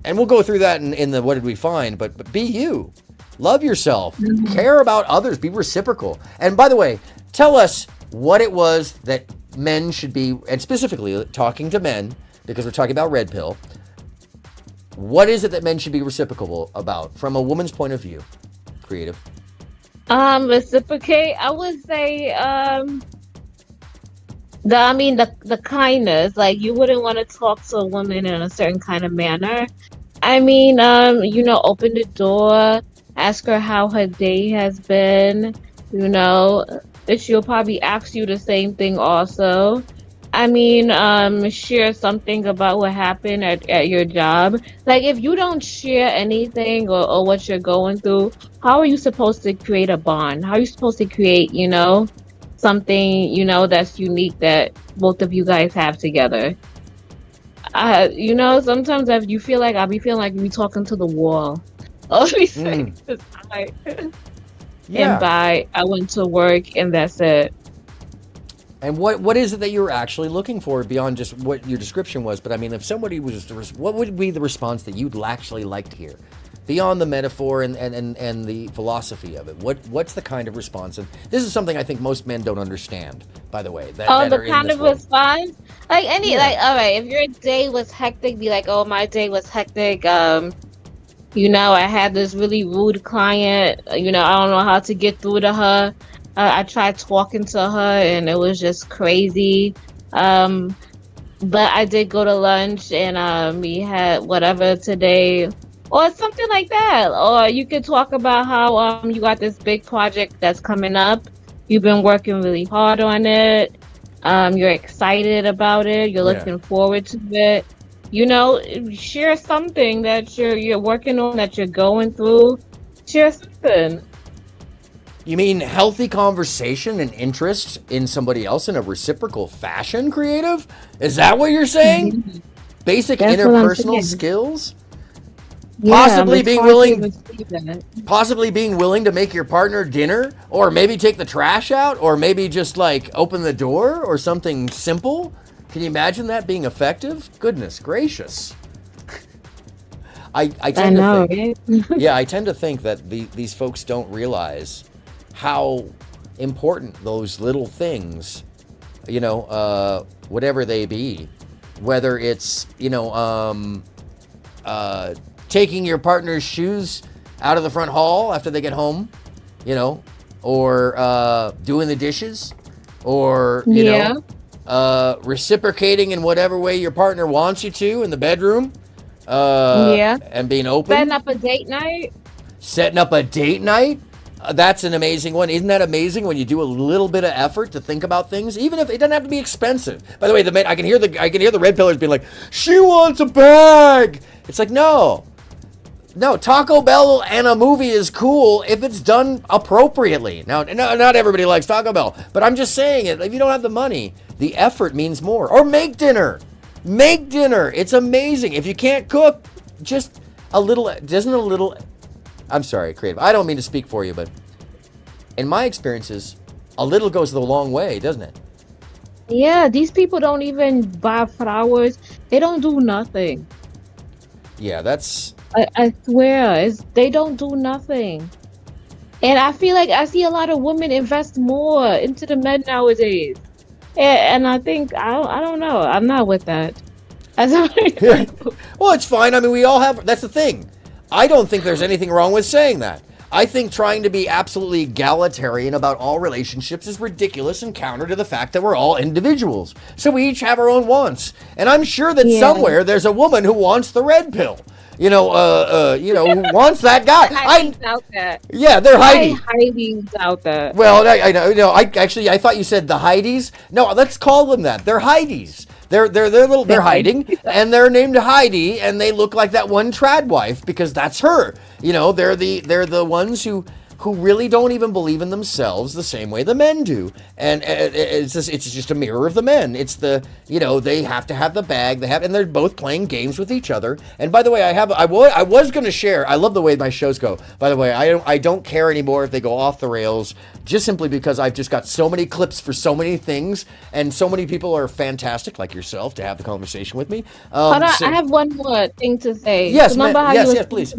And we'll go through that in the what did we find, but be you. Love yourself. Mm-hmm. Care about others. Be reciprocal. And by the way, tell us what it was that men should be, and specifically talking to men, because we're talking about Red Pill. What is it that men should be reciprocal about from a woman's point of view? Creative. Reciprocate. I would say, the kindness. Like, you wouldn't want to talk to a woman in a certain kind of manner. I mean, open the door. Ask her how her day has been. You know, she'll probably ask you the same thing also. I mean, share something about what happened at your job. Like, if you don't share anything or what you're going through, how are you supposed to create a bond? How are you supposed to create, something, that's unique that both of you guys have together? Sometimes I'll be feeling like we talking to the wall. All we say is hi. Yeah. And bye. I went to work and that's it. And what is it that you're actually looking for beyond just what your description was? But I mean, if somebody was, what would be the response that you'd actually like to hear? Beyond the metaphor and the philosophy of it, what's the kind of response? And this is something I think most men don't understand, by the way. The kind of response? Like all right, if your day was hectic, be like, oh, my day was hectic. I had this really rude client. I don't know how to get through to her. I tried talking to her and it was just crazy. But I did go to lunch and we had whatever today or something like that. Or you could talk about how you got this big project that's coming up. You've been working really hard on it. You're excited about it. You're looking forward to it. Share something that you're working on, that you're going through. Share something. You mean healthy conversation and interest in somebody else in a reciprocal fashion, Creative? Is that what you're saying? Basic That's interpersonal skills? Yeah, possibly being willing to make your partner dinner, or maybe take the trash out, or maybe just like open the door or something simple. Can you imagine that being effective? Goodness gracious. I tend to think, yeah, I tend to think that these folks don't realize how important those little things, whatever they be, whether it's, taking your partner's shoes out of the front hall after they get home, or doing the dishes, or, reciprocating in whatever way your partner wants you to in the bedroom, and being open. Setting up a date night. That's an amazing one. Isn't that amazing when you do a little bit of effort to think about things, even if it doesn't have to be expensive? By the way, I can hear the red pillars being like, she wants a bag. It's like, no, Taco Bell and a movie is cool if it's done appropriately. Now, not everybody likes Taco Bell, but I'm just saying it. If you don't have the money, the effort means more. Or make dinner. It's amazing. If you can't cook, just I'm sorry, Creative. I don't mean to speak for you, but in my experiences, a little goes the long way, doesn't it? Yeah, these people don't even buy flowers. They don't do nothing. Yeah, that's... I swear, they don't do nothing. And I feel like I see a lot of women invest more into the men nowadays. And I think, I don't know. I'm not with that. Well, it's fine. I mean, we all have... That's the thing. I don't think there's anything wrong with saying that. I think trying to be absolutely egalitarian about all relationships is ridiculous and counter to the fact that we're all individuals. So we each have our own wants. And I'm sure that somewhere there's a woman who wants the red pill. Who wants that guy. I doubt that. Yeah, they're hiding. I highly doubt that. Well, I know. I thought you said the Heidies. No, let's call them that. They're Heidies. They're hiding, and they're named Heidi, and they look like that one trad wife because that's her. They're the ones who really don't even believe in themselves the same way the men do, and it's just a mirror of the men. It's they have to have the bag, and they're both playing games with each other. And by the way, I was going to share. I love the way my shows go. By the way, I don't care anymore if they go off the rails, just simply because I've just got so many clips for so many things, and so many people are fantastic, like yourself, to have the conversation with me. I have one more thing to say. Yes, remember how you were please.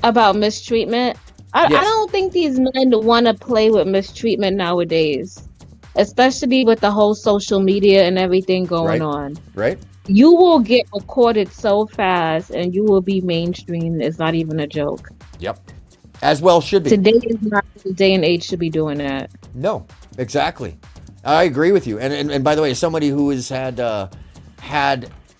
About mistreatment? I don't think these men want to play with mistreatment nowadays, especially with the whole social media and everything going on. Right. You will get recorded so fast and you will be mainstream. It's not even a joke. Yep. As well should be. Today is not the day and age to be doing that. No, exactly. I agree with you. And by the way, as somebody who has had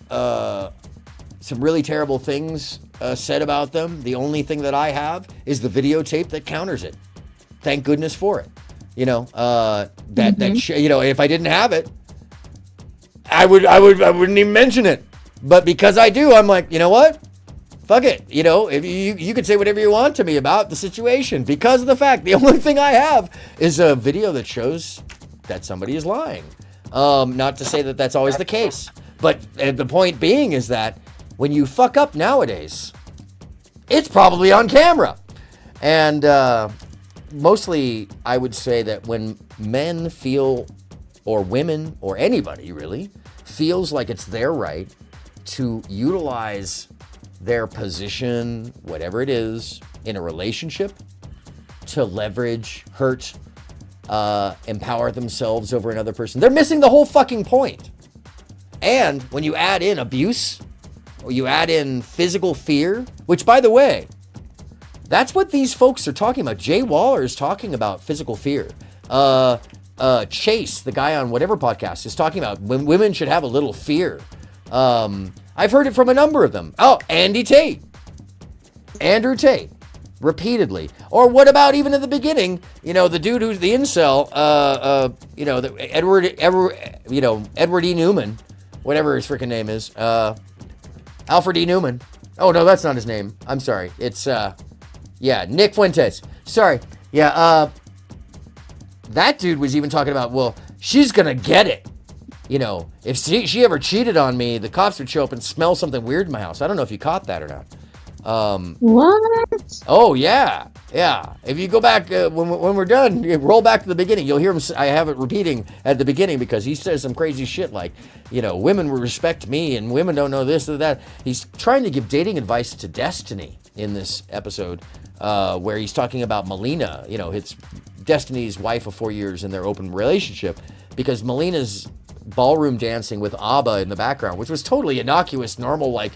some really terrible things said about them, the only thing that I have is the videotape that counters it. Thank goodness for it. You know, you know, if I didn't have it, I wouldn't even mention it. But because I do, I'm like, you know what? Fuck it. You know, if you could say whatever you want to me about the situation, because of the fact the only thing I have is a video that shows that somebody is lying. Not to say that that's always the case, but the point being is that when you fuck up nowadays, it's probably on camera. And mostly I would say that when men feel, or women, or anybody really, feels like it's their right to utilize their position, whatever it is, in a relationship to leverage, hurt, empower themselves over another person, they're missing the whole fucking point. And when you add in abuse, or you add in physical fear, which, by the way, that's what these folks are talking about. Jay Waller is talking about physical fear. Chase, the guy on whatever podcast, is talking about when women should have a little fear. I've heard it from a number of them. Oh, Andrew Tate, repeatedly. Or what about even in the beginning, you know, the dude who's the incel, you know, Edward E. Newman, whatever his freaking name is, Alfred E. Newman. Oh no, that's not his name. I'm sorry. It's Nick Fuentes. Sorry. Yeah, that dude was even talking about, well, she's gonna get it. You know, if she ever cheated on me, the cops would show up and smell something weird in my house. I don't know if you caught that or not. What? Oh, yeah. Yeah. If you go back, when we're done, you roll back to the beginning. You'll hear him, I have it repeating at the beginning because he says some crazy shit like, you know, women will respect me and women don't know this or that. He's trying to give dating advice to Destiny in this episode where he's talking about Melina, you know, it's Destiny's wife of 4 years in their open relationship, because Melina's ballroom dancing with ABBA in the background, which was totally innocuous, normal, like,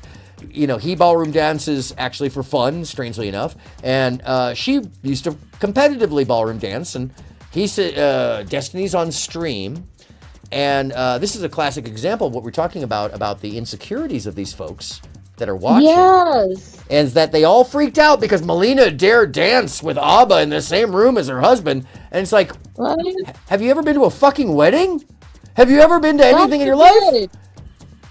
you know, he ballroom dances actually for fun, strangely enough, and she used to competitively ballroom dance, and he said Destiny's on stream, and this is a classic example of what we're talking about the insecurities of these folks that are watching. Yes. And that they all freaked out because Melina dared dance with ABBA in the same room as her husband, and it's like, what? Have you ever been to a fucking wedding? Have you ever been to anything in your life?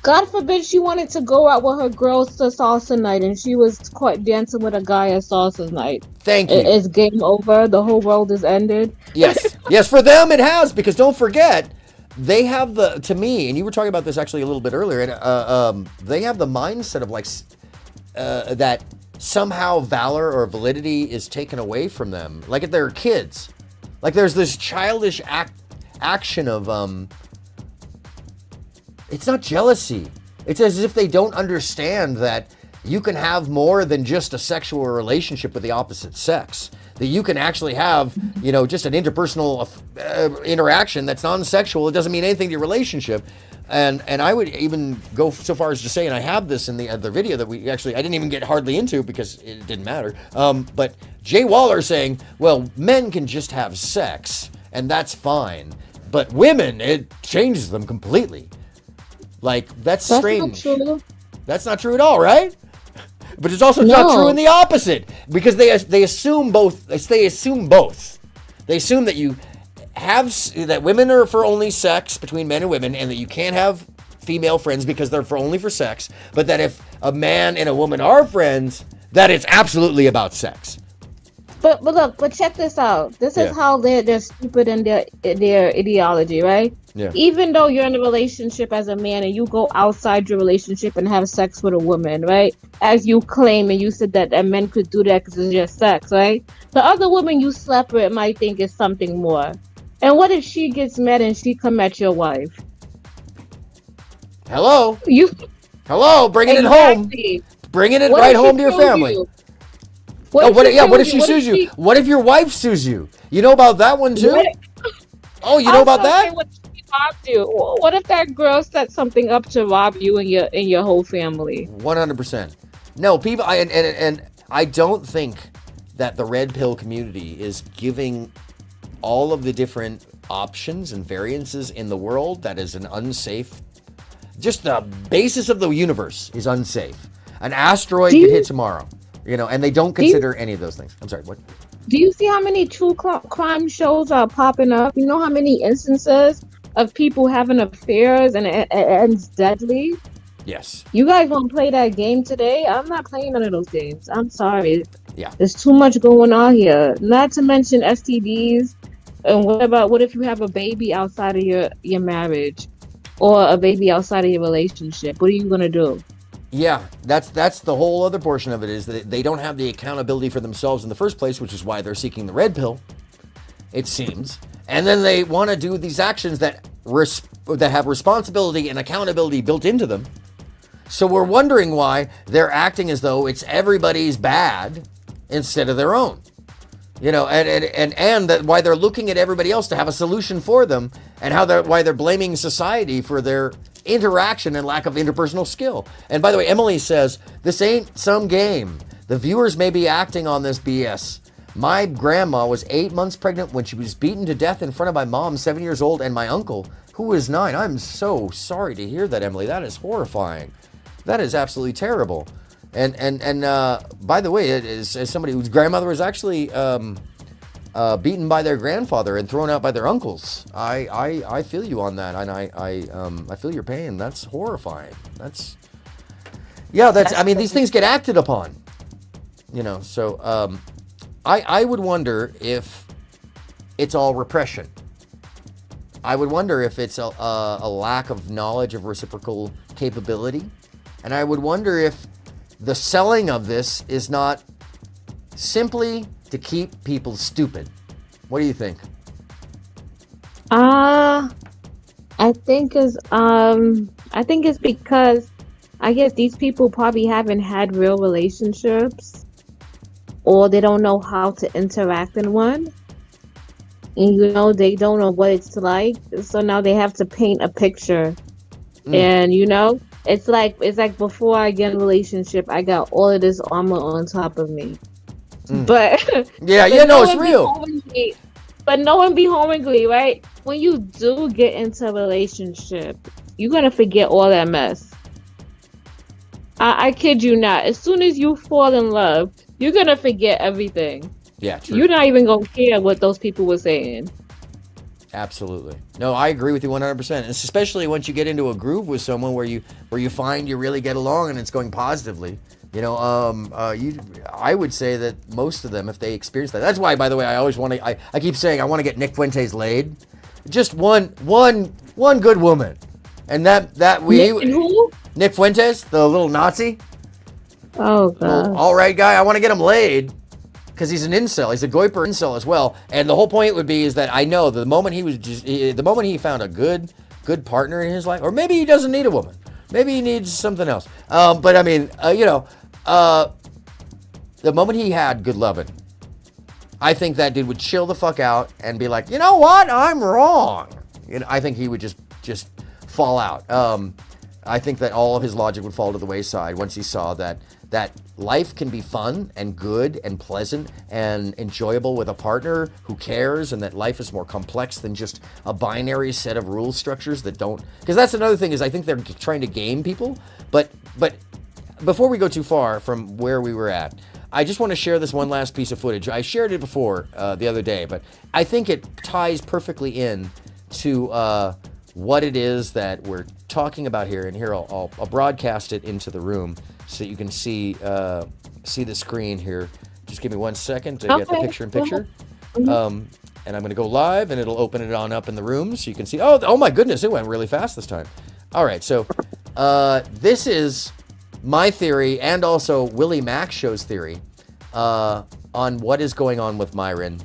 God forbid she wanted to go out with her girls to salsa night and she was quite dancing with a guy at salsa night. Thank you. It's game over. The whole world is ended. Yes. Yes, for them it has, because don't forget, they have to me, and you were talking about this actually a little bit earlier, and they have the mindset of like, that somehow valor or validity is taken away from them. Like if they're kids. Like there's this childish action of, it's not jealousy. It's as if they don't understand that you can have more than just a sexual relationship with the opposite sex. That you can actually have, you know, just an interpersonal interaction that's non-sexual. It doesn't mean anything to your relationship. And I would even go so far as to say, and I have this in the other video that I didn't even get hardly into because it didn't matter. But Jay Waller saying, well, men can just have sex and that's fine. But women, it changes them completely. Like, that's strange. Not true. That's not true at all, right? But it's also not true in the opposite, because they assume both. They assume both. They assume that you have that women are for only sex between men and women, and that you can't have female friends because they're only for sex. But that if a man and a woman are friends, that it's absolutely about sex. But look, check this out. This is how they're stupid in their ideology, right? Yeah. Even though you're in a relationship as a man and you go outside your relationship and have sex with a woman, right? As you claim, and you said that men could do that because it's just sex, right? The other woman you slept with might think it's something more. And what if she gets mad and she come at your wife? Hello? Hello, bringing it home. Bringing it right home to your family. What if she sues you? What if your wife sues you? You know about that one too? You know about that? What if that girl set something up to rob you and your whole family? 100%. No, people, and I don't think that the red pill community is giving all of the different options and variances in the world that is an unsafe. Just the basis of the universe is unsafe. An asteroid could hit tomorrow, you know, and they don't consider any of those things. I'm sorry, what? Do you see how many true crime shows are popping up? You know how many instances of people having affairs and it ends deadly? Yes. You guys want to play that game today? I'm not playing none of those games. I'm sorry. Yeah. There's too much going on here. Not to mention STDs. And what if you have a baby outside of your marriage or a baby outside of your relationship? What are you going to do? Yeah, that's the whole other portion of it, is that they don't have the accountability for themselves in the first place, which is why they're seeking the red pill, it seems. And then they want to do these actions that have responsibility and accountability built into them. So we're wondering why they're acting as though it's everybody's bad instead of their own. You know, and that why they're looking at everybody else to have a solution for them, and why they're blaming society for their interaction and lack of interpersonal skill. And by the way, Emily says, this ain't some game. The viewers may be acting on this BS. My grandma was 8 months pregnant when she was beaten to death in front of my mom, 7 years old, and my uncle, who was 9. I'm so sorry to hear that, Emily. That is horrifying. That is absolutely terrible. And by the way, as somebody whose grandmother was actually beaten by their grandfather and thrown out by their uncles, I feel you on that, and I feel your pain. That's horrifying. I mean, these things get acted upon, you know. So I would wonder if it's all repression. I would wonder if it's a lack of knowledge of reciprocal capability, and I would wonder if the selling of this is not simply to keep people stupid. What do you think? I think it's because I guess these people probably haven't had real relationships, or they don't know how to interact in one. And you know, they don't know what it's like, so now they have to paint a picture. And you know, it's like before I get in a relationship, I got all of this armor on top of me. But it's real. But no one be hungry, right? When you do get into a relationship, you're gonna forget all that mess. I kid you not. As soon as you fall in love, you're gonna forget everything. Yeah, true. You're not even gonna care what those people were saying. Absolutely. No, I agree with you 100%. Especially once you get into a groove with someone where you find you really get along and it's going positively. You know, I would say that most of them, if they experience that, that's why, by the way, I always want to. I keep saying I want to get Nick Fuentes laid. Just one good woman, and Nick Fuentes, the little Nazi. Oh God! All right, guy, I want to get him laid because he's an incel. He's a goiper incel as well. And the whole point would be is that I know the moment he found a good partner in his life, or maybe he doesn't need a woman. Maybe he needs something else. But I mean, the moment he had good loving, I think that dude would chill the fuck out and be like, you know what, I'm wrong. You know, I think he would just fall out. I think that all of his logic would fall to the wayside once he saw that life can be fun and good and pleasant and enjoyable with a partner who cares, and that life is more complex than just a binary set of rule structures that don't. Because that's another thing, is I think they're trying to game people. But before we go too far from where we were at, I just want to share this one last piece of footage. I shared it before the other day, but I think it ties perfectly in to what it is that we're talking about here. And here I'll broadcast it into the room so that you can see the screen here. Just give me 1 second to get the picture-in-picture. And I'm going to go live, and it'll open it on up in the room so you can see. Oh my goodness, it went really fast this time. All right, so this is my theory, and also Willie Mack Show's theory on what is going on with Myron.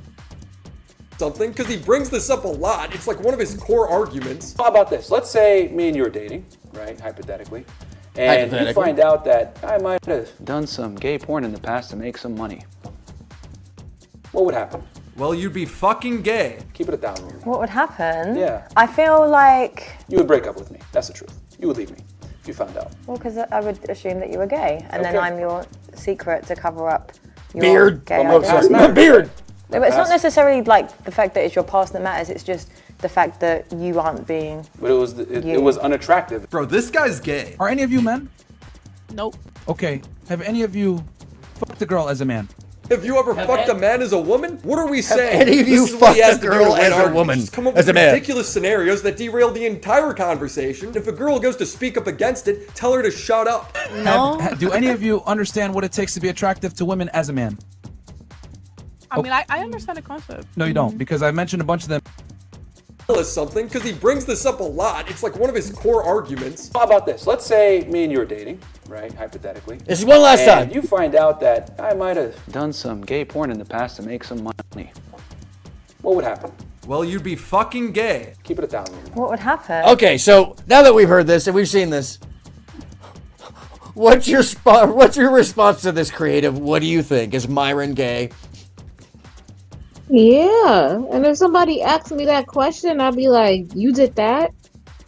Something, because he brings this up a lot. It's like one of his core arguments. How about this? Let's say me and you are dating, right? Hypothetically. And you find out that I might have done some gay porn in the past to make some money. What would happen? Well, you'd be fucking gay. Keep it $1,000. What would happen? Yeah. I feel like... You would break up with me. That's the truth. You would leave me if you found out. Well, because I would assume that you were gay, and then I'm your secret to cover up your beard. gay identity. Beard. No, but it's not necessarily like the fact that it's your past that matters. It's just the fact that you aren't being. But it was unattractive. Bro, this guy's gay. Are any of you men? Nope. Okay, have any of you fucked a girl as a man? Have you ever fucked a man as a woman? What are we saying? any of you This is what he fucked has a to girl do as a our- woman Just come up as with a man? ridiculous scenarios that derail the entire conversation. If a girl goes to speak up against it, tell her to shut up. Do any of you understand what it takes to be attractive to women as a man? I mean, I understand the concept. No, you don't, because I mentioned a bunch of them. Tell us something, because he brings this up a lot. It's like one of his core arguments. How about this? Let's say me and you are dating, right? Hypothetically. This is one last time. You find out that I might have done some gay porn in the past to make some money. What would happen? Well, you'd be fucking gay. Keep it $1,000. What would happen? Okay, so now that we've heard this and we've seen this, what's your response to this creative? What do you think? Is Myron gay? Yeah, and if somebody asks me that question, I'll be like, "You did that?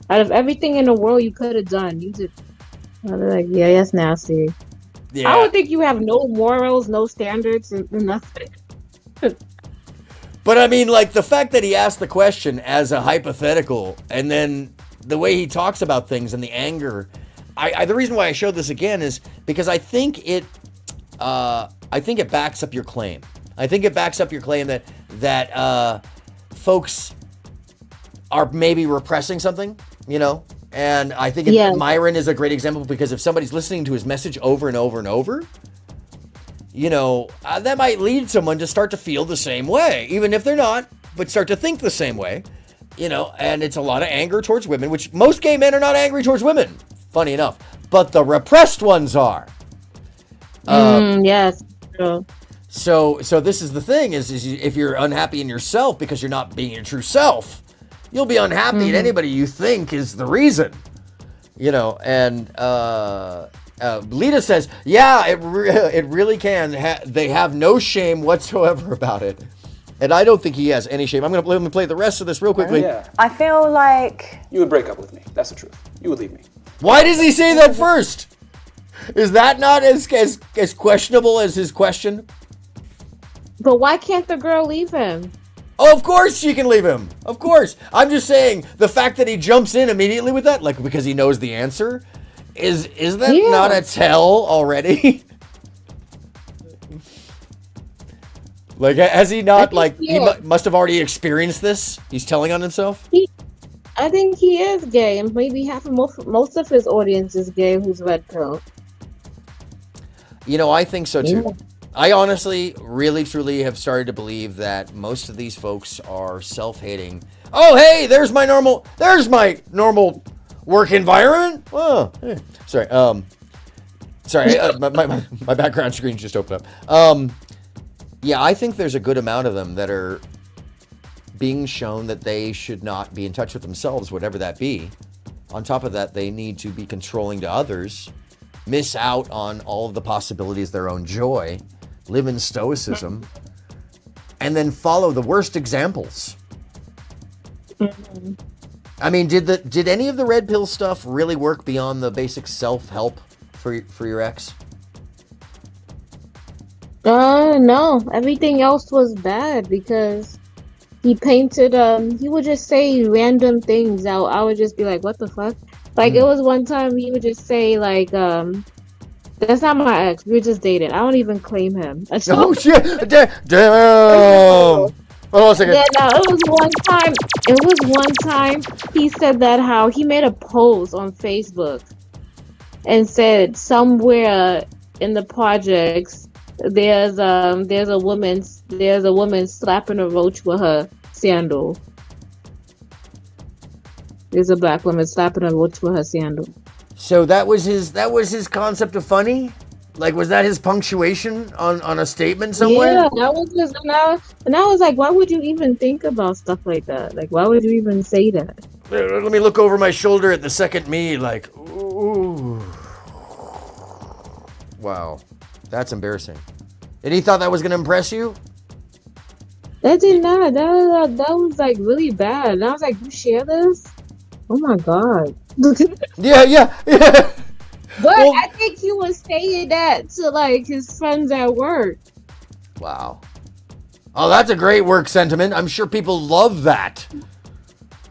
Out of everything in the world you could have done, you did." I'll be like, "Yeah, that's nasty." Yeah. I would think you have no morals, no standards, and nothing. But I mean, like the fact that he asked the question as a hypothetical, and then the way he talks about things and the anger. The reason why I showed this again is because I think it backs up your claim. I think it backs up your claim that folks are maybe repressing something, you know? And I think Myron is a great example, because if somebody's listening to his message over and over and over, you know, that might lead someone to start to feel the same way, even if they're not, but start to think the same way, you know? And it's a lot of anger towards women, which most gay men are not angry towards women, funny enough, but the repressed ones are. Yes. True. So this is the thing, is if you're unhappy in yourself because you're not being your true self, you'll be unhappy at anybody you think is the reason, you know. And Lita says, yeah, it really can. They have no shame whatsoever about it. And I don't think he has any shame. Let me play the rest of this real quickly. Yeah. I feel like You would break up with me. That's the truth. You would leave me. Why does he say that first? Is that not as questionable as his question? But why can't the girl leave him? Oh, of course she can leave him. Of course. I'm just saying the fact that he jumps in immediately with that, like because he knows the answer, is that not a tell already? Like, has he not, like, he must have already experienced this? He's telling on himself? I think he is gay, and maybe most of his audience is gay who's red pill. You know, I think so too. Yeah. I honestly, really, truly have started to believe that most of these folks are self-hating. Oh, hey, there's my normal work environment. Oh, hey. Sorry. My background screen just opened up. Yeah, I think there's a good amount of them that are being shown that they should not be in touch with themselves, whatever that be. On top of that, they need to be controlling to others, miss out on all of the possibilities of their own joy, live in stoicism, and then follow the worst examples. Mm-hmm. I mean, did any of the red pill stuff really work beyond the basic self-help for your ex? No. Everything else was bad because he painted, he would just say random things. I would just be like, what the fuck? Like, it was one time he would just say, like, that's not my ex. We were just dating. I don't even claim him. Oh, shit. Damn. Hold on a second. Yeah, no, it was one time he said that how he made a post on Facebook and said somewhere in the projects there's a woman slapping a roach with her sandal. There's a black woman slapping a roach with her sandal. So that was his concept of funny? Like, was that his punctuation on a statement somewhere? Yeah, that was just, and I was like, why would you even think about stuff like that? Like, why would you even say that? Let me look over my shoulder at the second me, like, ooh. Wow, that's embarrassing. And he thought that was gonna impress you? That did not. That was like really bad. And I was like, you share this? Oh my god. Yeah. But I think he was saying that to like his friends at work. Wow. Oh, that's a great work sentiment. I'm sure people love that.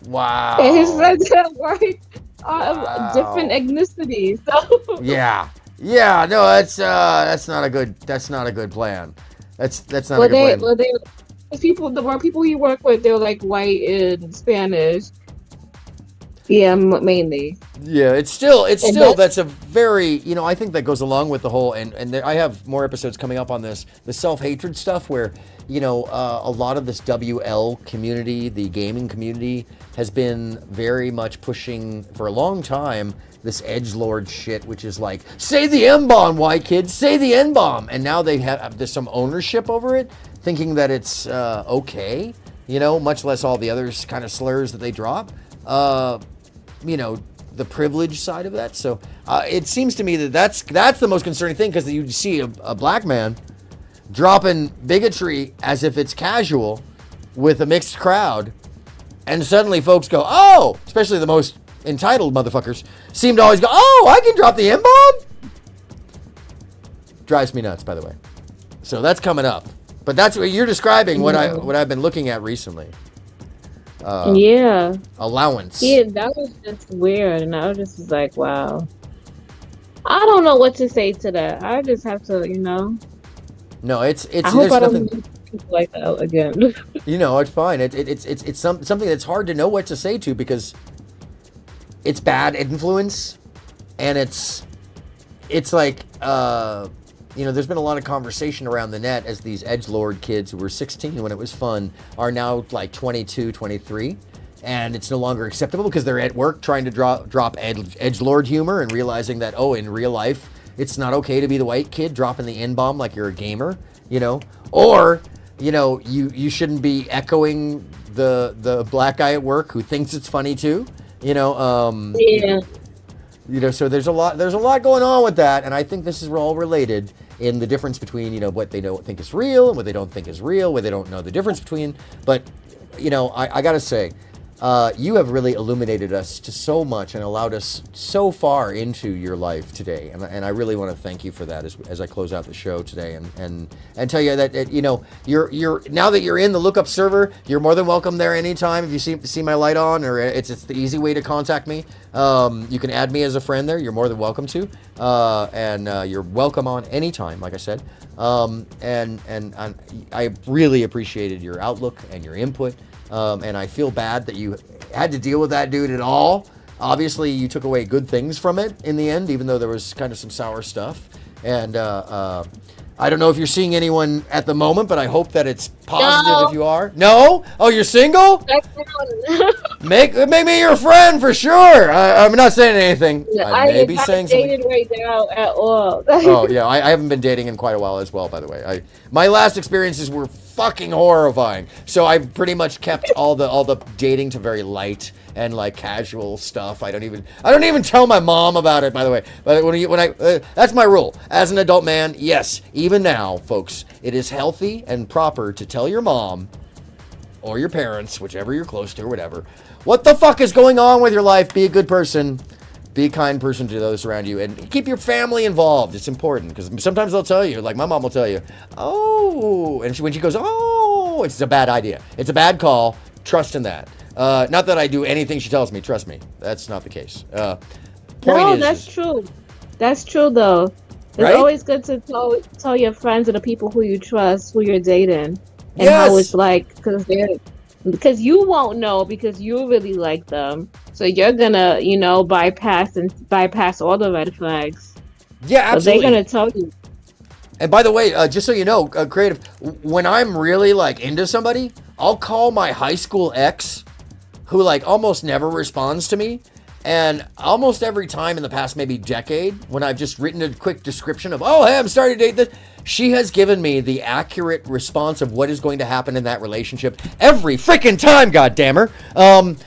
Wow. And his friends at work are of different ethnicities. So Yeah. Yeah, no, that's not a good plan. That's not a good plan. Well, the more people you work with, they're like white and Spanish. Yeah, mainly. Yeah, it's still that's a very, I think that goes along with the whole, and I have more episodes coming up on this, the self-hatred stuff where, a lot of this WL community, the gaming community, has been very much pushing for a long time this edgelord shit, which is like, say the M-bomb, white kids, say the N-bomb. And now there's some ownership over it, thinking that it's okay, much less all the other kind of slurs that they drop. The privilege side of that. So it seems to me that that's the most concerning thing, because you see a black man dropping bigotry as if it's casual with a mixed crowd, and suddenly folks go, oh, especially the most entitled motherfuckers seem to always go, oh, I can drop the M-bomb? Drives me nuts, by the way. So that's coming up. But that's what you're describing, what I've been looking at recently. Allowance. Yeah, that was just weird, and I was just like, wow. I don't know what to say to that. I just have to, No, it's. I hope I don't meet people like that again. It's fine. It's something that's hard to know what to say to, because it's bad influence, and it's like there's been a lot of conversation around the net as these edgelord kids who were 16 when it was fun are now like 22, 23, and it's no longer acceptable because they're at work trying to drop edgelord humor and realizing that, in real life it's not okay to be the white kid dropping the N-bomb like you're a gamer, or you shouldn't be echoing the black guy at work who thinks it's funny too, so there's a lot going on with that, and I think this is all related in the difference between, what they think is real and what they don't think is real, what they don't know the difference between. But, I gotta say, you have really illuminated us to so much and allowed us so far into your life today, and I really want to thank you for that as I close out the show today, and tell you that you're now that you're in the lookup server, you're more than welcome there anytime. If you see my light on, or it's the easy way to contact me. You can add me as a friend there. You're more than welcome to, and you're welcome on anytime, like I said. And I really appreciated your outlook and your input. And I feel bad that you had to deal with that dude at all. Obviously, you took away good things from it in the end, even though there was kind of some sour stuff. And I don't know if you're seeing anyone at the moment, but I hope that it's positive if you are. No? Oh, you're single? Make me your friend for sure. I'm not saying anything. I may be saying something. Dated right now at all. Oh yeah, I haven't been dating in quite a while as well. By the way, my last experiences were fucking horrifying. So I've pretty much kept all the dating to very light and like casual stuff. I don't even tell my mom about it, by the way. But when I that's my rule as an adult man. Yes, even now, folks, it is healthy and proper to tell your mom or your parents, whichever you're close to or whatever, what the fuck is going on with your life. Be a good person. Be a kind person to those around you, and keep your family involved. It's important, because sometimes they'll tell you, like my mom will tell you, oh, and when she goes, oh, it's a bad idea. It's a bad call. Trust in that. Not that I do anything she tells me. Trust me. That's not the case. That's true. That's true, though. It's always good to tell your friends and the people who you trust who you're dating, and how it's like, because you won't know because you really like them. So you're gonna, bypass all the red flags. Yeah, absolutely. So they're gonna tell you. And by the way, just so you know, Creative, when I'm really like into somebody, I'll call my high school ex, who like almost never responds to me. And almost every time in the past maybe decade, when I've just written a quick description of, oh, hey, I'm starting to date this, she has given me the accurate response of what is going to happen in that relationship every freaking time, goddammer. And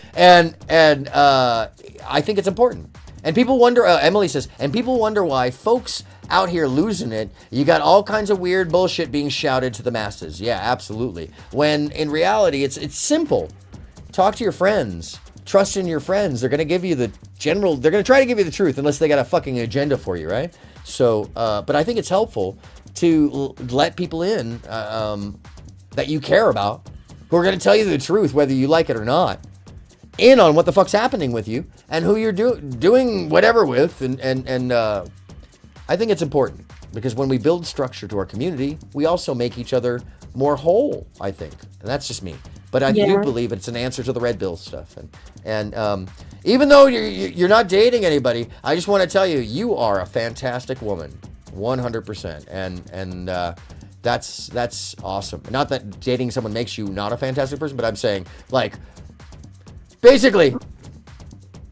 I think it's important. And people wonder, Emily says, and people wonder why folks out here losing it, you got all kinds of weird bullshit being shouted to the masses. Yeah, absolutely. When in reality, it's simple. Talk to your friends. Trust in your friends. They're going to give you they're going to try to give you the truth unless they got a fucking agenda for you, right? So, but I think it's helpful to let people in that you care about, who are going to tell you the truth, whether you like it or not, in on what the fuck's happening with you and who you're doing whatever with, and I think it's important because when we build structure to our community, we also make each other more whole, I think. And that's just me. But I do believe it's an answer to the red pill stuff. And even though you're not dating anybody, I just want to tell you, you are a fantastic woman, 100%. And that's awesome. Not that dating someone makes you not a fantastic person, but I'm saying, like, basically,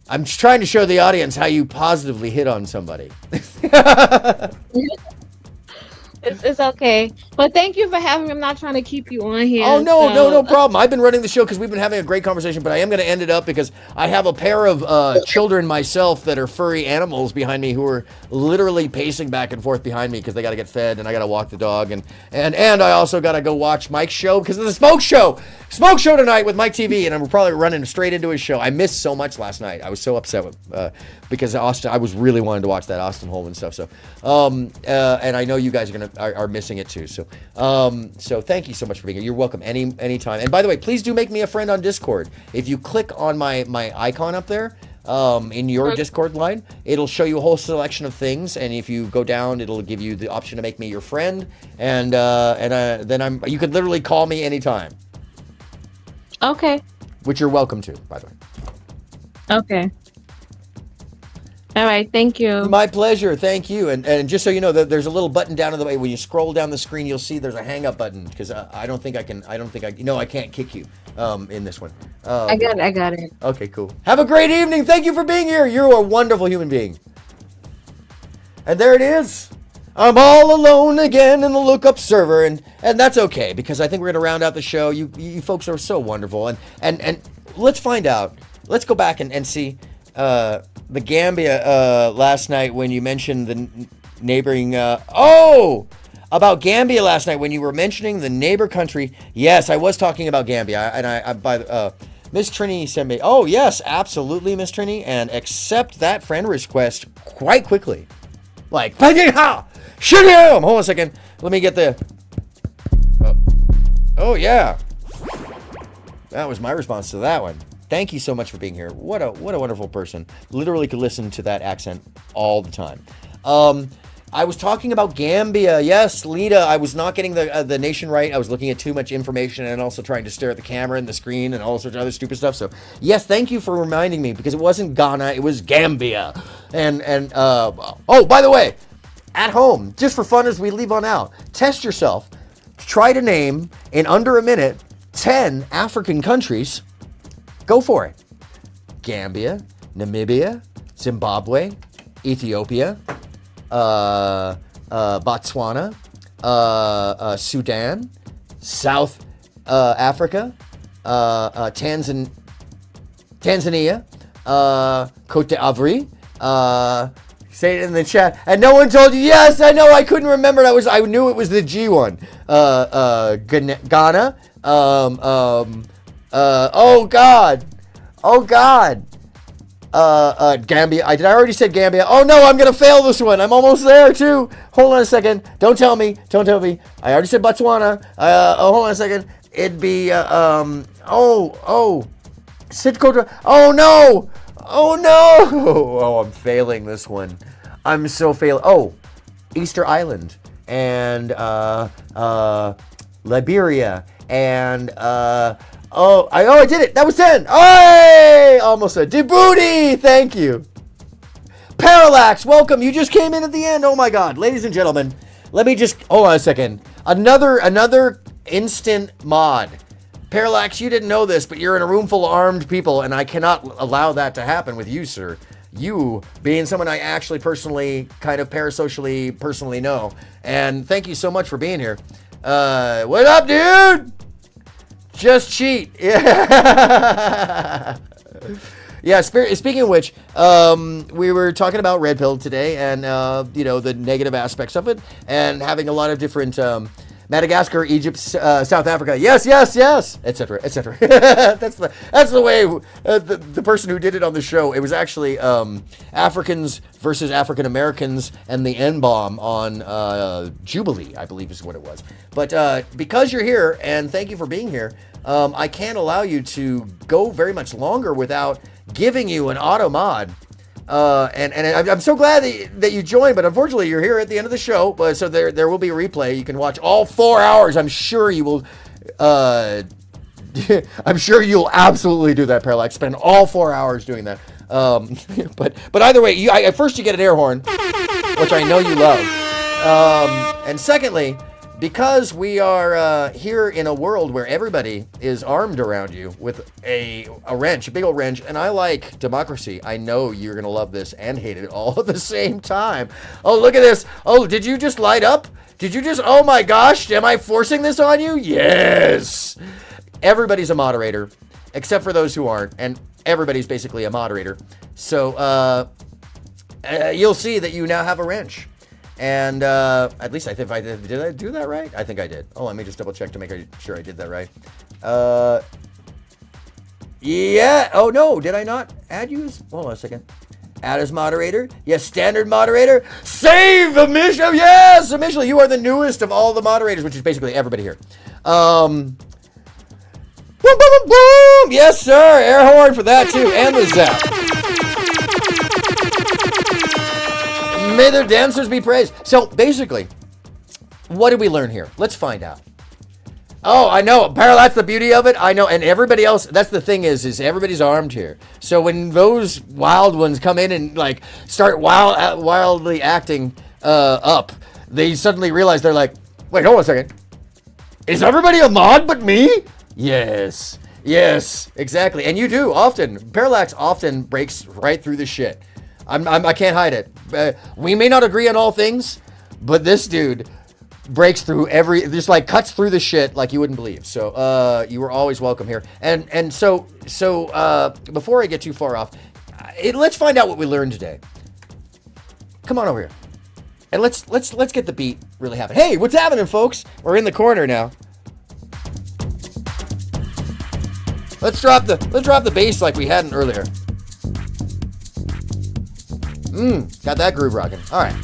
I'm just trying to show the audience how you positively hit on somebody. It's okay. But thank you for having me. I'm not trying to keep you on here. Oh, no problem. I've been running the show because we've been having a great conversation, but I am going to end it up because I have a pair of children myself that are furry animals behind me who are literally pacing back and forth behind me because they got to get fed and I got to walk the dog. And I also got to go watch Mike's show because it's a smoke show tonight with Mike TV, and I'm probably running straight into his show. I missed so much last night. I was so upset with, because Austin, I was really wanting to watch that Austin Holman stuff. So, and I know you guys are missing it too. So thank you so much for being here. You're welcome anytime. And by the way, please do make me a friend on Discord. If you click on my icon up there, in your Discord line, it'll show you a whole selection of things. And if you go down, it'll give you the option to make me your friend. And then you could literally call me anytime. Okay. Which you're welcome to, by the way. Okay. All right, thank you. My pleasure, thank you. And just so you know, there's a little button down in the way. When you scroll down the screen, you'll see there's a hang up button because I can't kick you in this one. I got it. Okay, cool. Have a great evening. Thank you for being here. You're a wonderful human being. And there it is. I'm all alone again in the lookup server, and that's okay because I think we're gonna round out the show. You folks are so wonderful, and let's find out. Let's go back and see the Gambia last night when you mentioned the neighboring. About Gambia last night when you were mentioning the neighbor country. Yes, I was talking about Gambia, and I Miss Trini sent me. Oh yes, absolutely, Miss Trini, and accept that friend request quite quickly. Like, shoot him! Hold on a second. Let me get the. Oh yeah. That was my response to that one. Thank you so much for being here. What a wonderful person. Literally could listen to that accent all the time. I was talking about Gambia. Yes, Lita. I was not getting the nation right. I was looking at too much information and also trying to stare at the camera and the screen and all sorts of other stupid stuff. So yes, thank you for reminding me because it wasn't Ghana, it was Gambia. And oh, by the way, at home, just for fun as we leave on out, test yourself. Try to name in under a minute 10 African countries. Go for it. Gambia, Namibia, Zimbabwe, Ethiopia, Botswana, Sudan, South Africa, Tanzania, Cote d'Ivoire. Say it in the chat. And no one told you. Yes, I know. I couldn't remember. I knew it was the G one. Ghana. Oh God. Gambia. Did I already said Gambia? Oh no, I'm gonna fail this one. I'm almost there too. Hold on a second. Don't tell me. I already said Botswana. Hold on a second. It'd be Sidcota. Oh no. Oh, I'm failing this one. I'm so failing. Oh, Easter Island and Liberia and I did it. That was 10. Hey, almost said Djibouti. Thank you. Parallax, welcome. You just came in at the end. Oh my God, ladies and gentlemen, let me just hold on a second. Another instant mod. Parallax, you didn't know this, but you're in a room full of armed people, and I cannot allow that to happen with you, sir. You being someone I actually personally, kind of parasocially, personally know. And thank you so much for being here. What up, dude? Just cheat. Yeah. Yeah, speaking of which, we were talking about red pill today and, the negative aspects of it and having a lot of different Madagascar, Egypt, South Africa, yes, etc., etc. That's the way the person who did it on the show. It was actually Africans versus African Americans and the N-bomb on Jubilee, I believe is what it was. But because you're here, and thank you for being here, I can't allow you to go very much longer without giving you an auto mod. And I'm so glad that you joined, but unfortunately you're here at the end of the show. So there will be a replay. You can watch all 4 hours. I'm sure you will. I'm sure you'll absolutely do that, Parallax. Spend all 4 hours doing that. But either way, first you get an air horn, which I know you love. And secondly, because we are here in a world where everybody is armed around you with a wrench, a big old wrench, and I like democracy, I know you're going to love this and hate it all at the same time. Oh, look at this. Oh, did you just light up? Oh my gosh, am I forcing this on you? Yes. Everybody's a moderator, except for those who aren't, and everybody's basically a moderator. So you'll see that you now have a wrench. And at least did I do that right? I think I did. Oh, let me just double check to make sure I did that right. Yeah. Oh, no. Did I not add you as... Hold on a second. Add as moderator. Yes, standard moderator. Save Amish. Yes, Amish, you are the newest of all the moderators, which is basically everybody here. Boom, boom, boom, boom. Yes, sir. Air horn for that, too. And the zap. May their dancers be praised. So, basically, what did we learn here? Let's find out. Oh, I know. That's the beauty of it. I know. And everybody else, that's the thing is everybody's armed here. So when those wild ones come in and like start wildly acting up, they suddenly realize they're like, wait, hold on a second. Is everybody a mod but me? Yes. Yes, exactly. And you do often. Parallax often breaks right through the shit. I can't hide it. We may not agree on all things, but this dude breaks through just like cuts through the shit like you wouldn't believe. So you were always welcome here. And so before I get too far off, let's find out what we learned today. Come on over here, and let's get the beat really happening. Hey, what's happening, folks? We're in the corner now. Let's drop the bass like we hadn't earlier. Got that groove rocking. All right.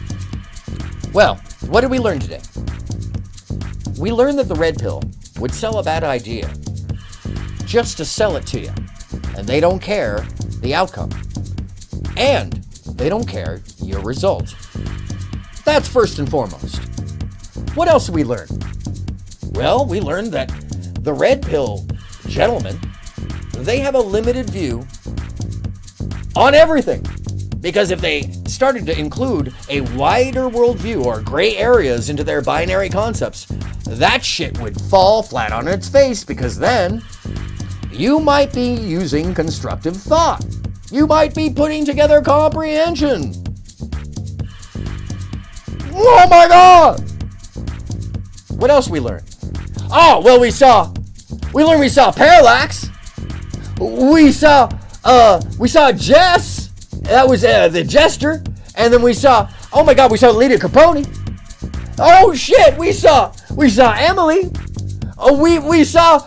Well, what did we learn today? We learned that the red pill would sell a bad idea just to sell it to you. And they don't care the outcome. And they don't care your result. That's first and foremost. What else did we learn? Well, we learned that the red pill gentlemen, they have a limited view on everything. Because if they started to include a wider worldview or gray areas into their binary concepts, that shit would fall flat on its face, because then you might be using constructive thought. You might be putting together comprehension. Oh my God! What else we learned? Oh, well, we saw Parallax. We saw Jess. That was the Jester. And then we saw, oh my God, we saw Lita Capone. Oh shit, we saw Emily. Oh, we saw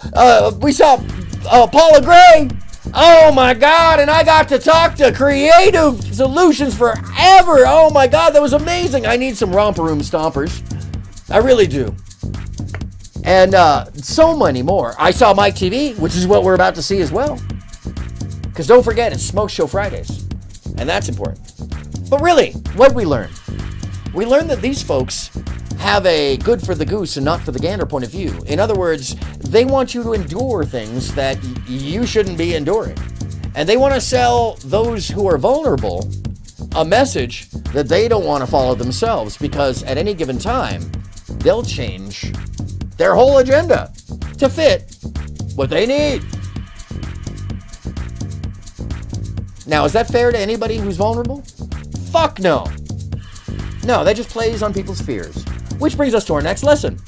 Paula Gray. Oh my God, and I got to talk to Creative Solutions forever. Oh my God, that was amazing. I need some romper room stompers. I really do. And so many more. I saw Mike TV, which is what we're about to see as well. Because don't forget, it's Smoke Show Fridays. And that's important. But really, what did we learn? We learned that these folks have a good for the goose and not for the gander point of view. In other words, they want you to endure things that you shouldn't be enduring. And they want to sell those who are vulnerable a message that they don't want to follow themselves, because at any given time, they'll change their whole agenda to fit what they need. Now, is that fair to anybody who's vulnerable? Fuck no. No, that just plays on people's fears. Which brings us to our next lesson.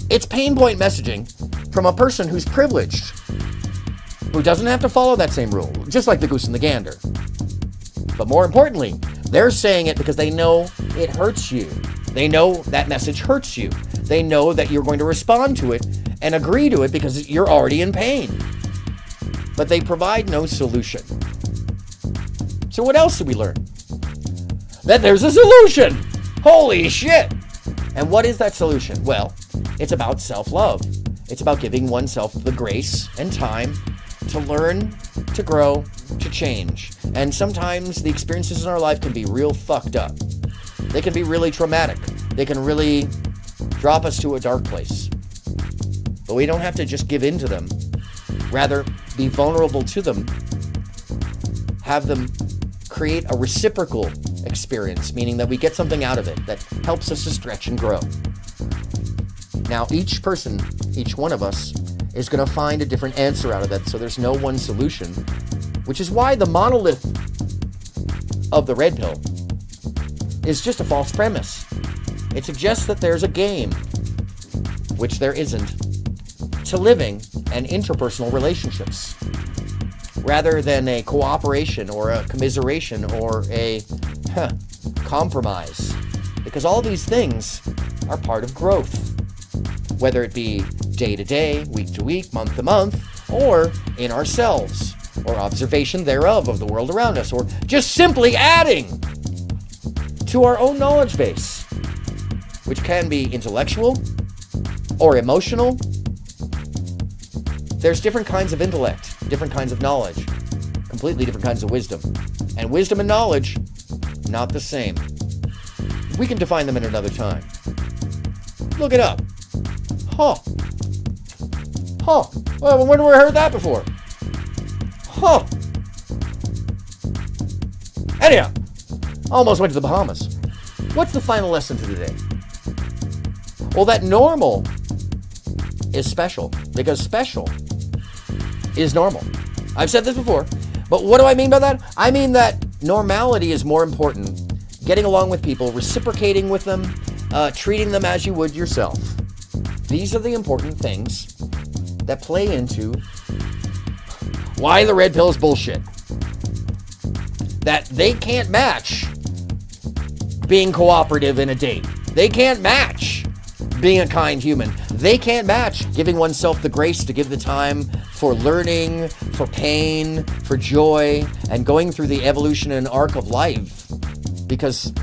It's pain point messaging from a person who's privileged, who doesn't have to follow that same rule, just like the goose and the gander. But more importantly, they're saying it because they know it hurts you. They know that message hurts you. They know that you're going to respond to it and agree to it because you're already in pain. But they provide no solution. So what else did we learn? That there's a solution! Holy shit! And what is that solution? Well, it's about self-love. It's about giving oneself the grace and time to learn, to grow, to change. And sometimes the experiences in our life can be real fucked up. They can be really traumatic. They can really drop us to a dark place. But we don't have to just give in to them. Rather, be vulnerable to them. Have them create a reciprocal experience, meaning that we get something out of it that helps us to stretch and grow. Now, each person, each one of us, is going to find a different answer out of that, so there's no one solution, which is why the monolith of the red pill is just a false premise. It suggests that there's a game, which there isn't, to living and interpersonal relationships, rather than a cooperation or a commiseration or a compromise. Because all these things are part of growth, whether it be day to day, week to week, month to month, or in ourselves, or observation thereof of the world around us, or just simply adding to our own knowledge base, which can be intellectual or emotional. There's different kinds of intellect, different kinds of knowledge, completely different kinds of wisdom. And wisdom and knowledge, not the same. We can define them at another time. Look it up. Well, when have we heard that before? Anyhow, almost went to the Bahamas. What's the final lesson to today? Well, that normal is special, because special is normal. I've said this before, but what do I mean by that? I mean that normality is more important. Getting along with people, reciprocating with them, treating them as you would yourself. These are the important things that play into why the red pill is bullshit. That they can't match being cooperative in a date. They can't match being a kind human. They can't match giving oneself the grace to give the time for learning, for pain, for joy, and going through the evolution and arc of life. Because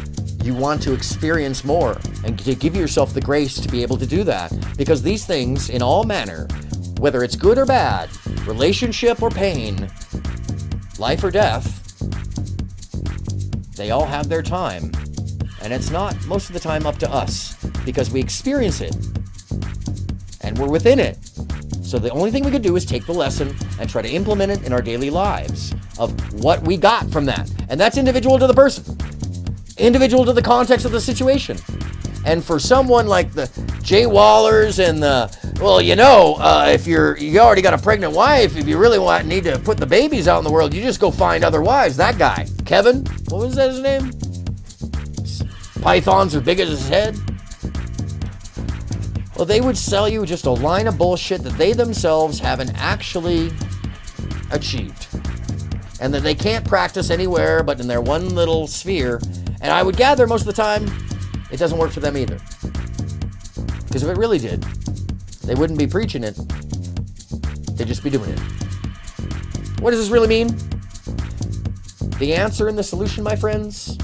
you want to experience more and to give yourself the grace to be able to do that. Because these things, in all manner, whether it's good or bad, relationship or pain, life or death, they all have their time. And it's not, most of the time, up to us, because we experience it. And we're within it. So the only thing we could do is take the lesson and try to implement it in our daily lives of what we got from that. And that's individual to the person. Individual to the context of the situation. And for someone like the Jay Wallers and the, well, if you already got a pregnant wife, if you really need to put the babies out in the world, you just go find other wives. That guy, Kevin, what was that his name? Pythons as big as his head. Well, they would sell you just a line of bullshit that they themselves haven't actually achieved. And that they can't practice anywhere but in their one little sphere. And I would gather most of the time, it doesn't work for them either. Because if it really did, they wouldn't be preaching it. They'd just be doing it. What does this really mean? The answer and the solution, my friends,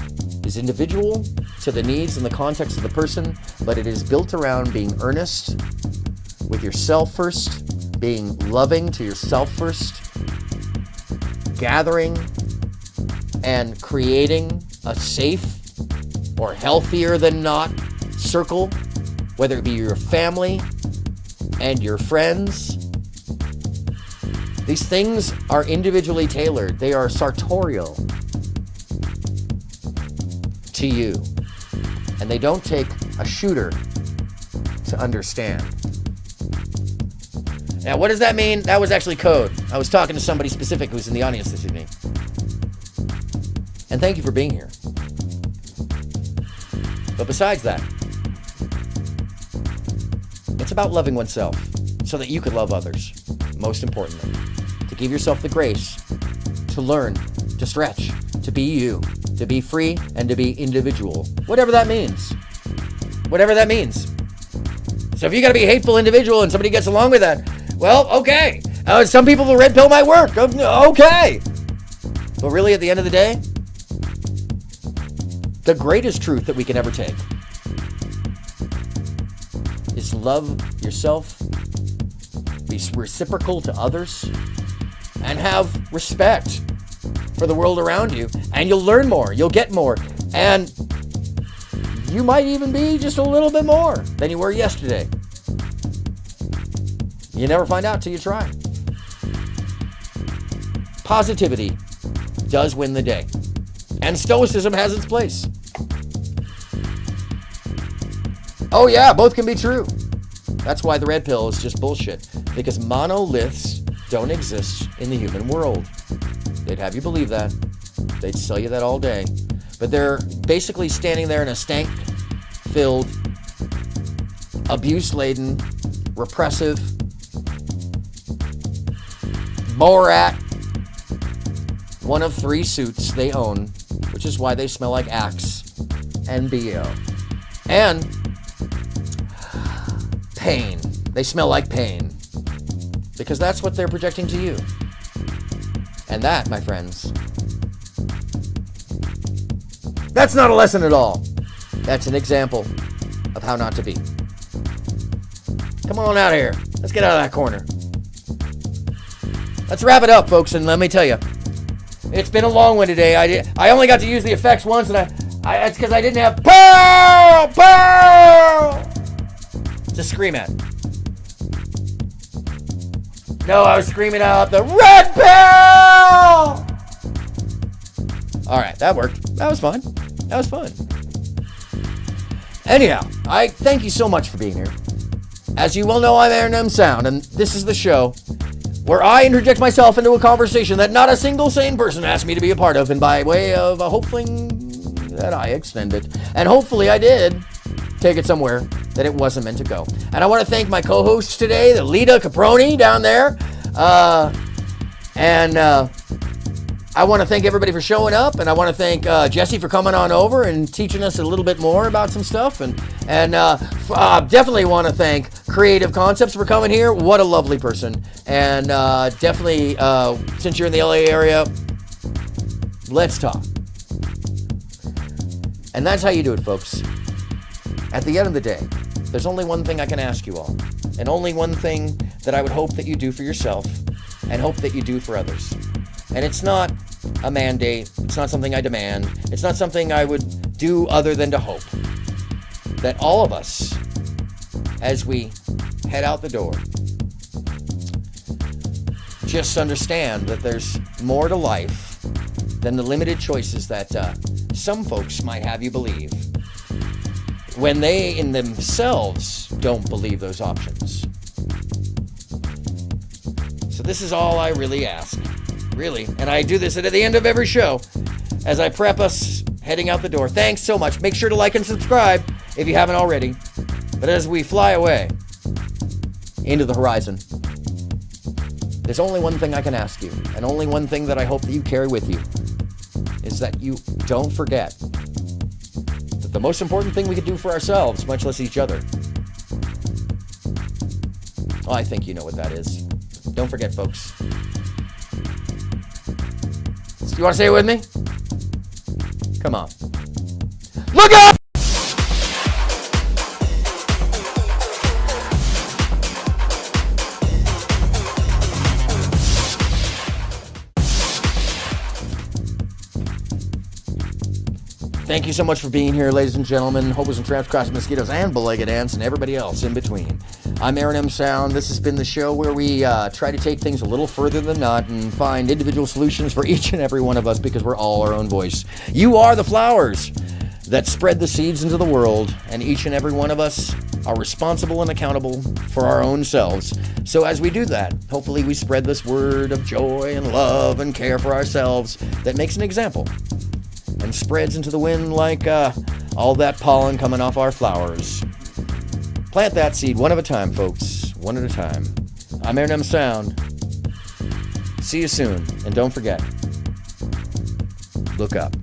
is individual to the needs and the context of the person, but it is built around being earnest with yourself first, being loving to yourself first, gathering and creating a safe or healthier than not circle, whether it be your family and your friends. These things are individually tailored. They are sartorial to you. And they don't take a shooter to understand. Now, what does that mean? That was actually code. I was talking to somebody specific who's in the audience this evening. And thank you for being here. But besides that, it's about loving oneself so that you could love others. Most importantly, to give yourself the grace to learn, to stretch, to be you, to be free, and to be individual. Whatever that means. Whatever that means. So if you gotta be a hateful individual and somebody gets along with that, well, okay. Some people, the red pill might work. Okay. But really, at the end of the day, the greatest truth that we can ever take is love yourself, be reciprocal to others, and have respect for the world around you, and you'll learn more, you'll get more, and you might even be just a little bit more than you were yesterday. You never find out till you try. Positivity does win the day, and stoicism has its place. Oh yeah, both can be true. That's why the red pill is just bullshit, because monoliths don't exist in the human world. They'd have you believe that. They'd sell you that all day. But they're basically standing there in a stank-filled, abuse-laden, repressive, Borat, one of 3 suits they own, which is why they smell like Axe and BO. And pain. They smell like pain. Because that's what they're projecting to you. And that, my friends, that's not a lesson at all. That's an example of how not to be. Come on out of here. Let's get out of that corner. Let's wrap it up, folks, and let me tell you, it's been a long one today. I only got to use the effects once, and it's because I didn't have pow to scream at. No, I was screaming out the red pill! Alright, that worked. That was fun. That was fun. Anyhow, I thank you so much for being here. As you well know, I'm AronMSound, and this is the show where I interject myself into a conversation that not a single sane person asked me to be a part of, and by way of a hoping that I extend it. And hopefully I did take it somewhere that it wasn't meant to go. And I want to thank my co-hosts today, the Lita Caproni down there. I want to thank everybody for showing up, and I want to thank Jesse for coming on over and teaching us a little bit more about some stuff, and definitely want to thank Creative Concepts for coming here. What a lovely person. And definitely, since you're in the LA area, let's talk. And that's how you do it, folks. At the end of the day, there's only one thing I can ask you all, and only one thing that I would hope that you do for yourself and hope that you do for others. And it's not a mandate, it's not something I demand, it's not something I would do other than to hope that all of us, as we head out the door, just understand that there's more to life than the limited choices that some folks might have you believe, when they in themselves don't believe those options. So this is all I really ask, really, and I do this at the end of every show as I prep us heading out the door. Thanks so much. Make sure to like and subscribe if you haven't already. But as we fly away into the horizon, there's only one thing I can ask you, and only one thing that I hope that you carry with you, is that you don't forget that the most important thing we could do for ourselves, much less each other, oh, I think you know what that is. Don't forget, folks. Do you want to say it with me? Come on. Look up! Thank you so much for being here, ladies and gentlemen, hobos and tramps, crossing mosquitoes, and belegged ants, and everybody else in between. I'm AronMSound. This has been the show where we try to take things a little further than not and find individual solutions for each and every one of us, because we're all our own voice. You are the flowers that spread the seeds into the world, and each and every one of us are responsible and accountable for our own selves. So as we do that, hopefully we spread this word of joy and love and care for ourselves that makes an example and spreads into the wind like all that pollen coming off our flowers. Plant that seed one at a time, folks. One at a time. I'm AronMSound. See you soon. And don't forget, look up.